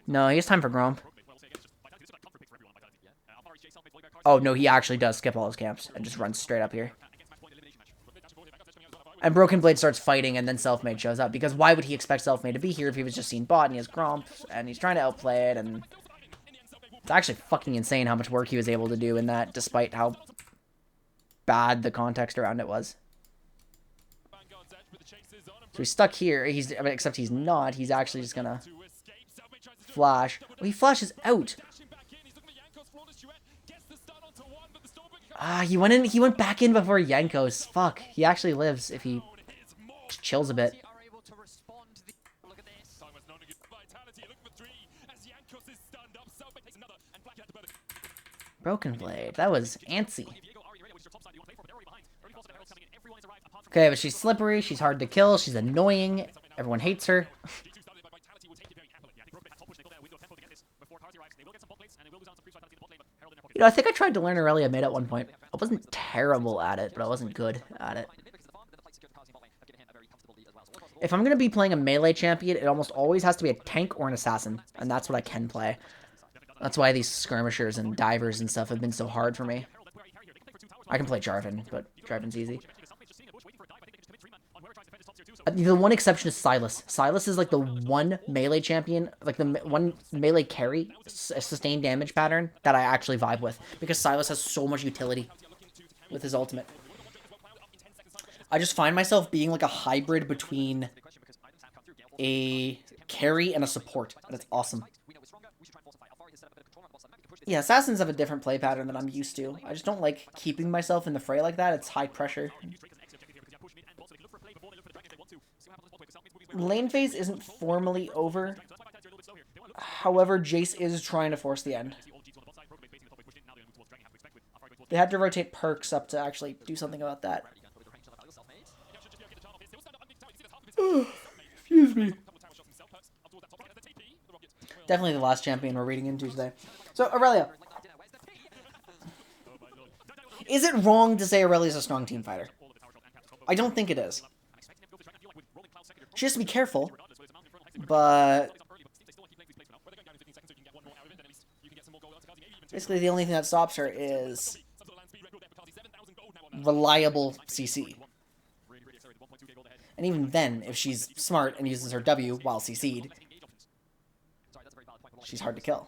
No, he has time for Gromp. Oh, no, he actually does skip all his camps and just runs straight up here. And Broken Blade starts fighting, and then Selfmade shows up. Because why would he expect Selfmade to be here if he was just seen bot and he has Gromp, and he's trying to outplay it, and It's actually fucking insane how much work he was able to do in that, despite how bad the context around it was. So he's stuck here. Except he's not. He's actually just gonna flash. Oh, he flashes out. Ah, he went in. He went back in before Yankos. Fuck. He actually lives if he chills a bit. Broken Blade. That was antsy. Okay, but she's slippery. She's hard to kill. She's annoying. Everyone hates her. You know, I think I tried to learn Irelia mid at one point. I wasn't terrible at it, but I wasn't good at it. If I'm going to be playing a melee champion, it almost always has to be a tank or an assassin, and that's what I can play. That's why these skirmishers and divers and stuff have been so hard for me. I can play Jarvan, but Jarvan's easy. The one exception is Sylas. Sylas is like the one melee champion, like the one melee carry, sustained damage pattern that I actually vibe with. Because Sylas has so much utility with his ultimate. I just find myself being like a hybrid between a carry and a support. And it's awesome. Yeah, assassins have a different play pattern than I'm used to. I just don't like keeping myself in the fray like that. It's high pressure. Lane phase isn't formally over. However, Jace is trying to force the end. They had to rotate perks up to actually do something about that. Excuse me. Definitely the last champion we're reading into today. So, Irelia. Is it wrong to say Irelia is a strong team fighter? I don't think it is. She has to be careful, but basically the only thing that stops her is reliable CC. And even then, if she's smart and uses her W while CC'd, she's hard to kill.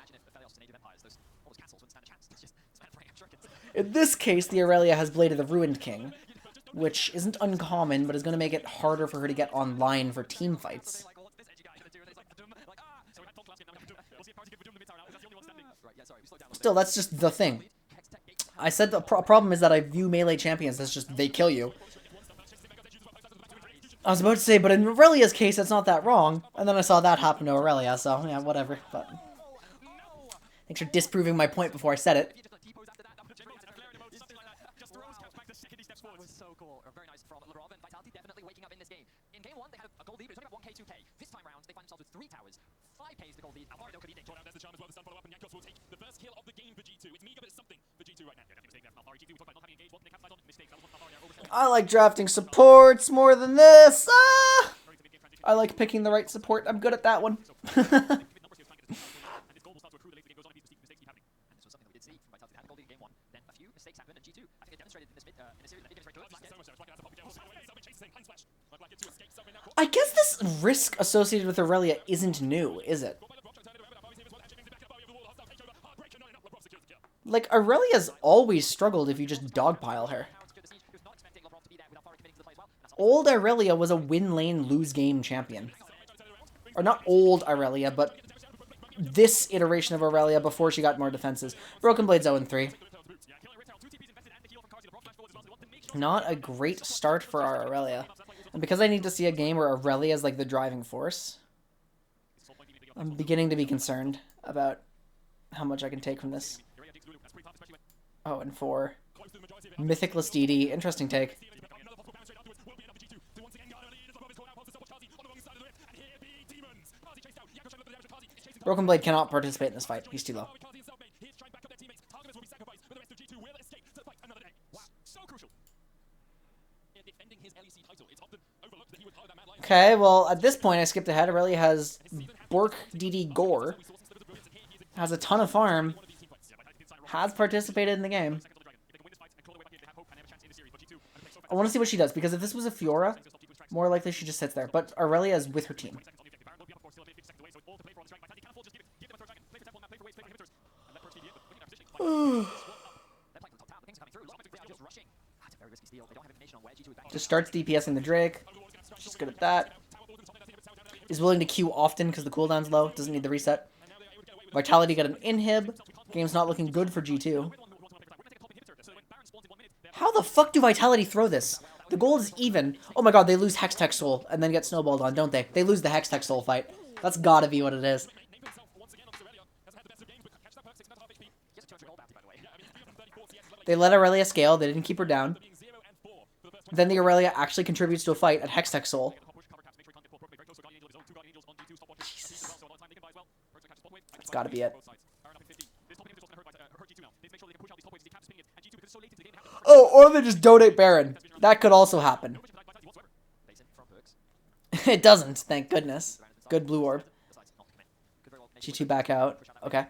In this case, the Irelia has Blade of the Ruined King, which isn't uncommon, but is going to make it harder for her to get online for team fights. Still, that's just the thing. I said the problem is that I view melee champions as just, they kill you. I was about to say, but in Irelia's case, it's not that wrong. And then I saw that happen to Irelia, so yeah, whatever. But thanks for disproving my point before I said it. I like drafting supports more than this. Ah! I like picking the right support. I'm good at that one. I guess this risk associated with Irelia isn't new, is it? Like, Irelia's always struggled if you just dogpile her. Old Irelia was a win lane, lose game champion. Or not old Irelia, but this iteration of Irelia before she got more defenses. Broken Blade's 0-3. Not a great start for our Irelia. And because I need to see a game where Irelia is like the driving force, I'm beginning to be concerned about how much I can take from this. 0-4. Mythicless DD. Interesting take. Broken Blade cannot participate in this fight. He's too low. Okay, well, at this point, I skipped ahead. Irelia has Bork DD Gore. Has a ton of farm. Has participated in the game. I want to see what she does, because if this was a Fiora, more likely she just sits there. But Irelia is with her team. Just starts DPSing the Drake. She's good at that. Is willing to Q often because the cooldown's low. Doesn't need the reset. Vitality got an inhib. Game's not looking good for G2. How the fuck do Vitality throw this? The gold is even. Oh my god, they lose Hextech Soul and then get snowballed on, don't they? They lose the Hextech Soul fight. That's gotta be what it is. They let Irelia scale. They didn't keep her down. Then the Irelia actually contributes to a fight at Hextech Soul. Jesus. That's gotta be it. Oh, or they just donate Baron. That could also happen. It doesn't, thank goodness. Good blue orb. G2 back out. Okay.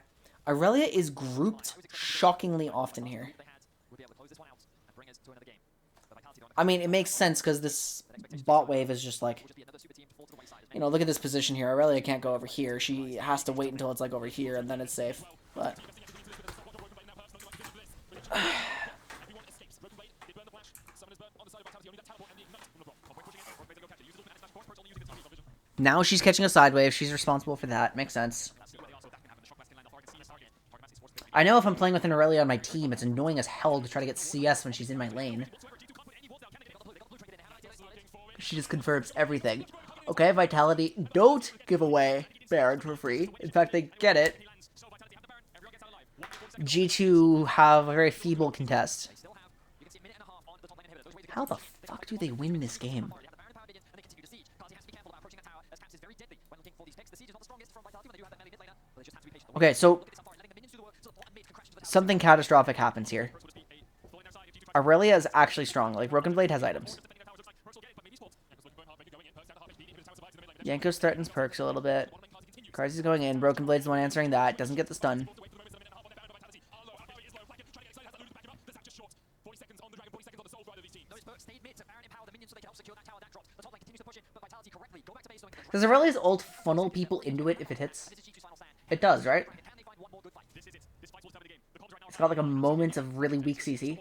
Irelia is grouped shockingly often here. I mean, it makes sense because this bot wave is just like, you know, look at this position here. Irelia can't go over here. She has to wait until it's like over here and then it's safe. But now she's catching a side wave. She's responsible for that. Makes sense. I know if I'm playing with an Irelia on my team, it's annoying as hell to try to get CS when she's in my lane. She just confirms everything. Okay, Vitality, don't give away Baron for free. In fact, they get it. G2 have a very feeble contest. How the fuck do they win this game? Okay, so something catastrophic happens here. Irelia is actually strong. Like, Broken Blade has items. Yankos threatens perks a little bit. Karzi's going in. Broken Blade's the one answering that. Doesn't get the stun. Does Irelia's ult funnel people into it if it hits? It does, right? It's got like a moment of really weak CC.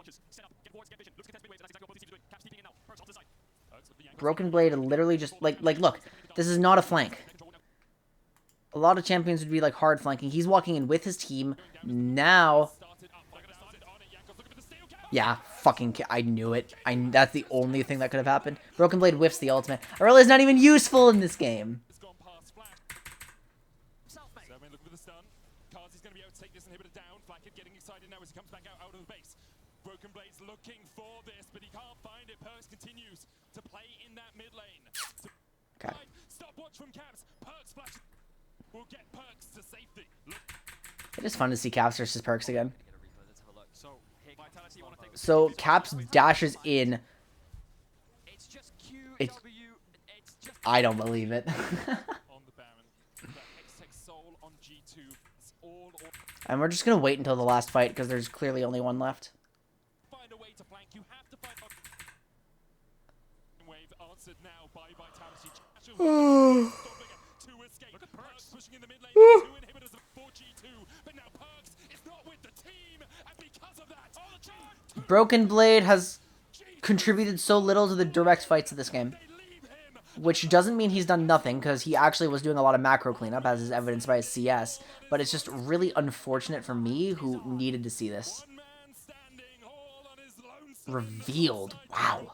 Broken Blade literally just like look, this is not a flank. A lot of champions would be like hard flanking. He's walking in with his team. Now, yeah, fucking I knew it. That's the only thing that could have happened. Broken Blade whiffs the ultimate. Irelia's not even useful in this game. Broken Blade's looking for this, but he can't find it. Perks continues to play in that mid lane. Okay. Stopwatch from Caps. Perks flash will get Perks to safety. It is fun to see Caps versus Perks again. So Caps dashes in. It's, I don't believe it. And we're just gonna wait until the last fight because there's clearly only one left. Find a way to flank. You have to find wave answered now by Vitality. To escape. Perks pushing in the mid lane. Two inhibitors for G2, but now Perks is not with the team, and because of that, Broken Blade has contributed so little to the direct fights of this game. Which doesn't mean he's done nothing, because he actually was doing a lot of macro cleanup, as is evidenced by his CS. But it's just really unfortunate for me, who needed to see this. Revealed. Wow.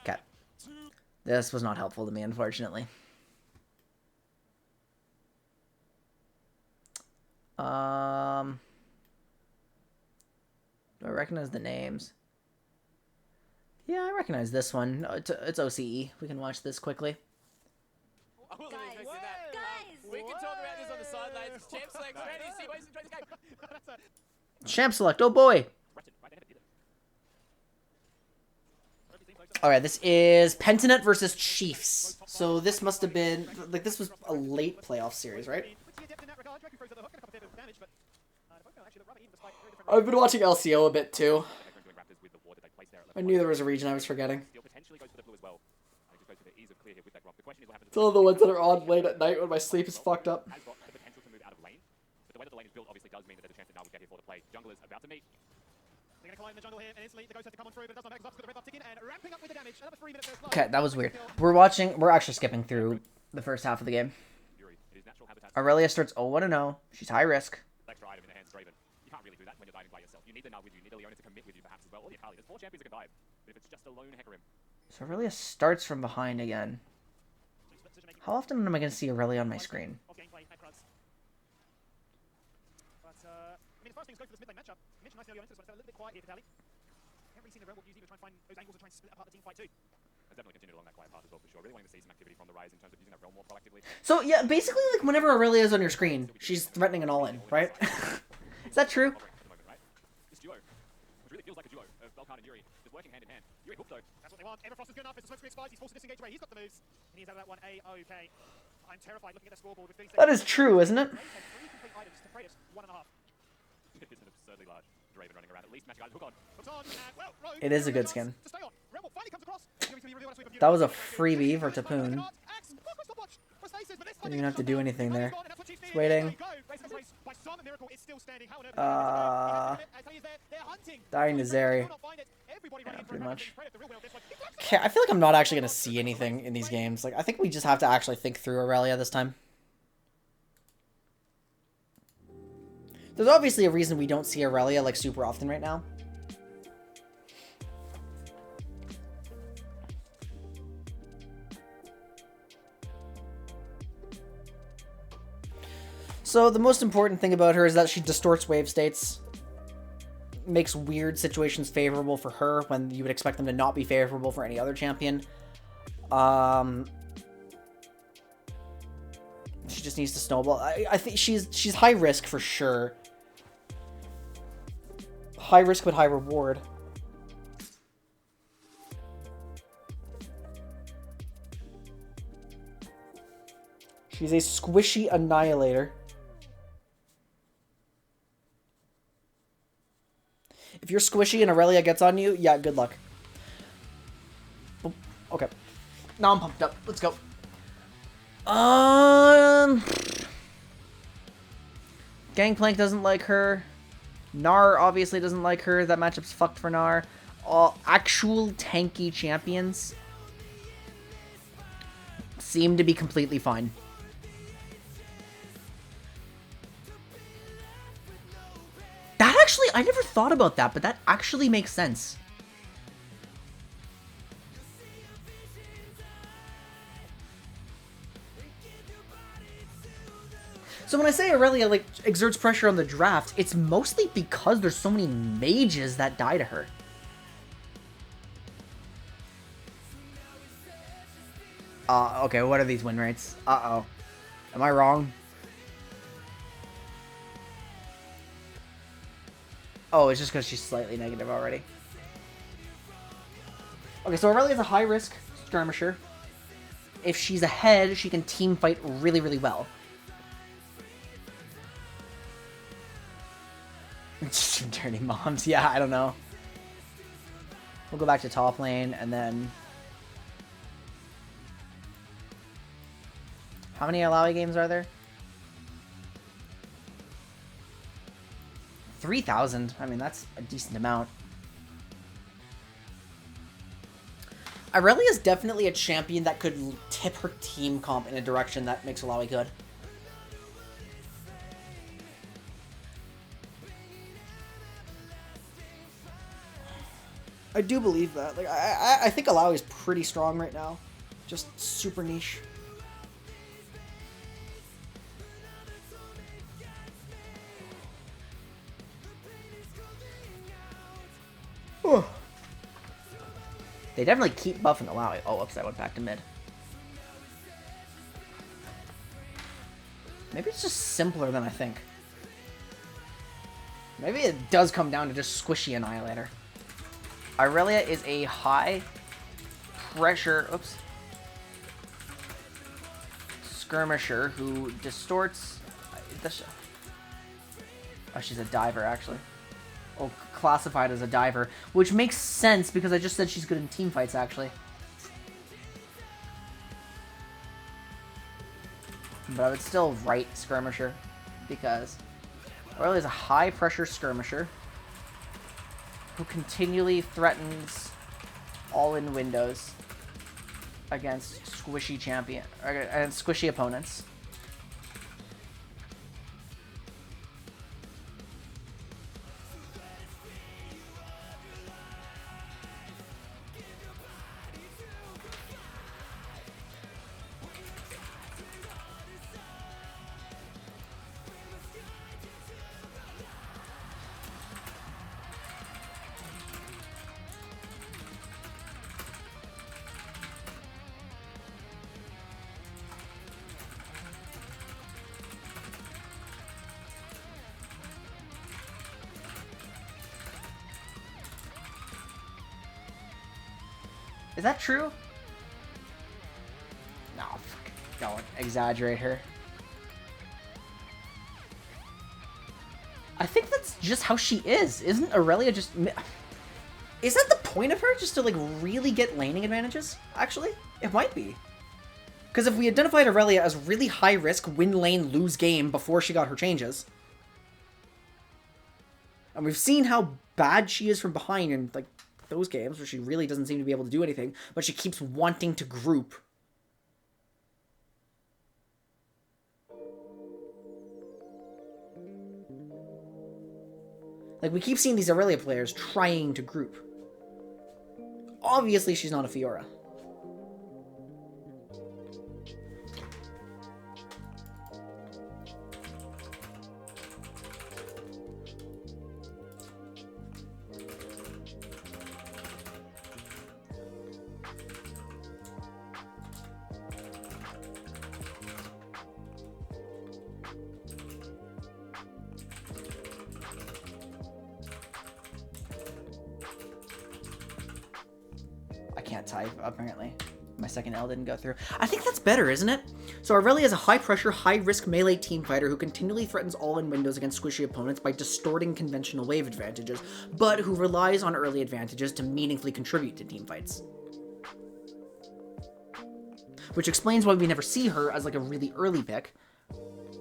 Okay. This was not helpful to me, unfortunately. Do I recognize the names? Yeah, I recognize this one. It's OCE. We can watch this quickly. We can talk about this on the sidelines. Champ select. Champ select. Oh boy. Alright, this is Pentanet versus Chiefs. So this must have been, like, this was a late playoff series, right? I've been watching LCO a bit too. I knew there was a region I was forgetting. It's all the ones that are on late at night when my sleep is fucked up. Has got the potential to move out of lane, but the way that the lane is built obviously does mean that there's a chance that now we get here for the play. Junglers about to meet. They're going to climb the jungle here, and instantly the ghost has to come on through, but it does not matter because the red buff ticking and ramping up with the damage. Another 3 minutes. Okay, that was weird. We're actually skipping through the first half of the game. Irelia starts 0-1-0. She's high risk. Extra item in the hands, Draven. You can't really do that when you're diving by yourself. You need the Nut with you. You need the Leona to commit with you perhaps as well. Or the Akali. There's 4 champions that can dive. But if it's just a lone Hecarim. So Irelia starts from behind again. How often am I going to see Irelia on my screen? But, I mean, as far as things go for this mid lane matchup, Mitch nicely on this one. It's a little bit quiet here for Tally. Haven't really seen the Realm Warp use either to try and find those angles and try and split apart the team fight too. Has definitely continued along that quiet path as well for sure. Really wanting to see some activity from the Rise in terms of using that Realm more proactively. So yeah, basically like whenever Irelia is on your screen, she's threatening an all-in, right? Is that true? This duo, which really feels like a duo of Belkan and Yuri, is working hand in hand. Yuri hooked though. That's what they want. Everfrost is good enough. As the smoke screen expires, he's forced to disengage away. He's got the moves. And he's out of that one. A-okay. I'm terrified looking at the scoreboard with 30 That is true, isn't it? 3 complete items to Kratos, 1.5. It's an absurdly large Draven running around. At least Magic Eyes hook on. Hooks on, and well, Rogue It is a good skin. to stay on. Realm Warp finally comes across. That was a freebie for Tapoon. Didn't even have to do anything there. Just waiting. Dying to Zeri. Yeah, pretty much. Okay, I feel like I'm not actually going to see anything in these games. Like, I think we just have to actually think through Irelia this time. There's obviously a reason we don't see Irelia, like, super often right now. So the most important thing about her is that she distorts wave states. Makes weird situations favorable for her when you would expect them to not be favorable for any other champion. She just needs to snowball. I think she's high risk for sure. High risk but high reward. She's a squishy annihilator. If you're squishy and Irelia gets on you, yeah, good luck. Okay. Now I'm pumped up. Let's go. Gangplank doesn't like her. Gnar obviously doesn't like her. That matchup's fucked for Gnar. All actual tanky champions seem to be completely fine. That actually, I never thought about that, but that actually makes sense. So when I say Irelia, like, exerts pressure on the draft, it's mostly because there's so many mages that die to her. Okay, what are these win rates? Uh-oh. Am I wrong? Oh, it's just because she's slightly negative already. Okay, so Irelia's a high-risk skirmisher. If she's ahead, she can team fight really, really well. Dirty moms. Yeah, I don't know. We'll go back to top lane, and then... How many Alawi games are there? 3,000. I mean, that's a decent amount. Irelia is definitely a champion that could tip her team comp in a direction that makes Alawi good. I do believe that. Like, I think Alawi is pretty strong right now. Just super niche. They definitely keep buffing Alawi. Oh, whoops, I went back to mid. Maybe it's just simpler than I think. Maybe it does come down to just squishy annihilator. Irelia is a high pressure, oops, skirmisher who distorts. Oh, she's a diver actually. Oh, classified as a diver, which makes sense because I just said she's good in team fights actually. but I would still write Skirmisher, because Irelia is a high-pressure skirmisher who continually threatens all-in windows against squishy squishy opponents. Is that true? No, don't exaggerate her. I think that's just how she is. Isn't Irelia just... Is that the point of her? Just to, like, really get laning advantages? Actually? It might be. Because if we identified Irelia as really high risk, win lane, lose game before she got her changes... And we've seen how bad she is from behind in, like, those games where she really doesn't seem to be able to do anything, but she keeps wanting to group. Like, we keep seeing these Irelia players trying to group. Obviously, she's not a Fiora. Type, apparently. My second L didn't go through. I think that's better, isn't it? So Irelia is a high-pressure, high-risk melee team fighter who continually threatens all-in windows against squishy opponents by distorting conventional wave advantages, but who relies on early advantages to meaningfully contribute to team fights. Which explains why we never see her as, like, a really early pick,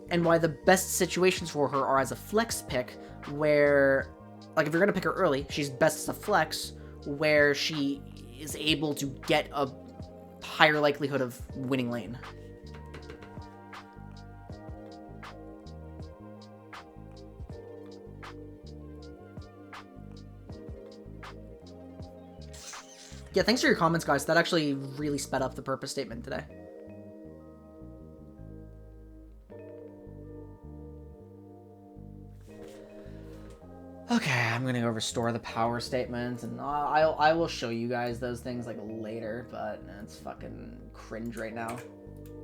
and why the best situations for her are as a flex pick, where, like, if you're gonna pick her early, she's best as a flex, where she is able to get a higher likelihood of winning lane. Yeah, thanks for your comments, guys. That actually really sped up the purpose statement today. Okay, I'm gonna go restore the power statements, and I will show you guys those things, like, later, but it's fucking cringe right now.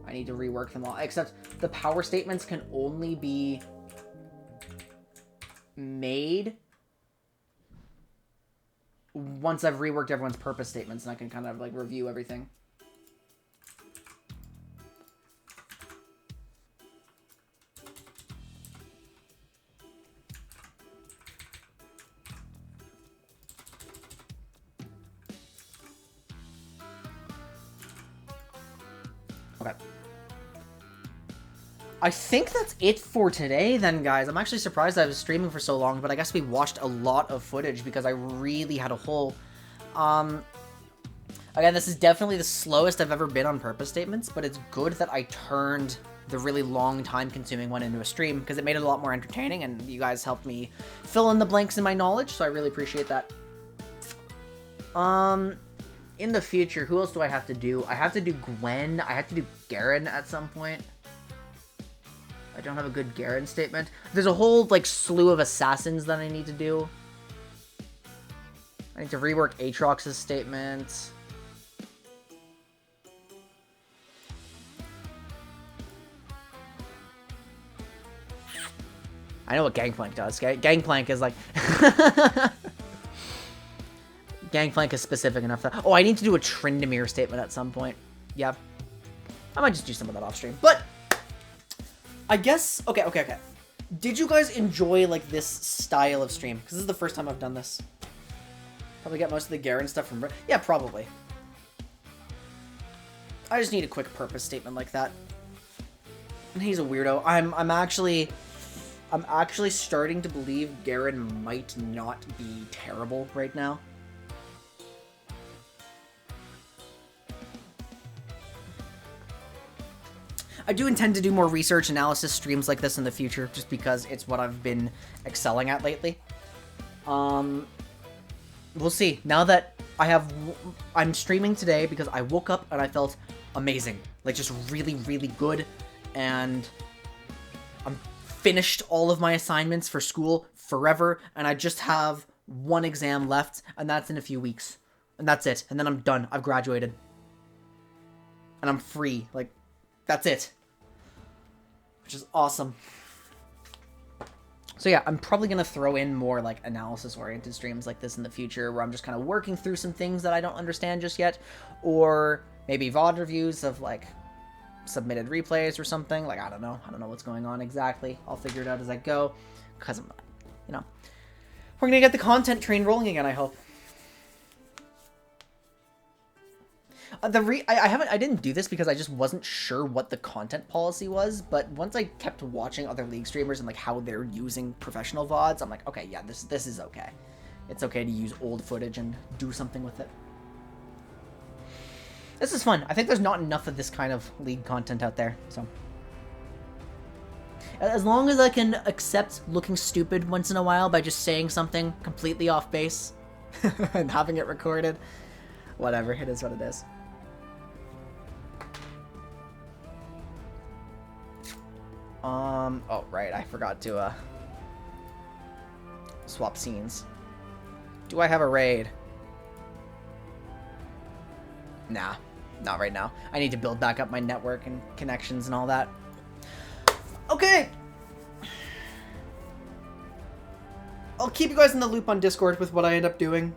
I need to rework them all, except the power statements can only be made once I've reworked everyone's purpose statements, and I can kind of, like, review everything. Okay. I think that's it for today then, guys. I'm actually surprised I was streaming for so long, but I guess we watched a lot of footage because I really had a hole. Again, this is definitely the slowest I've ever been on purpose statements, but it's good that I turned the really long time-consuming one into a stream because it made it a lot more entertaining, and you guys helped me fill in the blanks in my knowledge, so I really appreciate that. In the future, who else do I have to do? I have to do Gwen. I have to do Garen at some point. I don't have a good Garen statement. There's a whole, like, slew of assassins that I need to do. I need to rework Aatrox's statement. I know what Gangplank does. Gangplank is like... Gangplank is specific enough that... Oh, I need to do a Tryndamere statement at some point. Yeah. I might just do some of that off stream. But... I guess... Okay. Did you guys enjoy, like, this style of stream? Because this is the first time I've done this. Probably get most of the Garen stuff from... Yeah, probably. I just need a quick purpose statement like that. He's a weirdo. I'm actually starting to believe Garen might not be terrible right now. I do intend to do more research analysis streams like this in the future, just because it's what I've been excelling at lately. We'll see. Now that I'm streaming today because I woke up and I felt amazing. Like, just really, really good. And I'm finished all of my assignments for school forever, and I just have one exam left, and that's in a few weeks. And that's it. And then I'm done. I've graduated. And I'm free. Like, that's it. Which is awesome. So yeah, I'm probably going to throw in more, like, analysis-oriented streams like this in the future, where I'm just kind of working through some things that I don't understand just yet. Or maybe VOD reviews of, like, submitted replays or something. Like, I don't know what's going on exactly. I'll figure it out as I go, because I'm, you know, we're gonna get the content train rolling again, I hope. I didn't do this because I just wasn't sure what the content policy was, but once I kept watching other League streamers and, like, how they're using professional VODs, I'm like, okay, yeah, this is okay. It's okay to use old footage and do something with it. This is fun. I think there's not enough of this kind of League content out there, so. As long as I can accept looking stupid once in a while by just saying something completely off base and having it recorded, whatever, it is what it is. Oh, right, I forgot to, swap scenes. Do I have a raid? Nah, not right now. I need to build back up my network and connections and all that. Okay! I'll keep you guys in the loop on Discord with what I end up doing.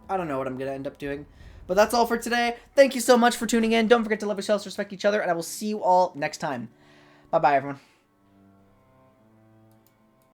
I don't know what I'm gonna end up doing. But that's all for today. Thank you so much for tuning in. Don't forget to love yourselves, respect each other, and I will see you all next time. Bye-bye, everyone.